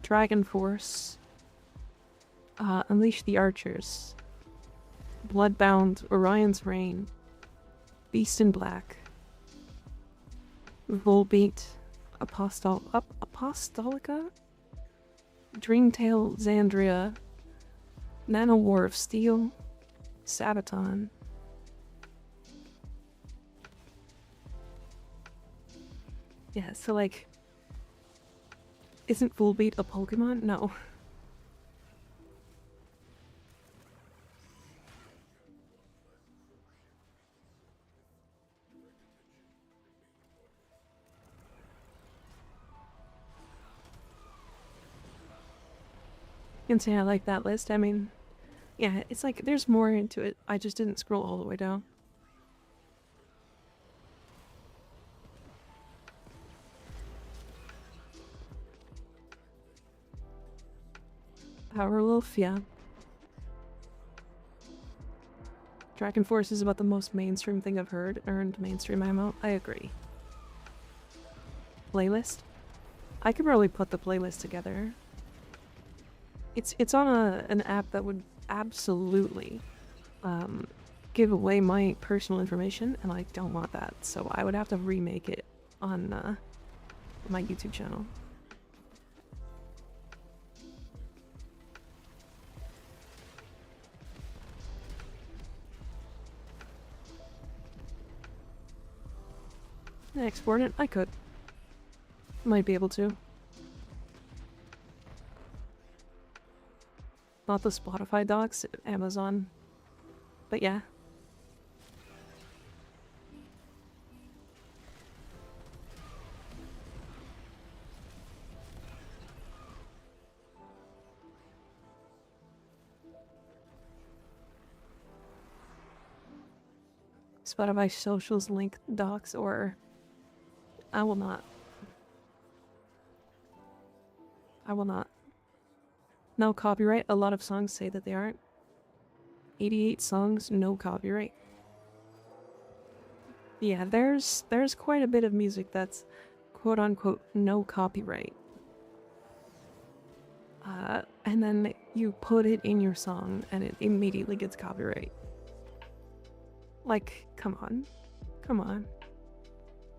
Dragon Force, Unleash the Archers, Bloodbound, Orion's Reign, Beast in Black, Volbeat, Apostolica, Dreamtale, Xandria, Nano War of Steel, Sabaton. Yeah, so like, isn't Volbeat a Pokemon? No. You can say I like that list. I mean, yeah, it's like there's more into it. I just didn't scroll all the way down. Powerwolf, yeah. Dragon Force is about the most mainstream thing I've heard. Earned mainstream ammo. I agree. Playlist? I could probably put the playlist together. It's on an app that would absolutely give away my personal information, and I don't want that, so I would have to remake it on my YouTube channel. Export it? I could. Might be able to. Not the Spotify docs, Amazon. But yeah. Spotify socials link docs, or I will not. I will not. No copyright. A lot of songs say that they aren't. 88 songs, no copyright. Yeah, there's quite a bit of music that's quote unquote no copyright. And then you put it in your song and it immediately gets copyright. Like, come on. Come on.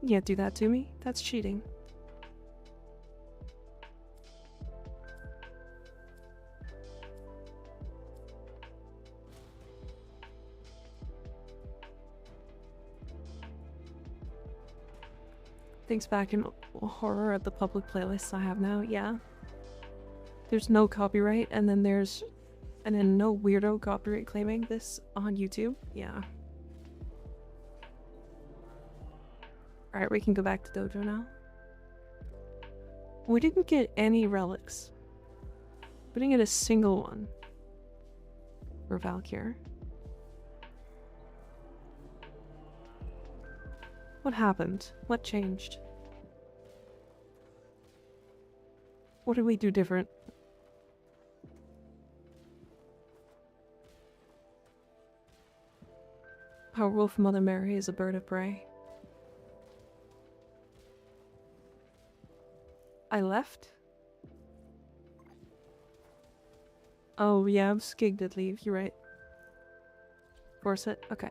You can't do that to me. That's cheating. Things back in horror at the public playlists I have now, yeah. There's no copyright, and then no weirdo copyright claiming this on YouTube, yeah. Alright, we can go back to Dojo now. We didn't get any relics. We didn't get a single one for Valkyr. What happened? What changed? What did we do different? Powerwolf Mother Mary is a bird of prey. I left? Oh yeah, I'm skigged at leave, you're right. Force it? Okay.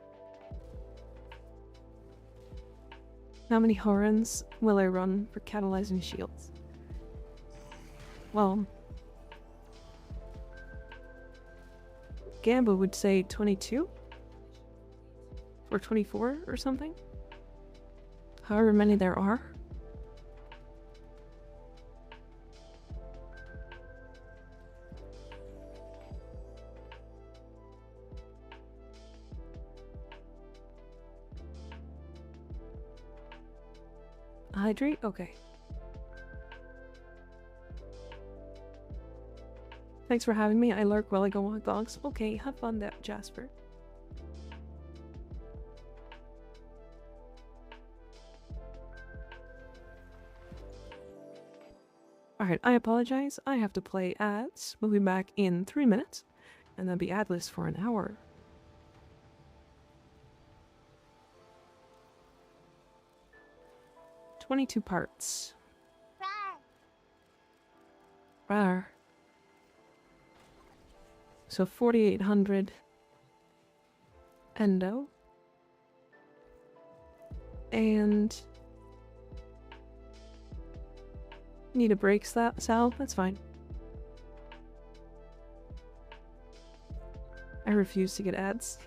How many horns will I run for catalyzing shields? Well, Gamba would say 22? Or 24 or something? However many there are. Hydrate? Okay. Thanks for having me. I lurk while I go walk dogs. Okay, have fun there, Jasper. Alright, I apologize. I have to play ads. We'll be back in 3 minutes. And then be adless for an hour. "22 parts. Rar. So 4,800 endo. And need a break, Sal? That's fine. I refuse to get ads.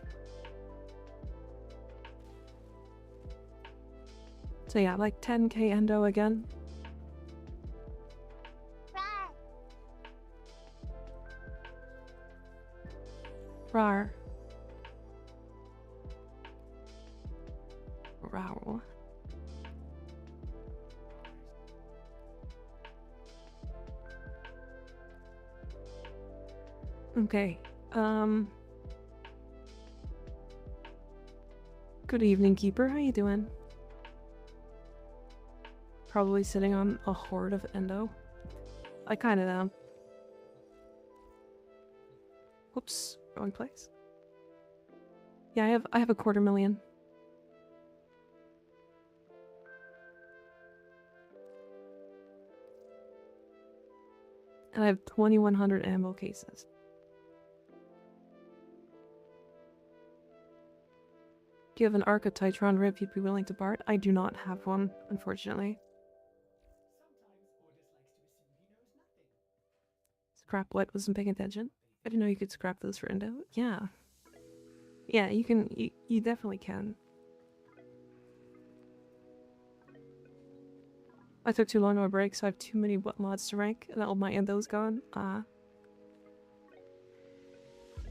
So yeah, like 10k endo again. Rar. Rar. Okay. Good evening, Keeper. How you doing? Probably sitting on a horde of endo. I kinda am. Whoops, wrong place. Yeah, I have a 250,000. And I have 2,100 ammo cases. Do you have an Archititron rib you'd be willing to part? I do not have one, unfortunately. Scrap what? Wasn't paying attention? I didn't know you could scrap those for endo. Yeah. Yeah, you can. You definitely can. I took too long to a break, so I have too many mods to rank, and all my endo's gone.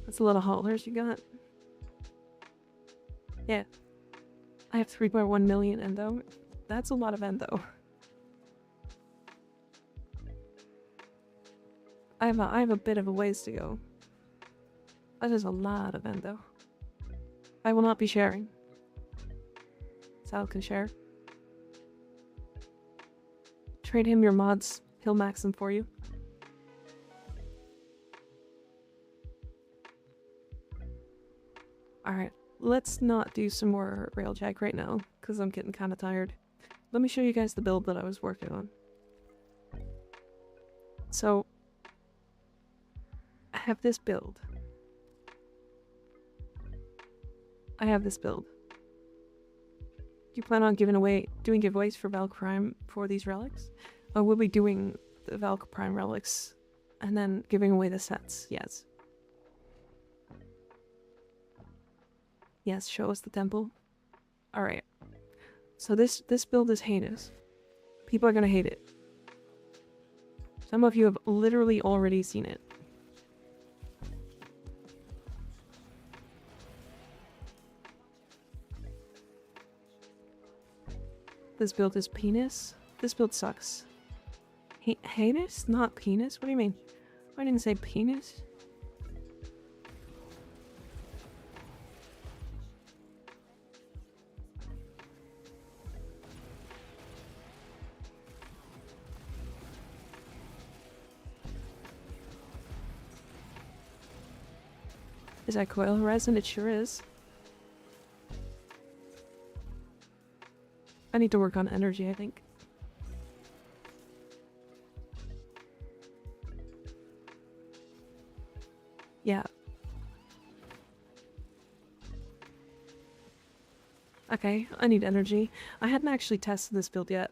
That's a lot of haulers you got. Yeah. I have 3.1 million endo. That's a lot of endo. I have a bit of a ways to go. That is a lot of endo. I will not be sharing. Sal can share. Trade him your mods. He'll max them for you. Alright, let's not do some more Railjack right now, because I'm getting kind of tired. Let me show you guys the build that I was working on. So, I have this build. I have this build. Do you plan on doing giveaways for Valk Prime for these relics? We'll be doing the Valk Prime relics and then giving away the sets, yes. Yes, show us the temple. Alright. So this build is heinous. People are gonna hate it. Some of you have literally already seen it. This build is penis? This build sucks. Heinous? Not penis? What do you mean? I didn't say penis. Is that coil resin? It sure is. I need to work on energy, I think. Yeah. Okay, I need energy. I hadn't actually tested this build yet.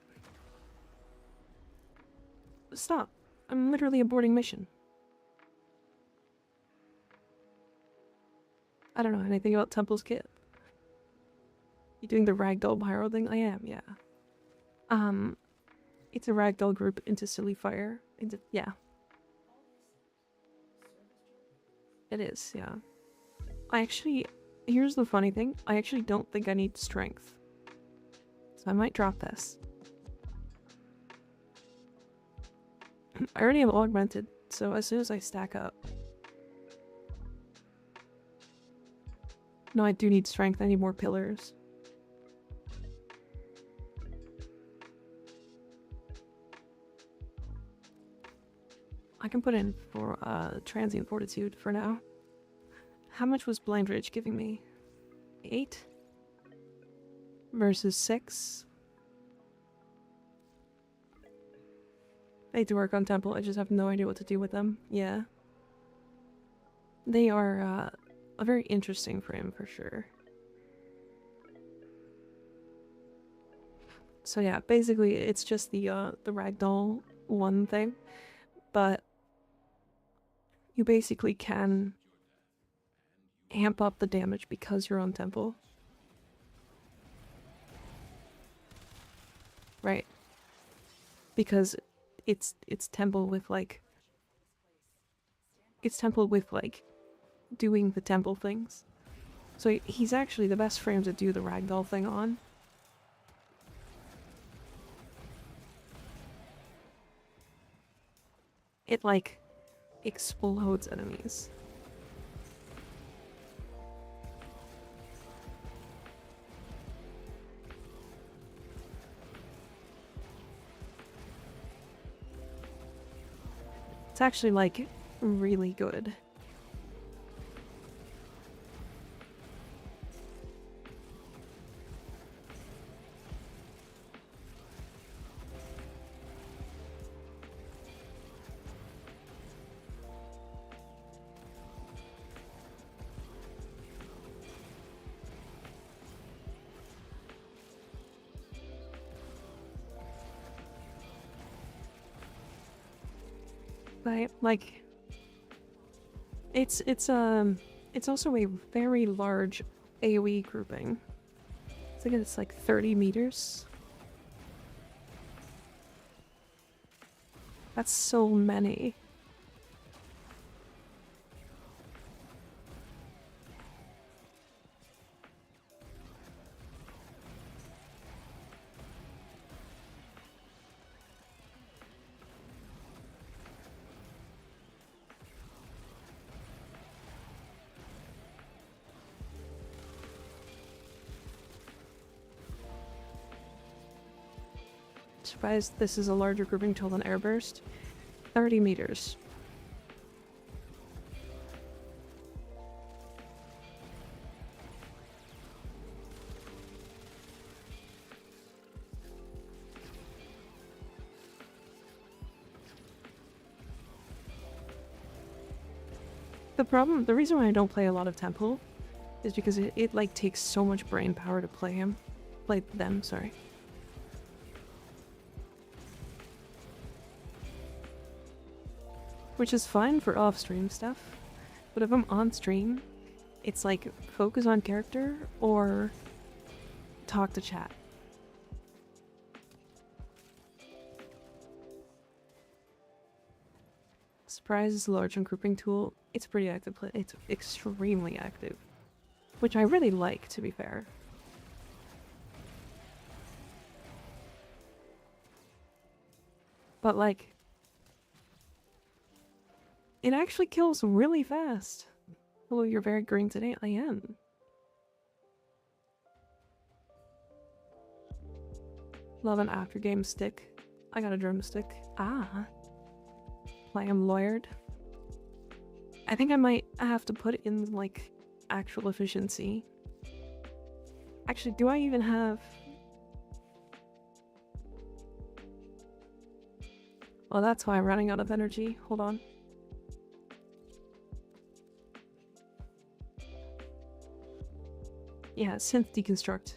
Stop. I'm literally aborting mission. I don't know anything about Temple's kit. You doing the ragdoll pyro thing? I am, yeah. It's a ragdoll group into silly fire. Yeah. It is, yeah. Here's the funny thing. I actually don't think I need strength. So I might drop this. I already have augmented, so as soon as I stack up. No, I do need strength. I need more pillars. I can put in for transient fortitude for now. How much was Blind Ridge giving me? 8? Versus 6? I need to work on Temple, I just have no idea what to do with them. Yeah. They are a very interesting frame for sure. So yeah, basically it's just the ragdoll one thing, but you basically can amp up the damage because you're on Temple. Right. Because it's Temple with like doing the Temple things. So he's actually the best frame to do the ragdoll thing on. It like explodes enemies. It's actually like really good. Right, like it's also a very large AoE grouping. I think it's like 30 meters. That's so many. Surprised this is a larger grouping tool than Airburst. 30 meters. The reason why I don't play a lot of Temple is because it like takes so much brain power to play them, sorry. Which is fine for off-stream stuff, but if I'm on stream, it's like focus on character or talk to chat. Surprise is a large ungrouping tool. It's a pretty active play. It's extremely active, which I really like, to be fair. But like, it actually kills really fast. Hello, you're very green today. I am. Love an after game stick. I got a drumstick. Ah. I am lawyered. I think I might have to put in like actual efficiency. Actually, do I even have... Oh, that's why I'm running out of energy. Hold on. Yeah, synth deconstruct.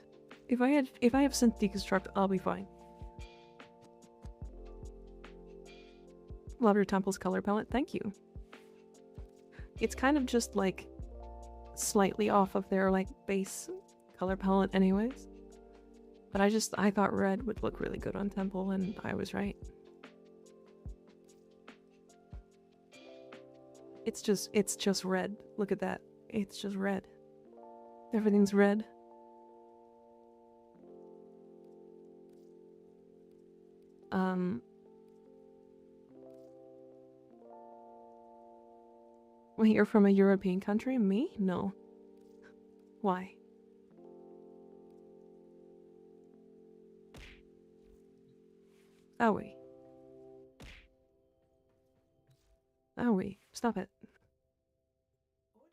If I have synth deconstruct, I'll be fine. Love your temple's color palette. Thank you. It's kind of just like slightly off of their like base color palette anyways. But I thought red would look really good on Temple, and I was right. It's just red. Look at that. It's just red. Everything's red. Wait, you're from a European country? Me? No. Why? Oh, wait. Stop it.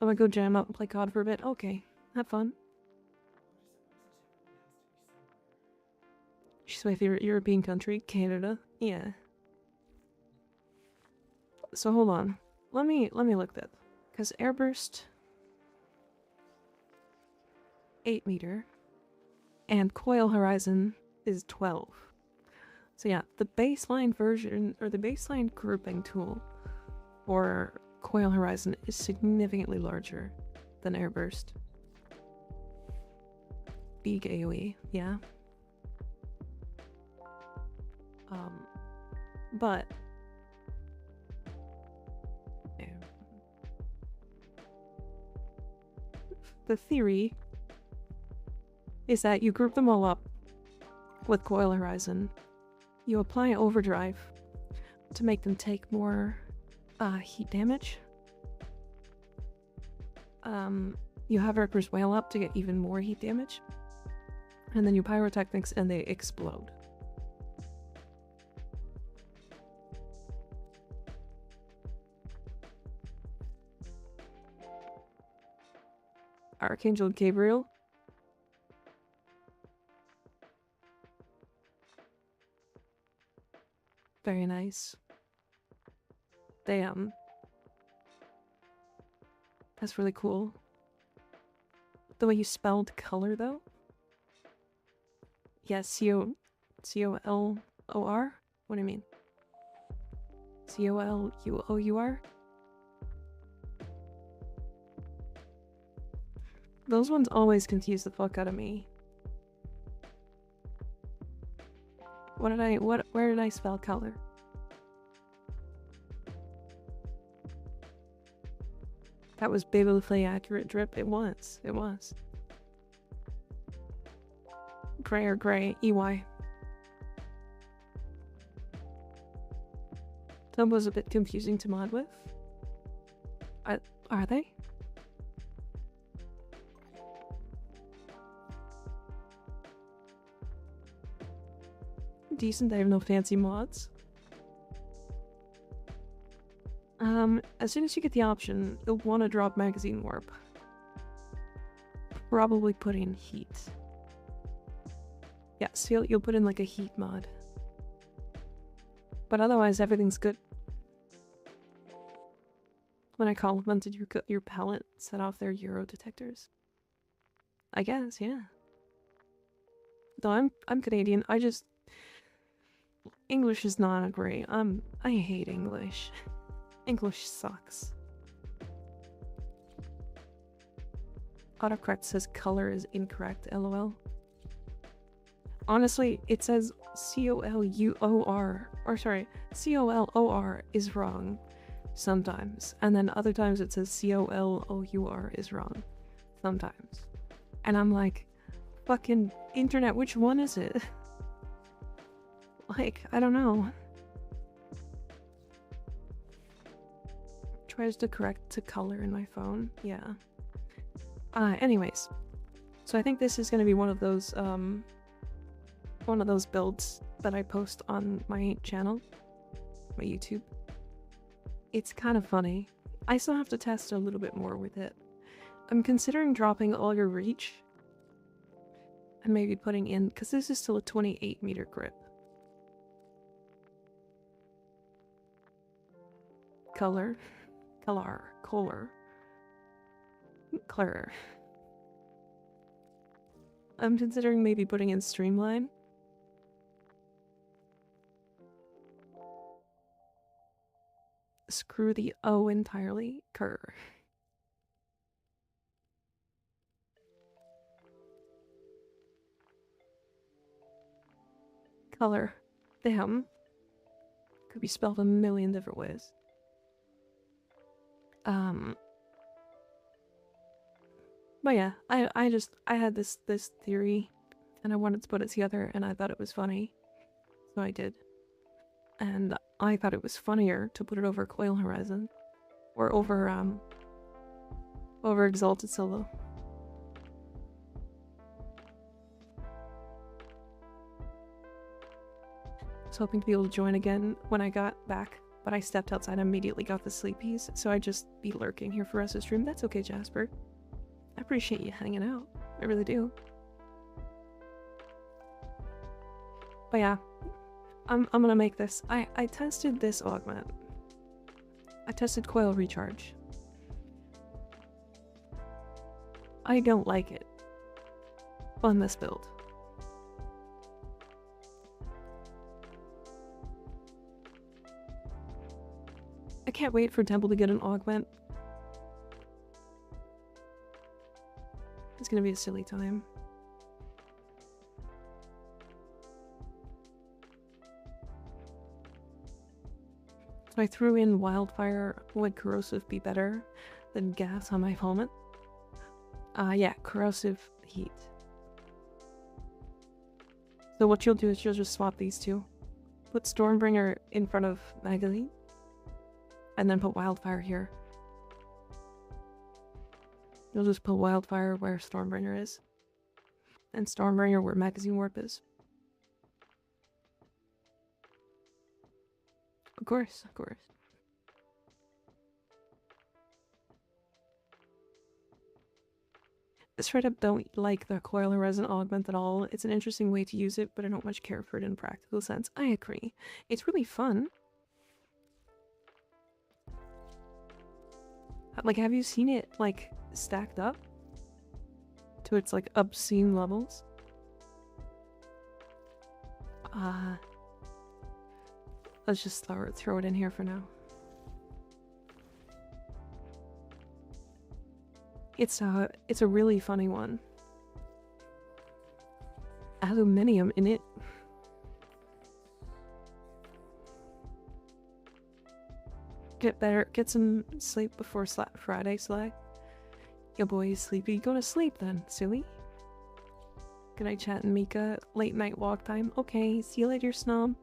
I'm gonna go jam out and play COD for a bit. Okay. Have fun. She's my favorite European country. Canada. Yeah. So hold on. Let me look that. Because Airburst 8 meter and Coil Horizon is 12. So yeah, the baseline version or the baseline grouping tool for Coil Horizon is significantly larger than Airburst. Big AoE, yeah. But the theory is that you group them all up with Coil Horizon. You apply overdrive to make them take more heat damage. You have Reaper's Wail up to get even more heat damage. And then you pyrotechnics and they explode. Archangel Gabriel. Very nice. Damn. That's really cool. The way you spelled color, though? Yeah, C-O-L-O-R? What do you mean? C-O-L-U-O-U-R? Those ones always confuse the fuck out of me. Where did I spell color? That was biblically accurate drip. It was. Gray or gray, EY. That was a bit confusing to mod with. Are they? Decent, I have no fancy mods. As soon as you get the option, you'll want to drop magazine warp. Probably put in heat. Yeah, so you'll put in like a heat mod. But otherwise, everything's good. When I complimented your palette, set off their Euro detectors. I guess, yeah. Though I'm Canadian, English is not great. I hate English. English sucks. Autocorrect says color is incorrect, lol. Honestly, it says C-O-L-U-O-R, or sorry, C-O-L-O-R is wrong sometimes. And then other times it says C-O-L-O-U-R is wrong sometimes. And I'm like, fucking internet, which one is it? Like, I don't know. Tries to correct to color in my phone. Yeah. Anyways. So I think this is gonna be one of those builds that I post on my channel. My YouTube. It's kind of funny. I still have to test a little bit more with it. I'm considering dropping all your reach. And maybe putting in, because this is still a 28 meter grip. Color. I'm considering maybe putting in Streamline. Screw the O entirely. Cur. Color. Damn. Could be spelled a million different ways. But yeah, I had this theory and I wanted to put it together and I thought it was funny. So I did. And I thought it was funnier to put it over Coil Horizon. Or over Exalted Solo. I was hoping to be able to join again when I got back, but I stepped outside and immediately got the sleepies, so I'd just be lurking here for the rest of the stream. That's okay, Jasper. I appreciate you hanging out. I really do. But yeah, I'm gonna make this. I tested this augment. I tested Coil Recharge. I don't like it on this build. I can't wait for Temple to get an augment. It's gonna be a silly time. So I threw in Wildfire. Would Corrosive be better than gas on my helmet? Yeah, Corrosive Heat. So what you'll do is you'll just swap these two. Put Stormbringer in front of Magazine. And then put Wildfire here. You'll just put Wildfire where Stormbringer is. And Stormbringer where Magazine Warp is. Of course, of course. Straight up don't like the Coil Resin augment at all. It's an interesting way to use it, but I don't much care for it in a practical sense. I agree. It's really fun. Like, have you seen it, like, stacked up? To its, like, obscene levels? Let's just throw it in here for now. It's a really funny one. Aluminium in it. Get some sleep before Friday, Slag. Your boy is sleepy. Go to sleep then, silly. Good night, Chat and Mika. Late night walk time. Okay, see you later, Snob.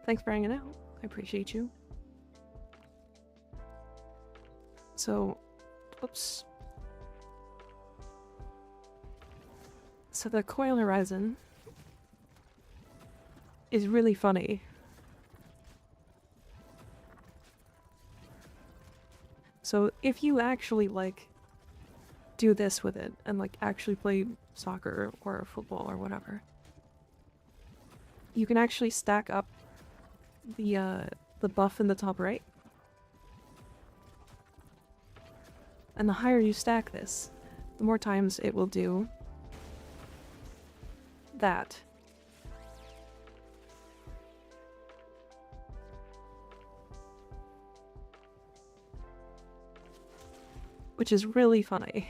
Thanks for hanging out. I appreciate you. So, oops. So the Coil Horizon is really funny. So if you actually, like, do this with it and, like, actually play soccer or football or whatever, you can actually stack up the buff in the top right. And the higher you stack this, the more times it will do that. Which is really funny.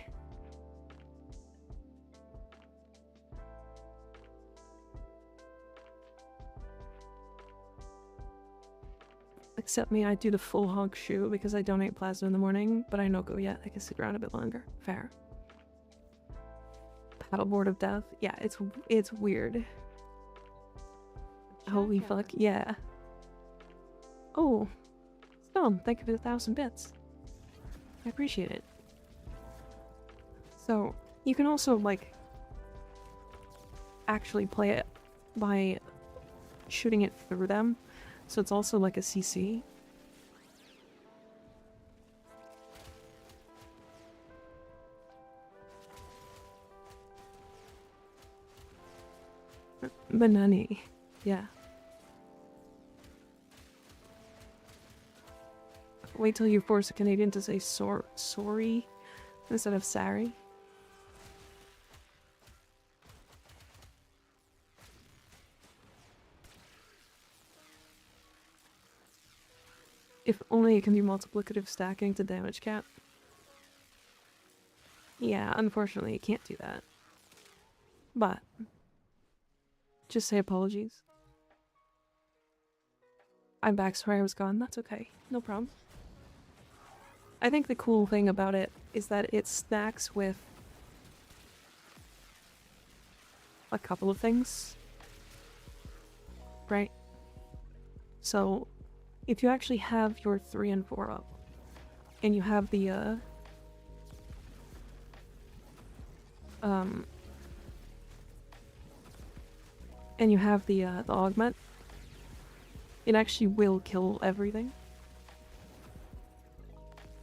Except me, I do the full hog shoe because I donate plasma in the morning, but I don't go yet. I can stick around a bit longer. Fair. Paddleboard of death. Yeah, it's weird. Holy fuck, yeah. Oh, Stone, thank you for the 1,000 bits. I appreciate it. So, you can also, like, actually play it by shooting it through them. So it's also like a CC. Banani. Yeah. Wait till you force a Canadian to say sorry instead of sorry. If only it can do multiplicative stacking to damage cap. Yeah, unfortunately it can't do that. But just say apologies. I'm back, sorry I was gone. That's okay. No problem. I think the cool thing about it is that it stacks with a couple of things. Right? So, if you actually have your 3 and 4 up, and you have the, and you have the augment, it actually will kill everything.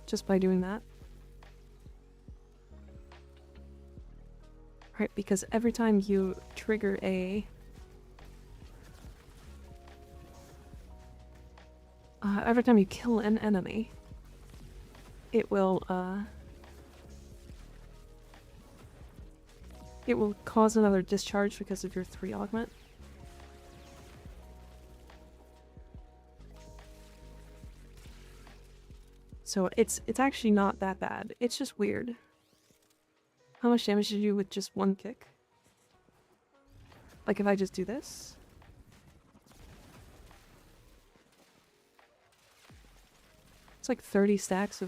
Just by doing that. Right, because every time you trigger every time you kill an enemy, it will cause another discharge because of your 3 augment. So it's actually not that bad. It's just weird. How much damage did you do with just 1 kick? Like if I just do this? It's like 30 stacks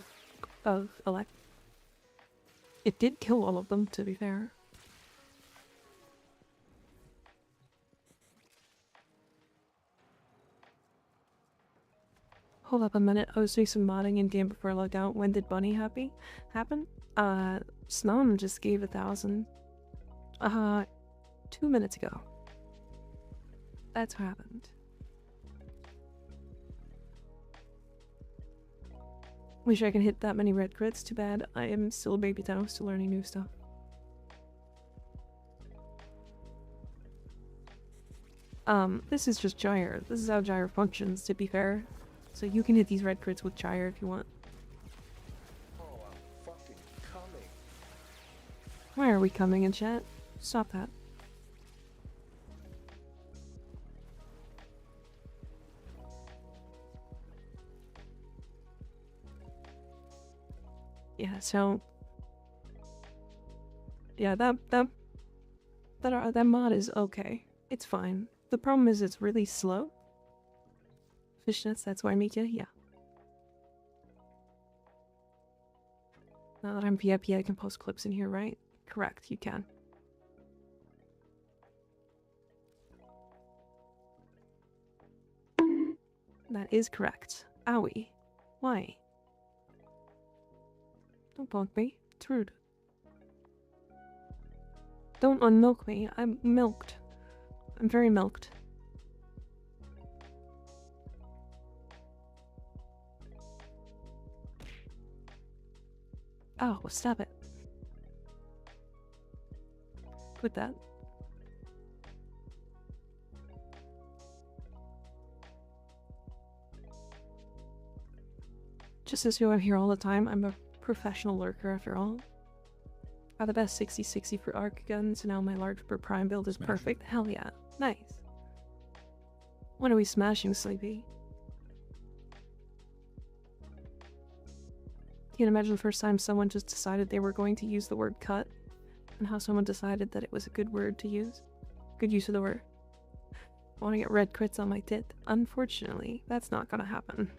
of elect. It did kill all of them, to be fair. Hold up a minute, I was doing some modding in game before I logged out. When did Bunny happen? Snom just gave 1,000. 2 minutes ago. That's what happened. Wish I could hit that many red crits, too bad. I am still a baby town, still learning new stuff. This is just Gyre. This is how Gyre functions, to be fair. So you can hit these red crits with Gyre if you want. Oh, I'm fucking coming. Why are we coming in chat? Stop that. Yeah, so yeah, that mod is okay. It's fine. The problem is it's really slow. Fishnets, that's why I make you, yeah. Now that I'm VIP, I can post clips in here, right? Correct, you can. That is correct. Owie. Why? Don't bonk me. It's rude. Don't unmilk me. I'm milked. I'm very milked. Oh, stop it. Quit that. Just as you are here all the time, I'm a professional lurker after all. Got the best 60-60 for arc guns, and now my large per prime build is perfect. Hell yeah. Nice. When are we smashing, Sleepy? Can you imagine the first time someone just decided they were going to use the word cut? And how someone decided that it was a good word to use? Good use of the word. I want to get red crits on my tit. Unfortunately, that's not gonna happen.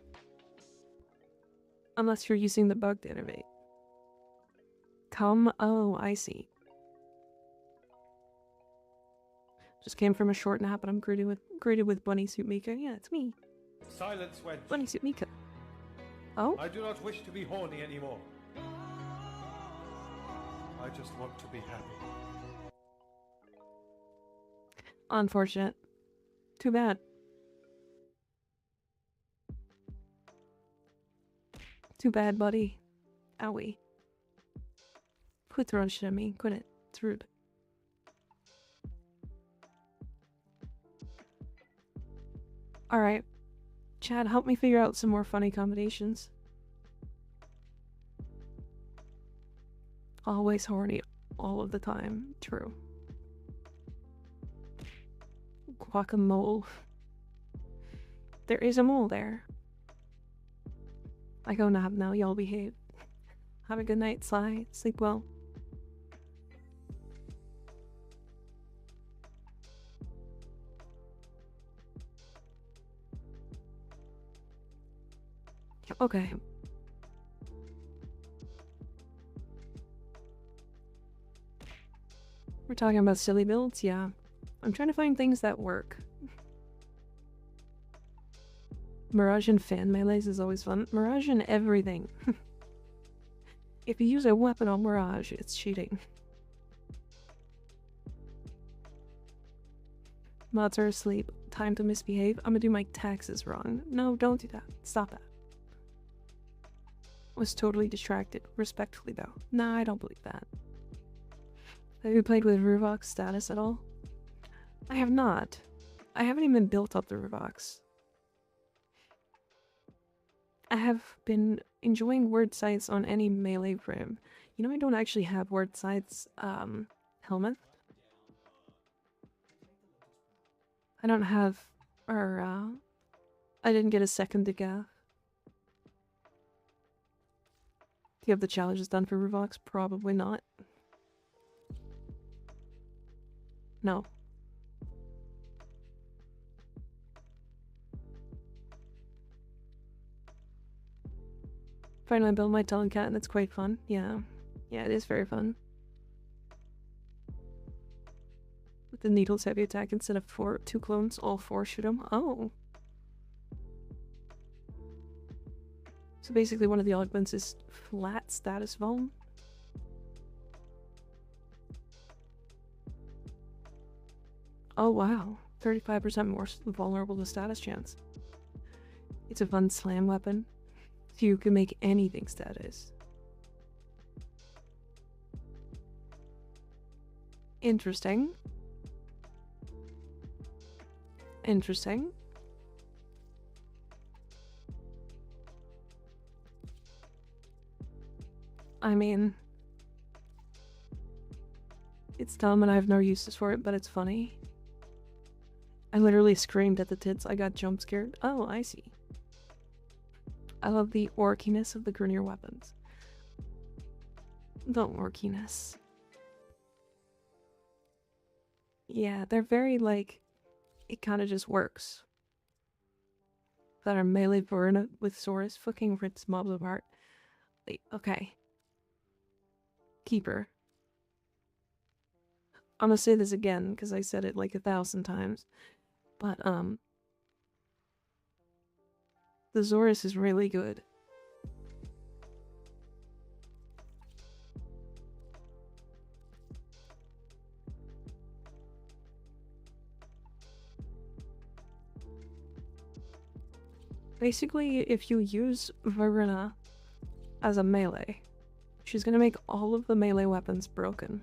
Unless you're using the bug to innovate. Come, oh, I see. Just came from a short nap and I'm greeted with Bunny Suit Mika. Yeah, it's me. Silence, wench. Bunny Suit Mika. Oh? I do not wish to be horny anymore. I just want to be happy. Unfortunate. Too bad. Too bad, buddy. Owie. Quit throwing shit at me. Quit it. It's rude. Alright. Chad, help me figure out some more funny combinations. Always horny. All of the time. True. Guacamole. There is a mole there. I go nap now, y'all behave. Have a good night, Sly. Sleep well. Okay. We're talking about silly builds? Yeah. I'm trying to find things that work. Mirage and fan melees is always fun. Mirage and everything. If you use a weapon on Mirage, it's cheating. Mods are asleep. Time to misbehave. I'm gonna do my taxes wrong. No, don't do that. Stop that. Was totally distracted. Respectfully, though. Nah, I don't believe that. Have you played with Ruvox status at all? I have not. I haven't even built up the Ruvox. I have been enjoying word sights on any melee frame. You know, I don't actually have word sights helmet. I don't have, or I didn't get a second to gaff. Do you have the challenges done for Ruvox? Probably not. No. Finally build my Telecat and it's quite fun. Yeah. Yeah, it is very fun. With the needles heavy attack instead of 2 clones, all 4 shoot them. Oh. So basically one of the augments is flat status vuln. Oh wow. 35% more vulnerable to status chance. It's a fun slam weapon. So you can make anything status. Interesting. Interesting. I mean, it's dumb and I have no uses for it, but it's funny. I literally screamed at the tits. I got jump scared. Oh, I see. I love the orkiness of the Grineer weapons. The orkiness. Yeah, they're very like, it kind of just works. That are melee Verna with Saurus fucking rips mobs apart. Wait, okay. Keeper. I'm gonna say this again because I said it like 1,000 times. But, the Saurus is really good. Basically, if you use Verna as a melee, she's gonna make all of the melee weapons broken.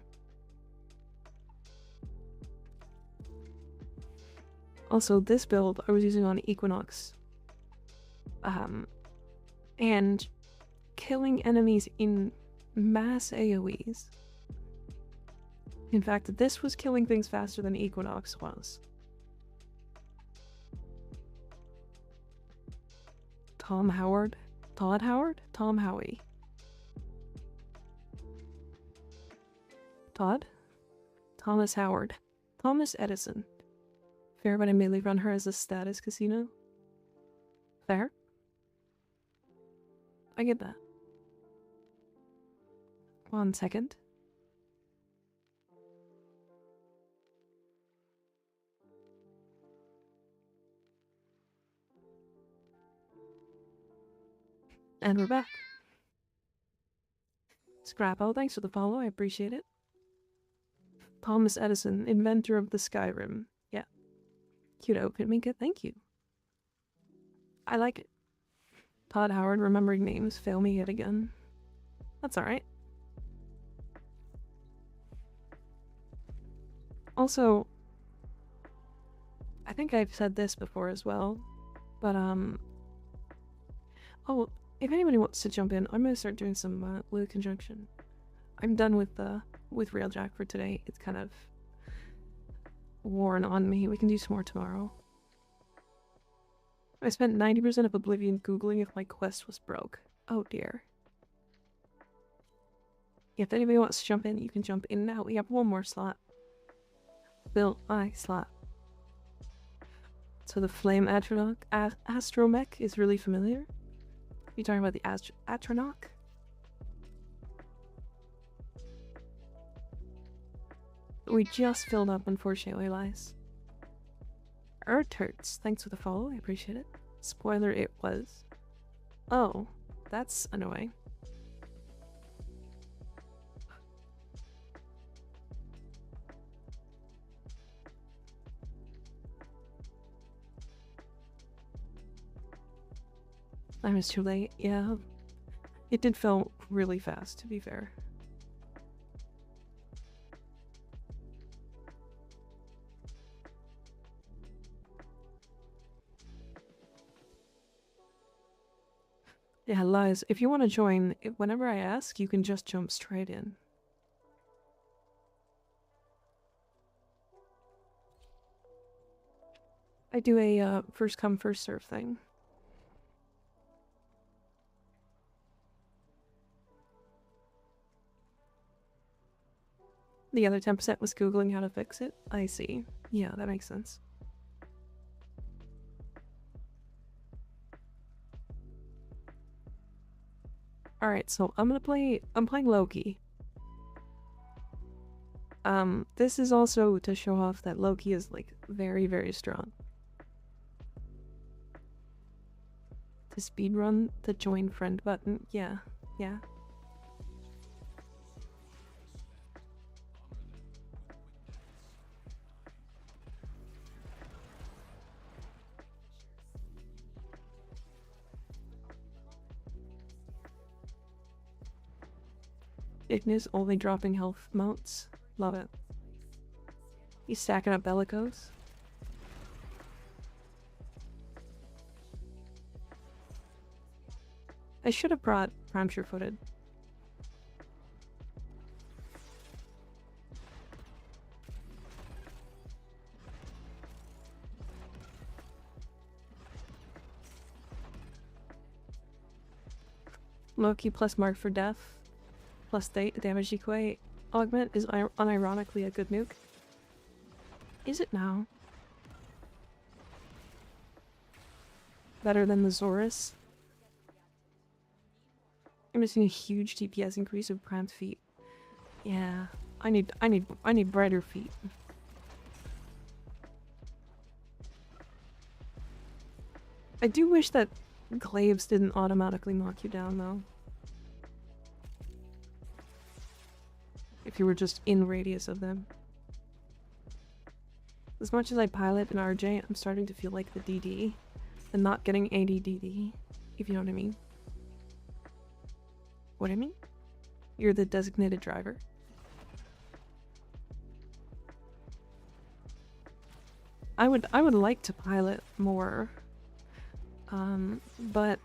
Also, this build I was using on Equinox. And killing enemies in mass AoEs. In fact, this was killing things faster than Equinox was. Tom Howard? Todd Howard? Tom Howie. Todd? Thomas Howard. Thomas Edison. Fair, but I mainly run her as a status casino. Fair? I get that. 1 second. And we're back. Scrappo, thanks for the follow, I appreciate it. Thomas Edison, inventor of the Skyrim. Yeah. Cute outfit, Minka, thank you. I like it. Todd Howard, remembering names, fail me yet again. That's alright. Also, I think I've said this before as well, but oh, if anybody wants to jump in, I'm gonna start doing some Blue Conjunction. I'm done with Railjack for today. It's kind of worn on me. We can do some more tomorrow. I spent 90% of Oblivion googling if my quest was broke. Oh dear. If anybody wants to jump in, you can jump in now. We have one more slot. Bill, slot. So the flame astromech is really familiar. You talking about the Atronach? We just filled up, unfortunately, lies. Hurts. Thanks for the follow, I appreciate it. Spoiler, it was. Oh, that's annoying. I was too late, yeah. It did fill really fast, to be fair. Yeah, lies. If you want to join, whenever I ask, you can just jump straight in. I do a first come, first serve thing. The other 10% was Googling how to fix it. I see. Yeah, that makes sense. Alright, so I'm playing Loki. This is also to show off that Loki is, like, very, very strong. To speedrun the join friend button, yeah. Ignis only dropping health mounts. Love it. He's stacking up bellicose. I should have brought Prime Sure Footed. Loki plus Mark for death. Plus damage equate. Augment is unironically a good nuke. Is it now? Better than the Zorus? I'm missing a huge DPS increase of cramped feet. Yeah, I need brighter feet. I do wish that glaives didn't automatically knock you down though. If you were just in radius of them. As much as I pilot an RJ, I'm starting to feel like the DD. And not getting ADDD, if you know what I mean. What I mean? You're the designated driver. I would like to pilot more. But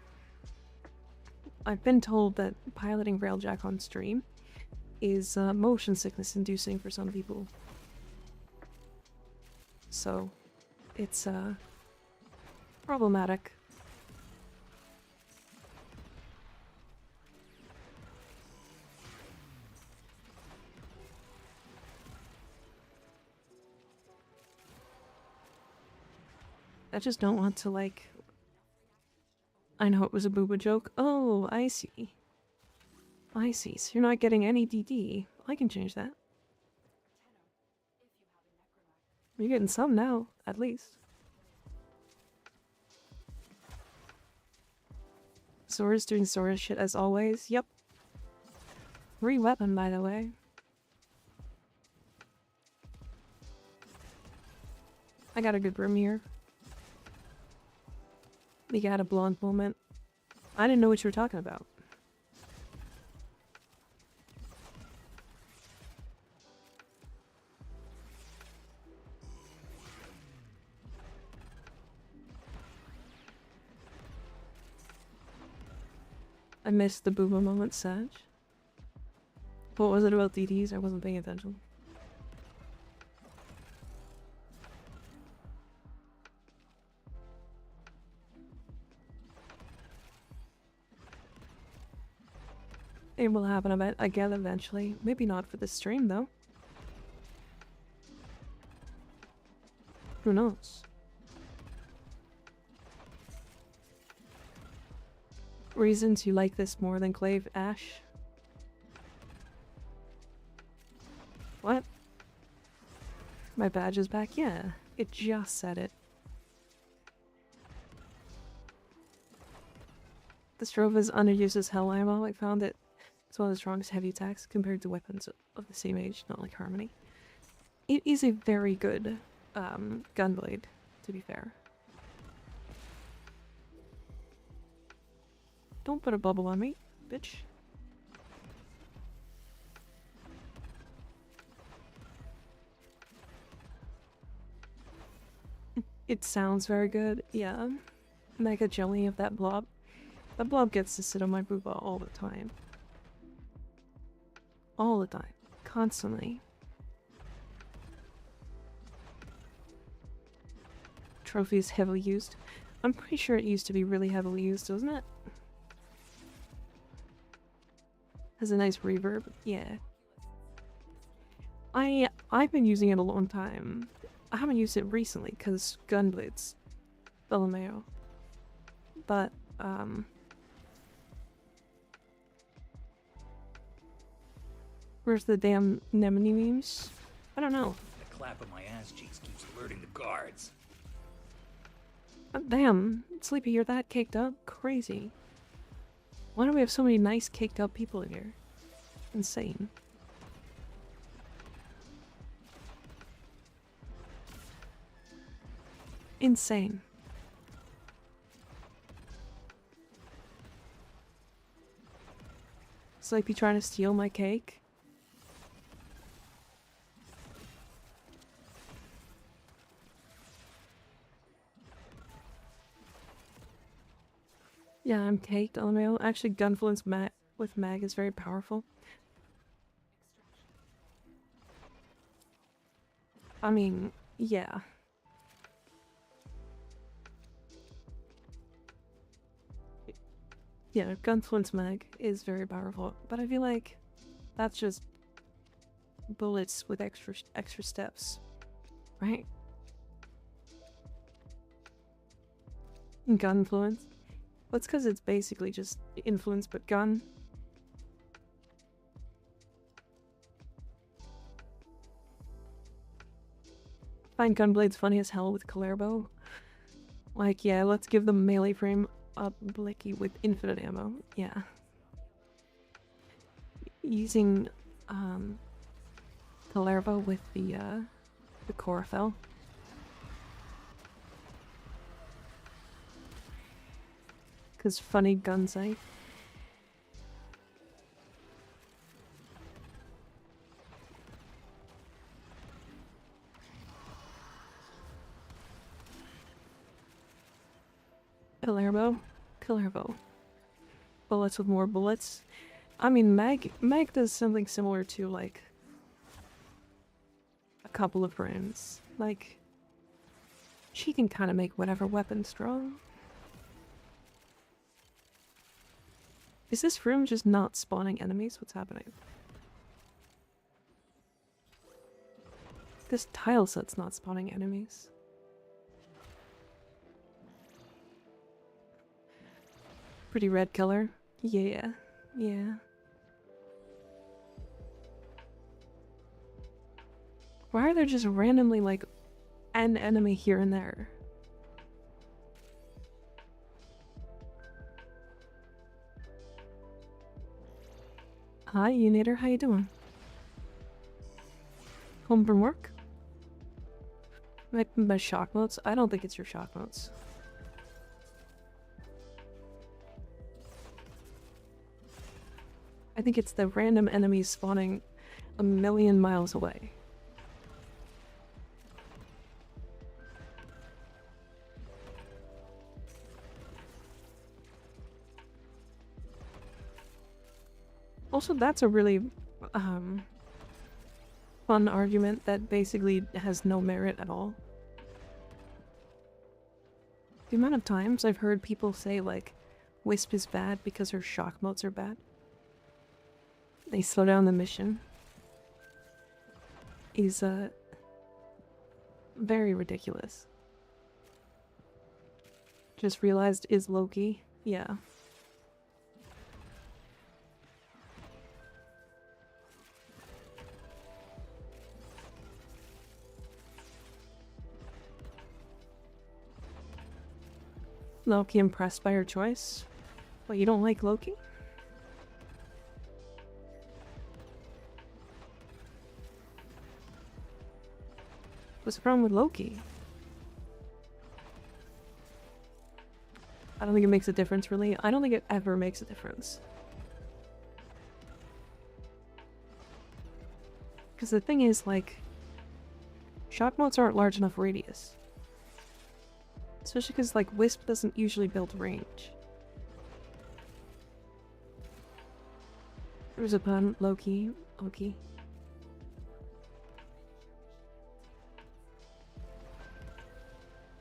I've been told that piloting Railjack on stream is motion sickness inducing for some people. So it's problematic. I just don't want to, like... I know it was a booba joke. Oh, I see. I see. So you're not getting any DD. I can change that. You're getting some now, at least. Sora's doing Sora shit as always. Yep. Re-weapon, by the way. I got a good room here. We got a blonde moment. I didn't know what you were talking about. I missed the booba moment, Sag. What was it about DDs? I wasn't paying attention. It will happen again eventually. Maybe not for the stream though. Who knows? Reasons you like this more than Clave, Ash? What? My badge is back? Yeah, it just said it. The Strova's underused as hell ammo. I found it it's one of the strongest heavy attacks compared to weapons of the same age, not like Harmony. It is a very good gunblade, to be fair. Don't put a bubble on me, bitch. It sounds very good, yeah. Mega jelly of that blob. That blob gets to sit on my booba all the time. All the time. Constantly. Trophy is heavily used. I'm pretty sure it used to be really heavily used, doesn't it? Has a nice reverb. Yeah. I've been using it a long time. I haven't used it recently because Gunblades. Bellameo. But, where's the damn Nemone memes? I don't know. The clap of my ass cheeks keeps alerting the guards. Damn, Sleepy, you're that caked up? Crazy. Why do we have so many nice caked up people in here? Insane. Insane. Sleepy trying to steal my cake? Yeah, I'm caked on the mail. Actually, Gunfluence with Mag is very powerful. I mean, yeah. Yeah, Gunfluence Mag is very powerful, but I feel like that's just bullets with extra steps, right? Gunfluence. Well, it's because it's basically just influence but gun. Find Gunblades funny as hell with Kalerbo. Like, yeah, let's give them melee frame up Blicky with infinite ammo. Yeah. Using, Kalerbo with the Chlorophyll. Cause funny gun sight. Kalerbo. Bullets with more bullets. I mean, Mag does something similar to, like, a couple of friends. Like, she can kind of make whatever weapon strong. Is this room just not spawning enemies? What's happening? This tile set's not spawning enemies. Pretty red color. Yeah. Yeah. Why are there just randomly, like, an enemy here and there? Hi, Uniter. How you doing? Home from work? My shock notes? I don't think it's your shock notes. I think it's the random enemies spawning a million miles away. Also, that's a really fun argument that basically has no merit at all. The amount of times I've heard people say, like, Wisp is bad because her shock motes are bad. they slow down the mission is very ridiculous. Just realized is Loki. Yeah. Loki impressed by her choice? What, you don't like Loki? What's the problem with Loki? I don't think it makes a difference, really. I don't think it ever makes a difference. Because the thing is, like, shock motes aren't large enough radius. Especially because, like, Wisp doesn't usually build range. There was a pun. Loki. Loki.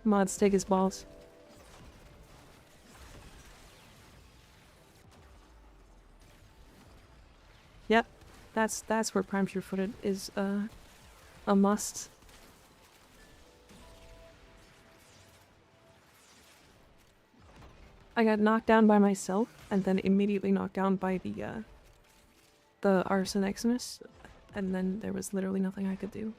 Mods take his balls. Yep. That's where Prime Pure Footed is a must. I got knocked down by myself, and then immediately knocked down by the Arson Xmas, and then there was literally nothing I could do.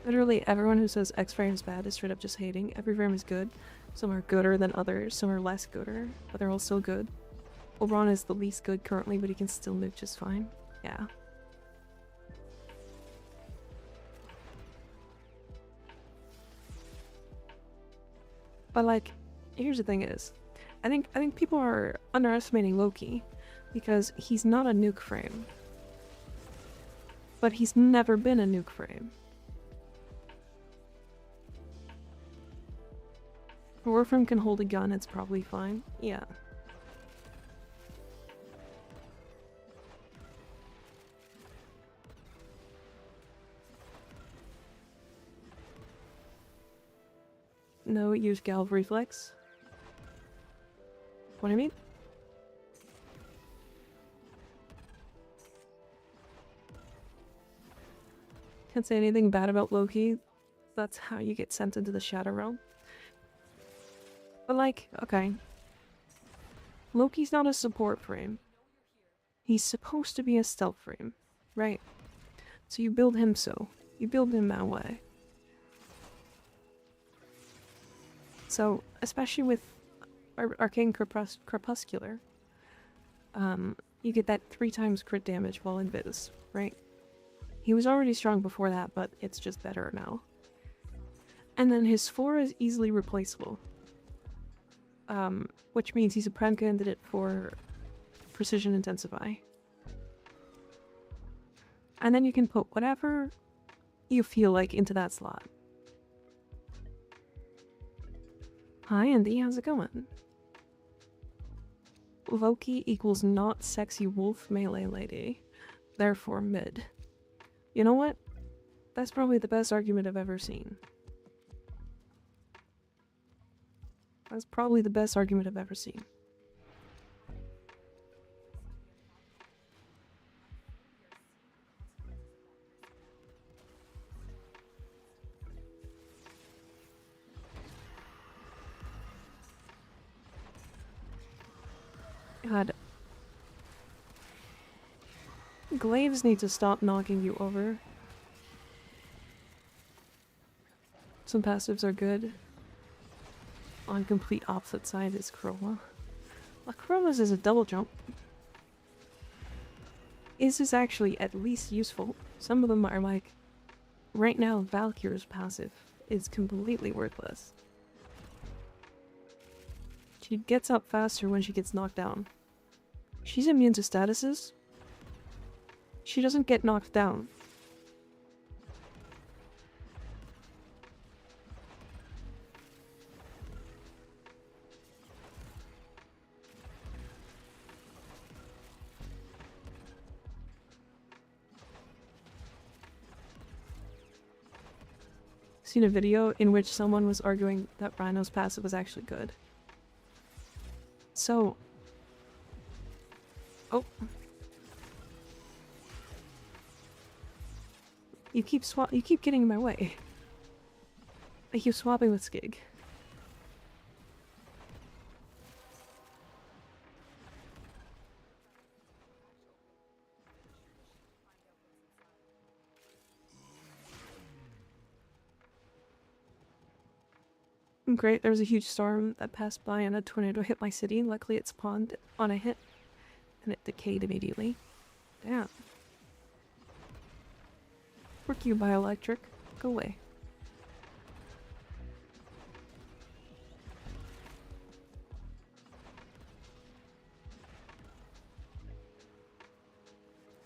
Literally everyone who says X-Frame is bad is straight up just hating. Every frame is good. Some are gooder than others, some are less gooder, but they're all still good. Oberon is the least good currently, but he can still nuke just fine. Yeah. But like, here's the thing is, I think people are underestimating Loki because he's not a nuke frame. But he's never been a nuke frame. Warframe can hold a gun, it's probably fine. Yeah. No, use Galv Reflex. What do you mean? Can't say anything bad about Loki. That's how you get sent into the Shadow Realm. But like, okay. Loki's not a support frame. He's supposed to be a stealth frame, right? So you build him so. You build him that way. So, especially with Arcane Crepuscular, you get that 3 times crit damage while invis, right? He was already strong before that, but it's just better now. And then his 4 is easily replaceable. Which means he's a prime candidate for Precision Intensify. And then you can put whatever you feel like into that slot. Hi Andy, how's it going? Loki equals not sexy wolf melee lady, therefore mid. You know what? That's probably the best argument I've ever seen. That's probably the best argument I've ever seen. God. Glaives need to stop knocking you over. Some passives are good. On complete opposite side is Chroma. Well, Chroma's is a double jump. Is actually at least useful. Some of them are like... Right now, Valkyr's passive is completely worthless. She gets up faster when she gets knocked down. She's immune to statuses. She doesn't get knocked down. seen a video in which someone was arguing that Rhino's passive was actually good. So... Oh. You keep getting in my way. I keep swapping with Skig. Great, there was a huge storm that passed by and a tornado hit my city. Luckily it spawned on a hit and it decayed immediately. Damn. Work you, Bioelectric. Go away.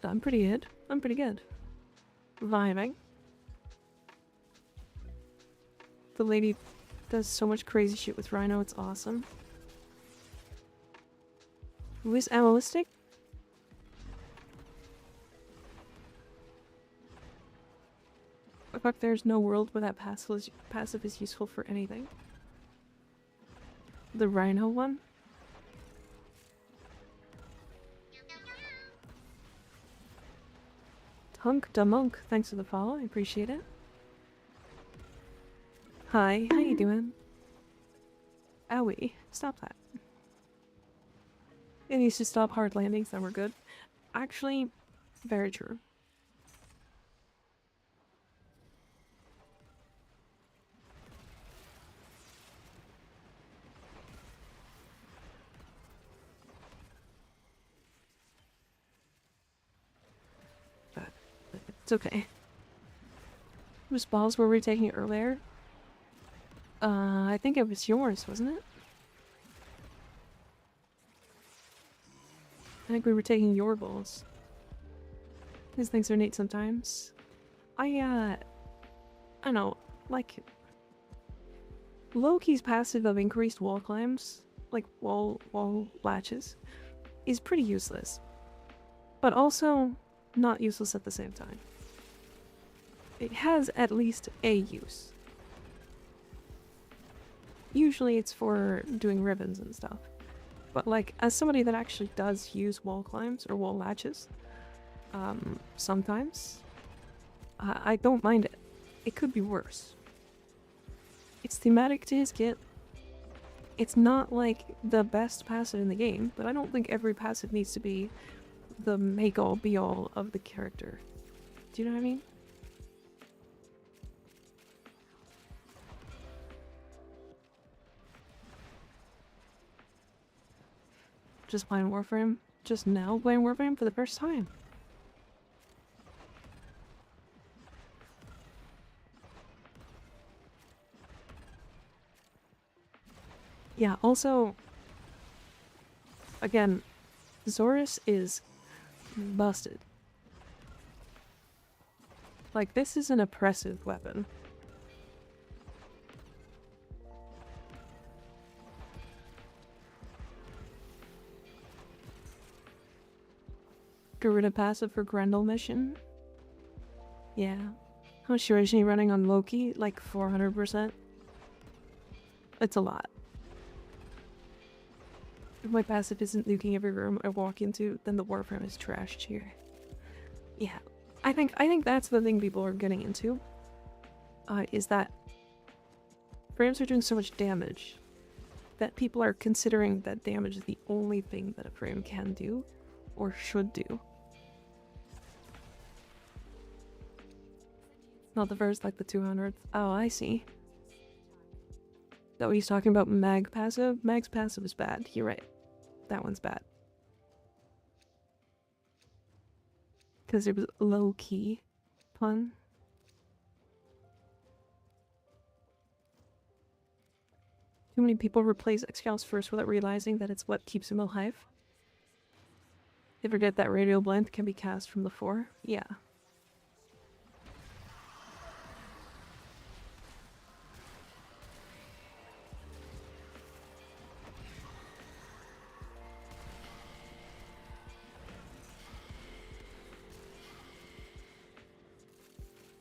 I'm pretty good. I'm pretty good. Vibing. The lady does so much crazy shit with Rhino, it's awesome. Who is Amoistic? Fuck, there's no world where that passive is useful for anything. The Rhino one? Tunk da Monk, thanks for the follow, I appreciate it. Hi, how you doing? Owie, stop that. It needs to stop hard landings, then we're good. Actually, very true. But it's okay. Whose balls were we taking earlier? I think it was yours, wasn't it? I think we were taking your balls. These things are neat sometimes. I don't know, like... Loki's passive of increased wall climbs, like wall latches, is pretty useless. But also, not useless at the same time. It has at least a use. Usually it's for doing ribbons and stuff. But like, as somebody that actually does use wall climbs or wall latches, sometimes, I don't mind it. It could be worse. It's thematic to his kit. It's not like the best passive in the game, but I don't think every passive needs to be the make-all be-all of the character. Do you know what I mean? Just playing Warframe. Just now playing Warframe for the first time. Yeah, also... Again, Zorus is busted. Like, this is an oppressive weapon. Garuda passive for Grendel mission? Yeah. How sure is she running on Loki? Like 400%? It's a lot. If my passive isn't nuking every room I walk into, then the Warframe is trashed here. Yeah. I think that's the thing people are getting into. Is that frames are doing so much damage that people are considering that damage is the only thing that a frame can do or should do. Not the first, like the 200th. Oh, I see. Is that what he's talking about? Mag passive? Mag's passive is bad. You're right. That one's bad. Because it was low-key pun. Too many people replace Excal's first without realizing that it's what keeps him alive. They forget that Radial Blend can be cast from the 4. Yeah.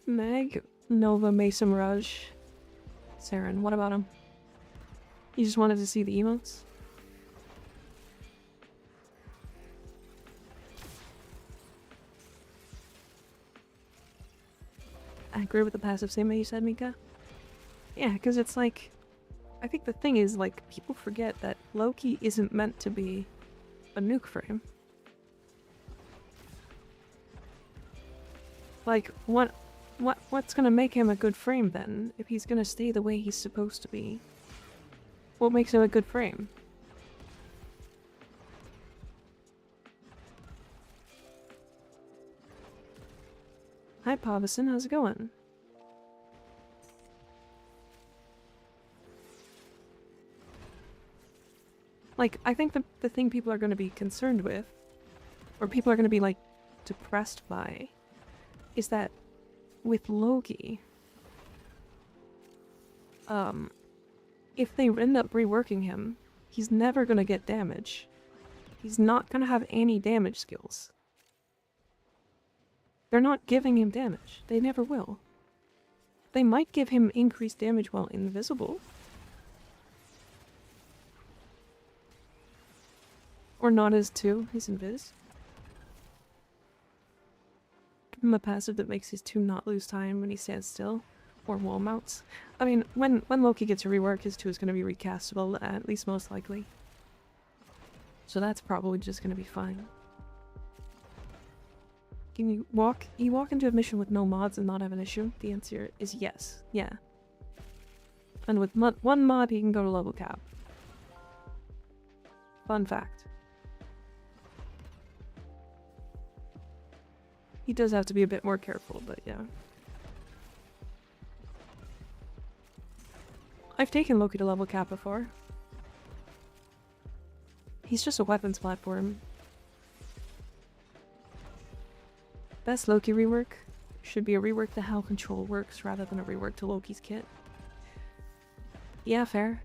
Mag, Nova, Mason Rush. Saren, what about him? You just wanted to see the emotes? I agree with the passive statement you said, Mika. Yeah, because it's like... I think the thing is, like, people forget that Loki isn't meant to be a nuke frame. Like, what's gonna make him a good frame then, if he's gonna stay the way he's supposed to be? What makes him a good frame? Hi, Pavison, how's it going? Like, I think the thing people are gonna be concerned with, or people are gonna be, like, depressed by, is that with Loki, if they end up reworking him, he's never gonna get damage. He's not gonna have any damage skills. They're not giving him damage. They never will. They might give him increased damage while invisible. Or not as 2, his invis. Give him a passive that makes his 2 not lose time when he stands still. Or wall mounts. I mean, when Loki gets a rework, his 2 is going to be recastable, at least most likely. So that's probably just going to be fine. Can you walk into a mission with no mods and not have an issue? The answer is yes. Yeah. And with one mod, he can go to level cap. Fun fact. He does have to be a bit more careful, but yeah. I've taken Loki to level cap before. He's just a weapons platform. Best Loki rework should be a rework to how control works rather than a rework to Loki's kit. Yeah, fair.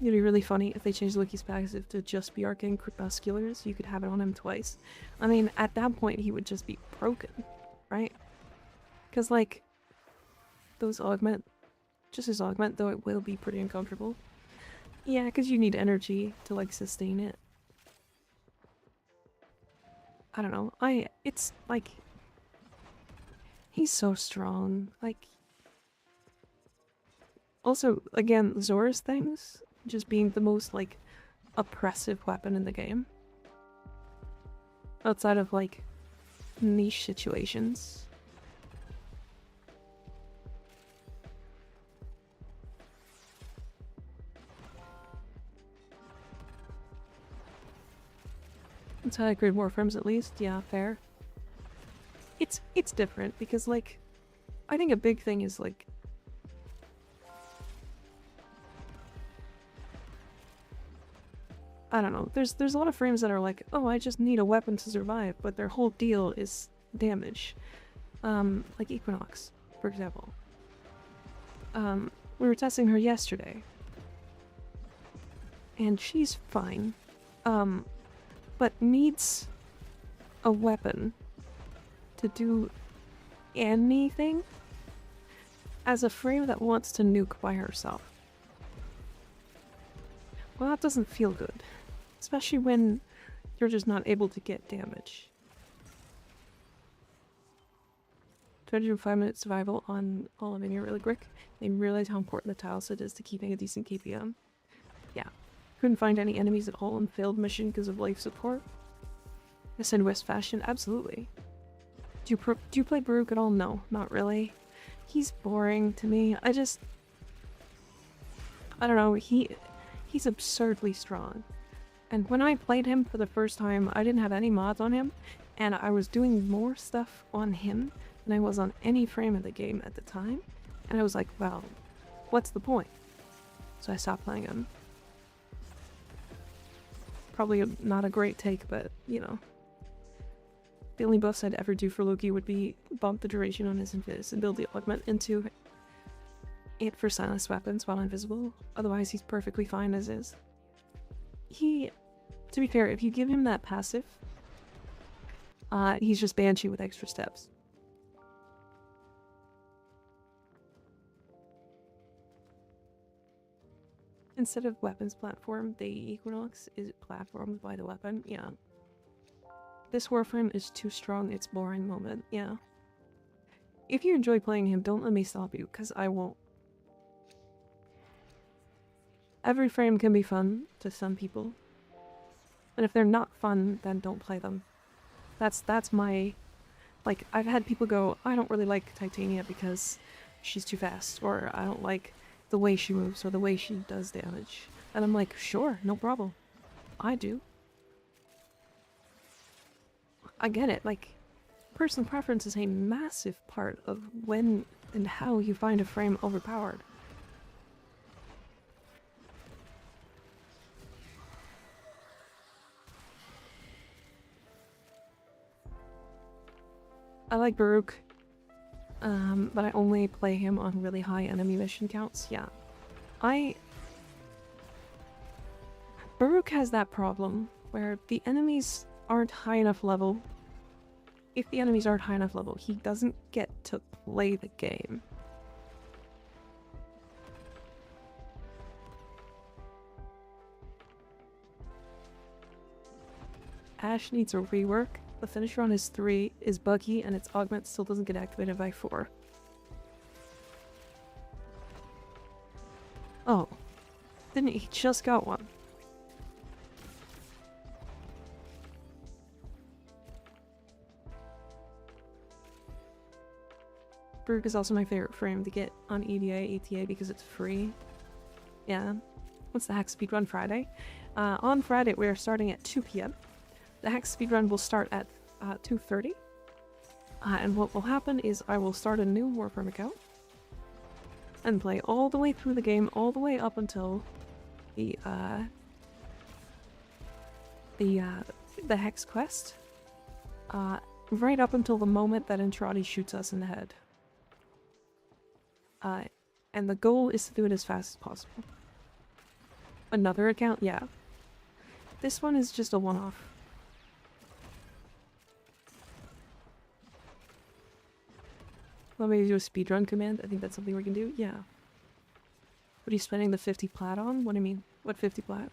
It'd be really funny if they changed Loki's passive to just be arcane skillers. You could have it on him twice. I mean, at that point he would just be broken, right? Because, like, those augment, just as augment, though it will be pretty uncomfortable. Yeah, because you need energy to, like, sustain it. I don't know. It's, like... He's so strong. Like... Also, again, Zora's things, just being the most, like, oppressive weapon in the game. Outside of, like, niche situations. That's how I grade Warframes, at least. Yeah, fair. It's different, because, like, I think a big thing is, like, I don't know, there's a lot of frames that are like, oh, I just need a weapon to survive, but their whole deal is damage. Like Equinox, for example. We were testing her yesterday. And she's fine. But needs a weapon to do anything as a frame that wants to nuke by herself. Well, that doesn't feel good. Especially when you're just not able to get damage. 205-minute survival on all of India really quick. They realize how important the tile set is to keeping a decent KPM. Yeah. Couldn't find any enemies at all and failed mission because of life support. I said West Fashion, absolutely. Do you play Baruch at all? No, not really. He's boring to me. I don't know, he's absurdly strong. And when I played him for the first time, I didn't have any mods on him, and I was doing more stuff on him than I was on any frame of the game at the time. And I was like, well, what's the point? So I stopped playing him. Probably not a great take, but, you know. The only buffs I'd ever do for Loki would be bump the duration on his invis and build the augment into it for silenced weapons while invisible. Otherwise, he's perfectly fine as is. To be fair, if you give him that passive, he's just Banshee with extra steps. Instead of weapons platform, the Equinox is platformed by the weapon. Yeah. This Warframe is too strong, it's boring moment. Yeah. If you enjoy playing him, don't let me stop you, because I won't. Every frame can be fun to some people. And if they're not fun, then don't play them. That's my... Like, I've had people go, I don't really like Titania because she's too fast, or I don't like the way she moves, or the way she does damage. And I'm like, sure, no problem. I do. I get it, like, personal preference is a massive part of when and how you find a frame overpowered. I like Baruch, but I only play him on really high enemy mission counts. Yeah. Baruch has that problem where the enemies aren't high enough level. If the enemies aren't high enough level, he doesn't get to play the game. Ashe needs a rework. The finisher on his 3 is buggy, and its augment still doesn't get activated by 4. Oh. Didn't he just got one? Baruch is also my favorite frame to get on EDA, ATA because it's free. Yeah. What's the hack speedrun Friday? On Friday we are starting at 2 p.m. The hack speedrun will start at 2:30. And what will happen is I will start a new Warframe account and play all the way through the game, all the way up until the Hex quest. Right up until the moment that Entrati shoots us in the head. And the goal is to do it as fast as possible. Another account? Yeah. This one is just a one-off. Want me to do a speedrun command? I think that's something we can do. Yeah. What are you spending the 50 plat on? What do you mean? What 50 plat?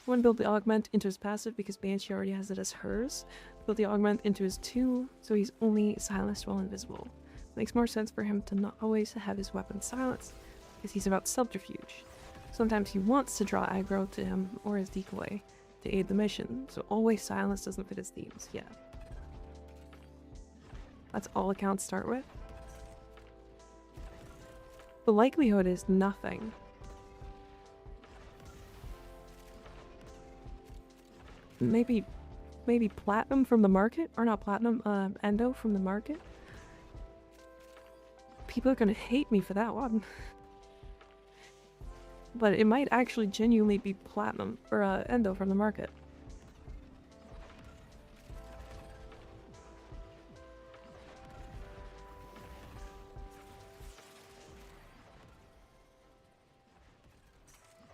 One, build the augment into his passive because Banshee already has it as hers. Build the augment into his 2, so he's only silenced while invisible. Makes more sense for him to not always have his weapon silenced, because he's about subterfuge. Sometimes he wants to draw aggro to him or his decoy to aid the mission, so always silence doesn't fit his themes. Yeah. That's all accounts start with. The likelihood is nothing. Maybe platinum from the market? Or not platinum, endo from the market? People are gonna hate me for that one. But it might actually genuinely be platinum, or endo from the market.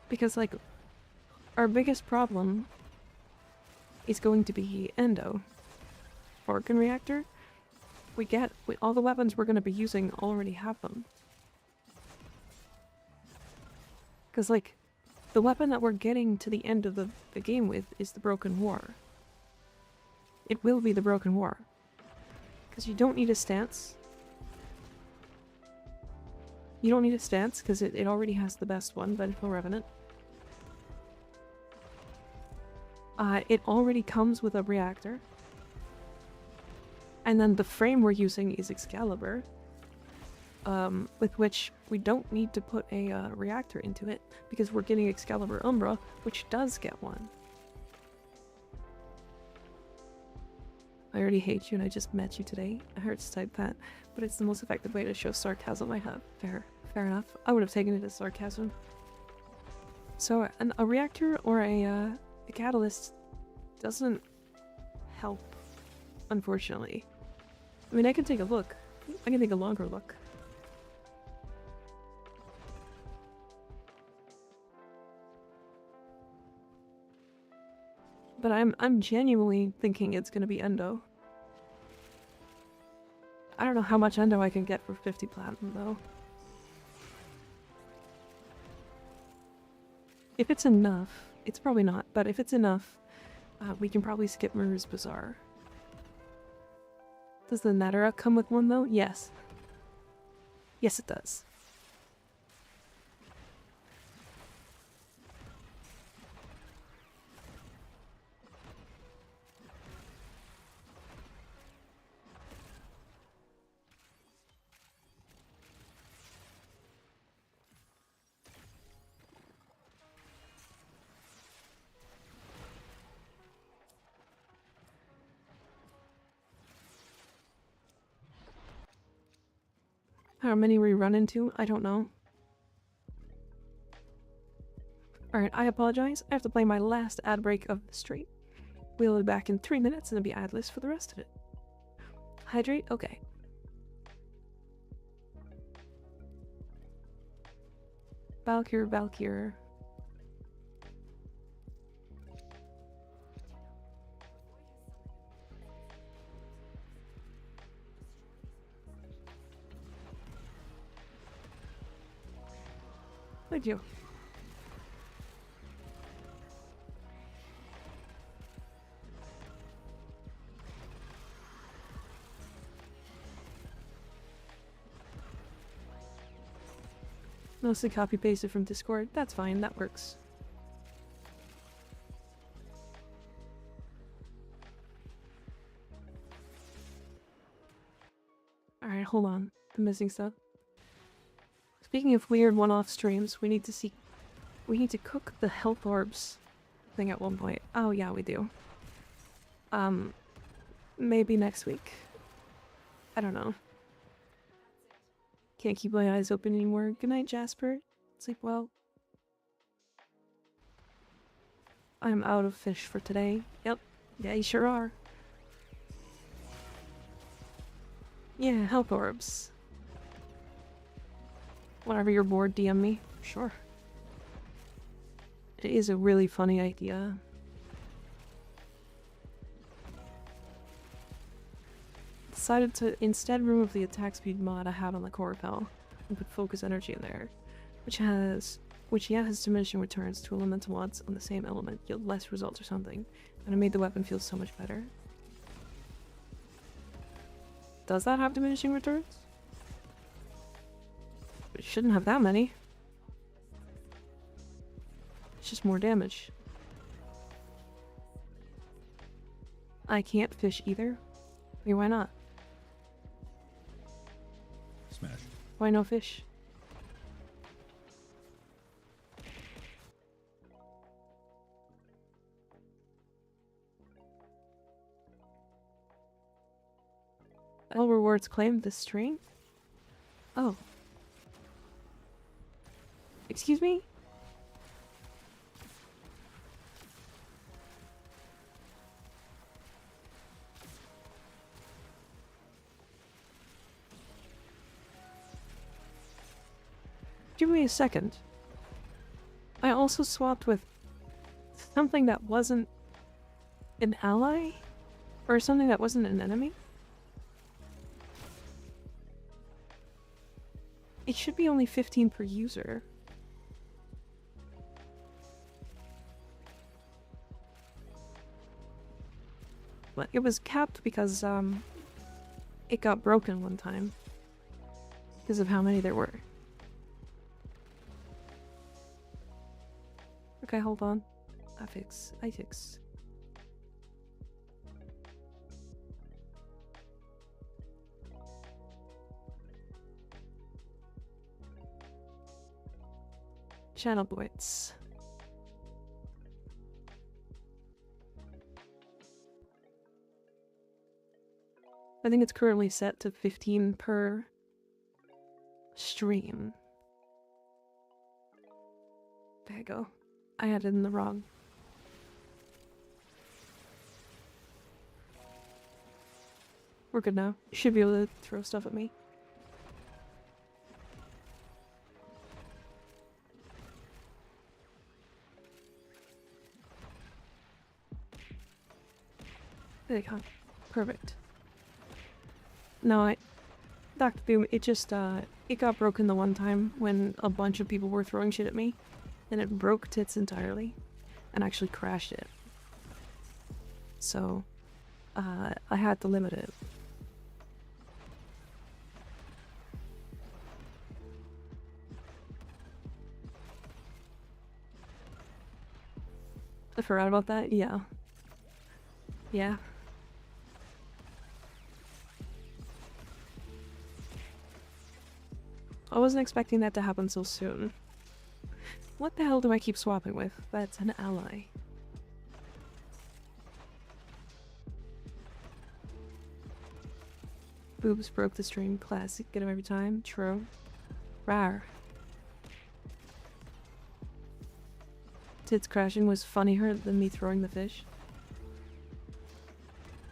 Because, like, our biggest problem is going to be endo. Organ reactor? All the weapons we're going to be using already have them. Because, like, the weapon that we're getting to the end of the game with is the Broken War. It will be the Broken War. Because you don't need a stance. You don't need a stance, because it already has the best one, Vengeful Revenant. It already comes with a reactor. And then the frame we're using is Excalibur, with which we don't need to put a reactor into it, because we're getting Excalibur Umbra, which does get one. I already hate you and I just met you today. I heard to type that, but it's the most effective way to show sarcasm I have. Fair enough. I would have taken it as sarcasm. So, a reactor or a catalyst doesn't help, unfortunately. I mean, I can take a look. I can take a longer look. But I'm genuinely thinking it's gonna be endo. I don't know how much endo I can get for 50 platinum though. If it's enough, it's probably not, but if it's enough, we can probably skip Maru's Bazaar. Does the Natara come with one though? Yes. Yes, it does. How many we run into? I don't know. Alright, I apologize. I have to play my last ad break of the stream. We'll be back in 3 minutes and it'll be adless for the rest of it. Hydrate? Okay. Valkyr, Valkyr. Would you? Mostly copy pasted from Discord. That's fine, that works. Alright, hold on. The missing stuff. Speaking of weird one-off streams, we need to cook the health orbs thing at one point. Oh yeah, we do. Maybe next week. I don't know. Can't keep my eyes open anymore. Good night, Jasper. Sleep well. I'm out of fish for today. Yep. Yeah, you sure are. Yeah, health orbs. Whenever you're bored, DM me. Sure. It is a really funny idea. Decided to instead remove the attack speed mod I had on the Corpel and put focus energy in there, which has diminishing returns to elemental mods on the same element, yield less results or something, and it made the weapon feel so much better. Does that have diminishing returns? It shouldn't have that many. It's just more damage. I can't fish either. Wait, why not? Smash. Why no fish? All rewards claimed this string? Oh. Excuse me? Give me a second. I also swapped with something that wasn't an ally? Or something that wasn't an enemy? It should be only 15 per user. But it was capped because, it got broken one time. Because of how many there were. Okay, hold on. I fix. Channel points. I think it's currently set to 15 per stream. There you go. I had it in the wrong. We're good now. You should be able to throw stuff at me. There you go. Perfect. No, Dr. Boom, it just, it got broken the one time when a bunch of people were throwing shit at me. and it broke Tits entirely and actually crashed it. So, I had to limit it. I forgot about that? Yeah. Yeah. I wasn't expecting that to happen so soon. What the hell do I keep swapping with? That's an ally. Boobs broke the stream. Classic. Get him every time. True. Rar. Tits crashing was funnier than me throwing the fish.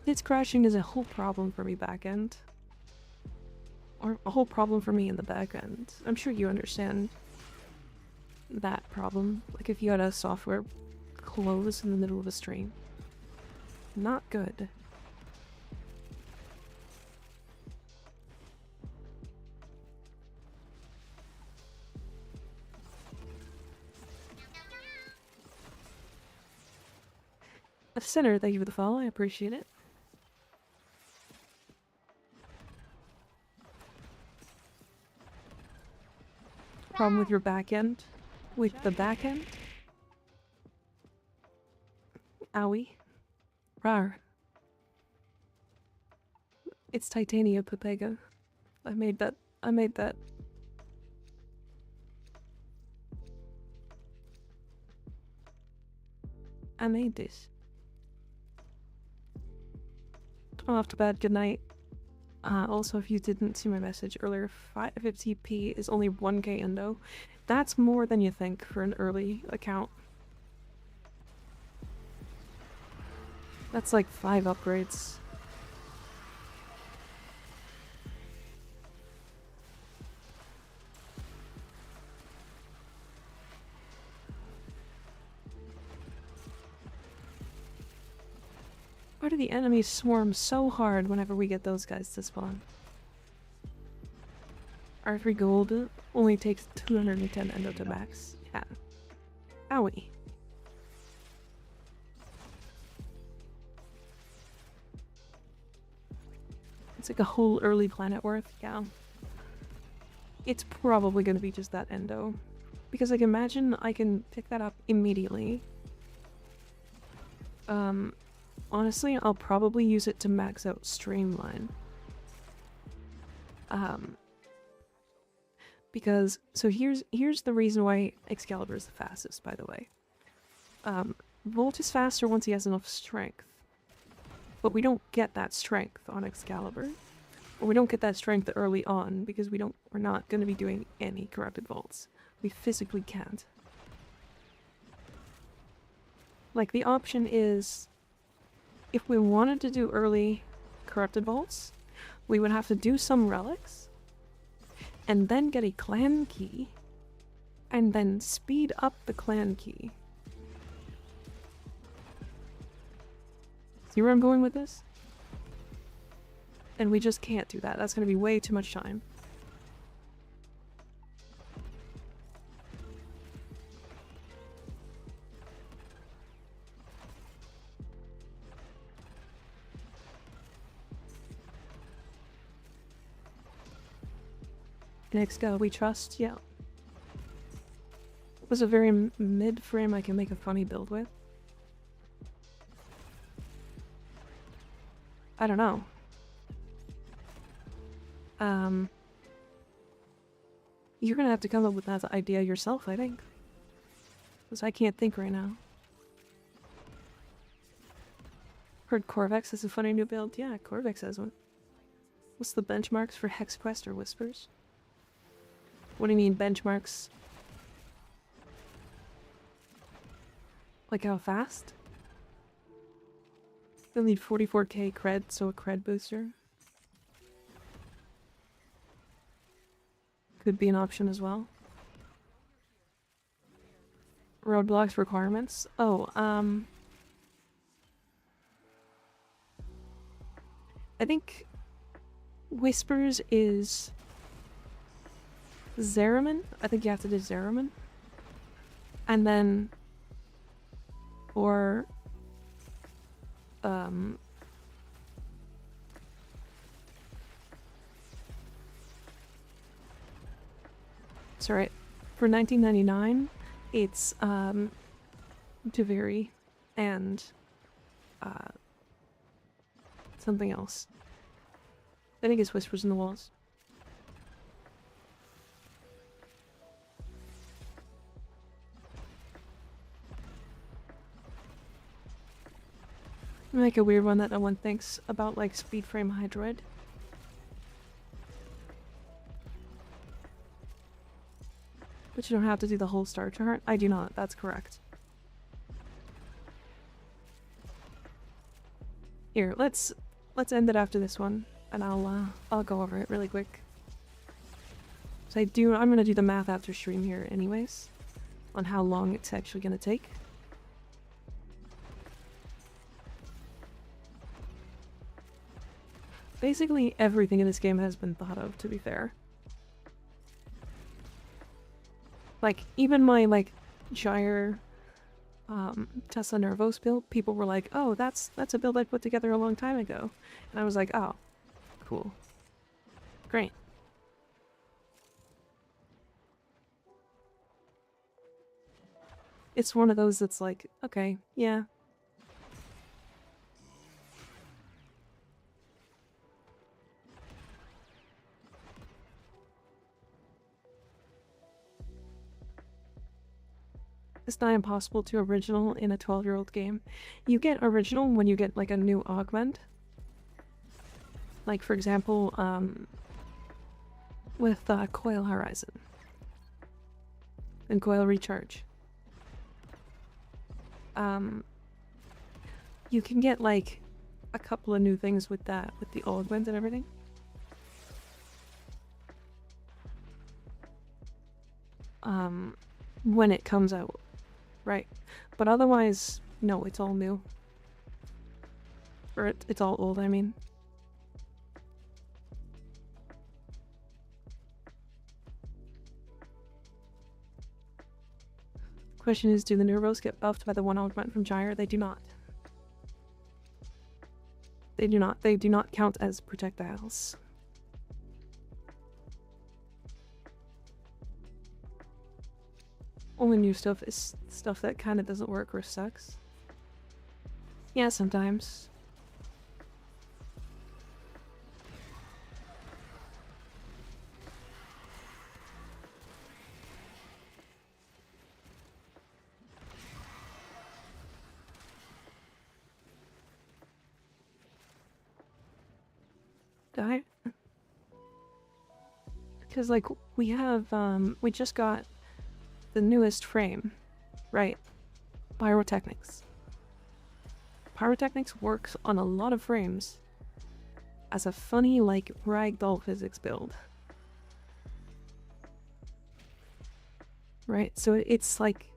Tits crashing is a whole problem for me back end. Or a whole problem for me in the back end. I'm sure you understand that problem. Like if you had a software close in the middle of a stream. Not good. A Sinner, thank you for the follow, I appreciate it. Problem with your back end? With the back end? Owie. Rar. It's Titania, Pepega. I made that. I made that. I made this. I'm off to bed. Good night. Also, if you didn't see my message earlier, 550p is only 1k endo. That's more than you think for an early account. That's like 5 upgrades. Why do the enemies swarm so hard whenever we get those guys to spawn? R3 gold only takes 210 endo to max. Yeah. Owie. It's like a whole early planet worth, yeah. It's probably gonna be just that endo. Because I can imagine I can pick that up immediately. Honestly, I'll probably use it to max out Streamline. Because, so here's the reason why Excalibur is the fastest, by the way. Volt is faster once he has enough strength. But we don't get that strength on Excalibur. Or we don't get that strength early on, because we're not going to be doing any corrupted volts. We physically can't. Like, the option is, if we wanted to do early corrupted volts, we would have to do some relics, and then get a clan key, and then speed up the clan key. See where I'm going with this? And we just can't do that. That's going to be way too much time. Next go, we trust? Yeah. It was a very mid-frame I can make a funny build with. I don't know. You're gonna have to come up with that idea yourself, I think. Because I can't think right now. Heard Corvex has a funny new build. Yeah, Corvex has one. What's the benchmarks for Hex Quest or Whispers? What do you mean, benchmarks? Like how fast? You'll need 44k cred, so a cred booster. Could be an option as well. Roadblocks requirements. Oh, I think Whispers is Zeraman? I think you have to do Zeraman. And then for sorry, for 1999, it's Javiri and something else. I think it's Whispers in the Walls. Make a weird one that no one thinks about, like Speed Frame Hydroid. But you don't have to do the whole star chart. I do not, that's correct. Here, let's end it after this one, and I'll go over it really quick. So I'm gonna do the math after stream here anyways, on how long it's actually gonna take. Basically everything in this game has been thought of, to be fair. Like, even my, like, Gyre Tesla Nervos build, people were like, oh, that's a build I put together a long time ago. And I was like, oh, cool. Great. It's one of those that's like, okay, yeah. It's not impossible to original in a 12-year-old game. You get original when you get, like, a new augment. Like, for example, with Coil Horizon. And Coil Recharge. You can get, like, a couple of new things with that, with the augment and everything. When it comes out. Right. But otherwise, no, it's all new. Or it's all old, I mean. Question is, do the Nervos get buffed by the one augment from Gyre? They do not. They do not. They do not count as projectiles. Only new stuff is stuff that kind of doesn't work or sucks. Yeah, sometimes. Die? Because, like, we have, we just got the newest frame, right? Pyrotechnics. Pyrotechnics works on a lot of frames as a funny, like, ragdoll physics build. Right? So it's like...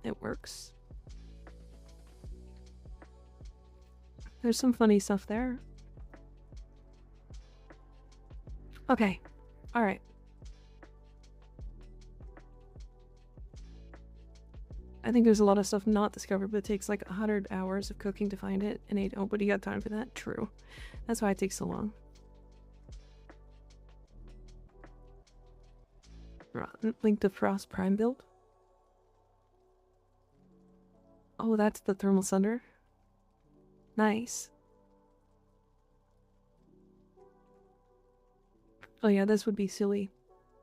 it works. There's some funny stuff there. Okay. Alright. I think there's a lot of stuff not discovered, but it takes like 100 hours of cooking to find it, and ain't nobody got time for that. True. That's why it takes so long. Link to Frost Prime build. Oh, that's the Thermal Sunder. Nice. Oh yeah, this would be silly.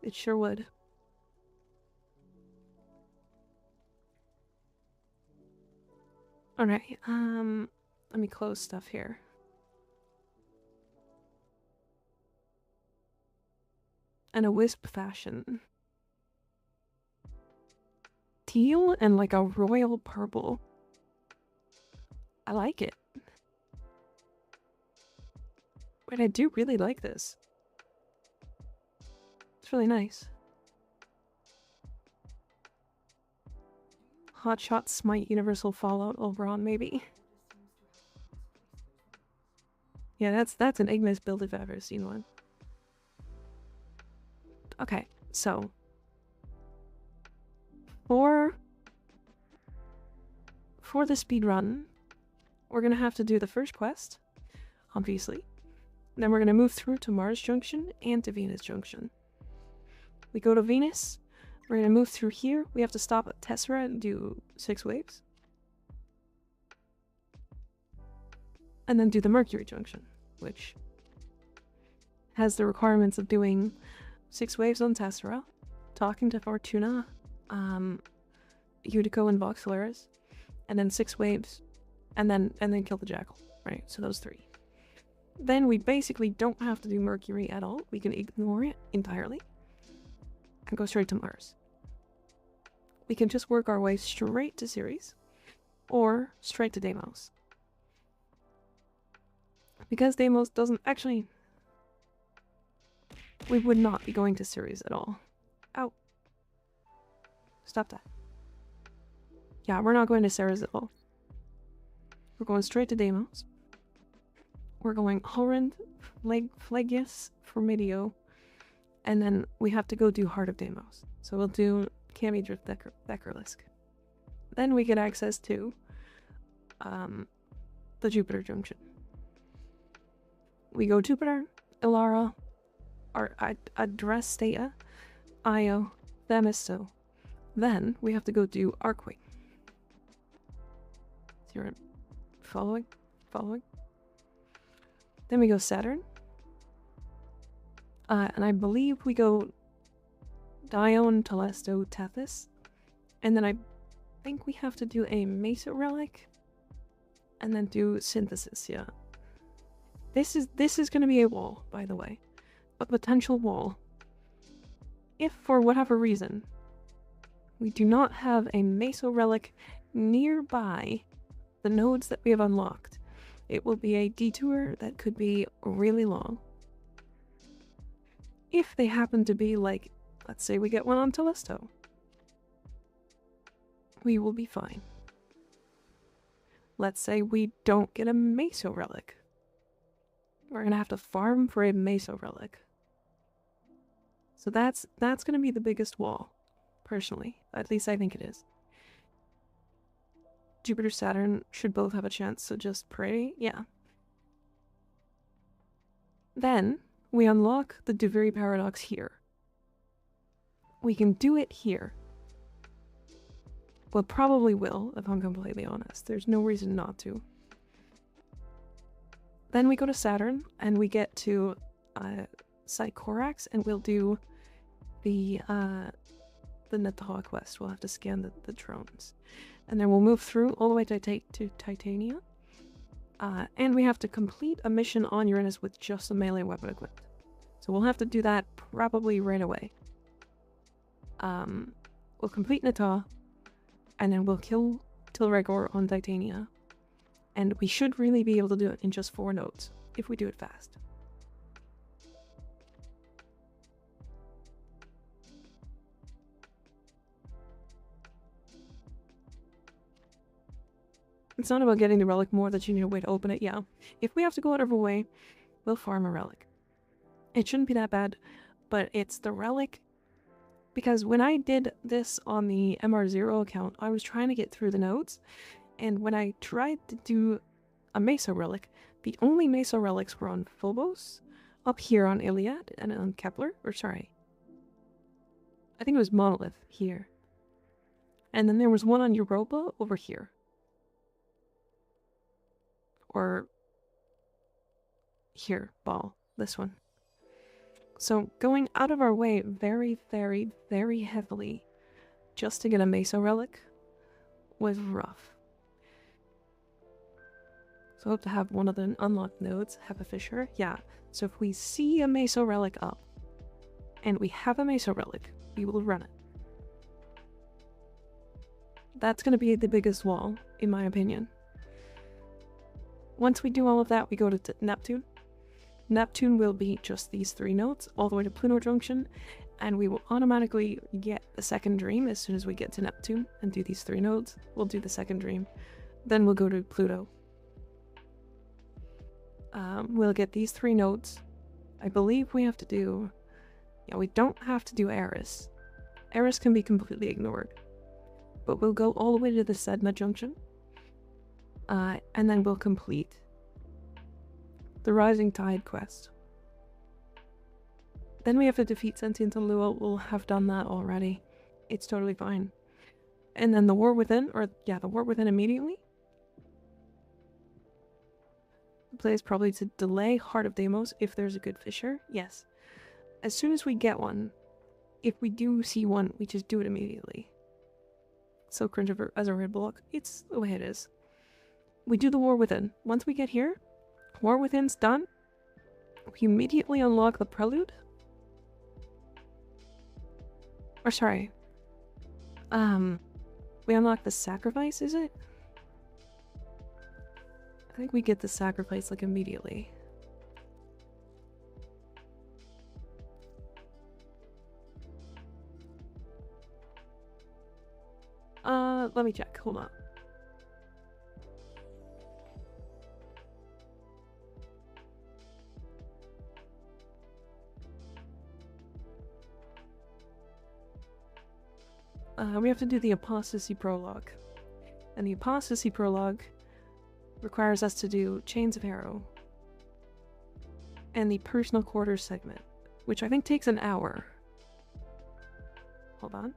It sure would. Alright, let me close stuff here. And a wisp fashion. Teal and like a royal purple. I like it. Wait, I do really like this. It's really nice. Hotshot Smite Universal Fallout Oberon, maybe. Yeah, that's an Ignis build if I've ever seen one. Okay, so For the speed run, we're gonna have to do the first quest, obviously. Then we're gonna move through to Mars Junction and to Venus Junction. We go to Venus. We're gonna move through here. We have to stop at Tessera and do 6 waves. And then do the Mercury Junction, which has the requirements of doing 6 waves on Tessera, talking to Fortuna, Utico and Voxelaris, and then 6 waves, and then kill the Jackal, right? So those 3. Then we basically don't have to do Mercury at all. We can ignore it entirely and go straight to Mars. We can just work our way straight to Ceres or straight to Deimos. Because Deimos doesn't actually... We would not be going to Ceres at all. Ow. Stop that. Yeah, we're not going to Ceres at all. We're going straight to Deimos. We're going Horrend, Phlegius, Formidio, and then we have to go do Heart of Deimos. So we'll do Cami Drift Theckerlisk. Then we get access to the Jupiter Junction. We go Jupiter, Ilara, Adrastea, Io, Themisto. Then we have to go do Arkwing. So you're following? Following? Then we go Saturn. And I believe we go Dione, Telesto, Tethys. And then I think we have to do a Mesa Relic. And then do Synthesis, yeah. This is gonna be a wall, by the way. A potential wall. If, for whatever reason, we do not have a Mesa Relic nearby the nodes that we have unlocked, it will be a detour that could be really long. If they happen to be like, let's say we get one on Telesto, we will be fine. Let's say we don't get a Mesa Relic. We're gonna have to farm for a Mesa Relic. So that's gonna be the biggest wall, personally. At least I think it is. Jupiter, Saturn should both have a chance, so just pray. Yeah. Then we unlock the Duviri Paradox here. We can do it here. Well, probably will, if I'm completely honest. There's no reason not to. Then we go to Saturn, and we get to Sycorax, and we'll do the Nataha quest. We'll have to scan the drones. And then we'll move through all the way to Titania. And we have to complete a mission on Uranus with just a melee weapon equipped. So we'll have to do that probably right away. We'll complete Nataha, and then we'll kill Tilregor on Titania. And we should really be able to do it in just 4 nodes, if we do it fast. It's not about getting the relic more that you need a way to open it, yeah. If we have to go out of our way, we'll farm a relic. It shouldn't be that bad, but it's the relic. Because when I did this on the MR0 account, I was trying to get through the nodes, and when I tried to do a Mesa Relic, the only Mesa Relics were on Phobos, up here on Iliad, and on Kepler, or sorry. I think it was Monolith, here. And then there was one on Europa, over here. Or here, Ball, this one. So going out of our way very, very, very heavily just to get a Mesa Relic was rough. So I hope to have one of the unlocked nodes have a Fisher. Yeah, so if we see a Mesa Relic up and we have a Mesa Relic, we will run it. That's going to be the biggest wall, in my opinion. Once we do all of that, we go to Neptune. Neptune will be just these 3 nodes, all the way to Pluto Junction, and we will automatically get the second dream as soon as we get to Neptune and do these 3 nodes. We'll do the second dream. Then we'll go to Pluto. We'll get these 3 nodes. I believe we have to do... Yeah, we don't have to do Eris. Eris can be completely ignored. but we'll go all the way to the Sedna Junction. And then we'll complete the Rising Tide quest. Then we have to defeat Sentient and Lua. We'll have done that already. It's totally fine. And then the War Within, the War Within immediately. The play is probably to delay Heart of Deimos if there's a good fisher. Yes. As soon as we get one, if we do see one, we just do it immediately. So cringe as a red block. It's the way it is. We do the War Within. Once we get here, War Within's done. We immediately unlock the Prelude. Or sorry. We unlock the Sacrifice, is it? I think we get the Sacrifice like immediately. Let me check. Hold on. We have to do the Apostasy Prologue. And the Apostasy Prologue requires us to do Chains of Harrow and the Personal Quarters segment, which I think takes an hour. Hold on.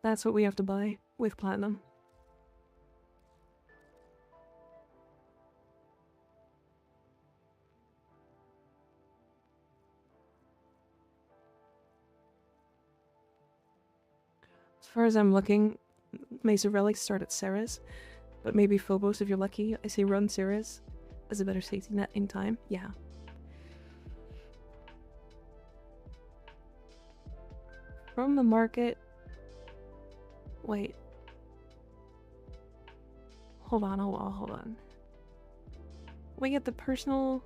That's what we have to buy with platinum. As far as I'm looking, Mesa Relics start at Ceres, but maybe Phobos if you're lucky. I say run Ceres as a better safety net in time. Yeah. From the market... Wait. Hold on. We get the personal...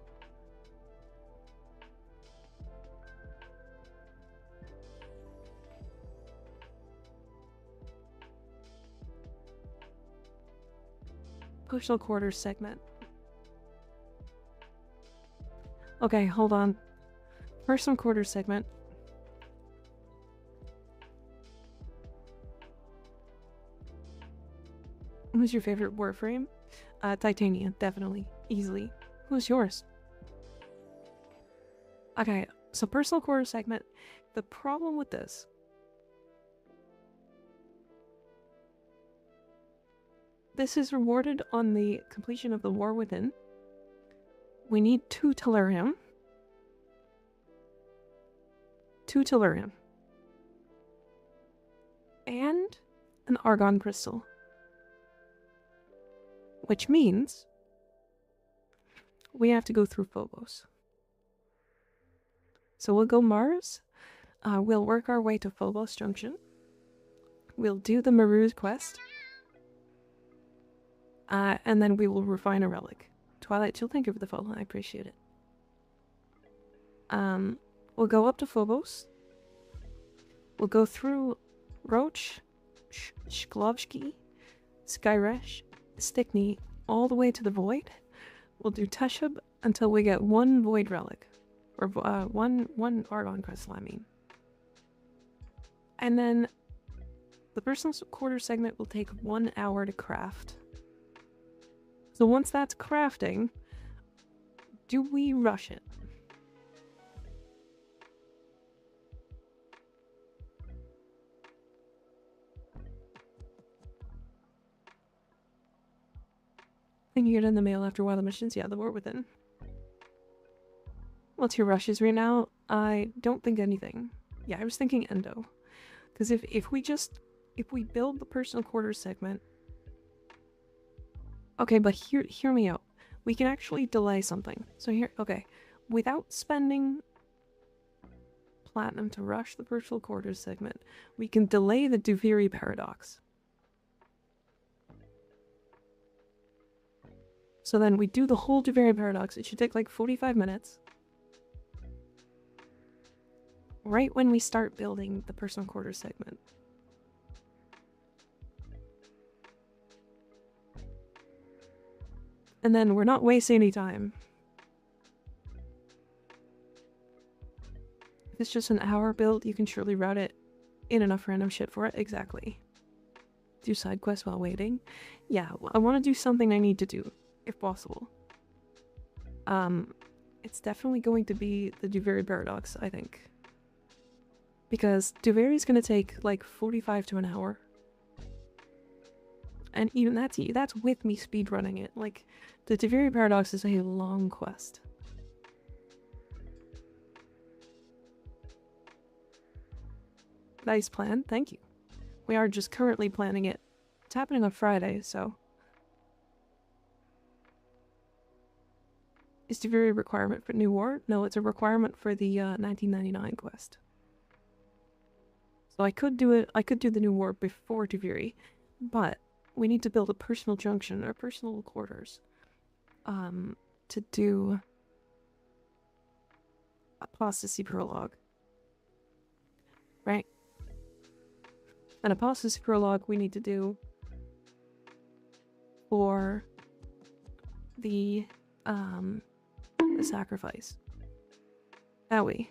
Personal Quarters segment. Okay, hold on. Personal Quarters segment. Who's your favorite Warframe? Titania, definitely. Easily. Who's yours? Okay, so Personal Quarters segment. The problem with this... This is rewarded on the completion of the War Within. We need 2 Tellurium. 2 Tellurium. And an Argon Crystal. Which means we have to go through Phobos. So we'll go Mars. We'll work our way to Phobos Junction. We'll do the Maru's quest. And then we will refine a relic. Twilight Chill, thank you for the follow. I appreciate it. We'll go up to Phobos. We'll go through Roach, Shklovsky, Skyresh, Stickney, all the way to the Void. We'll do Teshub until we get 1 Void relic. Or one Argon Crystal, I mean. And then the Personal Quarters segment will take 1 hour to craft. So once that's crafting, do we rush it? Think you get in the mail after one of the missions? Yeah, the War Within. What's your rushes right now? I don't think anything. Yeah, I was thinking Endo. Because if we build the Personal Quarters segment... Okay, but hear me out. We can actually delay something. So here, okay. Without spending platinum to rush the Personal Quarters segment, we can delay the Duviri Paradox. So then we do the whole Duviri Paradox. It should take like 45 minutes. Right when we start building the Personal Quarters segment. And then we're not wasting any time. If it's just an hour build, you can surely route it in enough random shit for it. Exactly. Do side quests while waiting. Yeah, I want to do something I need to do, if possible. It's definitely going to be the Duveri Paradox, I think. Because Duveri's gonna take like 45 to an hour. And even that's with me speedrunning it. Like, the Duveri Paradox is a long quest. Nice plan, thank you. We are just currently planning it. It's happening on Friday, so... Is Duveri a requirement for New War? No, it's a requirement for the 1999 quest. So I could do the New War before Duveri, but we need to build a personal junction, or personal quarters, to do Apostasy Prologue. Right? An Apostasy Prologue we need to do for the sacrifice. Owie.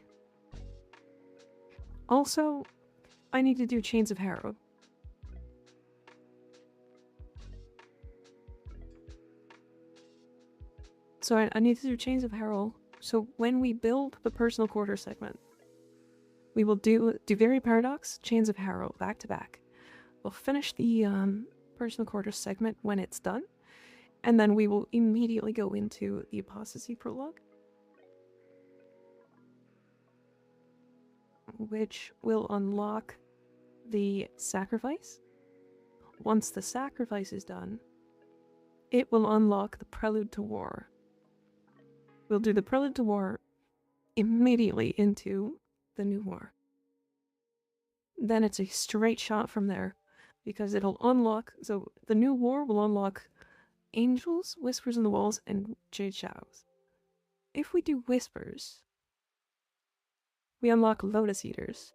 Also, I need to do Chains of Harrow. So I need to do Chains of Harrow. So when we build the personal quarter segment, we will do Duveri Paradox, Chains of Harrow, back to back. We'll finish the personal quarter segment when it's done, and then we will immediately go into the Apostasy Prologue, which will unlock the sacrifice. Once the sacrifice is done, it will unlock the Prelude to War. We'll do the Prelude to War immediately into the New War. Then it's a straight shot from there, because it'll unlock... So the New War will unlock Angels, Whispers in the Walls, and Jade Shadows. If we do Whispers, we unlock Lotus Eaters.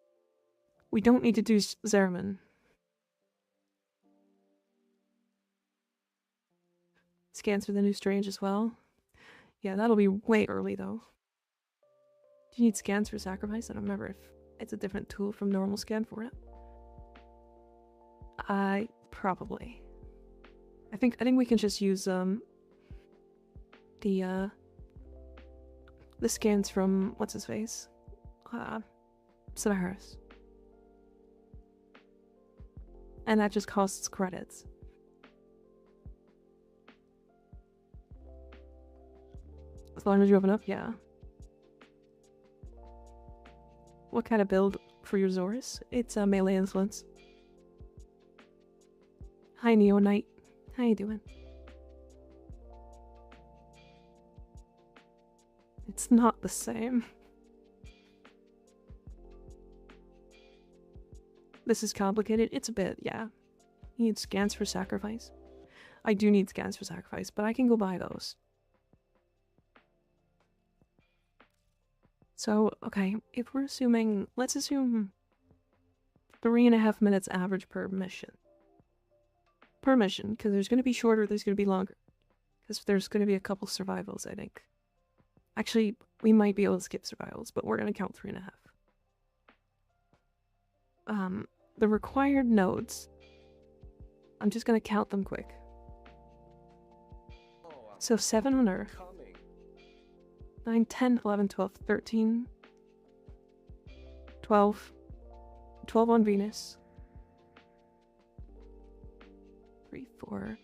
We don't need to do Zerman. Scans for the new Strange as well. Yeah, that'll be way early though. Do you need scans for Sacrifice? I don't remember if it's a different tool from normal scan for it. Probably. I think we can just use the scans from what's his face? Savaris. And that just costs credits. As long as you have enough, yeah. What kind of build for your Zorus? It's a melee influence. Hi Neo Knight. How you doing? It's not the same. This is complicated. It's a bit, yeah. You need scans for Sacrifice. I do need scans for Sacrifice, but I can go buy those. So, okay, if we're assuming, let's assume 3.5 minutes average per mission. Per mission, because there's going to be shorter, there's going to be longer. Because there's going to be a couple survivals, I think. Actually, we might be able to skip survivals, but we're going to count 3.5. The required nodes, I'm just going to count them quick. So 7 on Earth. 9, 10, 11, 12, 13, 12, 12 on Venus, 3, 4,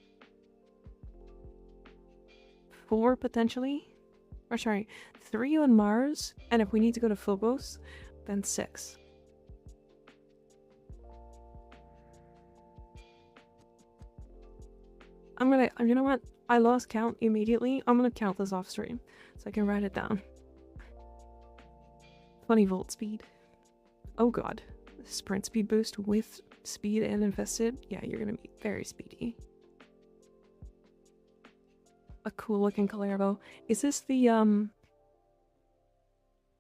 4 potentially, or sorry, 3 on Mars, and if we need to go to Phobos, then 6. You know what? I lost count immediately. I'm gonna count this off stream so I can write it down. 20 volt speed. Oh god. Sprint speed boost with speed and infested. Yeah, you're gonna be very speedy. A cool looking Kalervo. Is this the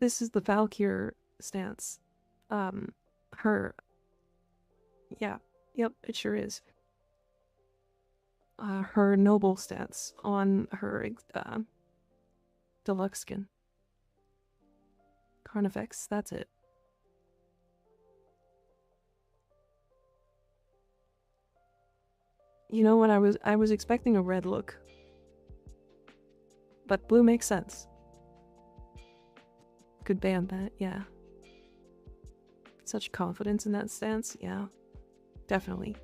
this is the Valkyr stance. Her. Yeah. Yep, it sure is. Her noble stance on her deluxe skin. Carnifex, that's it. You know what, I was expecting a red look. But blue makes sense. Could ban that, yeah. Such confidence in that stance, yeah. Definitely.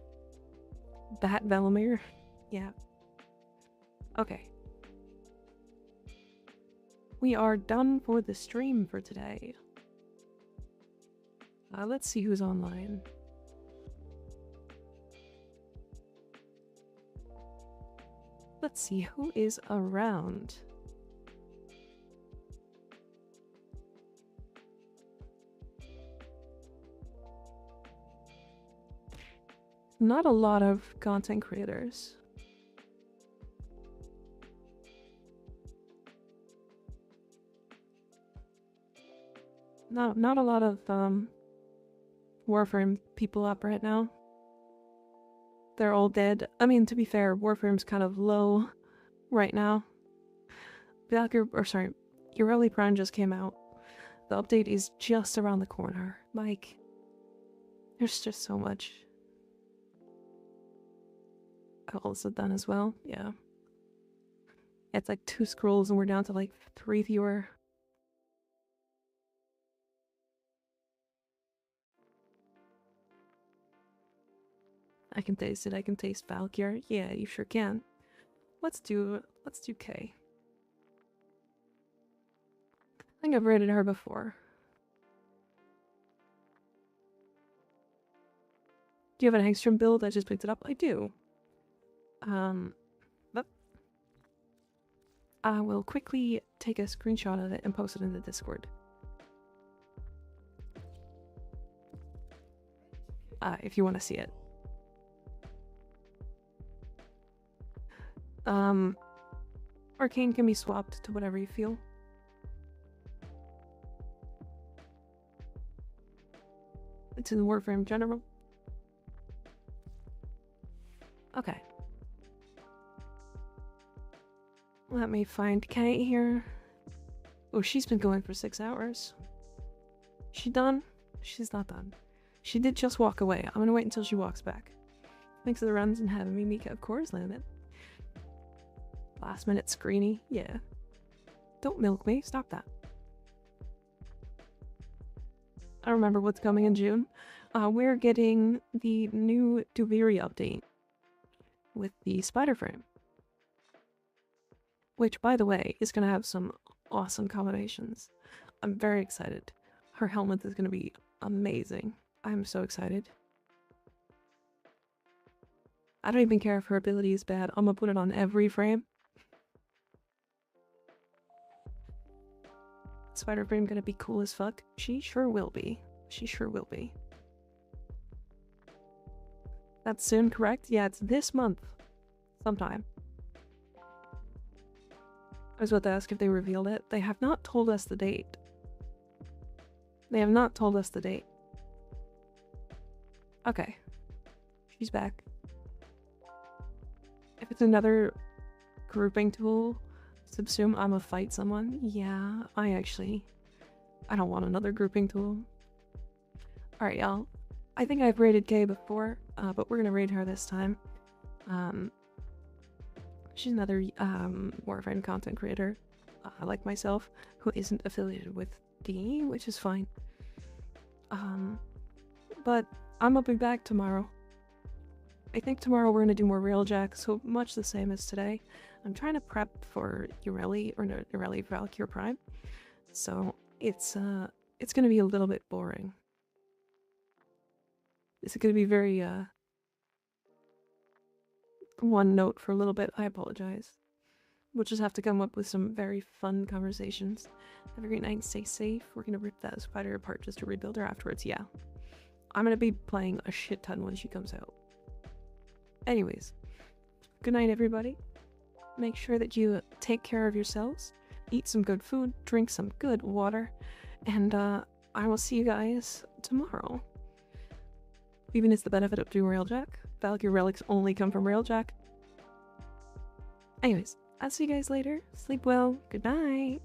Bat Velimir? Yeah. Okay. We are done for the stream for today. Let's see who's online. Let's see who is around. Not a lot of content creators. Not a lot of Warframe people up right now. They're all dead. I mean, to be fair, Warframe's kind of low right now. Valkyr, or sorry, Ureli Prime just came out. The update is just around the corner. Like, there's just so much. Also done as well, yeah. It's like 2 scrolls and we're down to like 3 fewer. I can taste it. I can taste Valkyr. Yeah, you sure can. Let's do K. I think I've rated her before. Do you have an Angstrom build? I just picked it up. I do. But I will quickly take a screenshot of it and post it in the Discord. If you want to see it. Arcane can be swapped to whatever you feel. It's in Warframe General. Okay. Let me find Kate here. Oh, she's been going for 6 hours. She done? She's not done. She did just walk away. I'm gonna wait until she walks back. Thanks for the runs and having me, Mika. Of course, Landon. Last minute screeny. Yeah. Don't milk me. Stop that. I remember what's coming in June. We're getting the new Duviri update with the spider frame. Which, by the way, is going to have some awesome combinations. I'm very excited. Her helmet is going to be amazing. I'm so excited. I don't even care if her ability is bad. I'm going to put it on every frame. Spider frame gonna be cool as fuck. She sure will be. She sure will be. That's soon, correct? Yeah, it's this month. Sometime. I was about to ask if they revealed it. They have not told us the date. They have not told us the date. Okay. She's back. If it's another grouping tool, subsume I'ma fight someone. Yeah, I don't want another grouping tool. Alright, y'all. I think I've rated Kay before, but we're gonna raid her this time. She's another Warframe content creator, like myself, who isn't affiliated with D, which is fine. But I'm gonna be back tomorrow. I think tomorrow we're gonna do more Railjack, so much the same as today. I'm trying to prep for Ureli, or no, Ureli Valkyr Prime, so it's gonna be a little bit boring. It's gonna be very one note for a little bit. I apologize. We'll just have to come up with some very fun conversations. Have a great night and stay safe. We're gonna rip that spider apart just to rebuild her afterwards. Yeah, I'm gonna be playing a shit ton when she comes out. Anyways, good night, everybody. Make sure that you take care of yourselves, eat some good food, drink some good water, and I will see you guys tomorrow. Even it's the benefit of doing Railjack. Valkyr relics only come from Railjack. Anyways, I'll see you guys later. Sleep well. Good night.